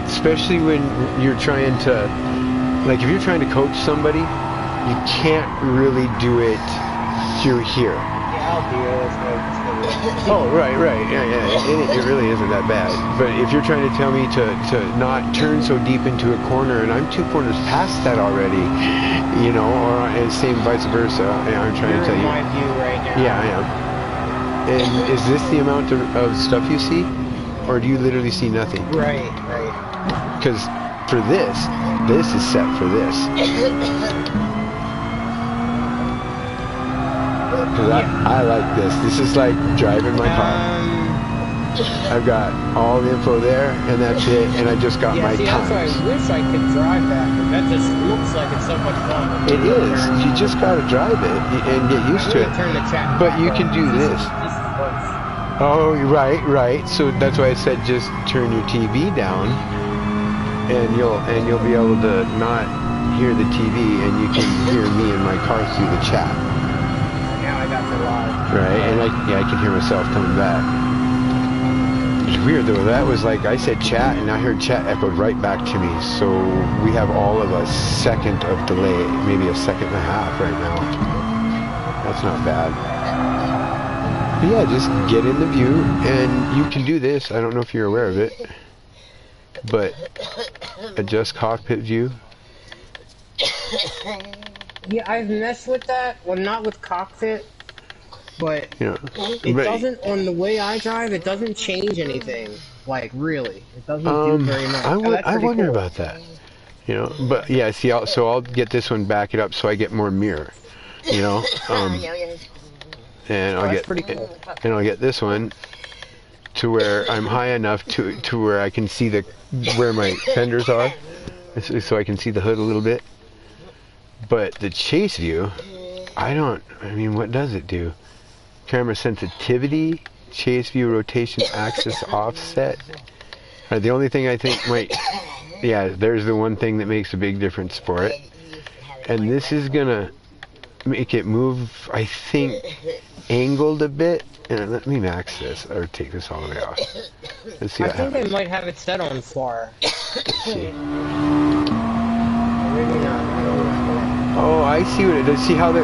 especially when you're trying to, like, if you're trying to coach somebody, you can't really do it through here. Yeah, I'll do it. Oh, right, yeah. It really isn't that bad. But if you're trying to tell me to not turn so deep into a corner, and I'm 2 corners past that already, and same vice versa, I'm trying to tell you. You're in my view right now. Yeah, I am. And is this the amount of stuff you see? Or do you literally see nothing? Right. Because for this is set for this. Because I like this. This is like driving my car. I've got all the info there, and that's it. And I just got my see, that's why times. I wish I could drive that, 'cause that just looks like it's so much fun. It is. You just gotta drive it and get used to it. Turn the chat But back you on. can do this. This is worse. Oh, right. So that's why I said just turn your TV down, and you'll be able to not hear the TV, and you can hear me in my car through the chat. Now I got the live. Right, and I can hear myself coming back. It's weird though. That was like I said chat, and I heard chat echoed right back to me. So we have all of a second of delay, maybe a second and a half right now. That's not bad. But yeah, just get in the view, and you can do this. I don't know if you're aware of it, but adjust cockpit view. Yeah, I've messed with that. Well, not with cockpit, but You know, it doesn't. On the way I drive, it doesn't change anything. Like really, it doesn't do very much. I wonder cool. about that. You know, but yeah, see, I'll get this one, back it up so I get more mirror. You know, and I'll get this one to where I'm high enough to where I can see where my fenders are, so I can see the hood a little bit. But the chase view, I mean, what does it do? Camera sensitivity, chase view rotation axis offset. The only thing I think might, yeah, there's the one thing that makes a big difference for it. And this is gonna make it move, I think, angled a bit. And let me max this, or take this all the way off. Let's see what happens. I think they might have it set on far. Let's see. Maybe not. Oh, I see what it does. See how the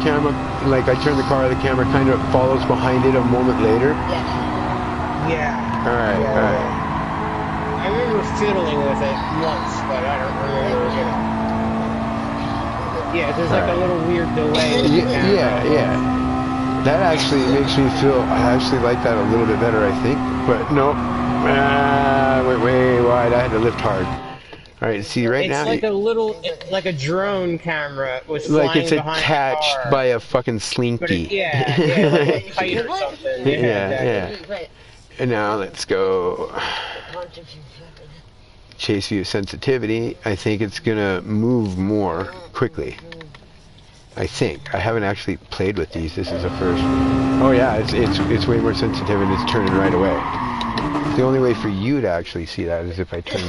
camera, like I turn the car, the camera kind of follows behind it a moment later? Yeah. Alright. I remember fiddling with it once, but I don't remember, Yeah, there's like a little weird delay. Yeah. That actually makes me feel, I actually like that a little bit better, I think. But no, went way wide. I had to lift hard. All right, see right now. It's like a drone camera was flying like it's attached car, by a fucking slinky. Like a kite or something. Yeah. And now let's go. Chase view sensitivity. I think it's gonna move more quickly. I think. I haven't actually played with these. This is a first. Oh yeah, it's way more sensitive, and it's turning right away. The only way for you to actually see that is if I turn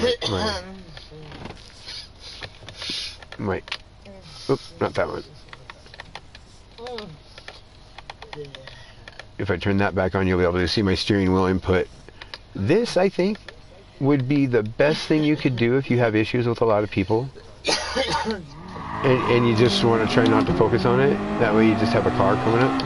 my oops, not that one. If I turn that back on, you'll be able to see my steering wheel input. This, I think, would be the best thing you could do if you have issues with a lot of people. And you just want to try not to focus on it. That way you just have a car coming up.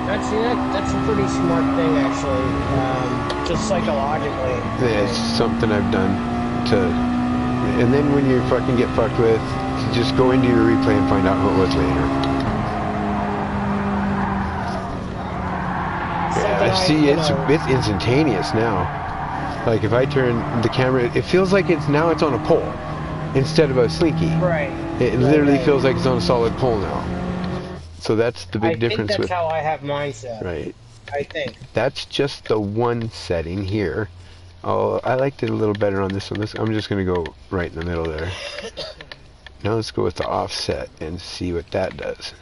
That's a pretty smart thing, actually. Just psychologically. Yeah, it's something I've done to... And then when you fucking get fucked with, just go into your replay and find out who it was later. Yeah, see, it's instantaneous now. Like if I turn the camera, it feels like it's on a pole instead of a slinky. Right. It literally feels like it's on a solid pole now. So that's the big difference. I think that's how I have mine set. Right. I think. That's just the one setting here. Oh, I liked it a little better on this one. I'm just going to go right in the middle there. Now let's go with the offset and see what that does.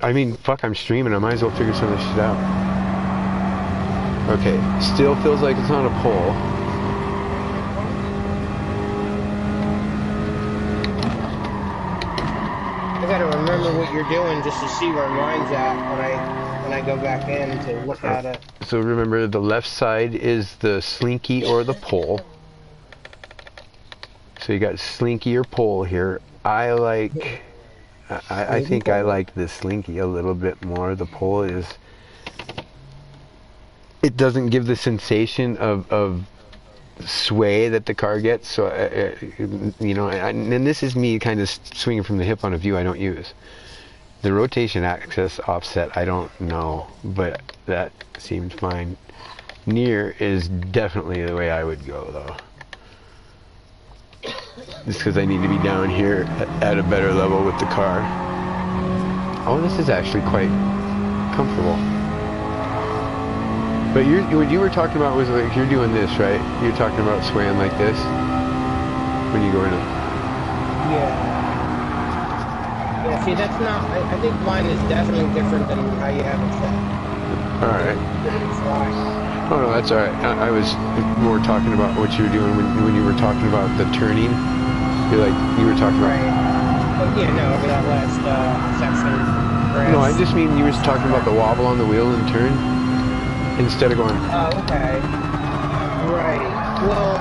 I mean, fuck, I'm streaming. I might as well figure some of this shit out. Okay, still feels like it's on a pole. I gotta remember what you're doing just to see where mine's at when I go back in to look at it. So remember, the left side is the slinky or the pole. So you got slinky or pole here. I think I like the slinky a little bit more. The pole is... It doesn't give the sensation of sway that the car gets. So, you know, and this is me kind of swinging from the hip on a view I don't use. The rotation axis offset, I don't know, but that seems fine. Near is definitely the way I would go, though. Just because I need to be down here at a better level with the car. Oh, this is actually quite comfortable. But what you were talking about was like you're doing this, right? You're talking about swaying like this when you go in. Yeah. Yeah, see, that's not... I think mine is definitely different than how you have it set. Alright. It's fine. Oh no, that's alright. I was more talking about what you were doing when you were talking about the turning. You were talking about... Right. But yeah, no, over that last section. No, I just mean you were talking about the wobble on the wheel and turn. Instead of going... Oh, okay. Right. Well,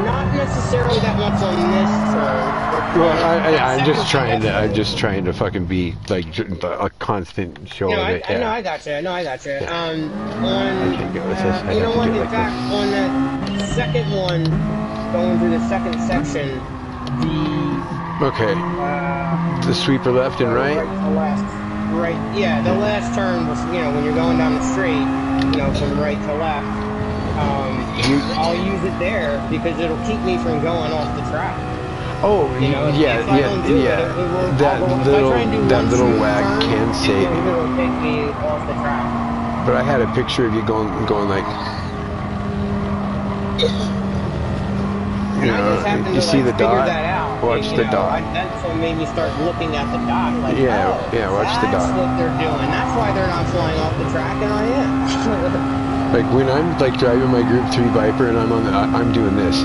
not necessarily that much on this turn. Well, I'm just trying to fucking be like a constant show of it. I know, I gotcha. I gotcha. Yeah. On, I can't go with this. I you know have to what? do it In like fact, this. on that second one, going through the second section, Okay. The sweeper left and right. Right to left. Right. Yeah, the last turn was, you know, when you're going down the straight, you know, from right to left. I'll use it there because it'll keep me from going off the track. Oh, you know, yeah. That little wag can save me. It'll take me off the track. But I had a picture of you going like, you know, you see the dot. Watch the dot. That's what made me start looking at the dot. Like, yeah, watch the dot. That's what they're doing. That's why they're not flying off the track, and I am. Like when I'm like driving my Group 3 Viper and I'm doing this.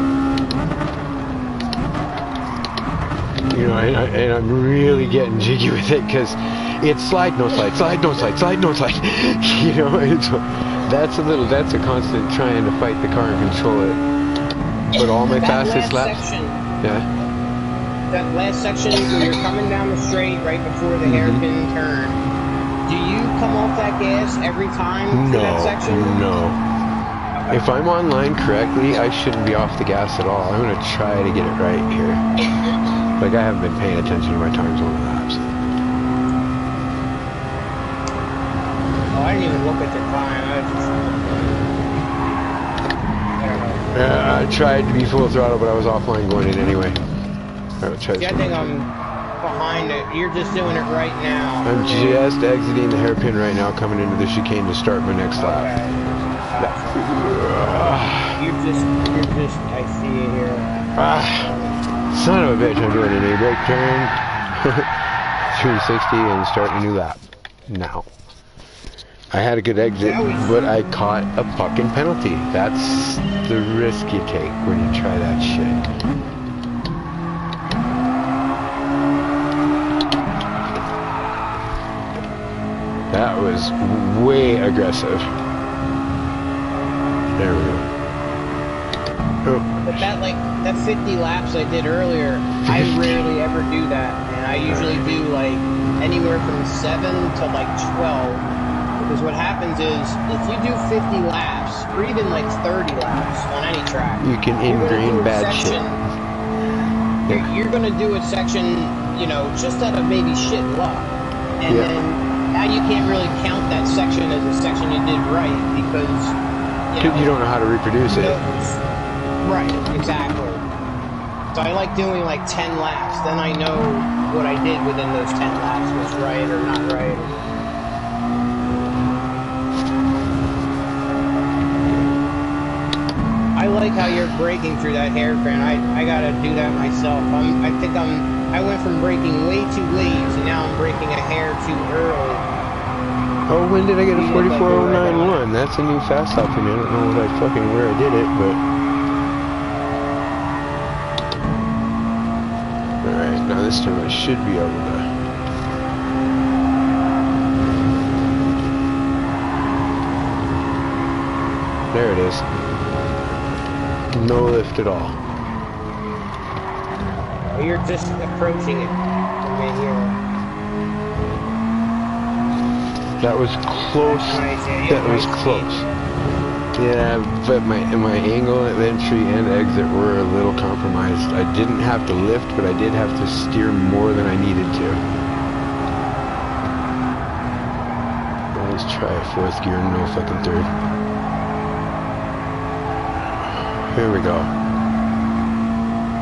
You know, and I'm really getting jiggy with it because it's slide, no slide, slide, no slide, slide, no slide. You know, that's a constant trying to fight the car and control it. But all my fastest laps. Yeah. That last section when you're coming down the straight right before the hairpin turn. Do you come off that gas every time for that section? No. If I'm online correctly, I shouldn't be off the gas at all. I'm going to try to get it right here. Like, I haven't been paying attention to my times on the laps. Oh, I didn't even look at the time. I I tried to be full throttle, but I was offline going in anyway. I think I'm behind it. You're just doing it right now. I'm just exiting the hairpin right now, coming into the chicane to start my next lap. You're just, I see you here. Son of a bitch, I'm doing an A-brake turn, 360 and starting a new lap. Now. I had a good exit, but I caught a fucking penalty. That's the risk you take when you try that shit. That was way aggressive. There we go. Oh. But that 50 laps I did earlier, I rarely ever do that. And I usually do like anywhere from 7 to like 12. Because what happens is, if you do 50 laps, or even like 30 laps on any track, you can ingrain bad shit. You're going to do a section, you know, just out of maybe shit luck. And then now you can't really count that section as a section you did right because, you don't know how to reproduce it. Right, exactly. So I like doing like 10 laps. Then I know what I did within those 10 laps was right or not right. I like how you're braking through that hairpin. I gotta do that myself. I went from braking way too late to now I'm braking a hair too early. Oh, when did I get a 44091? That's a new fast stop for me. I don't know where I did it, but. Alright, now this time I should be able to. There it is. No lift at all. You're just approaching it from in here. That was close. That was close. Yeah, but my angle at entry and exit were a little compromised. I didn't have to lift, but I did have to steer more than I needed to. Let's try a fourth gear, no fucking third. Here we go.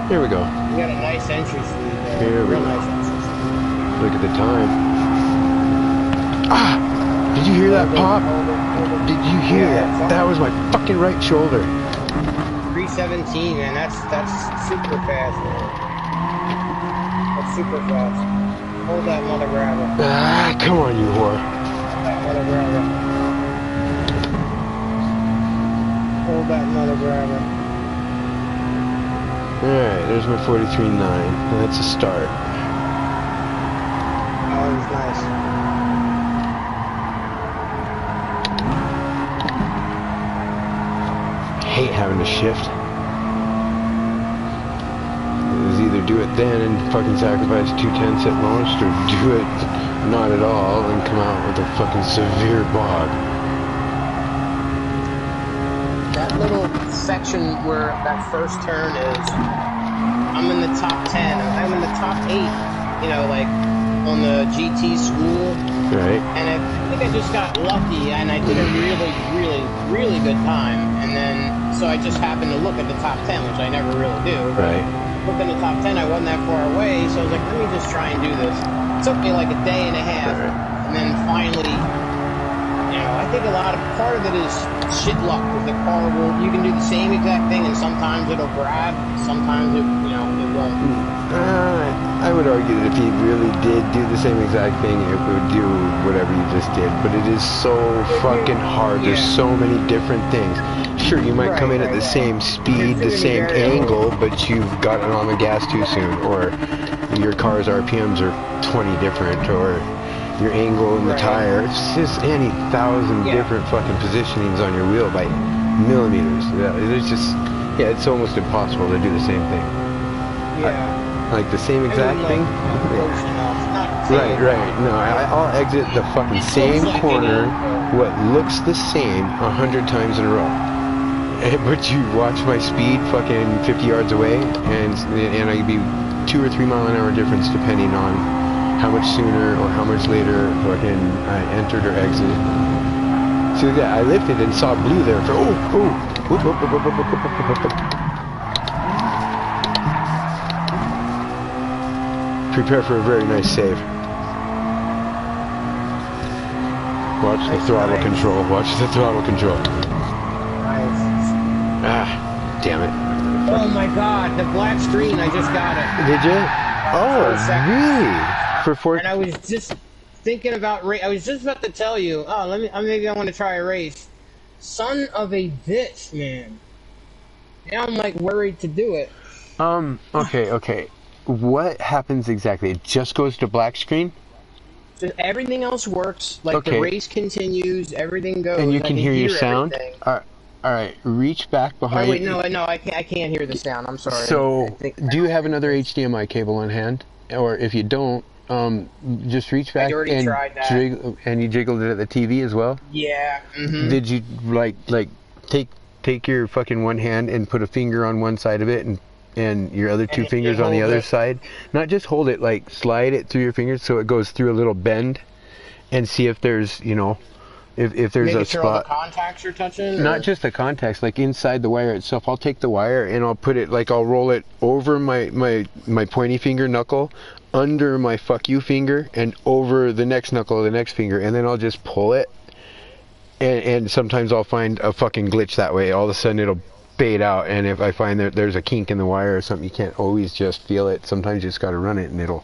Here we go. You got a nice entry speed there. Here we go. Nice entry speed. Look at the time. Did you hear that pop? Hold it. Did you hear that? That was my fucking right shoulder. 317, man. That's super fast, man. That's super fast. Hold that mother grabber. Ah, come on, you whore. That mother grabber. Hold that mother grabber. Alright, there's my 43.9. That's a start. Oh, that was nice. Hate having to shift. It was either do it then and fucking sacrifice 2/10 at most, or do it not at all and come out with a fucking severe bog. That little section where that first turn is, I'm in the top 10. I'm in the top 8, you know, like on the GT school. Right. And I think I just got lucky and I did a really good time. And then, so I just happened to look at the top 10, which I never really do. Right. Looked in the top 10, I wasn't that far away, so I was like, let me just try and do this. It took me like a day and a half. Right. And then finally, you know, I think part of it is shit luck with the car. You can do the same exact thing and sometimes it'll grab, sometimes it, you know, it won't. I would argue that if he really did do the same exact thing, it would do whatever you just did. But it is so fucking hard. There's so many different things. Sure, you might come in at the same speed, the same angle, but you've got it on the gas too soon, or your car's RPMs are 20 different, or your angle in the tire. It's just any thousand different fucking positionings on your wheel by millimeters. Yeah, it's just, it's almost impossible to do the same thing. Yeah. Like the same exact thing? Right. No, I'll exit the fucking same corner, what looks the same 100 times in a row. But you watch my speed fucking 50 yards away, and I'd be 2 or 3 mile an hour difference depending on how much sooner or how much later fucking I entered or exited. So yeah, I lifted and saw blue there for whoop. Prepare for a very nice save. Watch the throttle control. Watch the throttle control. Nice. Ah, damn it. Oh my god, the black screen, I just got it. Did you? Oh, really? For 4? And I was just thinking about I was just about to tell you, maybe I want to try a race. Son of a bitch, man. Now I'm like worried to do it. Okay. What happens exactly? It just goes to black screen? Everything else works. Like the race continues, everything goes. And you can hear your sound? Alright, reach back behind. Oh wait, no, I can't hear the sound. I'm sorry. So, do you have another HDMI cable on hand? Or if you don't, just reach back and you jiggled it at the TV as well? Yeah. Mm-hmm. Did you like take your fucking one hand and put a finger on one side of it and your other two fingers on the other side? Not just hold it, like slide it through your fingers so it goes through a little bend, and see if there's, if there's a spot. All the contacts are touching? Not just the contacts, like inside the wire itself. I'll take the wire and I'll put it, I'll roll it over my pointy finger knuckle, under my fuck you finger, and over the next knuckle of the next finger, and then I'll just pull it. And sometimes I'll find a fucking glitch that way. All of a sudden it'll fade out, and if I find that there's a kink in the wire or something, you can't always just feel it. Sometimes you just got to run it, and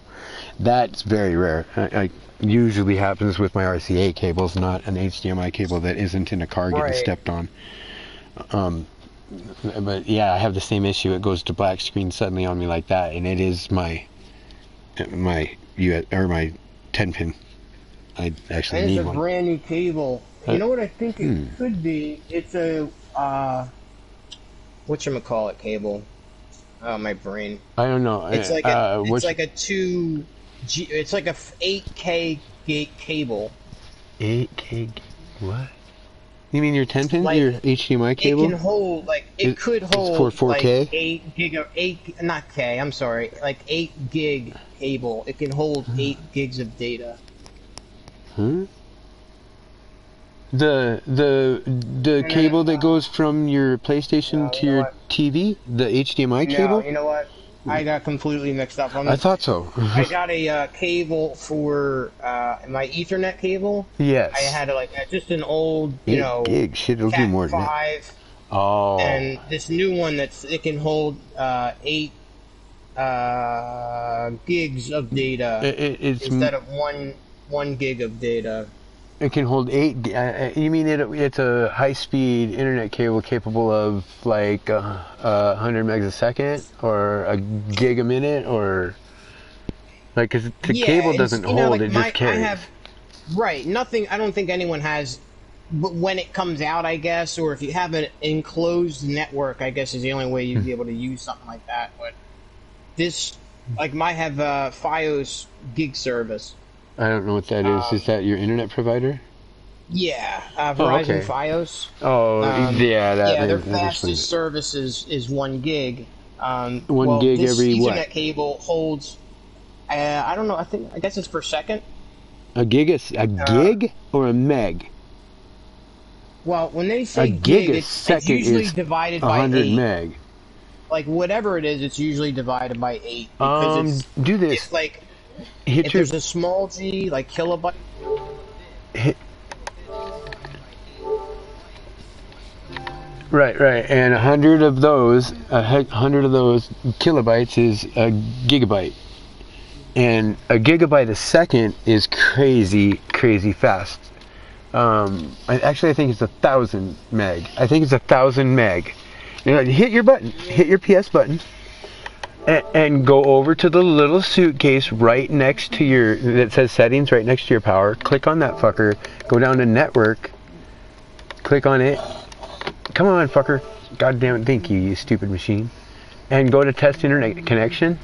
that's very rare. I usually happens with my RCA cables, not an HDMI cable that isn't in a car getting stepped on. But yeah, I have the same issue. It goes to black screen suddenly on me like that, and it is my 10 pin. I actually need one. It's a brand new cable. You know what I think it could be? It's a whatchamacallit cable. Oh, my brain. I don't know. It's like a it's like a 8K gig cable. 8K? What? You mean your 10 pin? Your HDMI cable? It can hold could hold it's for 4K? Like 8 gig cable. It can hold 8 gigs of data. Huh? The cable that goes from your PlayStation to your TV, the HDMI cable? No, you know what? I got completely mixed up. I thought so. I got a cable for my Ethernet cable. Yes. I had just an old, 8 gigs. Shit, it'll do Cat more than 5, that. Oh. and this new one it can hold 8 gigs of data It's instead of one gig of data. It can hold 8. You mean it's a high-speed internet cable capable of like 100 megs a second or a gig a minute, or like, because the cable doesn't hold, it just carries. Right. Nothing. I don't think anyone has. But when it comes out, I guess, or if you have an enclosed network, I guess is the only way you'd be able to use something like that. But this, I have FiOS gig service. I don't know what that is. Is that your internet provider? Yeah, Verizon FiOS. Oh, yeah. Their fastest service is 1 gig. 1 gig this every Ethernet what? Cable holds. I don't know. I guess it's per second. A gig is a gig or a meg? Well, when they say a gig it's usually divided by 100 8. meg. Like whatever it is, it's usually divided by 8. Because do this. It's like if there's a small g, like kilobyte. Right, and 100 of those kilobytes is a gigabyte, and a gigabyte a second is crazy fast. I think it's 1,000 meg. I think it's 1,000 meg. Hit your PS button, and go over to the little suitcase right next to that says settings right next to your power. Click on that fucker. Go down to network. Click on it. Come on, fucker. God damn it, thank you, you stupid machine. And go to test internet connection.